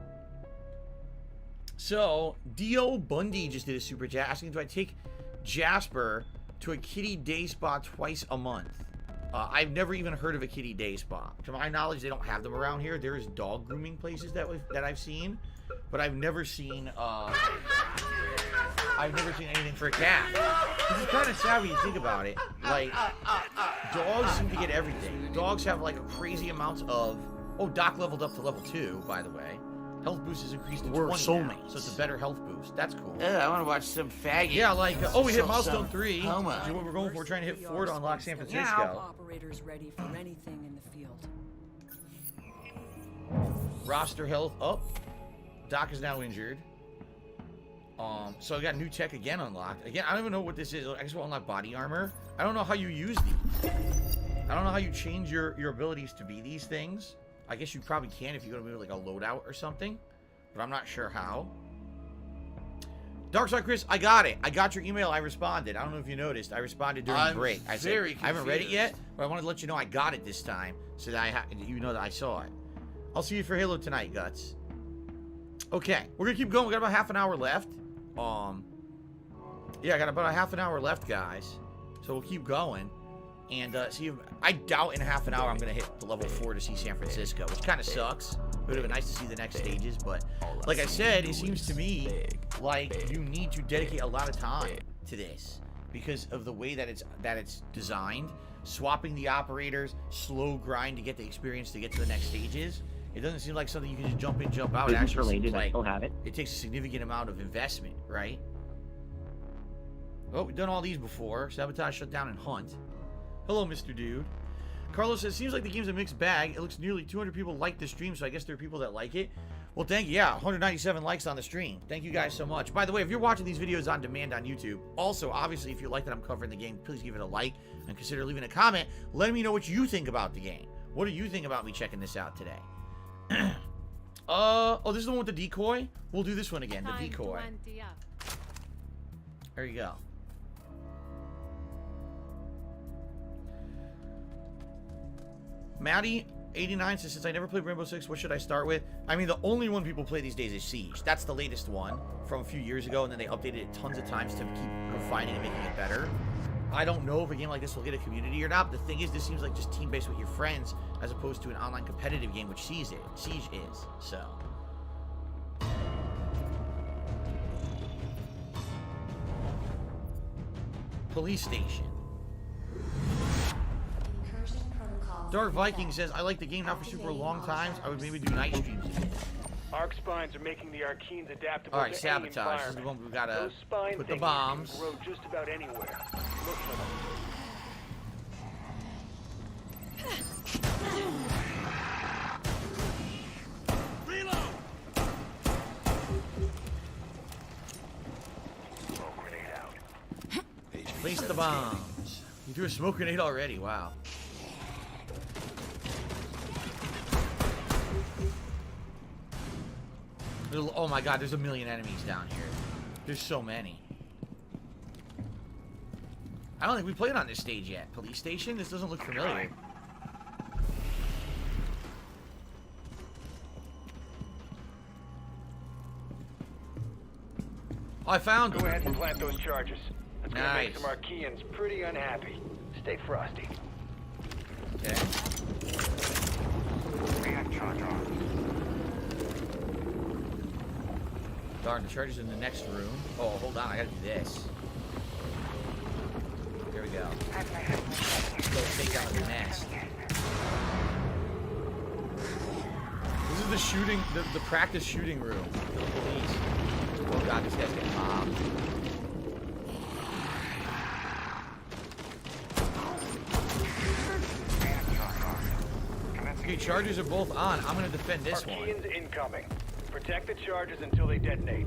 So, Dio Bundy just did a super chat asking, do I take Jasper to a kitty day spa twice a month? I've never even heard of a kitty day spa. To my knowledge, they don't have them around here. There's dog grooming places that I've seen, but I've never seen anything for a cat. This is kind of sad when you think about it. Like, dogs seem to get everything. Dogs have like crazy amounts of. Oh, Doc leveled up to level 2, by the way. Health boost is increased to We're 20 soulmates. now, so it's a better health boost. That's cool. Yeah, I want to watch some faggot. Yeah, like, oh, we hit Some milestone 3. homo. Which is what we're going for. We're trying to hit 4 to unlock San Francisco. Operators ready for anything in the field. Roster health up. Doc is now injured. So I got new tech again unlocked. Again, I don't even know what this is. I guess we'll unlock body armor. I don't know how you use these. I don't know how you change your abilities to be these things. I guess you probably can if you go to maybe like a loadout or something. But I'm not sure how. Darkside Chris, I got it. I got your email. I responded. I don't know if you noticed. I responded during break. I said, I haven't read it yet, but I wanted to let you know I got it this time so that you know that I saw it. I'll see you for Halo tonight, Guts. Okay, we're gonna keep going. We got about half an hour left. Yeah, I got about a half an hour left, guys. So we'll keep going. And see if I doubt in half an hour I'm gonna hit the level 4 to see San Francisco, which kind of sucks. It would have been nice to see the next stages, but like I said, it seems to me like you need to dedicate a lot of time to this because of the way that it's designed. Swapping the operators, slow grind to get the experience to get to the next stages. It doesn't seem like something you can just jump in, jump out. Business Actually, related, like I still have it. It takes a significant amount of investment, right? Oh, we've done all these before. Sabotage, shutdown, and hunt. Hello, Mr. Dude. Carlos says, seems like the game's a mixed bag. It looks nearly 200 people like the stream, so I guess there are people that like it. Well, thank you. Yeah, 197 likes on the stream. Thank you guys so much. By the way, if you're watching these videos on demand on YouTube, also, obviously, if you like that I'm covering the game, please give it a like and consider leaving a comment. Let me know what you think about the game. What do you think about me checking this out today? Oh, this is the one with the decoy? We'll do this one again, the decoy. There you go. Maddie89 says, since I never played Rainbow Six, what should I start with? I mean, the only one people play these days is Siege. That's the latest one from a few years ago, and then they updated it tons of times to keep refining and making it better. I don't know if a game like this will get a community or not, but the thing is, this seems like just team-based with your friends, as opposed to an online competitive game, which Siege is, so. Police station. Dark Viking says, I like the game not for super long times. I would maybe do night streams again. Arc spines are making the Arkeens adaptable All right, to sabotage. any This is the one we gotta Those spine put the things bombs. can grow just about anywhere. Look for them. Reload! Smoke grenade out. Place the bombs. You threw a smoke grenade already. Wow. Oh my god, there's a million enemies down here. There's so many. I don't think we played on this stage yet. Police station? This doesn't look familiar. Oh, I found them. Go ahead and plant those charges. It's gonna make Nice. some Arkeans pretty unhappy. Stay frosty. Okay. React charge on. Darn, the charger's in the next room. Oh, hold on, I gotta do this. Here we go. Let's go take down the nest. This is the shooting, the practice shooting room for the police. Oh god, this guy's getting mobbed. Okay, charges are both on. I'm gonna defend this one. Arkeans incoming. Protect the charges until they detonate.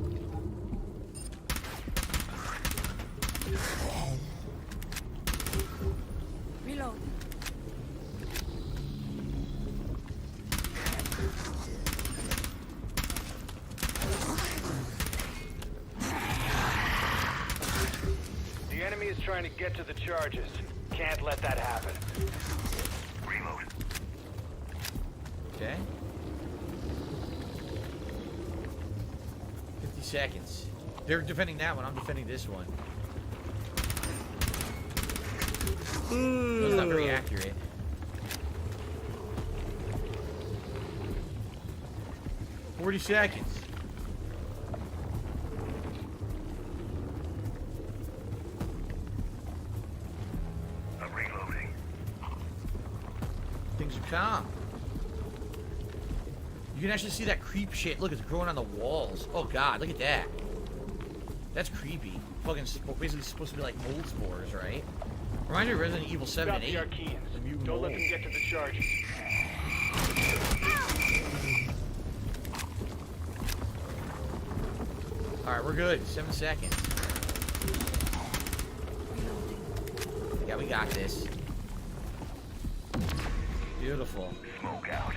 Reload. The enemy is trying to get to the charges. Can't let that happen. Reload. Okay. 50 seconds. They're defending that one. I'm defending this one. That's not very accurate. "40 seconds. I'm reloading. Things are calm. You can actually see that creep shit. Look, it's growing on the walls. Oh god, look at that. That's creepy. Fucking basically supposed to be like mold spores, right? Reminds me of Resident Evil 7 and 8. Don't let them get to the charges. Alright, we're good. 7 seconds. Yeah, we got this. Beautiful. Smoke out.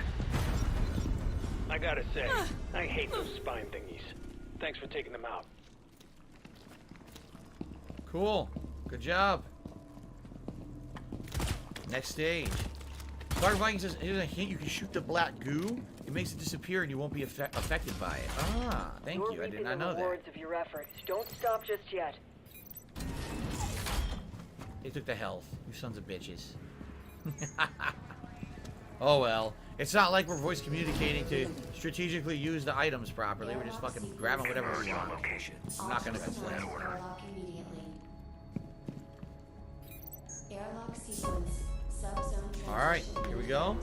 I gotta say, I hate those spine thingies. Thanks for taking them out. Cool. Good job. Next stage. Dark Viking says, here's a hint, you can shoot the black goo. It makes it disappear and you won't be affected by it. Ah, thank you. I did not know that. Rewards of your efforts. Don't stop just yet. They took the health. You sons of bitches. Oh well. It's not like we're voice communicating to strategically use the items properly. We're just fucking grabbing whatever we want. I'm not gonna complain. Airlock immediately. Airlock sequence. Subzone. Alright, here we go.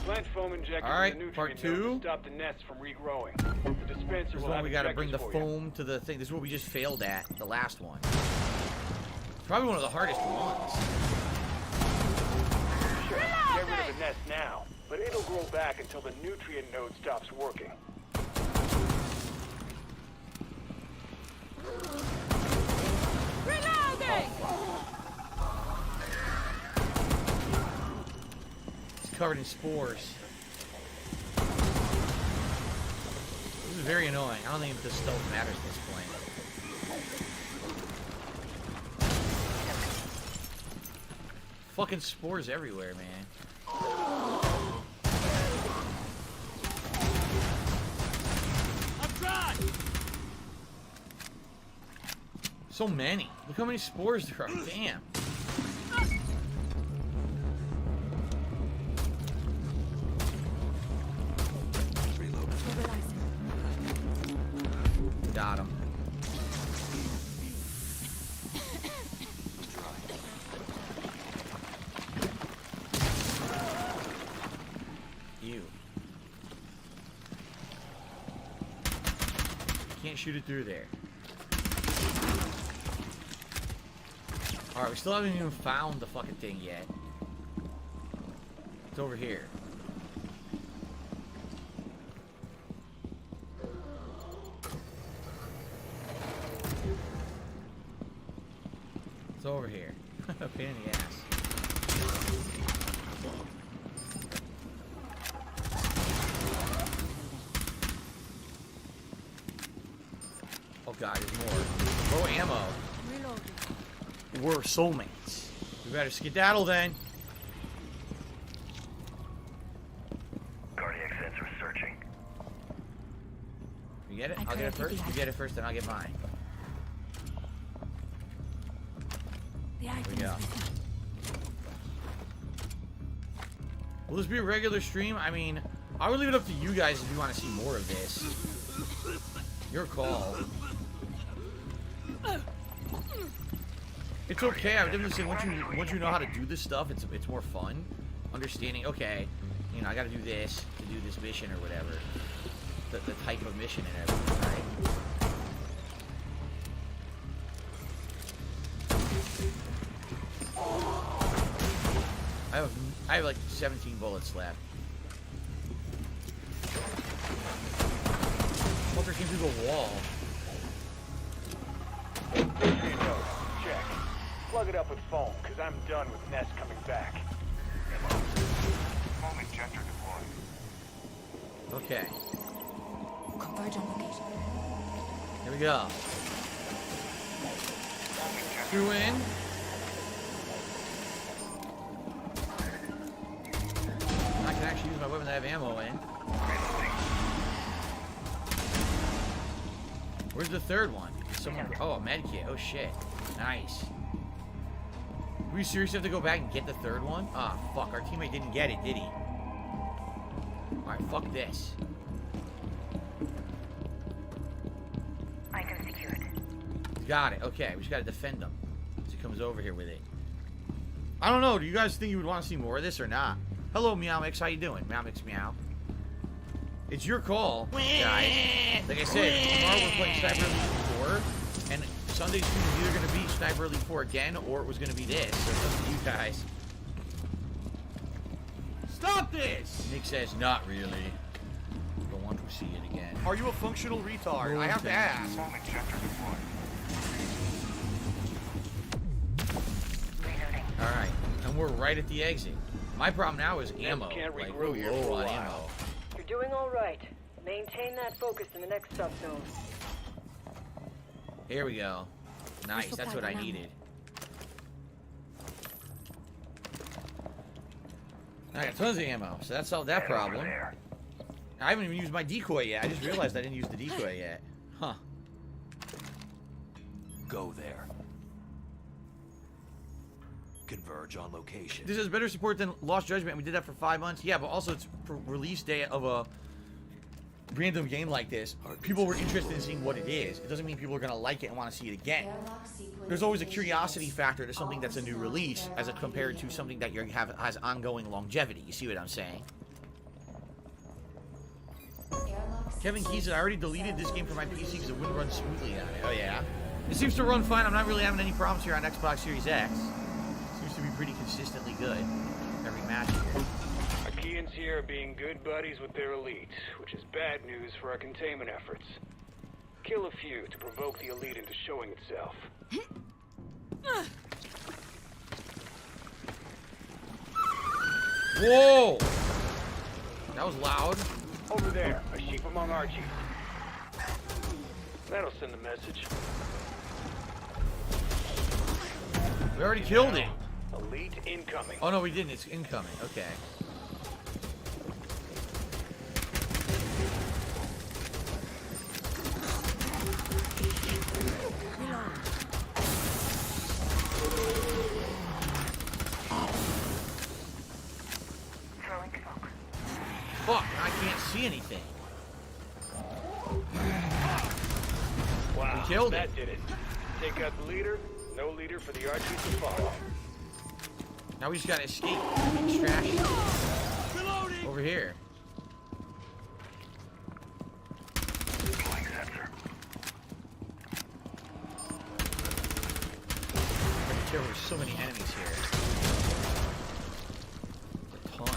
Plant foam injector. All right, part 2. To stop the nests from regrowing. The dispenser This is will when have we gotta injectors bring the for you. foam to the thing. This is what we just failed at, the last one. Probably one of the hardest ones. Sure, get rid of the nest now, but it'll grow back until the nutrient node stops working. Reloading! It's covered in spores. This is very annoying. I don't think this stealth matters at this point. Fucking spores everywhere, man. So many. Look how many spores there are. Damn. Got him. Ew. Can't shoot it through there. Alright, we still haven't even found the fucking thing yet. It's over here. It's over here. Pain in the ass. Oh god, there's more. Low ammo. We're soulmates. We better skedaddle then. Cardiac sensor searching. You get it? I'll get it first. You get it first, then I'll get mine. There we go. Will this be a regular stream? I mean, I would leave it up to you guys if you want to see more of this. Your call. It's okay. I would definitely say once you know how to do this stuff, it's more fun. Understanding, okay, you know, I got to do this to do this mission or whatever. The type of mission and everything, right? I have like 17 bullets left. Fucker came through the wall. Check. Plug it up with foam, because I'm done with Nest coming back. Foam injector deployed. Okay. Converge on location. Here we go. 2 in. I can actually use my weapon that I have ammo in. Where's the third one? Someone. Oh, a med kit. Oh shit. Nice. We seriously have to go back and get the third one? Ah, fuck. Our teammate didn't get it, did he? Alright, fuck this. Got it. Okay, we just gotta defend them. As he comes comes over here with it. I don't know. Do you guys think you would want to see more of this or not? Hello, Meow Mix. How you doing? Meow Mix, meow. It's your call, guys. Like I said, tomorrow we're playing Sniper Elite 4, and Sunday's stream is either going to be Sniper Elite 4 again, or it was going to be this. So it's up to you guys. Stop this! Nick says, not really. Don't want to see it again. Are you a functional retard? I have to ask. Alright, and we're right at the exit. My problem now is ammo. Like, we're low on ammo. You're doing all right. Maintain that focus in the next subzone. Here we go. Nice, that's what I needed. I got tons of ammo, so that solved that problem. I haven't even used my decoy yet. I just realized I didn't use the decoy yet. Huh. Go there. Converge on location. This has better support than Lost Judgment. We did that for 5 months. Yeah, but also it's for release day of a random game like this. People were interested in seeing what it is. It doesn't mean people are going to like it and want to see it again. There's always a curiosity factor to something that's a new release as compared to something that has ongoing longevity. You see what I'm saying? Kevin Key said, I already deleted this game from my PC because it wouldn't run smoothly on it. Oh, yeah? It seems to run fine. I'm not really having any problems here on Xbox Series X. Seems to be pretty consistently good every match. Achaeans here are being good buddies with their elite, which is bad news for our containment efforts. Kill a few to provoke the elite into showing itself. Whoa! That was loud. Over there, a sheep among Archies. That'll send a message. We already killed it. Elite incoming. Oh no, we didn't. It's incoming. Okay. Fuck, I can't see anything. Wow, we killed that did it. Take out the leader, no leader for the Archies to follow. Now we just gotta escape. Extraction. Over here. There were so many enemies here. A ton.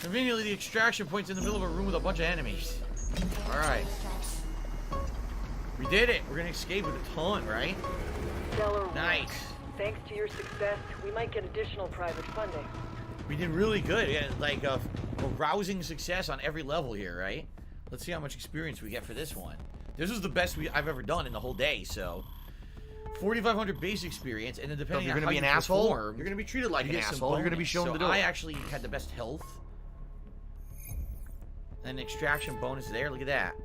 Conveniently, the extraction point's in the middle of a room with a bunch of enemies. Alright. We did it! We're gonna escape with a ton, right? Stellar nice. Work. Thanks to your success, we might get additional private funding. We did really good. We had like a rousing success on every level here, right? Let's see how much experience we get for this one. This is the best I've ever done in the whole day, so 4,500 base experience, and then depending on how you perform, you're gonna be treated like an asshole. You're gonna be shown the door. I actually had the best health, and extraction bonus there. Look at that.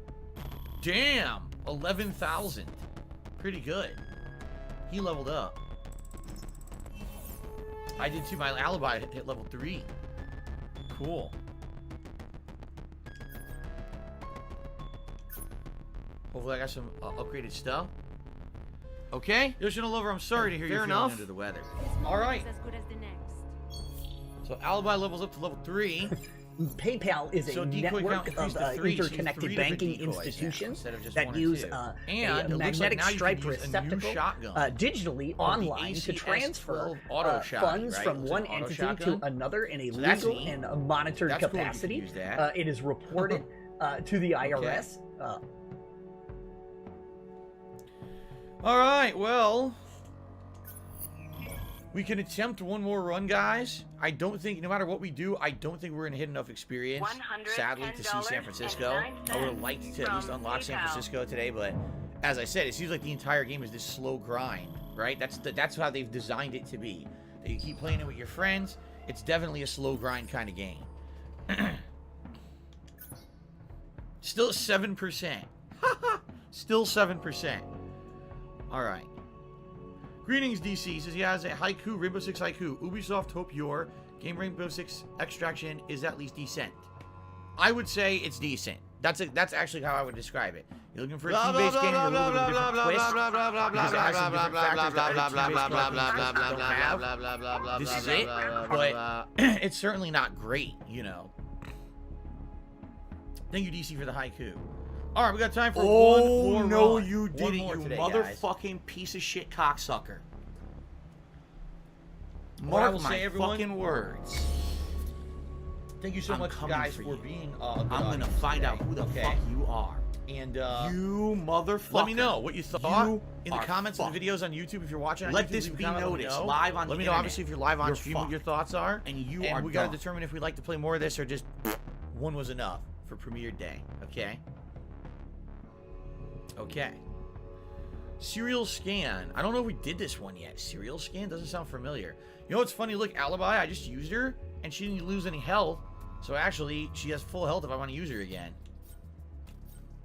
Damn, 11,000. Pretty good. He leveled up. I did too. My alibi hit level 3. Cool. Hopefully I got some upgraded stuff. Okay. Yoshino Lover, I'm sorry to hear you're feeling under the weather. Alright. So alibi levels up to level 3. PayPal is a network of interconnected banking institutions that use a magnetic striped receptacle digitally online to transfer funds from one entity to another in a legal and monitored capacity. It is reported to the IRS. All right, well, we can attempt one more run, guys. I don't think, no matter what we do, I don't think we're going to hit enough experience, sadly, to see San Francisco. I would have liked to at least unlock San Francisco today, but as I said, it seems like the entire game is this slow grind, right? That's how they've designed it to be. That you keep playing it with your friends. It's definitely a slow grind kind of game. Still 7%. Still 7%. All right. Greetings, DC. Says he has a haiku, Rainbow Six haiku. Ubisoft hope your game Rainbow Six Extraction is at least decent. I would say it's decent. That's actually how I would describe it. You're looking for a team-based game with a little bit of a different twist. Because it has some different factors that other team-based don't have. This is it, but it's certainly not great, you know. Thank you, DC, for the haiku. All right, we got time for one more. No, run. you didn't, you today, motherfucking piece of shit cocksucker. Mark my fucking words. Thank you so much, guys, for being. I'm gonna find out who the fuck you are. And you motherfucker. Let me know what you thought in the comments of the videos on YouTube. If you're watching on let YouTube, this be noticed live on. Let me know, obviously, if you're live on stream, what your thoughts are. And you and are. We gotta determine if we'd like to play more of this or just one was enough for premiere day. Okay. Okay. Serial scan. I don't know if we did this one yet. Serial scan doesn't sound familiar. You know what's funny? Look, Alibi. I just used her, and she didn't lose any health. So actually, she has full health if I want to use her again.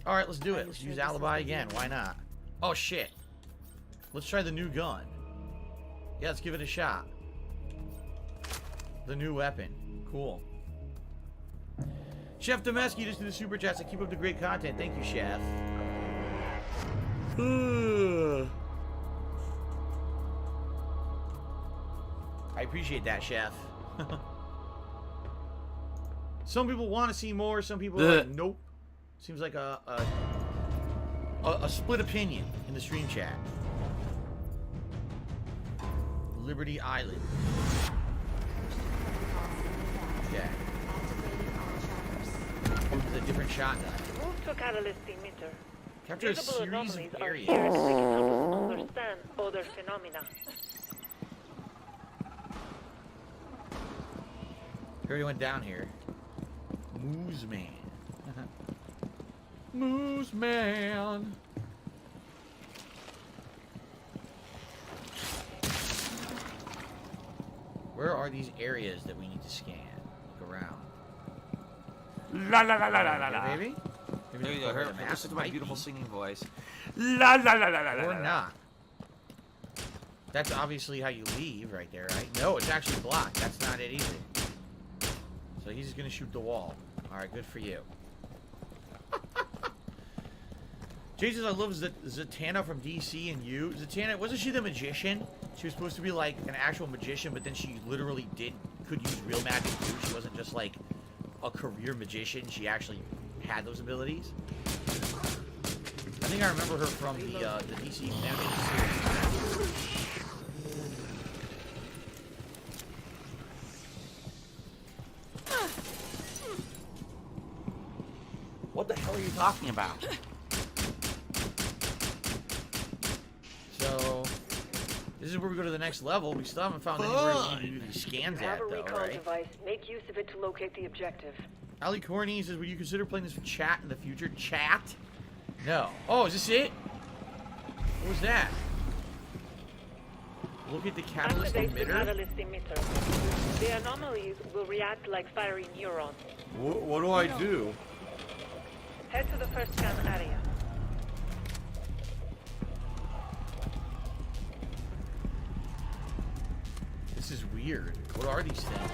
All right, let's do it. Let's use Alibi again. Why not? Oh, shit. Let's try the new gun. Yeah, let's give it a shot. The new weapon. Cool. Chef Domesky just did the super chats. I keep up the great content. Thank you, Chef. I appreciate that, Chef. Some people want to see more. Some people are like, nope. Seems like a split opinion in the stream chat. Liberty Island. Okay. It's a different shotgun. Move to catalyst emitter. Capture a Visible series anomalies of are areas. here so we can help us understand other phenomena. Already went down here. Moose Man. Moose Man. Where are these areas that we need to scan? Look around. La la la la la la la. Maybe? There you go. Listen to my beautiful singing voice. La la la la la la. Or not. That's obviously how you leave right there, right? No, it's actually blocked. That's not it either. So he's just gonna shoot the wall. Alright, good for you. Jesus, I love Zatanna from DC and you. Zatanna, wasn't she the magician? She was supposed to be like an actual magician, but then she literally could use real magic too. She wasn't just like a career magician. She actually had those abilities. I think I remember her from the DC animated series. What the hell are you talking about? So, this is where we go to the next level. We still haven't found anywhere we can do these scans at, though, right? Device. Make use of it to locate the objective. Ali Corny says, would you consider playing this for chat in the future? Chat? No. Oh, is this it? What was that? Look at the catalyst Activate emitter. the catalyst emitter. The anomalies will react like fiery neurons. What do I do? Head to the first scan area. This is weird. What are these things?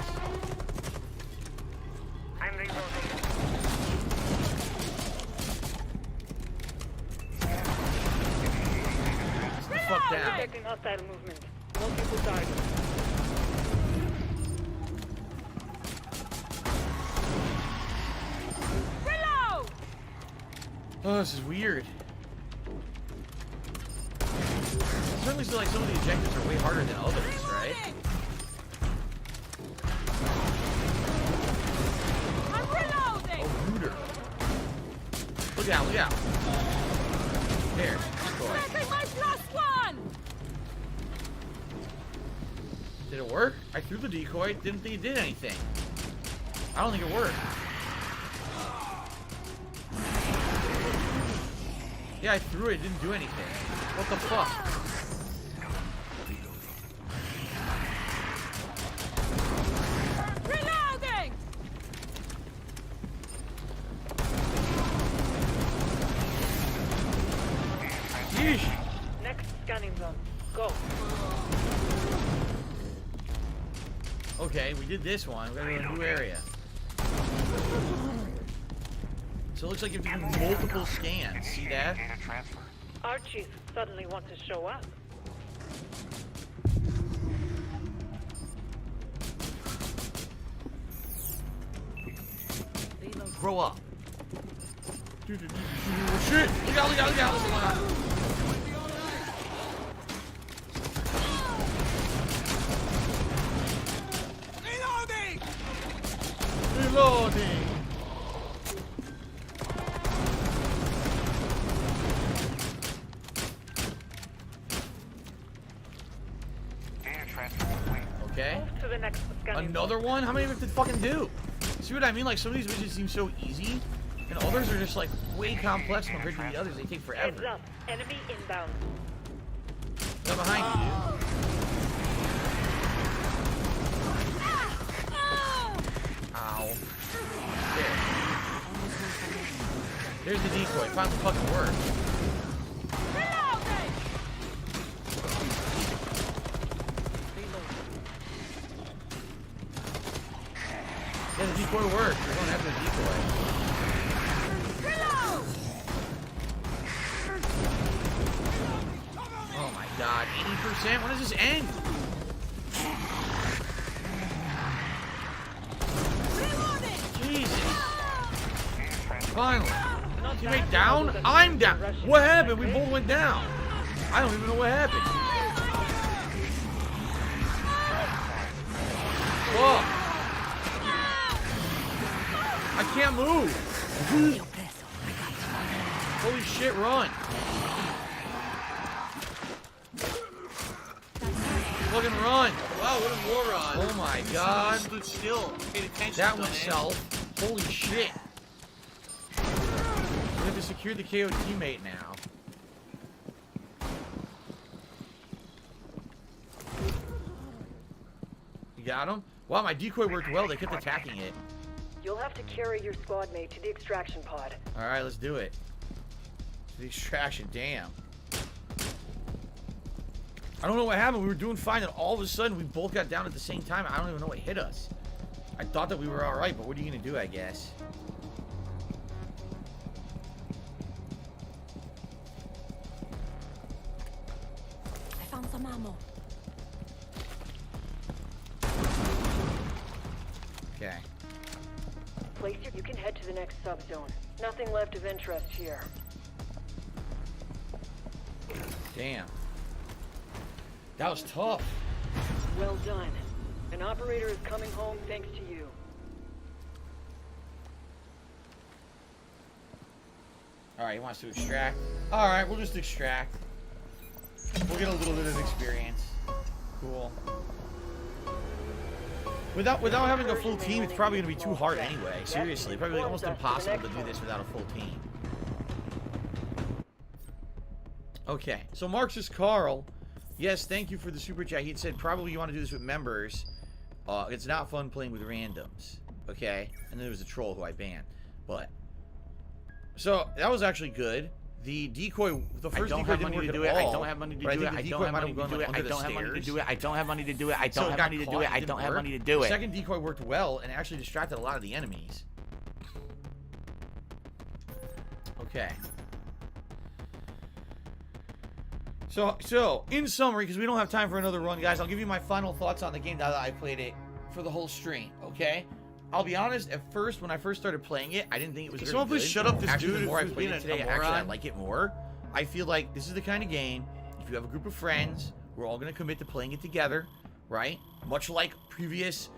I'm reloading. Sit the fuck down. Detecting hostile movement. Multiple targets. Reload! Oh, this is weird. I certainly feel like some of the objectives are way harder than others, right? I'm reloading! Oh, Rooter. Look out, look out. There. Setting my plus one! Did it work? I threw the decoy. Didn't think it did anything. I don't think it worked. Yeah, I threw it. It didn't do anything. What the fuck? Reloading! Yeesh. Next scanning zone. Go. Okay, we did this one. We're gonna go to a new area. So it looks like you have to do multiple scans. See that? Our chief suddenly wants to show up. Grow up. Shit! Look out, look out, look out! What's going on? Reloading! Okay. To the next Another one? How many do we have to fucking do? See what I mean? Like, some of these missions seem so easy, and others are just, like, way complex compared to the others. They take forever. Heads up. Enemy inbound. They're behind you, dude. Ow. There. There's the decoy. Finally fucking worked. Yeah, the decoy worked. We're going after the decoy. Oh my god. 80%? When does this end? Jesus. Finally. Teammate down? I'm down. What happened? We both went down. I don't even know what happened. Whoa. I can't move. Holy shit, run. Fucking run. Wow, what a moron. Oh my god. Stood still. Paid attention. That was self. Holy shit. We have to secure the KO teammate now. You got him? Wow, my decoy worked well. They kept attacking it. You'll have to carry your squad mate to the extraction pod. Alright, let's do it. The extraction, damn. I don't know what happened. We were doing fine, and all of a sudden, we both got down at the same time. I don't even know what hit us. I thought that we were alright, but what are you going to do, I guess? I found some ammo. Okay. Place you can head to the next subzone. Nothing left of interest here. Damn. That was tough. Well done. An operator is coming home thanks to you. Alright, he wants to extract. Alright, we'll just extract. We'll get a little bit of experience. Cool. Without having a full team, it's probably going to be too hard anyway. Seriously, probably almost impossible to do this without a full team. Okay, so Marxist Carl, yes, thank you for the super chat. He had said probably you want to do this with members. It's not fun playing with randoms. Okay, and then there was a troll who I banned. But so that was actually good. The decoy, the first decoy didn't work at all. I don't have money to do it. I don't have money to do it. I don't have money to do it. I don't have money to do it. I don't have money to do it. I don't have money to do it. The second decoy worked well and actually distracted a lot of the enemies. Okay. So in summary, because we don't have time for another run, guys, I'll give you my final thoughts on the game now that I played it for the whole stream. Okay. I'll be honest, at first, when I first started playing it, I didn't think it was very good. Someone please shut up this actually, dude the more I who's played being it today, actually, I like it more. I feel like this is the kind of game, if you have a group of friends, we're all going to commit to playing it together, right? Much like previous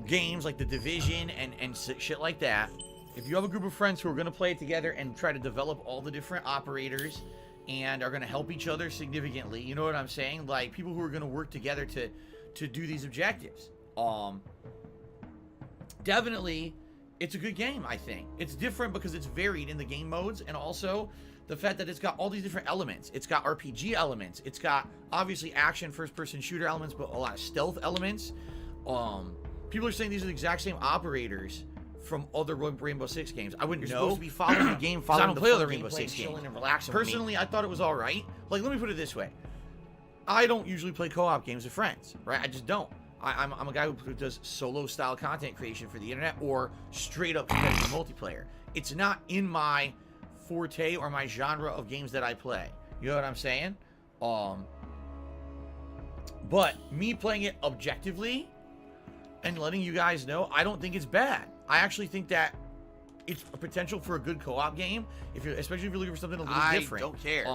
games like The Division and shit like that. If you have a group of friends who are going to play it together and try to develop all the different operators and are going to help each other significantly, you know what I'm saying? Like, people who are going to work together to do these objectives. Definitely, it's a good game, I think. It's different because it's varied in the game modes, and also the fact that it's got all these different elements. It's got RPG elements. It's got, obviously, action, first-person shooter elements, but a lot of stealth elements. People are saying these are the exact same operators from other Rainbow Six games. I wouldn't know. You're supposed to be following the game, following I don't the play other Rainbow Rainbow Six games. And relaxing. Personally, I thought it was all right. Like, let me put it this way. I don't usually play co-op games with friends, right? I just don't. I'm a guy who does solo-style content creation for the internet or straight-up competitive multiplayer. It's not in my forte or my genre of games that I play. You know what I'm saying? But me playing it objectively and letting you guys know, I don't think it's bad. I actually think that it's a potential for a good co-op game, especially if you're looking for something a little different. I don't care.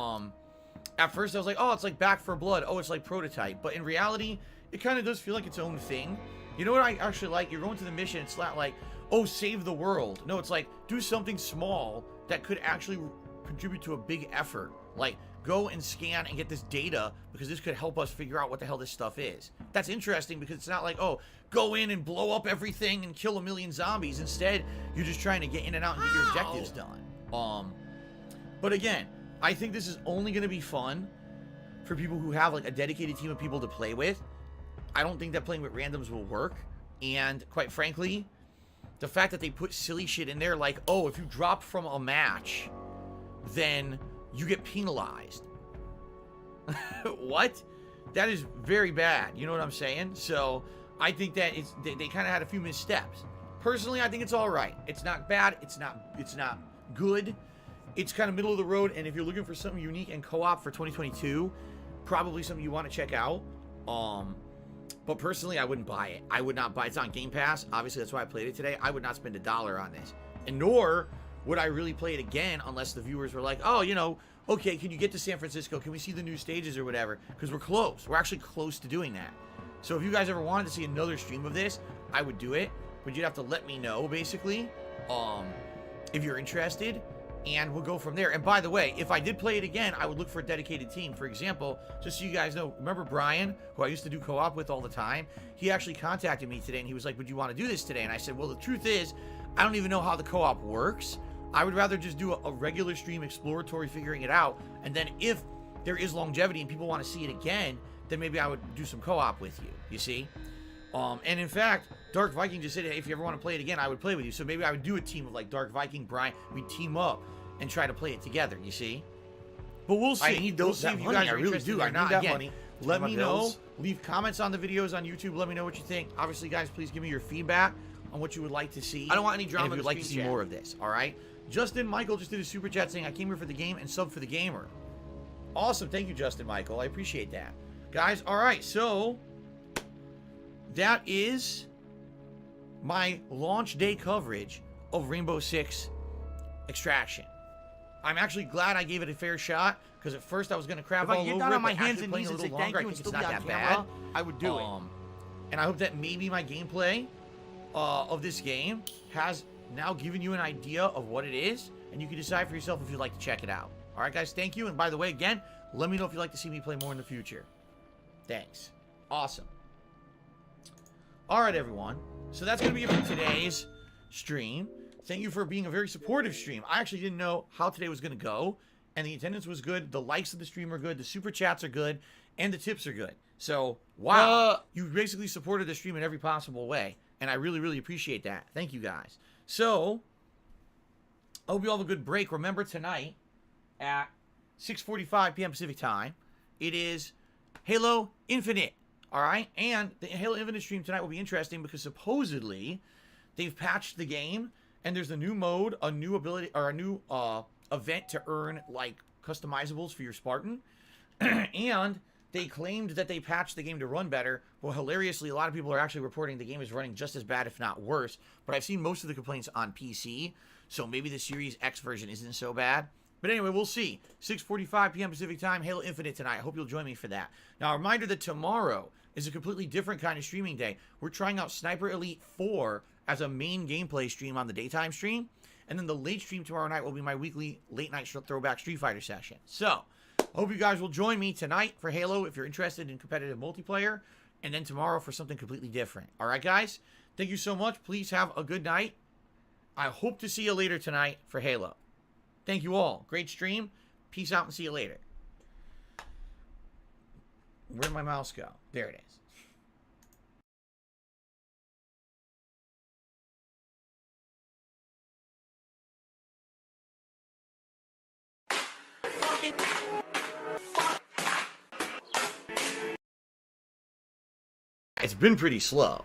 At first I was like, oh, it's like Back 4 Blood. Oh, it's like Prototype. But in reality, it kind of does feel like its own thing. You know what I actually like? You're going to the mission, it's not like, oh, save the world. No, it's like, do something small that could actually contribute to a big effort. Like, go and scan and get this data because this could help us figure out what the hell this stuff is. That's interesting because it's not like, oh, go in and blow up everything and kill 1 million zombies. Instead, you're just trying to get in and out and get your objectives done. But again, I think this is only going to be fun for people who have like a dedicated team of people to play with. I don't think that playing with randoms will work. And quite frankly, the fact that they put silly shit in there like, oh, if you drop from a match, then you get penalized. What? That is very bad. You know what I'm saying? So I think that they kind of had a few missteps. Personally, I think it's all right. It's not bad. It's not good. It's kind of middle of the road. And if you're looking for something unique and co-op for 2022, probably something you want to check out. But personally, I wouldn't buy it. I would not buy it. It's on Game Pass. Obviously, that's why I played it today. I would not spend $1 on this. And nor would I really play it again unless the viewers were like, oh, you know, okay, can you get to San Francisco? Can we see the new stages or whatever? Because we're close. We're actually close to doing that. So if you guys ever wanted to see another stream of this, I would do it. But you'd have to let me know, basically, if you're interested. And we'll go from there. And by the way, if I did play it again, I would look for a dedicated team. For example, just so you guys know, remember Brian, who I used to do co-op with all the time? He actually contacted me today and he was like, would you want to do this today? And I said, well, the truth is, I don't even know how the co-op works. I would rather just do a regular stream, exploratory, figuring it out. And then if there is longevity and people want to see it again, then maybe I would do some co-op with you, you see? And in fact, Dark Viking just said, hey, if you ever want to play it again, I would play with you. So maybe I would do a team of like Dark Viking, Brian, we'd team up and try to play it together, you see? But we'll see. I need we'll see if you guys are interested or not. That again, money. let me know. Leave comments on the videos on YouTube. Let me know what you think. Obviously, guys, please give me your feedback on what you would like to see. I don't want any drama. And if you'd like to see more of this, all right? Justin Michael just did a super chat saying, I came here for the game and sub for the gamer. Awesome. Thank you, Justin Michael. I appreciate that. Guys, all right. So that is my launch day coverage of Rainbow Six Extraction. I'm actually glad I gave it a fair shot because at first I was going to crap all over it. If I get down on my hands and knees and say thank you and still be on camera, I would do it. And I hope that maybe my gameplay of this game has now given you an idea of what it is, and you can decide for yourself if you'd like to check it out. All right, guys, thank you. And by the way, again, let me know if you'd like to see me play more in the future. Thanks. Awesome. All right, everyone. So that's going to be it for today's stream. Thank you for being a very supportive stream. I actually didn't know how today was going to go, and the attendance was good. The likes of the stream are good. The super chats are good, and the tips are good. So, wow. You basically supported the stream in every possible way, and I really, really appreciate that. Thank you, guys. So, I hope you all have a good break. Remember, tonight at 6:45 p.m. Pacific time, it is Halo Infinite, all right? And the Halo Infinite stream tonight will be interesting because supposedly they've patched the game, and there's a new mode, a new ability, or a new event to earn, like, customizables for your Spartan. And they claimed that they patched the game to run better. Well, hilariously, a lot of people are actually reporting the game is running just as bad, if not worse. But I've seen most of the complaints on PC, so maybe the Series X version isn't so bad. But anyway, we'll see. 6:45 p.m. Pacific time, Halo Infinite tonight. I hope you'll join me for that. Now, a reminder that tomorrow is a completely different kind of streaming day. We're trying out Sniper Elite 4 as a main gameplay stream on the daytime stream. And then the late stream tomorrow night will be my weekly late night throwback Street Fighter session. So, hope you guys will join me tonight for Halo if you're interested in competitive multiplayer. And then tomorrow for something completely different. All right, guys? Thank you so much. Please have a good night. I hope to see you later tonight for Halo. Thank you all. Great stream. Peace out and see you later. Where'd my mouse go? There it is. it's been pretty slow.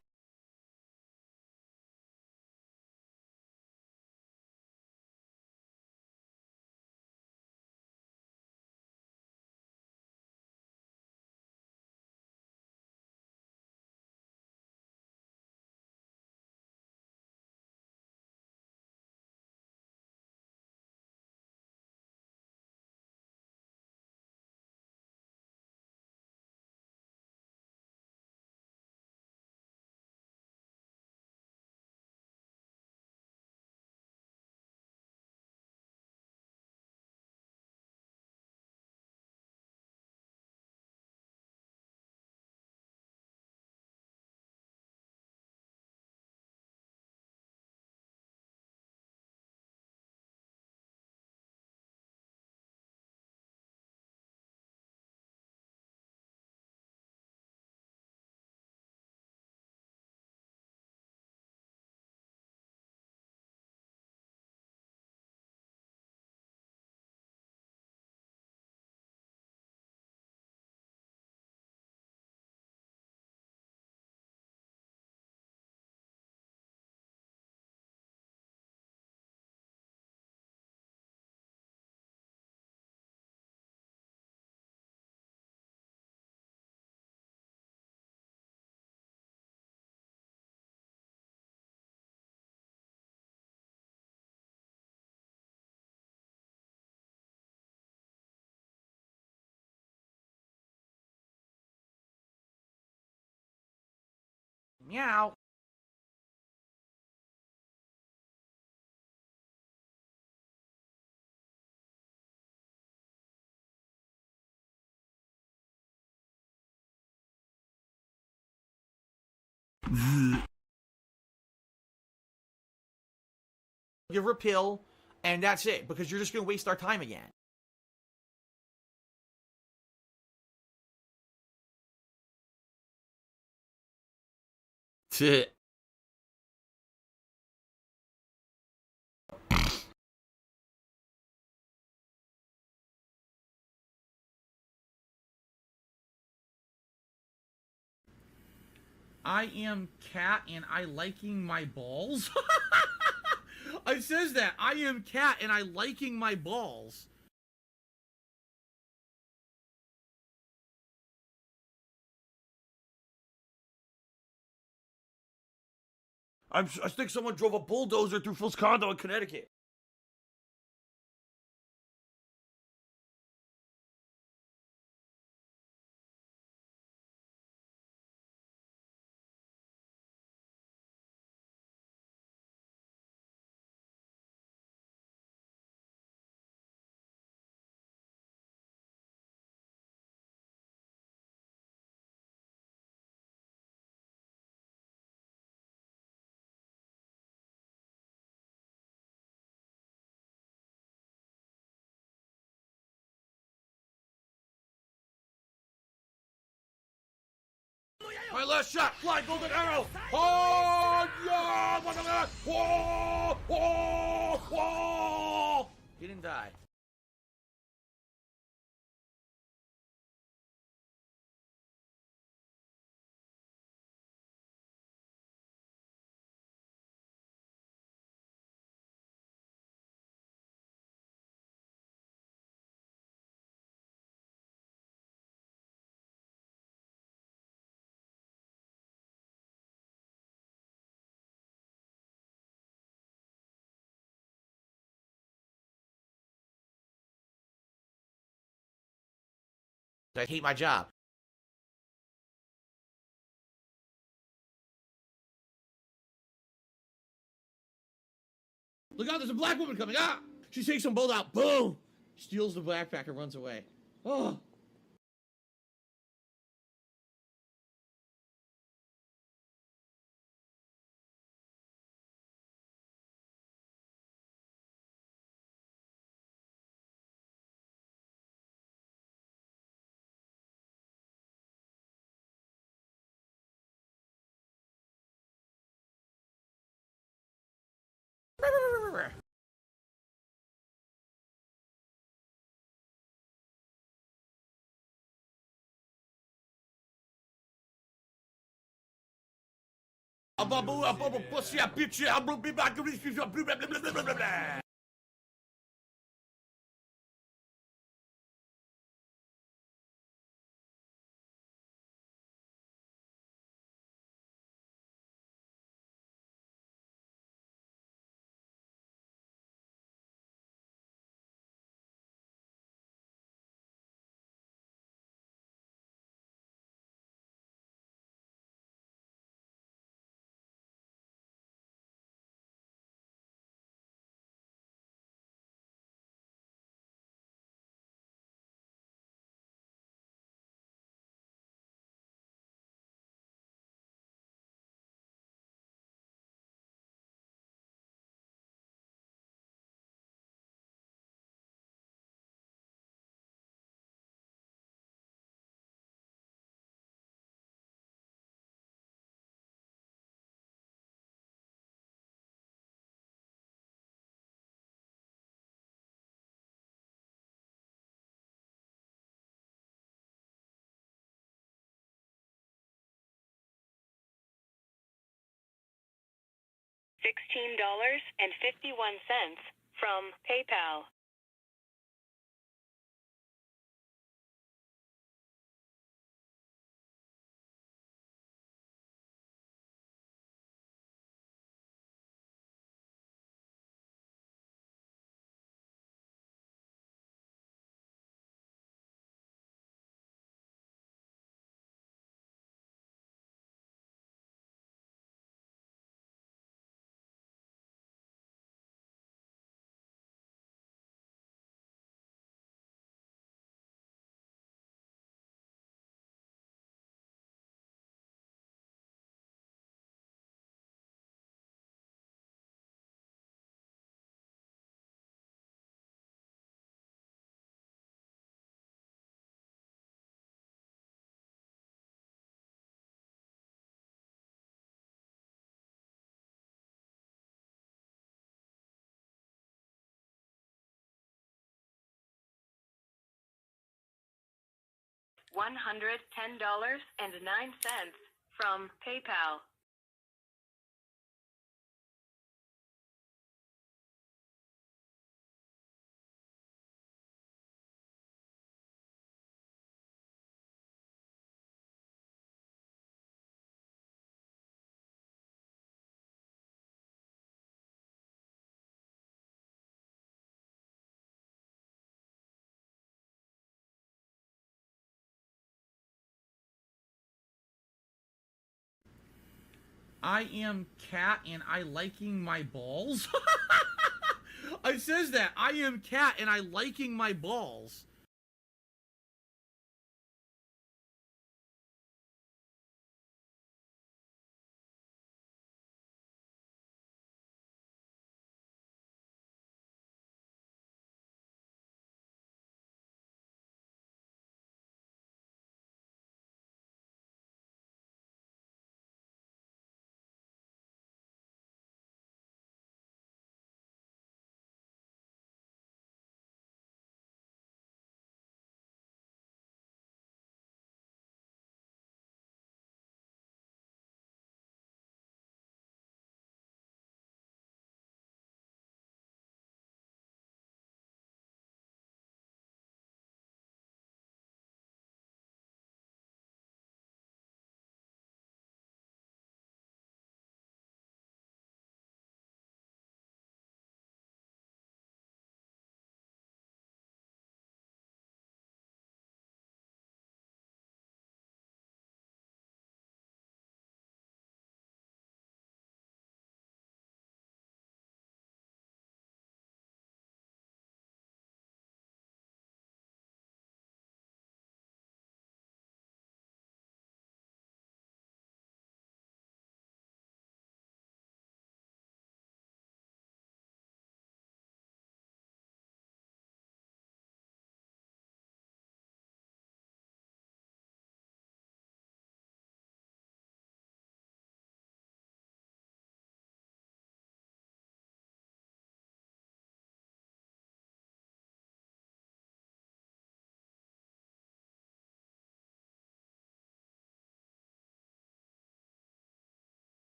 Meow. Give her a pill, and that's it, because you're just going to waste our time again. I am cat and I liking my balls. It says that. I am cat and I liking my balls. I think someone drove a bulldozer through Phil's condo in Connecticut. My last shot! Fly golden arrow! Oh, yeah! Whoa! Whoa! Whoa! He didn't die. I hate my job. Look out, there's a black woman coming. Ah! She takes them both out. Boom! Steals the backpack and runs away. Oh! Pussy, a bitch, I will be back. $16.51 from PayPal. $110.09 from PayPal. I am cat and I liking my balls. It says that. I am cat and I liking my balls.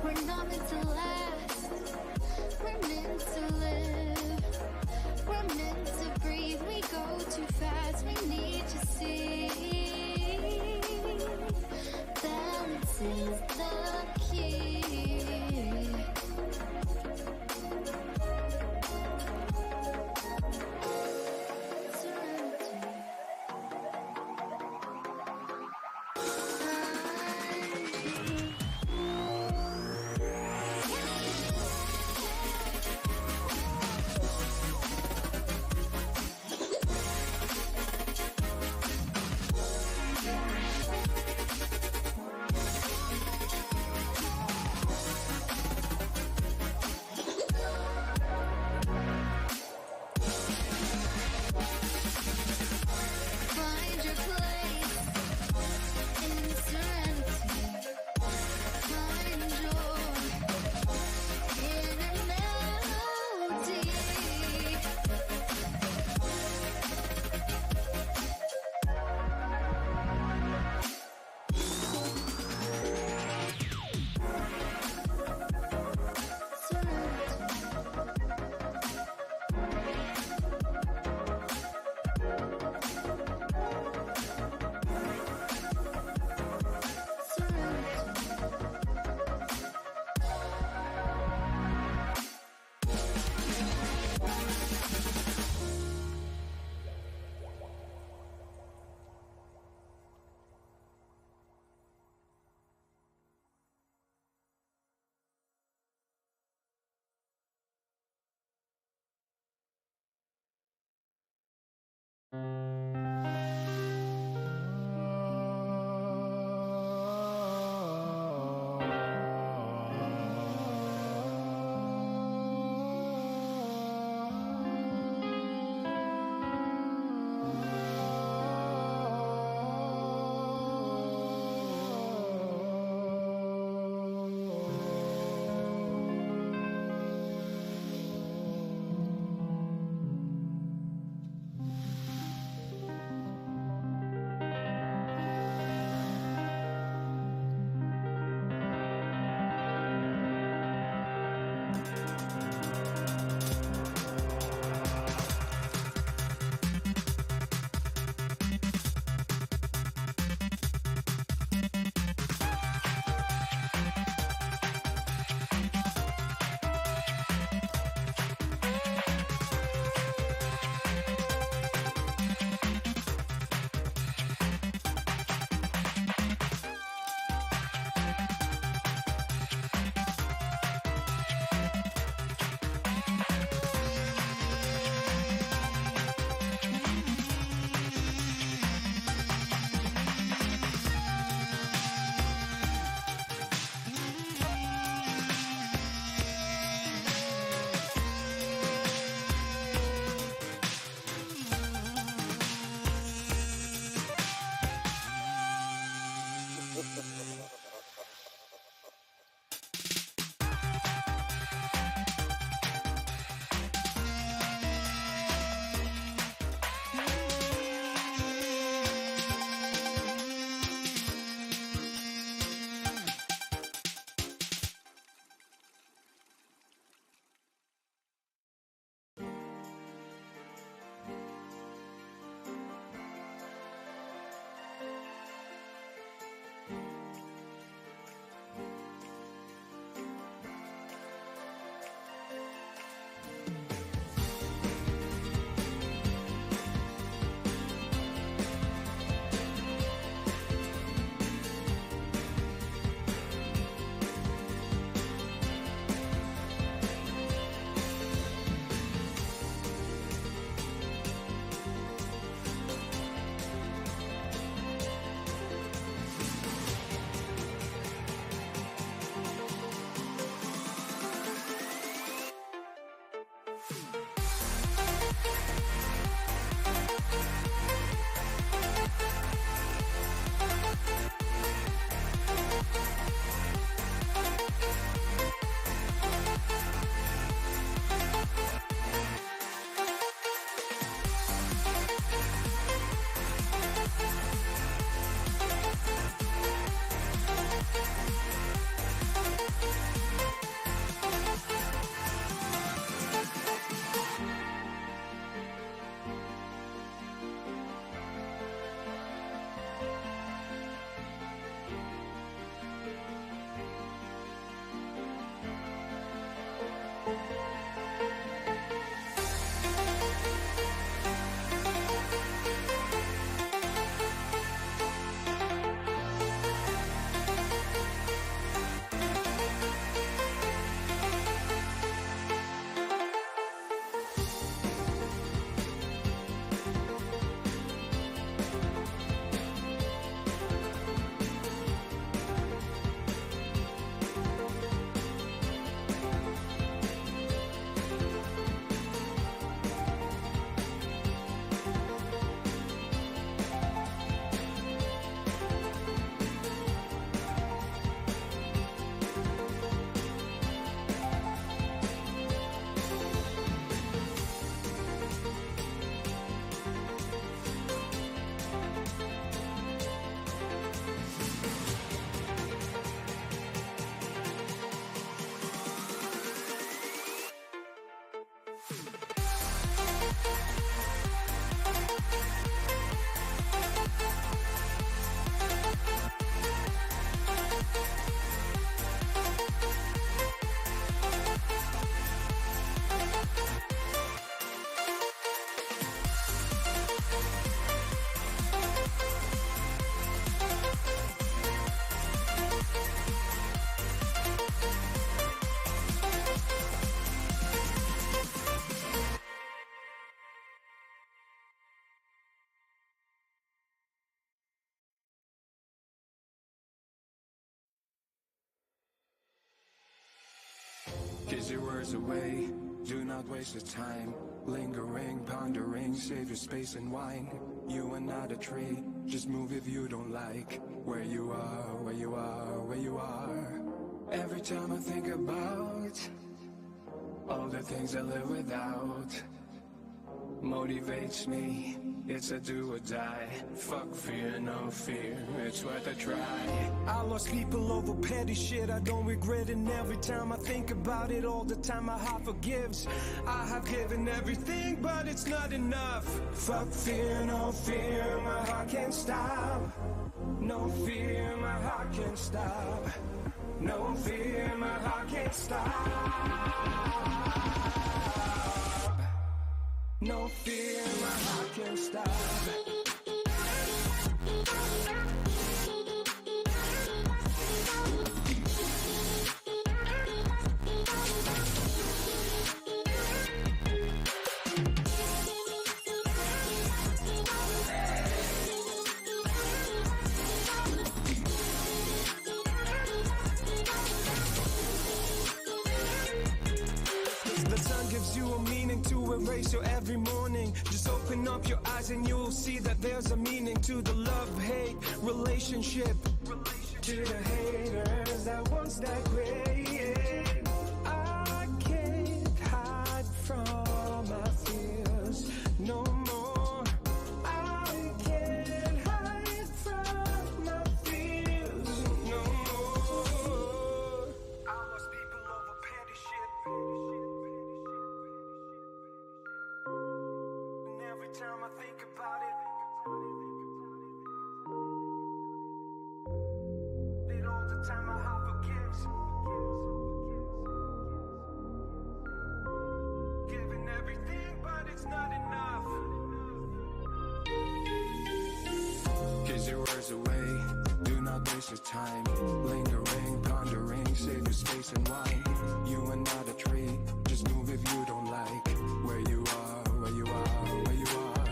We're not meant to last. We're meant to live. We're meant to breathe. We go too fast. We need to see. Balance is the key. words away, do not waste your time. Lingering, pondering, save your space and wine. You are not a tree, just move if you don't like where you are, where you are, where you are. Every time I think about all the things I live without, motivates me, it's a do or die. Fuck fear, no fear, it's worth a try. I lost people over petty shit, I don't regret it. And every time I think about it, all the time my heart forgives. I have given everything, but it's not enough. Fuck fear, no fear, my heart can't stop. No fear, my heart can't stop. No fear, my heart can't stop. No fear, my heart can't stop. Gives you a meaning to erase your every morning. Just open up your eyes and you'll see that there's a meaning to the love-hate relationship. To the haters that once that great, I can't hide from my fears no more. I can't hide from my fears no more. I lost people over petty shit. Every time I think about it, all the time my heart forgives. Giving everything, but it's not enough. Kiss your words away, do not waste your time. Lingering, pondering, save your space and wine. You are not a tree, just move if you don't like where you are, where you are, where you are.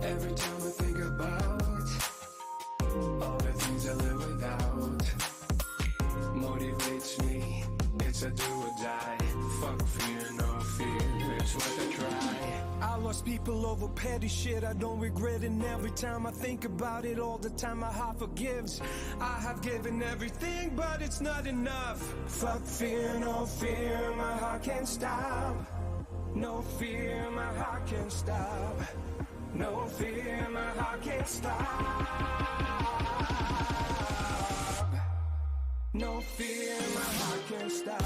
Every time I think about all the things I live without, motivates me, it's a do or die. Fuck fear, no fear, it's worth a try. I lost people over petty shit, I don't regret it. And every time I think about it, all the time my heart forgives. I have given everything, but it's not enough. Fuck fear, no fear, my heart can't stop. No fear, my heart can't stop. No fear, my heart can't stop. No fear, my heart can't stop.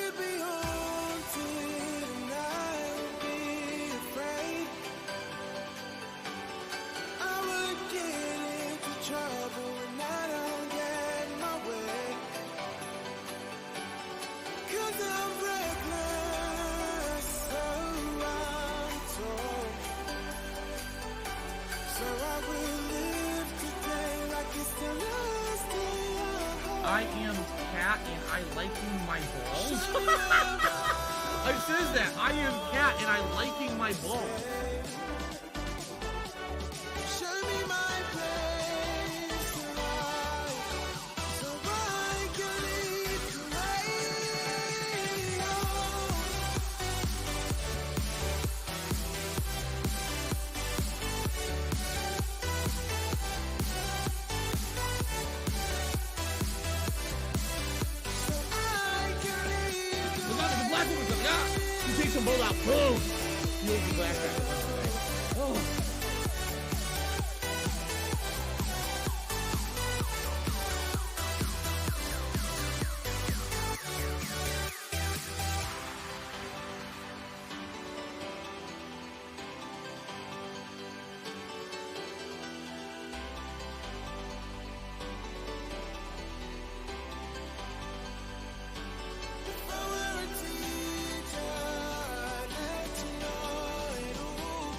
will be haunted and I will be afraid. I will get into trouble when I don't get my way. 'Cause I'm reckless, so I'm told. So I will live today like it's the last day I am Cat and I liking my balls. It says that. I am Cat and I liking my balls. Show me my place in life, so I can lead the way. Look out, the black woman comes out. She takes them both out. Boom. You the black guy. Oh. If I were a teacher, I'd let you know it all.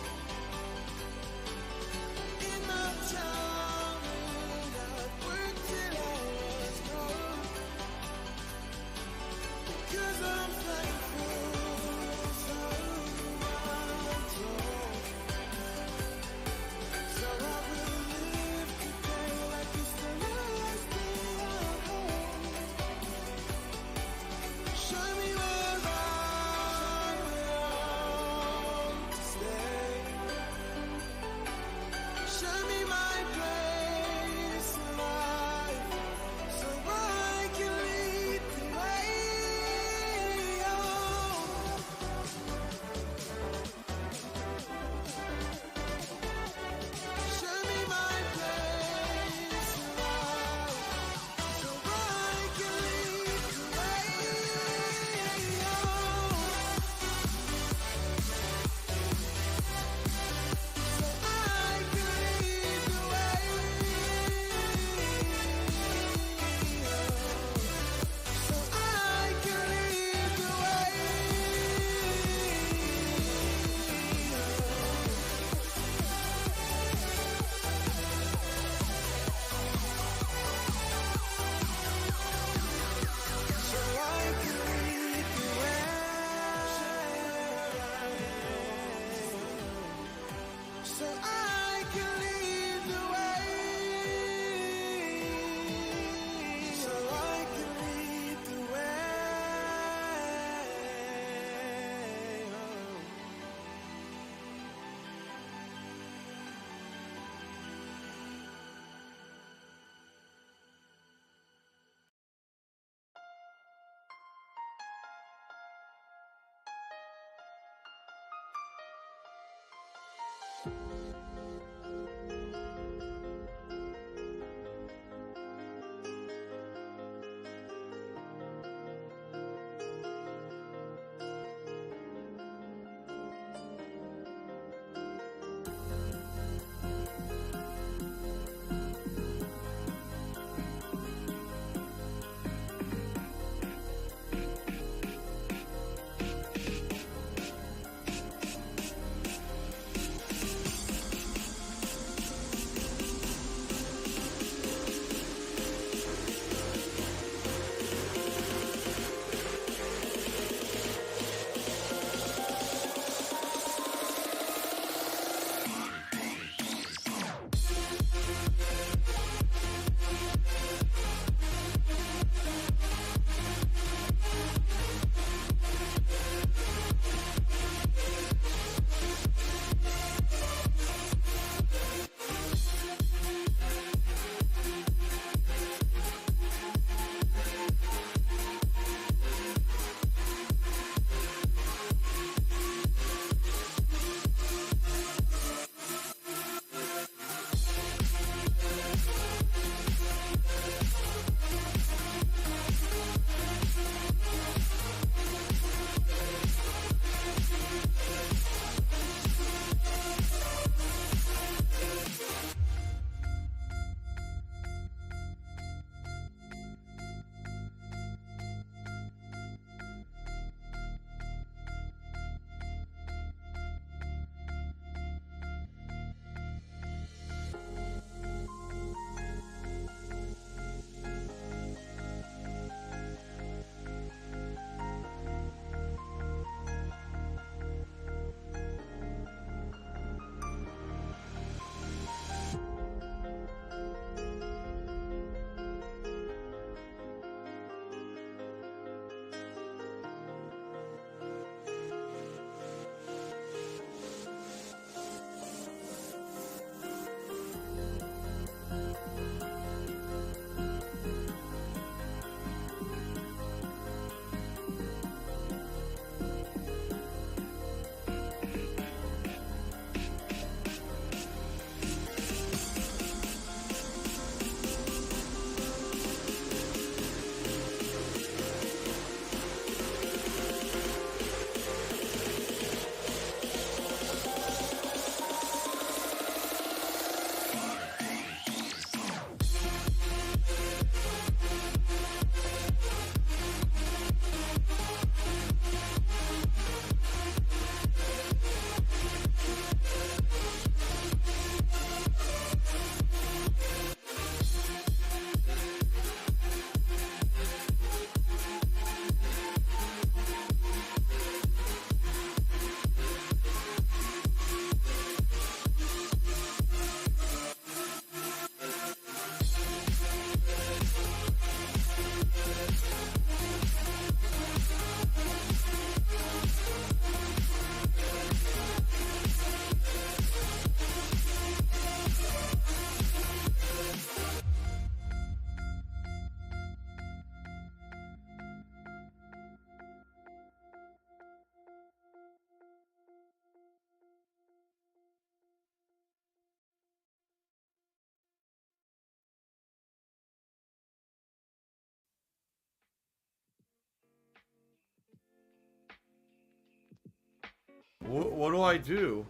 What do I do?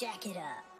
Jack it up.